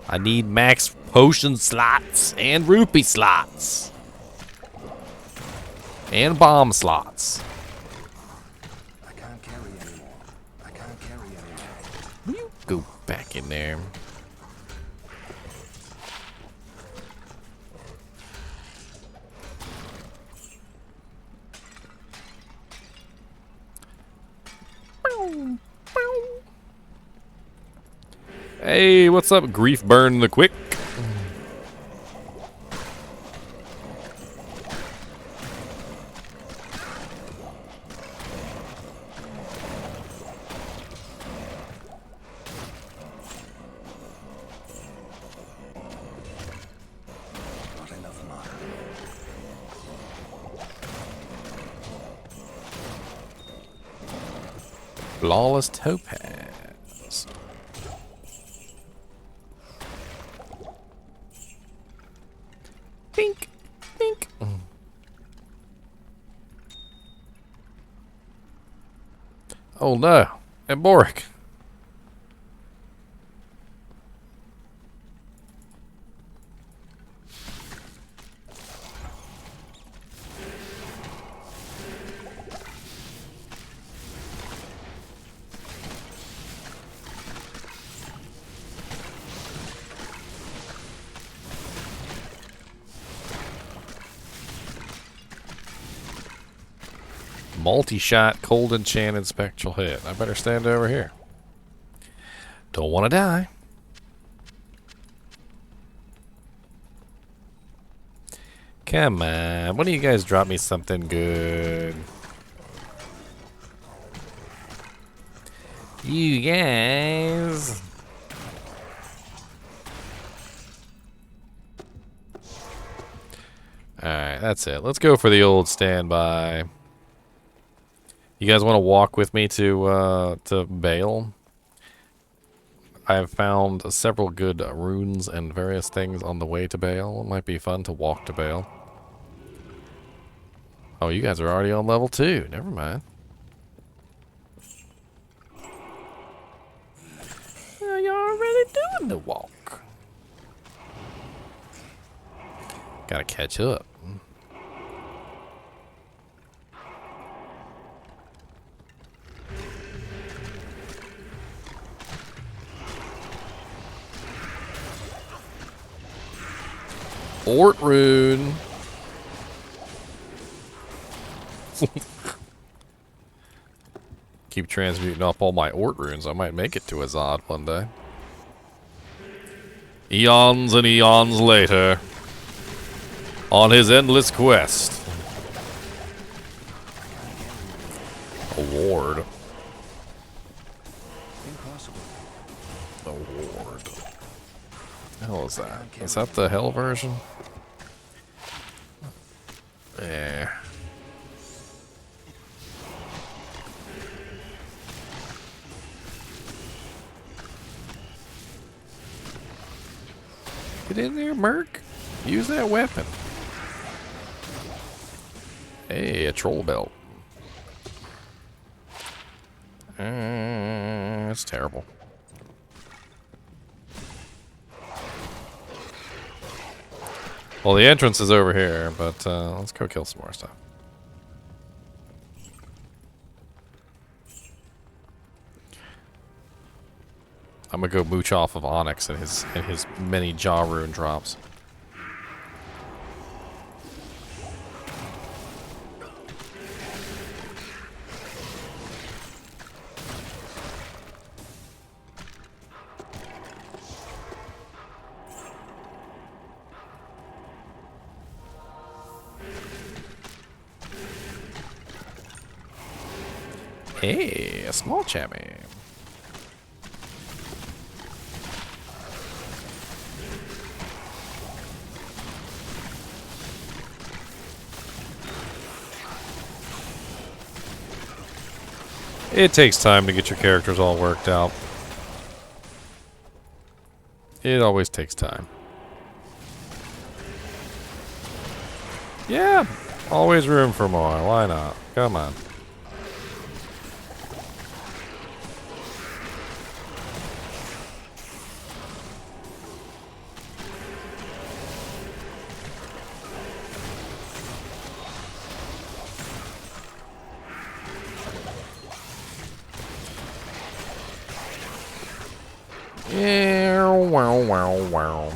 I need max potion slots and rupee slots. And bomb slots. I can't carry anymore. I can't carry anymore. Will you go back in there? Hey, what's up, Grief Burn the Quick? Not enough mana. Flawless Topaz. Pink, pink. Oh no, and Boric. Multi-shot, cold enchanted spectral hit. I better stand over here. Don't want to die. Come on. Why don't you guys drop me something good? You guys. Alright, that's it. Let's go for the old standby. You guys want to walk with me to Bale? I have found several good runes and various things on the way to Bale. It might be fun to walk to Bale. Oh, you guys are already on level 2. Never mind. Well, you're already doing the walk. Gotta catch up. Ort rune. Keep transmuting up all my Ort runes. I might make it to Azad one day. Eons and eons later, on his endless quest. Award. Impossible. Award. The hell is that? Is that the hell version? Yeah. Get in there, merc. Use that weapon. Hey, a troll belt. That's terrible. Well, the entrance is over here, but let's go kill some more stuff. I'm gonna go mooch off of Onyx and his many jaw rune drops. Hey, a small chammy. It takes time to get your characters all worked out. It always takes time. Yeah, always room for more. Why not? Come on. Yeah, wow, wow, wow.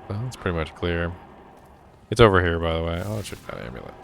Well, it's pretty much clear. It's over here, by the way. Oh, it should be an amulet.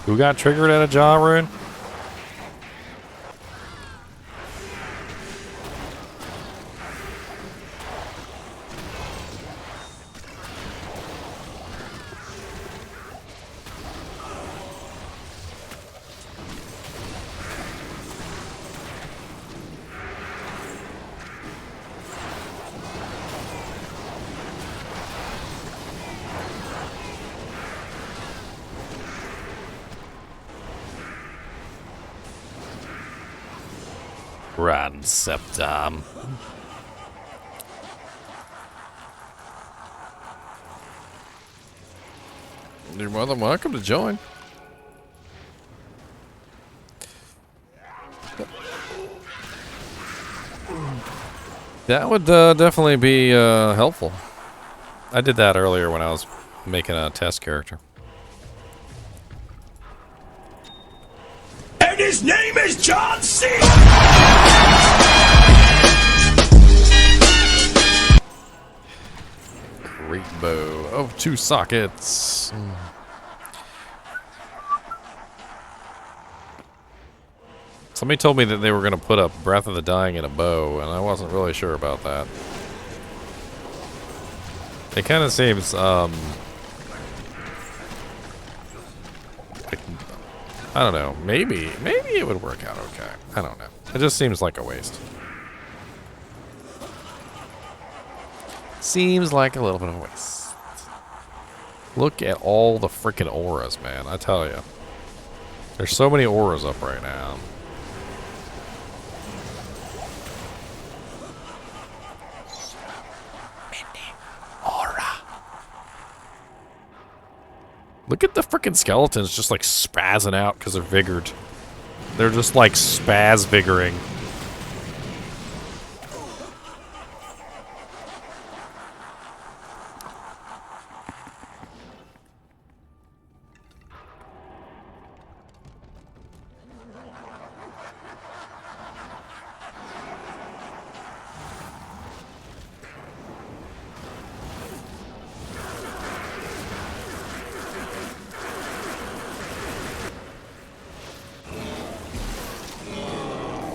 Who got triggered at a jaw rune? Septum. You're more than welcome to join. That would definitely be helpful. I did that earlier when I was making a test character. And his name is John C. Great bow of 2 sockets. Somebody told me that they were going to put a Breath of the Dying in a bow, and I wasn't really sure about that. It kind of seems, like, I don't know, maybe it would work out okay. I don't know. It just seems like a waste. Seems like a little bit of a waste. Look at all the freaking auras, man. I tell you. There's so many auras up right now. Aura. Look at the freaking skeletons just like spazzing out because they're vigored. They're just like spaz vigoring.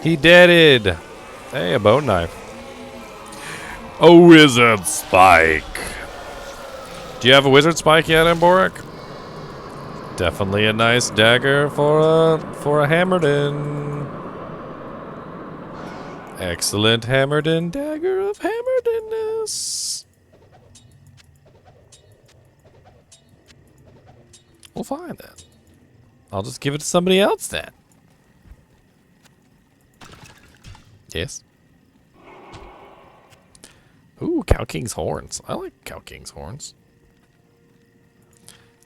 He deaded. Hey, a bone knife. A wizard spike. Do you have a wizard spike yet, Emboric? Definitely a nice dagger for a hammered in. Excellent hammered in dagger of hammered inness. Well, fine then. I'll just give it to somebody else then. Yes. Ooh, Cow King's horns. I like Cow King's horns.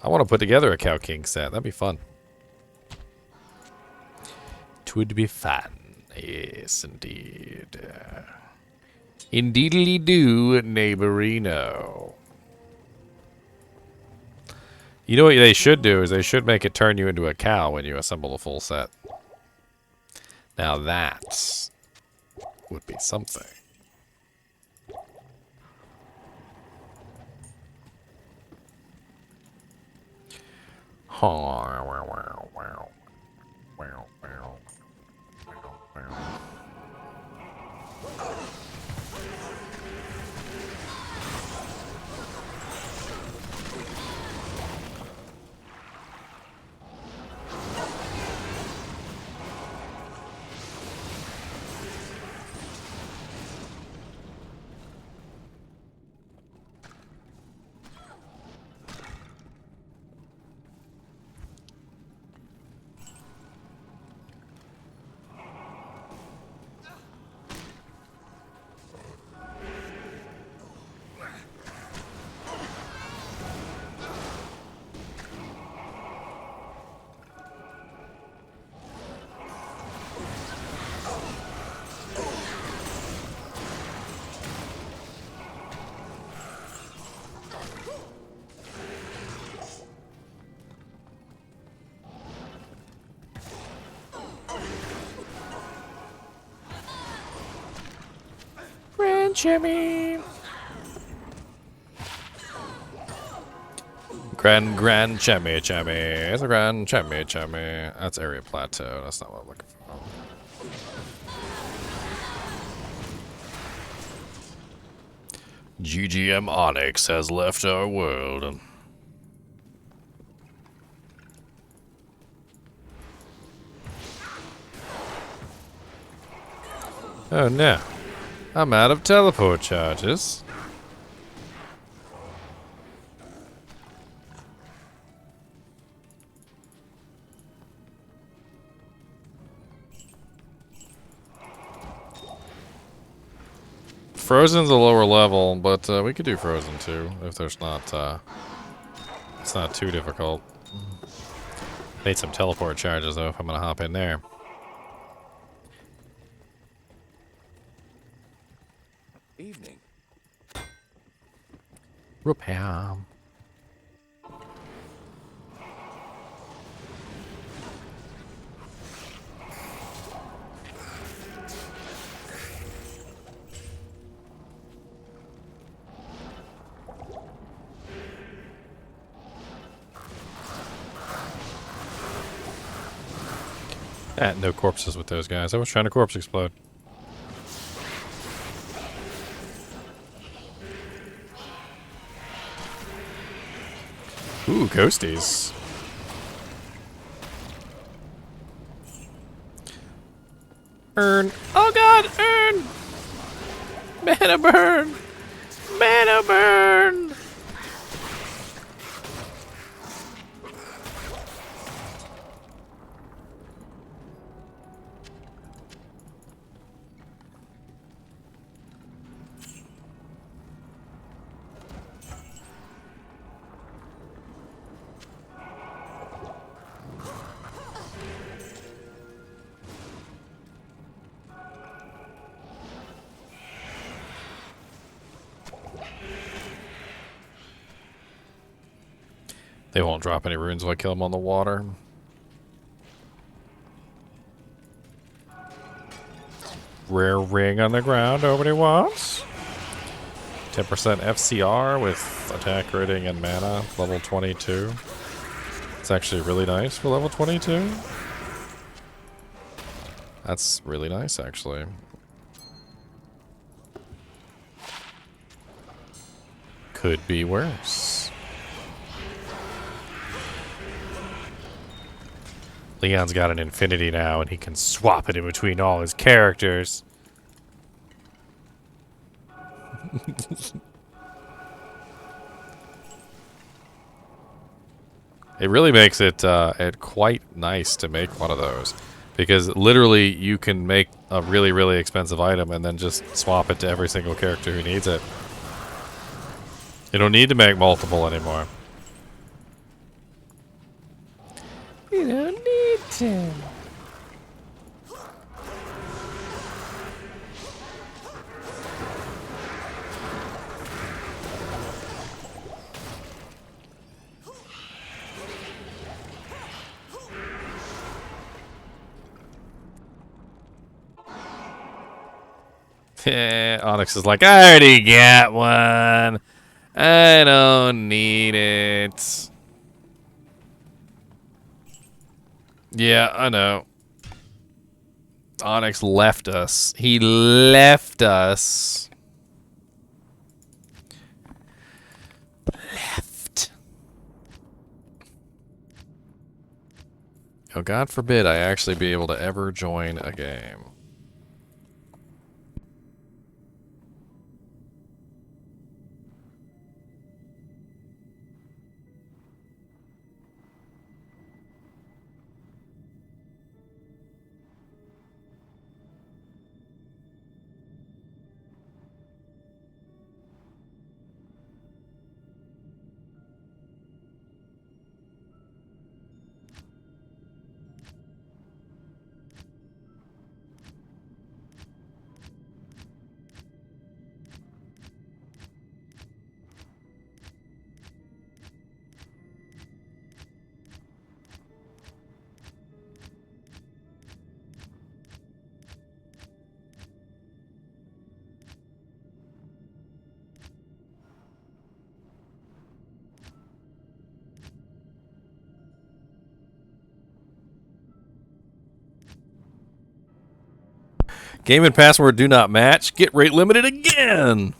I want to put together a Cow King set. That'd be fun. It would be fun. Yes, indeed. Indeedly do, neighborino. You know what they should do is they should make it turn you into a cow when you assemble a full set. Now that would be something. Jimmy. Grand Chummy. It's a Grand Chummy. That's Area Plateau. That's not what I'm looking for. GGM Onyx has left our world. Oh no. I'm out of teleport charges. Frozen's a lower level, but we could do Frozen too if there's not. It's not too difficult. Need some teleport charges though if I'm gonna hop in there. Evening. Repair. No corpses with those guys. I was trying to corpse explode. Ooh, ghosties. Earn. Oh god, earn! Mana burn! Mana burn! They won't drop any runes if I kill them on the water. Rare ring on the ground, nobody wants. 10% FCR with attack rating and mana, level 22. It's actually really nice for level 22. That's really nice, actually. Could be worse. Leon's got an infinity now, and he can swap it in between all his characters. It really makes it quite nice to make one of those. Because literally, you can make a really, really expensive item and then just swap it to every single character who needs it. You don't need to make multiple anymore. You don't need to. Onyx is like, I already got one. I don't need it. Yeah, I know. Onyx left us. He left us. Left. Oh, God forbid I actually be able to ever join a game. Game and password do not match. Get rate limited again.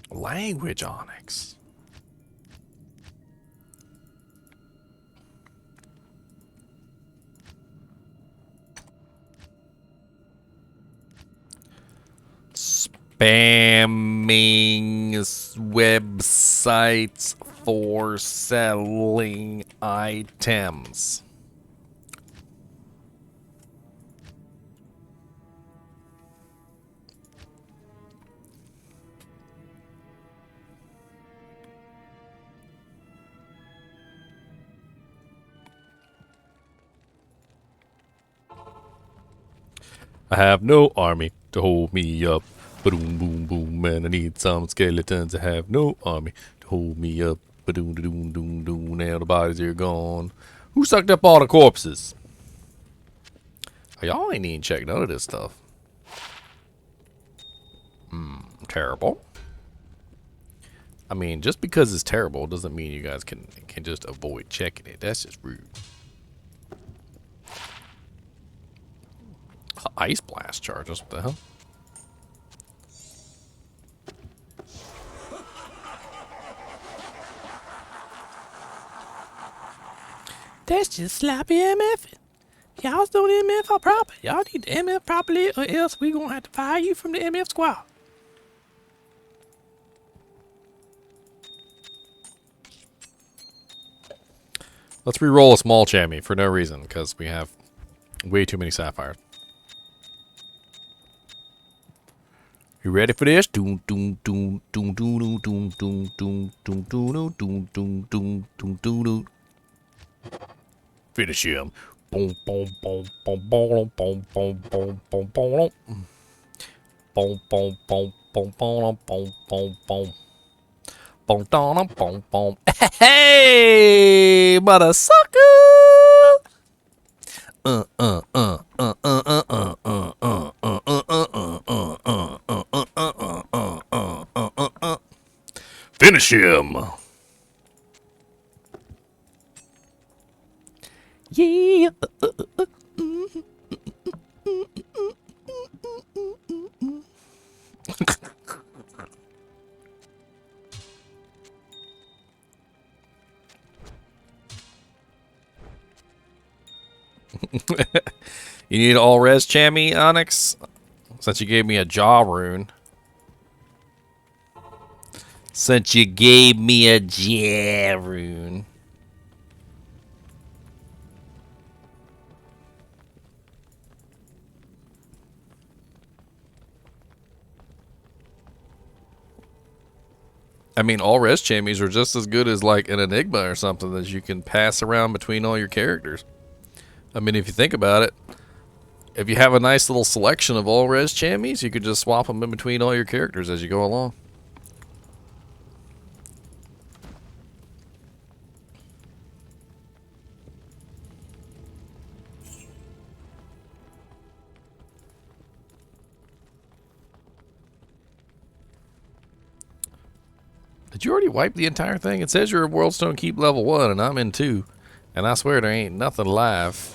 Language Onyx. Spamming websites for selling items. I have no army to hold me up. Boom, boom, boom, man. I need some skeletons. I have no army to hold me up. Ba-doom, doom, doom, doom. Now the bodies are gone. Who sucked up all the corpses? Y'all ain't even check none of this stuff. Terrible. I mean, just because it's terrible doesn't mean you guys can just avoid checking it. That's just rude. Ice blast charges. What the hell? That's just sloppy MF. Y'all don't MF up proper. Y'all need to MF properly, or else we gonna have to fire you from the MF squad. Let's re-roll a small chamois for no reason, because we have way too many sapphires. You ready for this? Doom doom doom doom doom doom doom doom doom doom doom doom doom doom doom. Finish him. Boom boom boom boom boom boom boom boom boom boom. Boom boom boom Boom, boom, boom, boom, boom. Boom, boom, boom, boom. Hey, mother sucker! Finish him! Yeah! You need all res chammy, Onyx? Since you gave me a jaw rune. Since you gave me a jaw rune. I mean, all res chammies are just as good as like an enigma or something that you can pass around between all your characters. I mean, if you think about it, if you have a nice little selection of all res chammies, you could just swap them in between all your characters as you go along. Did you already wipe the entire thing? It says you're a Worldstone Keep level 1 and I'm in 2. And I swear there ain't nothing live.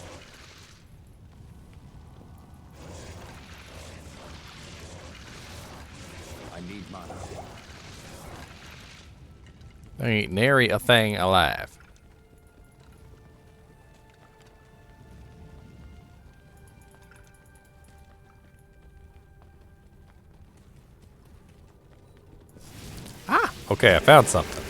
I need mana. There ain't nary a thing alive. Ah! Okay, I found something.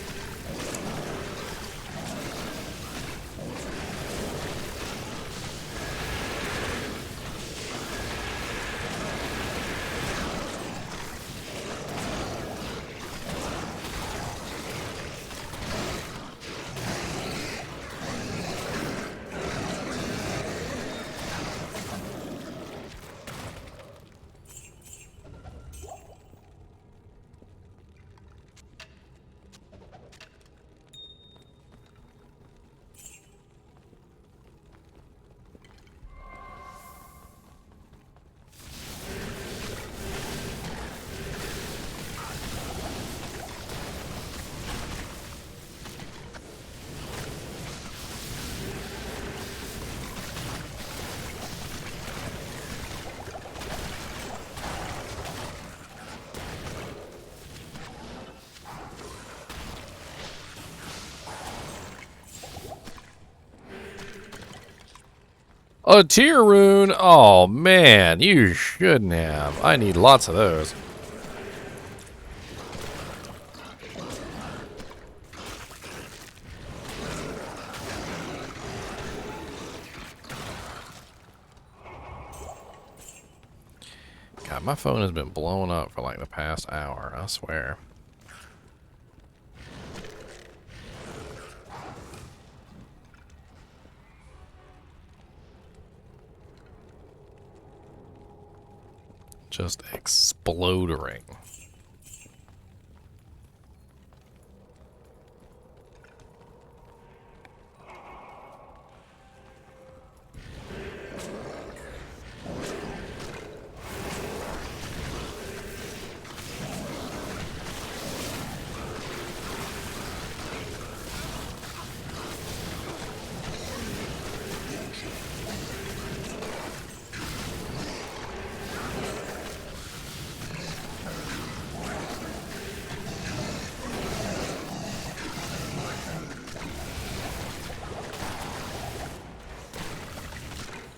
A tier rune? Oh man, you shouldn't have. I need lots of those. God, my phone has been blowing up for like the past hour, I swear. Just exploding.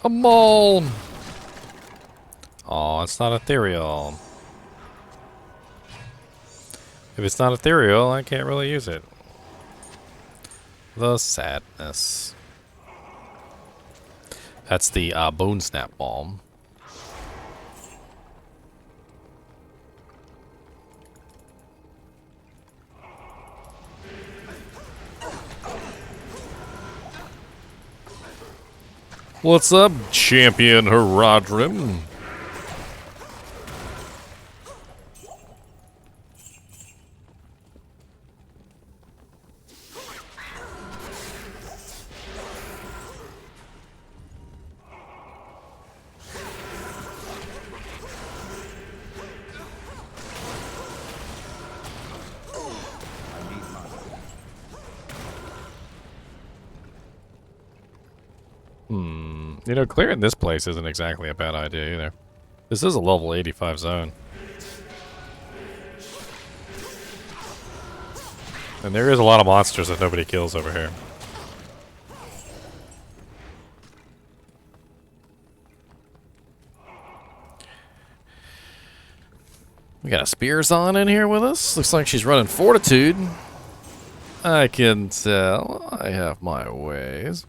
A mole! Oh, it's not ethereal. If it's not ethereal, I can't really use it. The sadness. That's the bone snap bomb. What's up, Champion Herodrim? You know, clearing this place isn't exactly a bad idea either. This is a level 85 zone. And there is a lot of monsters that nobody kills over here. We got a spears on in here with us. Looks like she's running fortitude. I can tell. I have my ways.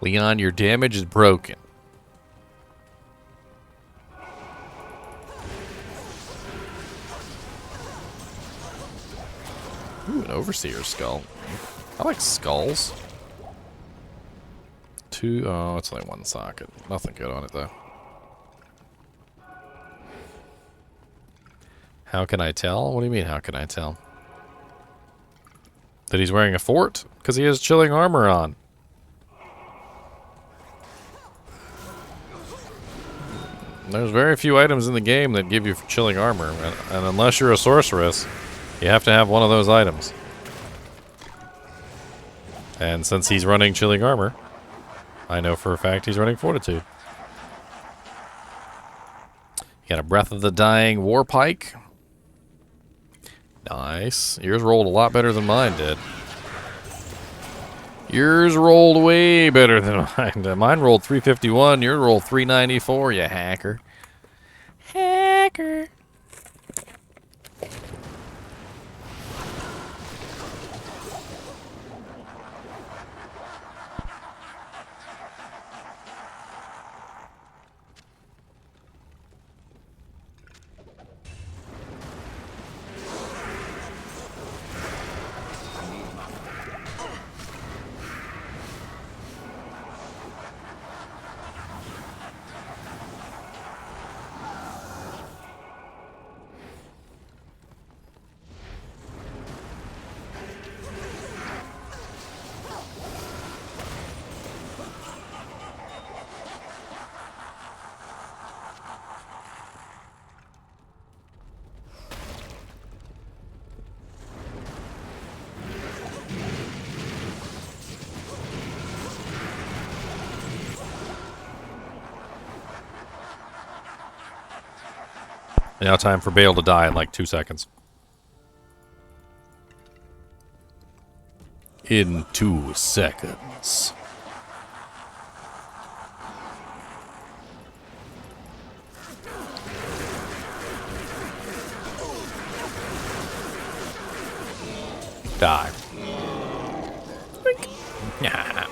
Leon, your damage is broken. Ooh, an overseer skull. I like skulls. Oh, it's only one socket. Nothing good on it, though. How can I tell? What do you mean, how can I tell? That he's wearing a fort? Because he has chilling armor on. There's very few items in the game that give you chilling armor, and unless you're a sorceress, you have to have one of those items. And since he's running chilling armor, I know for a fact he's running fortitude. You got a Breath of the Dying war pike. Nice. Yours rolled a lot better than mine did. Yours rolled way better than mine did. Mine rolled 351. Yours rolled 394, you hacker. Hacker. Now time for Bale to die in like 2 seconds. In 2 seconds. Die. Nah.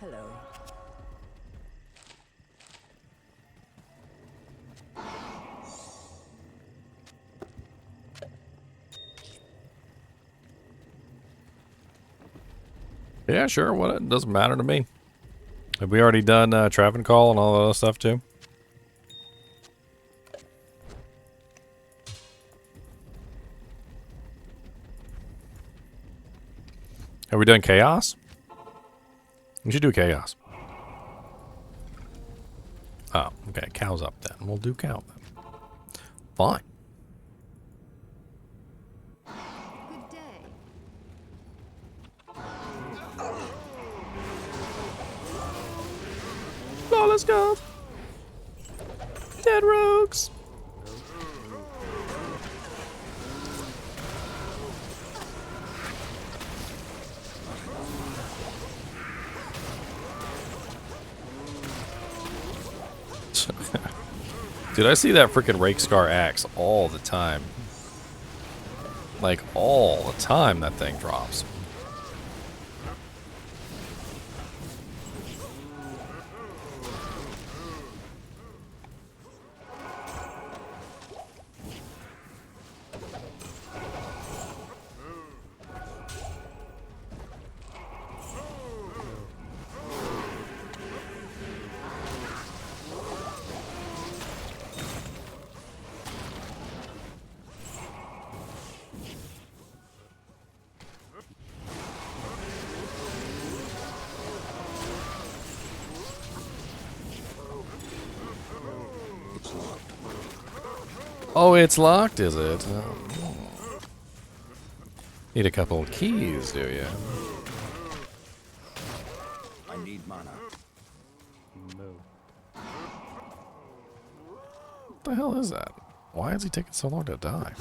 Hello. Yeah, sure. What? It doesn't matter to me. Have we already done Traven Call and all that other stuff too? Have we done Chaos? We should do Chaos. Oh, okay. Cow's up then. We'll do Cow then. Fine. Good day. Oh, let's go. Dead rogues. Dude, I see that freaking Rake Scar axe all the time. Like, all the time that thing drops. Oh, it's locked, is it? Need a couple of keys, do you? I need mana. What the hell is that? Why is he taking so long to die?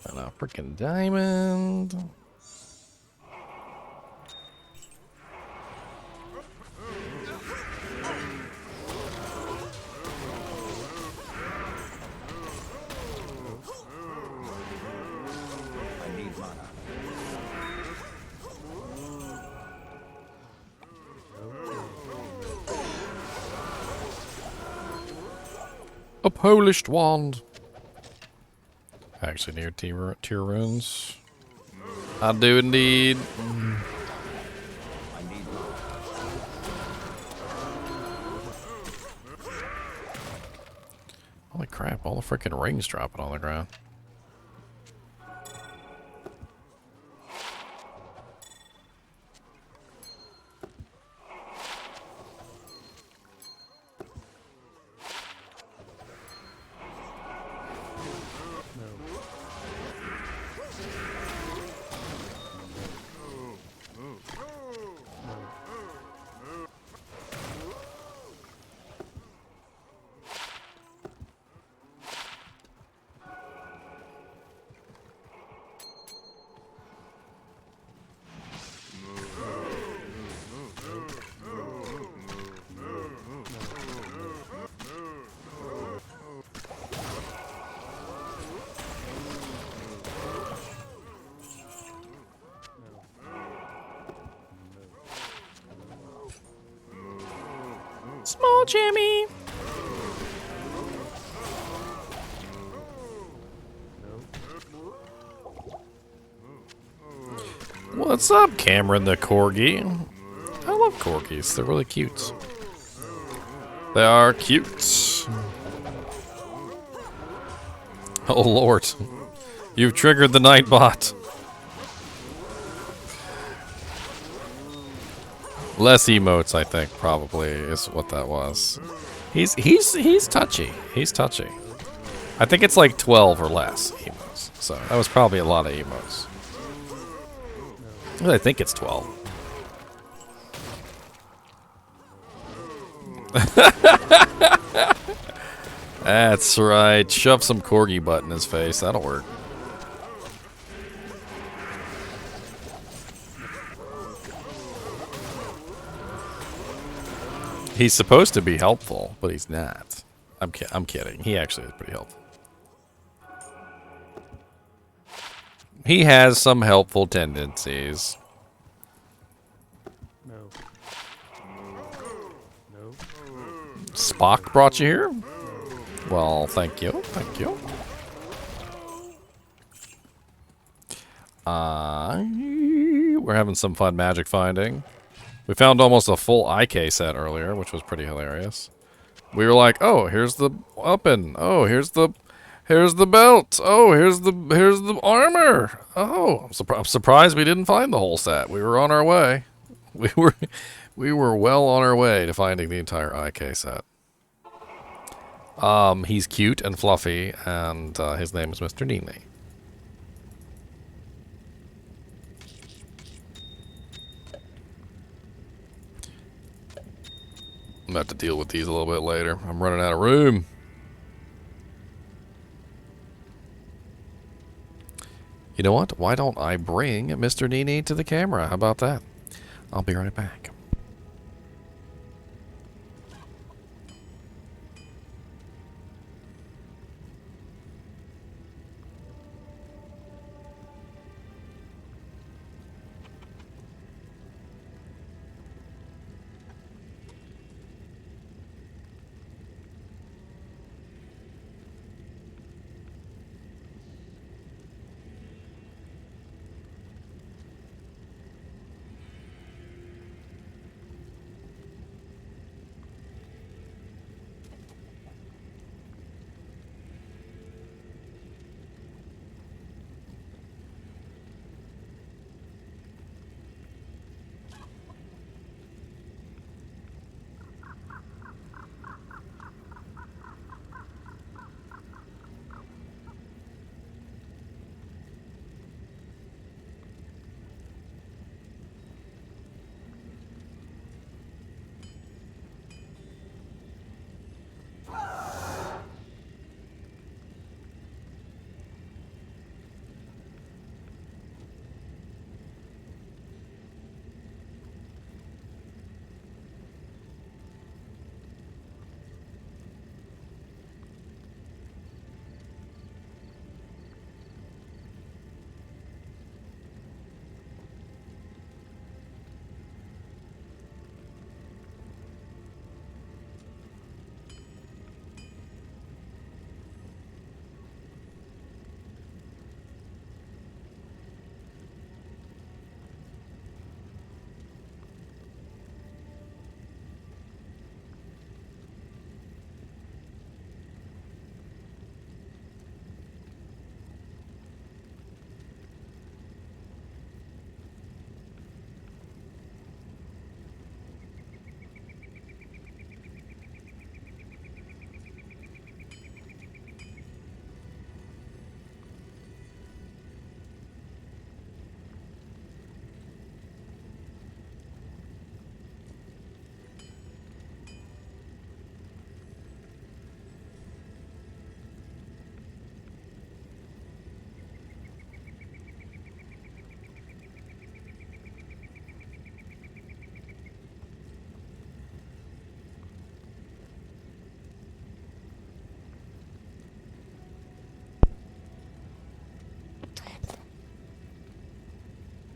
And a freaking diamond. I need mana. A polished wand. Actually, near tier runes. I do indeed. I need mana. Holy crap! All the freaking rings dropping on the ground. Small Jimmy. What's up, Cameron the Corgi? I love corgis. They're really cute. They are cute. Oh lord. You've triggered the Nightbot. Less emotes, I think, probably is what that was. He's touchy. He's touchy. I think it's like 12 or less emotes. So that was probably a lot of emotes. I think it's 12. That's right. Shove some corgi butt in his face. That'll work. He's supposed to be helpful, but he's not. I'm kidding. He actually is pretty helpful. He has some helpful tendencies. Spock brought you here? Well, thank you. Thank you. We're having some fun magic finding. We found almost a full IK set earlier, which was pretty hilarious. We were like, "Oh, here's the weapon. Oh, here's the belt. Oh, here's the armor. Oh, I'm surprised we didn't find the whole set. We were on our way. We were well on our way to finding the entire IK set. He's cute and fluffy, and his name is Mr. NiNi. I'm going to have to deal with these a little bit later. I'm running out of room. You know what? Why don't I bring Mr. NiNi to the camera? How about that? I'll be right back.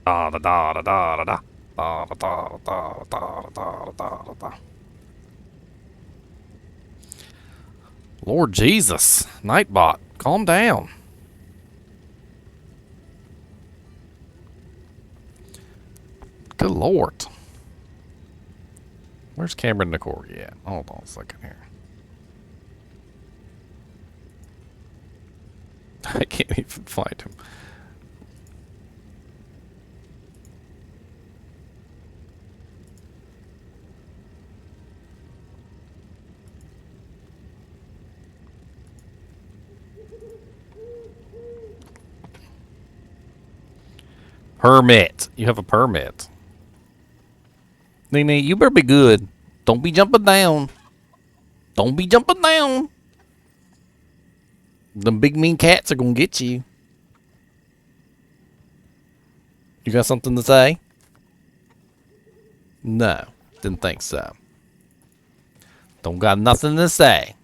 Da da da da da da da. Da da da da da da da da. Lord Jesus, Nightbot, calm down. Good Lord. Where's Cameron Nicori at? Hold on a second here. I can't even find him. Permit. You have a permit. NiNi, you better be good. Don't be jumping down. Don't be jumping down. Them big mean cats are gonna get you. You got something to say? No, didn't think so. Don't got nothing to say.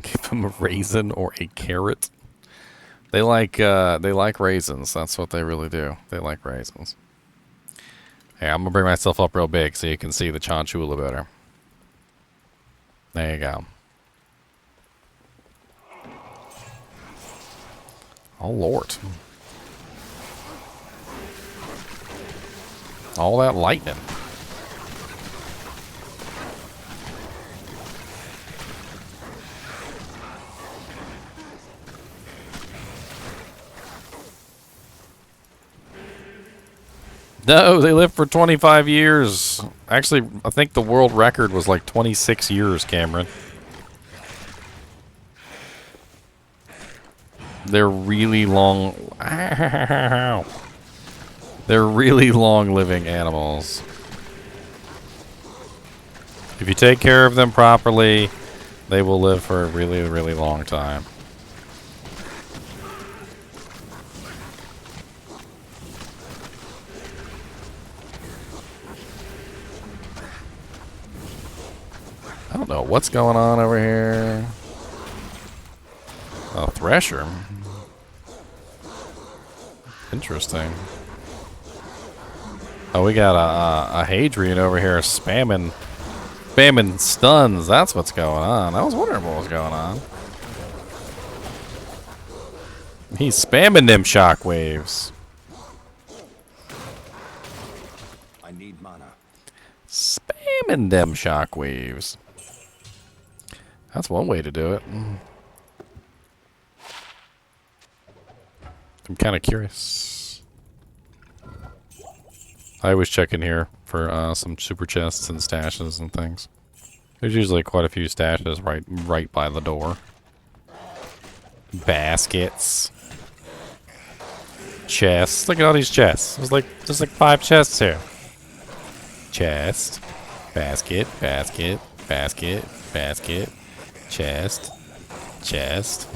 Give him a raisin or a carrot. They like raisins. That's what they really do. They like raisins. Hey, I'm gonna bring myself up real big so you can see the Chinchilla better. There you go. Oh Lord. All that lightning. No, they lived for 25 years. Actually, I think the world record was like 26 years, Cameron. They're really long. They're really long living animals. If you take care of them properly, they will live for a really, really long time. I don't know what's going on over here. A thresher. Interesting. Oh, we got a Hadrian over here spamming stuns. That's what's going on. I was wondering what was going on. He's spamming them shockwaves. I need mana. Spamming them shockwaves. That's one way to do it. I'm kind of curious. I always check in here for some super chests and stashes and things. There's usually quite a few stashes right by the door. Baskets. Chests. Look at all these chests. There's like 5 chests here. Chest. Basket. Basket. Basket. Basket. Chest. Chest.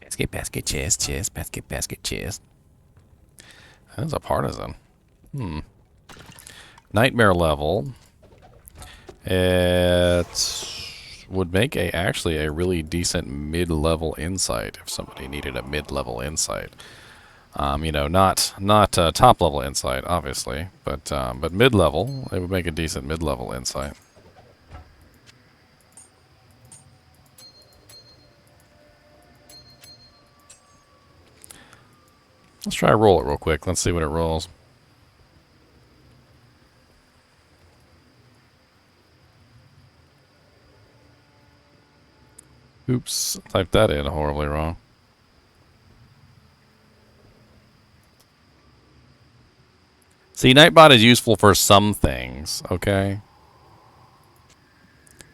Basket, basket, chest, chest, basket, basket, chest. That's a partisan. Nightmare level. It would make actually a really decent mid-level insight if somebody needed a mid-level insight. You know, not top-level insight, obviously, but mid-level, it would make a decent mid-level insight. Let's try to roll it real quick. Let's see what it rolls. Oops, typed that in horribly wrong. See, Nightbot is useful for some things, okay?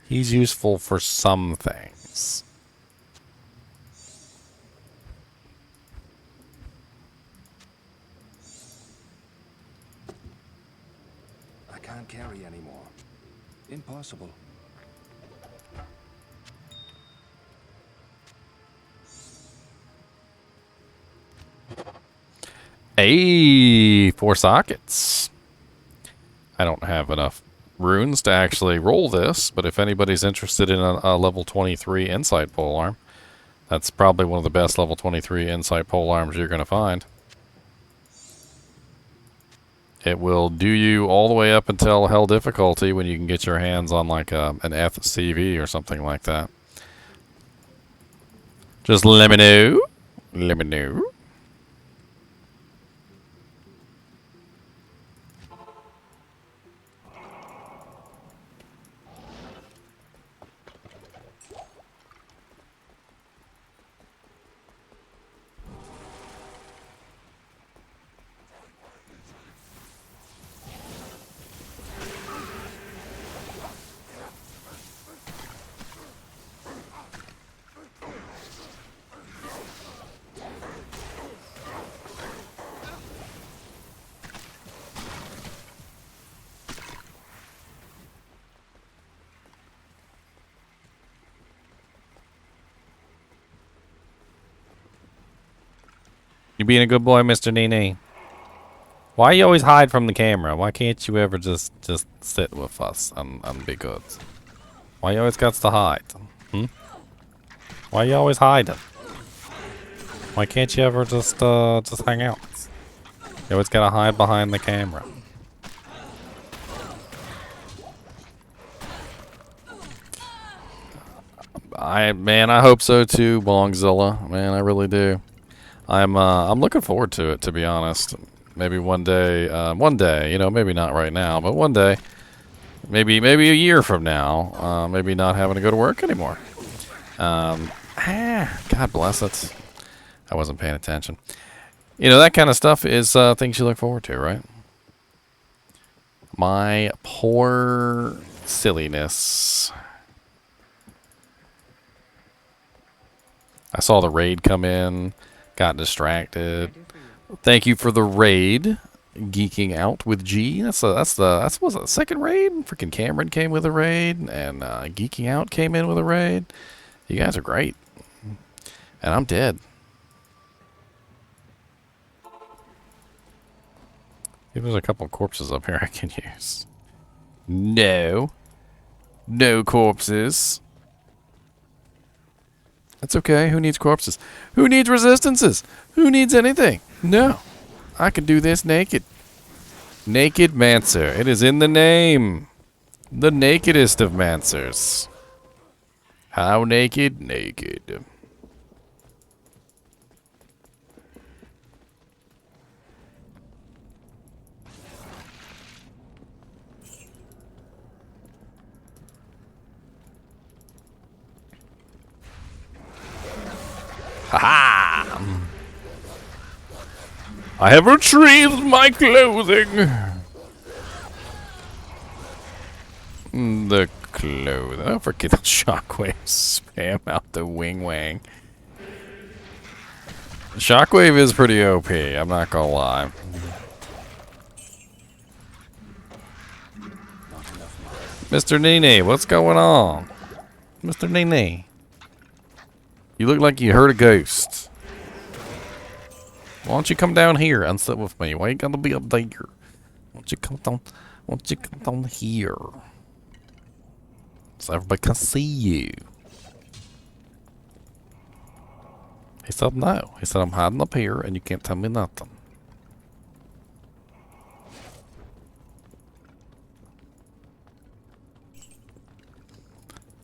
He's useful for some things. I can't carry anymore. Impossible. Hey, 4 sockets. I don't have enough runes to actually roll this, but if anybody's interested in a level 23 insight polearm, that's probably one of the best level 23 insight polearms you're going to find. It will do you all the way up until hell difficulty when you can get your hands on like an FCV or something like that. Just let me know. Let me know. You being a good boy, Mr. NiNi? Why you always hide from the camera? Why can't you ever just sit with us and be good? Why you always got to hide? Hmm? Why you always hiding? Why can't you ever just hang out? You always gotta hide behind the camera. I hope so too, Bongzilla. Man, I really do. I'm looking forward to it, to be honest. Maybe one day, you know, maybe not right now, but one day, maybe a year from now, maybe not having to go to work anymore. God bless it. I wasn't paying attention. You know, that kind of stuff is things you look forward to, right? My poor silliness. I saw the raid come in, got distracted. Thank you for the raid. Geeking out with G. That's was the second raid. Freaking Cameron came with a raid, and Geeking Out came in with a raid. You guys are great, and I'm dead. There's a couple of corpses up here I can use. No corpses. That's okay. Who needs corpses? Who needs resistances? Who needs anything? No. I can do this naked. Naked Mancer. It is in the name. The nakedest of Mancers. How naked? Naked. Ha-ha! I have retrieved my clothing. The clothing. Don't forget the shockwave. Spam out the wing wang. Shockwave is pretty OP. I'm not gonna lie. Mr. NiNi, what's going on? Mr. NiNi. You look like you heard a ghost. Why don't you come down here and sit with me? Why you gotta be up there? Why don't you come down? Why don't you come down here? So everybody can see you. He said no. He said I'm hiding up here and you can't tell me nothing.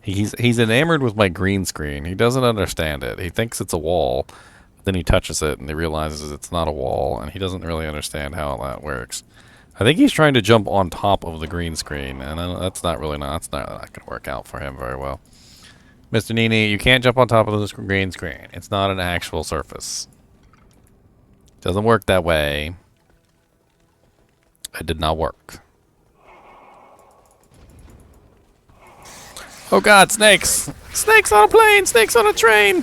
He's enamored with my green screen. He doesn't understand it. He thinks it's a wall. Then he touches it and he realizes it's not a wall, and he doesn't really understand how that works. I think he's trying to jump on top of the green screen, and that's not going to work out for him very well. Mr. NiNi, you can't jump on top of this green screen. It's not an actual surface. Doesn't work that way. It did not work. Oh god, snakes! Snakes on a plane! Snakes on a train!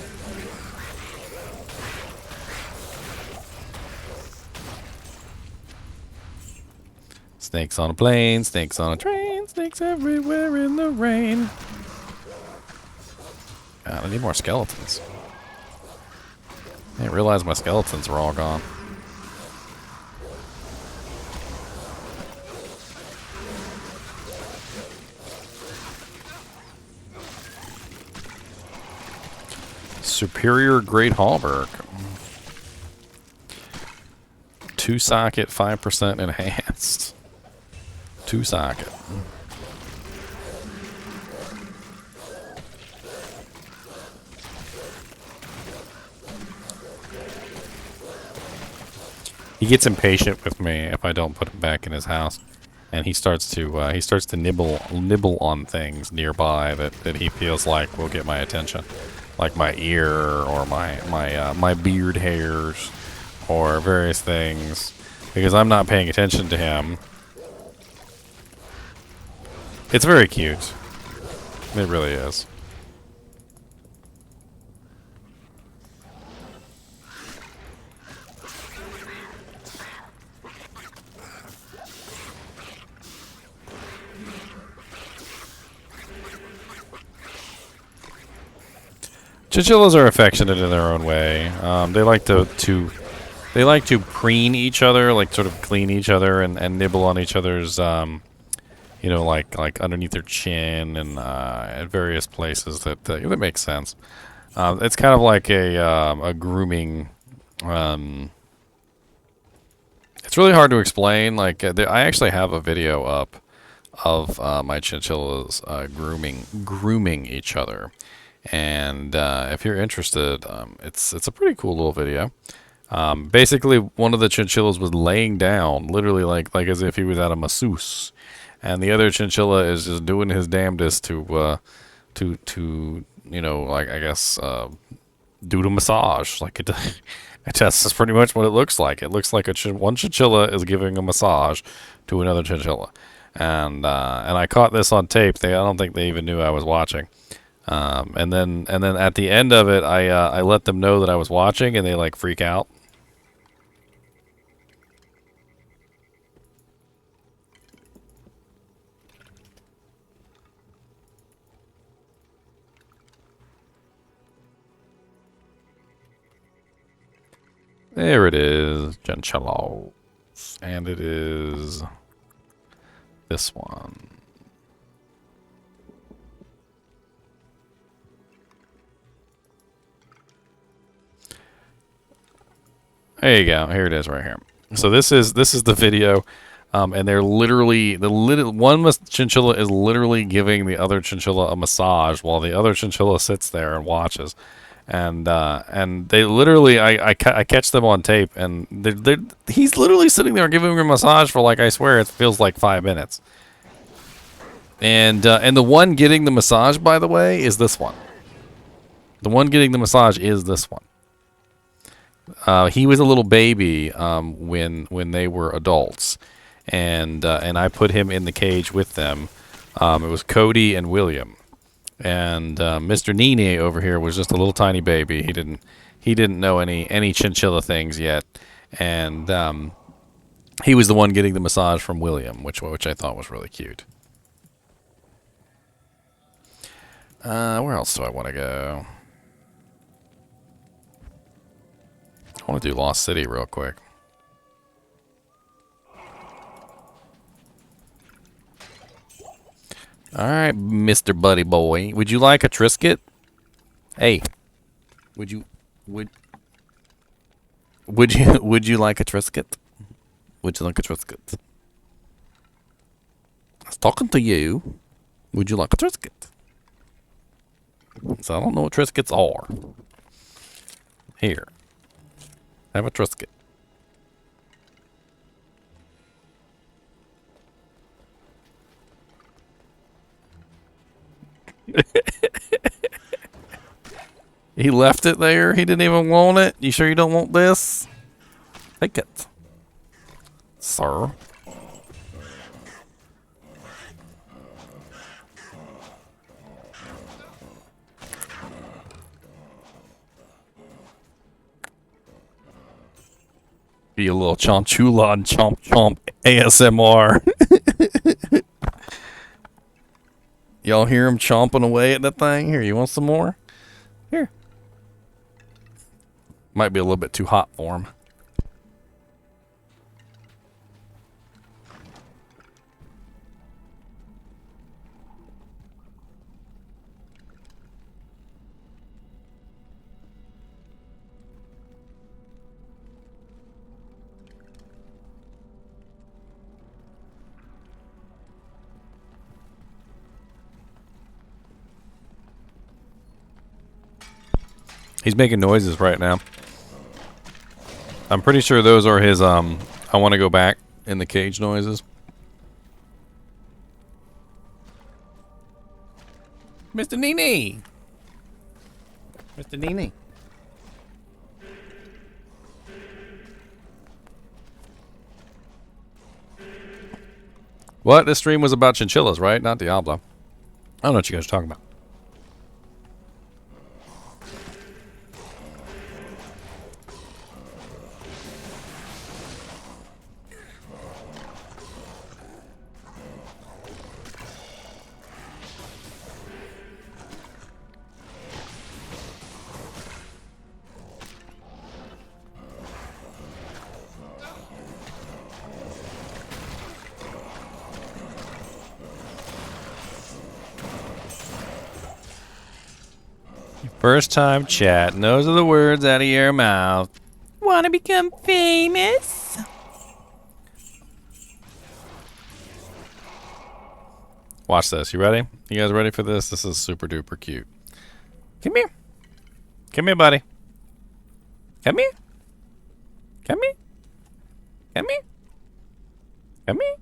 Snakes on a plane, snakes on a train, snakes everywhere in the rain. God, I need more skeletons. I didn't realize my skeletons were all gone. Superior Great Hallberg. 2 socket, 5% enhanced. 2 socket. He gets impatient with me if I don't put him back in his house, and he starts to nibble on things nearby that he feels like will get my attention, like my ear or my beard hairs or various things, because I'm not paying attention to him. It's very cute. It really is. Chinchillas are affectionate in their own way. They like to preen each other, like sort of clean each other and nibble on each other's, you know, like underneath their chin and at various places that makes sense. It's kind of like a grooming. It's really hard to explain. Like I actually have a video up of my chinchillas grooming each other. And if you're interested, it's a pretty cool little video. Basically, one of the chinchillas was laying down, literally like as if he was at a masseuse, and the other chinchilla is just doing his damnedest to you know, like I guess do the massage. Like that's pretty much what it looks like. It looks like one chinchilla is giving a massage to another chinchilla, and I caught this on tape. I don't think they even knew I was watching. And then at the end of it, I let them know that I was watching, and they like freak out. There it is, Chinchillos, and it is this one. There you go. Here it is, right here. So this is the video, and they're literally one chinchilla is literally giving the other chinchilla a massage while the other chinchilla sits there and watches, and they literally I catch them on tape, and he's literally sitting there giving her a massage for, like, I swear it feels like 5 minutes. And the one getting the massage, by the way, is this one. The one getting the massage is this one. He was a little baby when they were adults, and I put him in the cage with them. It was Cody and William, and Mr. NiNi over here was just a little tiny baby. He didn't know any chinchilla things yet, and he was the one getting the massage from William, which I thought was really cute. Where else do I want to go? I want to do Lost City real quick. Alright, Mr. Buddy Boy. Would you like a Trisket? Hey. Would you like a Trisket? Would you like a Trisket? I was talking to you. Would you like a Trisket? So I don't know what Triscuits are. Here. Have a Trisket. He left it there. He didn't even want it. You sure you don't want this? Take it, sir. Be a little Chinchilla and chomp chomp ASMR. Y'all hear him chomping away at that thing? Here, you want some more? Here. Might be a little bit too hot for him. He's making noises right now. I'm pretty sure those are his, I want to go back in the cage noises. Mr. NiNi! Mr. NiNi. What? This stream was about chinchillas, right? Not Diablo. I don't know what you guys are talking about. First time chat. And those are the words out of your mouth. Wanna become famous? Watch this. You ready? You guys ready for this? This is super duper cute. Come here. Come here, buddy. Come here. Come here. Come here. Come here.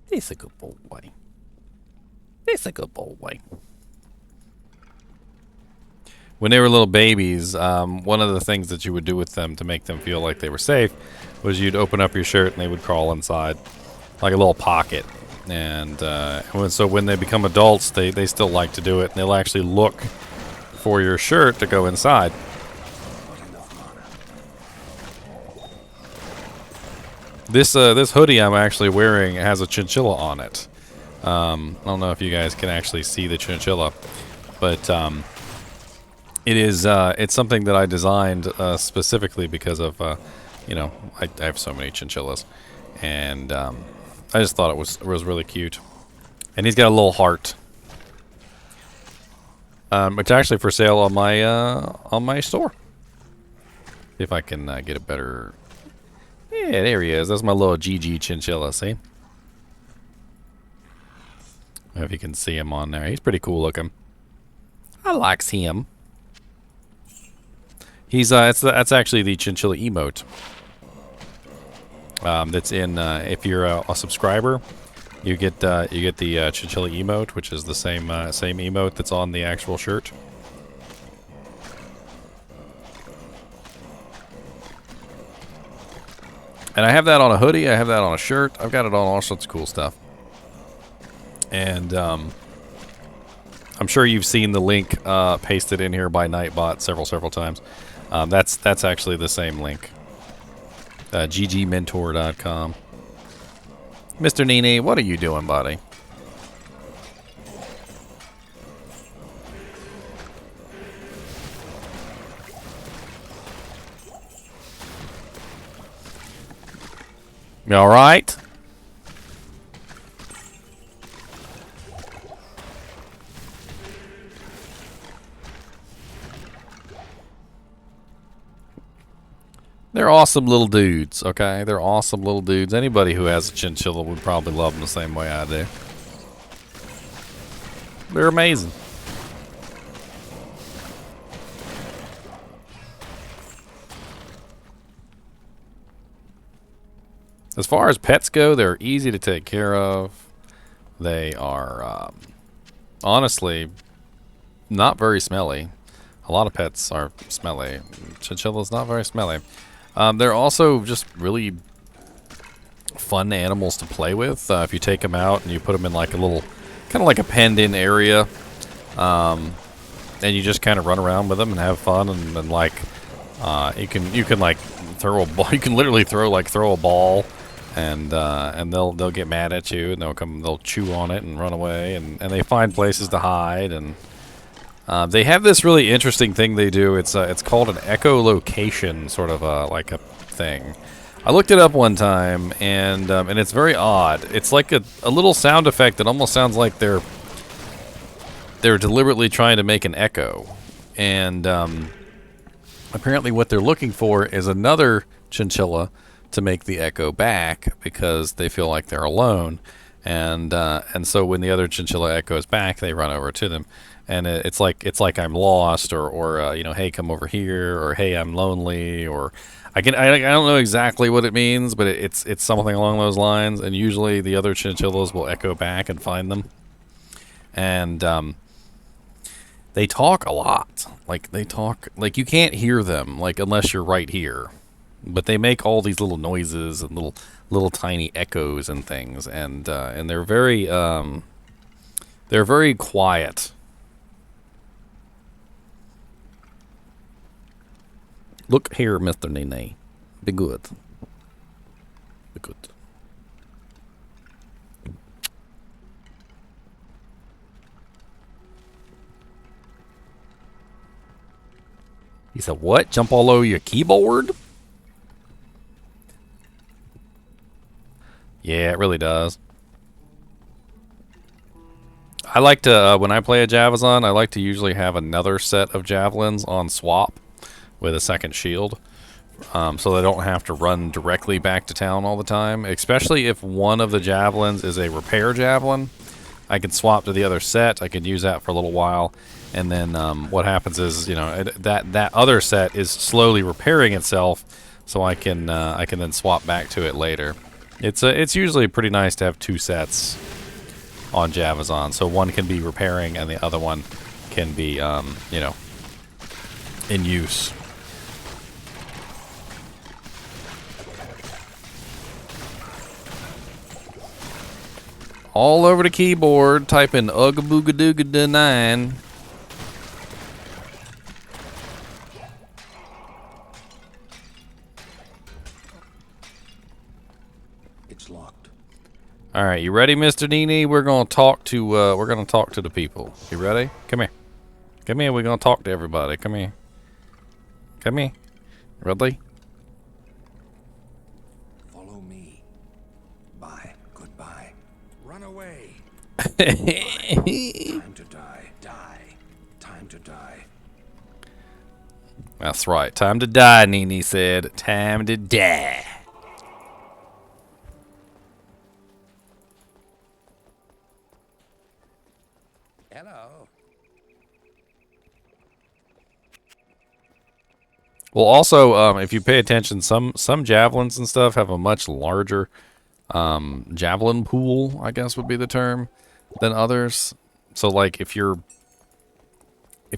This a good boy. This a good boy. When they were little babies, one of the things that you would do with them to make them feel like they were safe was you'd open up your shirt and they would crawl inside, like a little pocket. And so when they become adults, they still like to do it, and they'll actually look for your shirt to go inside. This hoodie I'm actually wearing has a chinchilla on it. I don't know if you guys can actually see the chinchilla, but it's something that I designed specifically because of you know, I have so many chinchillas, and I just thought it was really cute. And he's got a little heart. It's actually for sale on my store. See if I can get a better. Yeah, there he is. That's my little GG chinchilla. See? I don't know if you can see him on there. He's pretty cool looking. I likes him. He's that's actually the chinchilla emote. That's in if you're a subscriber, you get the chinchilla emote, which is the same emote that's on the actual shirt. And I have that on a hoodie. I have that on a shirt. I've got it on all sorts of cool stuff. And I'm sure you've seen the link pasted in here by Nightbot several times. That's actually the same link. ggmentor.com. Mr. NiNi, what are you doing, buddy? You all right? They're awesome little dudes, okay? They're awesome little dudes. Anybody who has a chinchilla would probably love them the same way I do. They're amazing. As far as pets go, they're easy to take care of. They are, honestly, not very smelly. A lot of pets are smelly. Chinchilla's not very smelly. They're also just really fun animals to play with. If you take them out and you put them in like a little, kind of like a penned-in area, and you just kind of run around with them and have fun, and like, you can like throw a ball. You can literally throw a ball. And they'll get mad at you, and they'll chew on it and run away, and they find places to hide, and they have this really interesting thing they do. It's called an echolocation, sort of like a thing. I looked it up one time, and it's very odd. It's like a little sound effect that almost sounds like they're deliberately trying to make an echo, and apparently what they're looking for is another chinchilla to make the echo back because they feel like they're alone. And so when the other chinchilla echoes back, they run over to them. And it's like I'm lost, or you know, hey, come over here, or hey, I'm lonely, or I don't know exactly what it means, but it's something along those lines. And usually the other chinchillas will echo back and find them. And they talk a lot. Like they talk like you can't hear them like unless you're right here. But they make all these little noises and little tiny echoes and things, and they're very quiet. Look here, Mr. NiNi. Be good. Be good. He said, what? Jump all over your keyboard? Yeah, it really does. I like to, when I play a Javazon, I like to usually have another set of javelins on swap with a second shield, so they don't have to run directly back to town all the time. Especially if one of the javelins is a repair javelin, I can swap to the other set. I can use that for a little while, and then what happens is, you know, that other set is slowly repairing itself, so I can then swap back to it later. It's usually pretty nice to have two sets on Javazon, so one can be repairing and the other one can be, you know, in use. All over the keyboard, type in Ugga Booga Dooga Da 9. It's locked. All right, you ready, Mr. NiNi? We're gonna talk to the people. You ready? Come here. Come here. We're gonna talk to everybody. Come here. Come here. Ready? Follow me. Bye. Goodbye. Run away. Time to die. Die. Time to die. That's right. Time to die, NiNi said. Time to die. Hello. Well, also, if you pay attention, some javelins and stuff have a much larger javelin pool, I guess would be the term, than others. So, like, if you're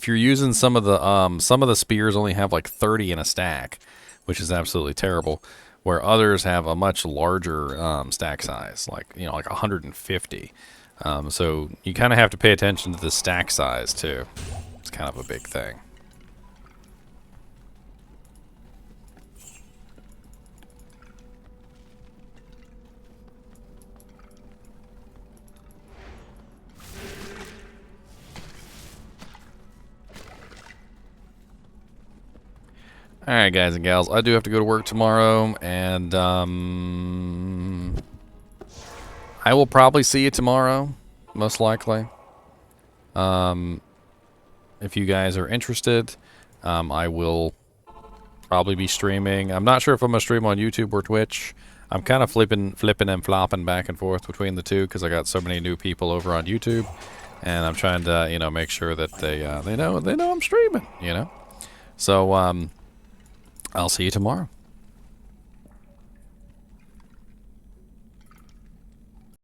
using some of the spears only have like 30 in a stack, which is absolutely terrible. Where others have a much larger stack size, like, you know, like 150. So you kind of have to pay attention to the stack size too. It's kind of a big thing. Alright, guys and gals, I do have to go to work tomorrow, and I will probably see you tomorrow, most likely. If you guys are interested, I will probably be streaming. I'm not sure if I'm going to stream on YouTube or Twitch. I'm kind of flipping and flopping back and forth between the two because I got so many new people over on YouTube, and I'm trying to, you know, make sure that they know I'm streaming, you know. So I'll see you tomorrow.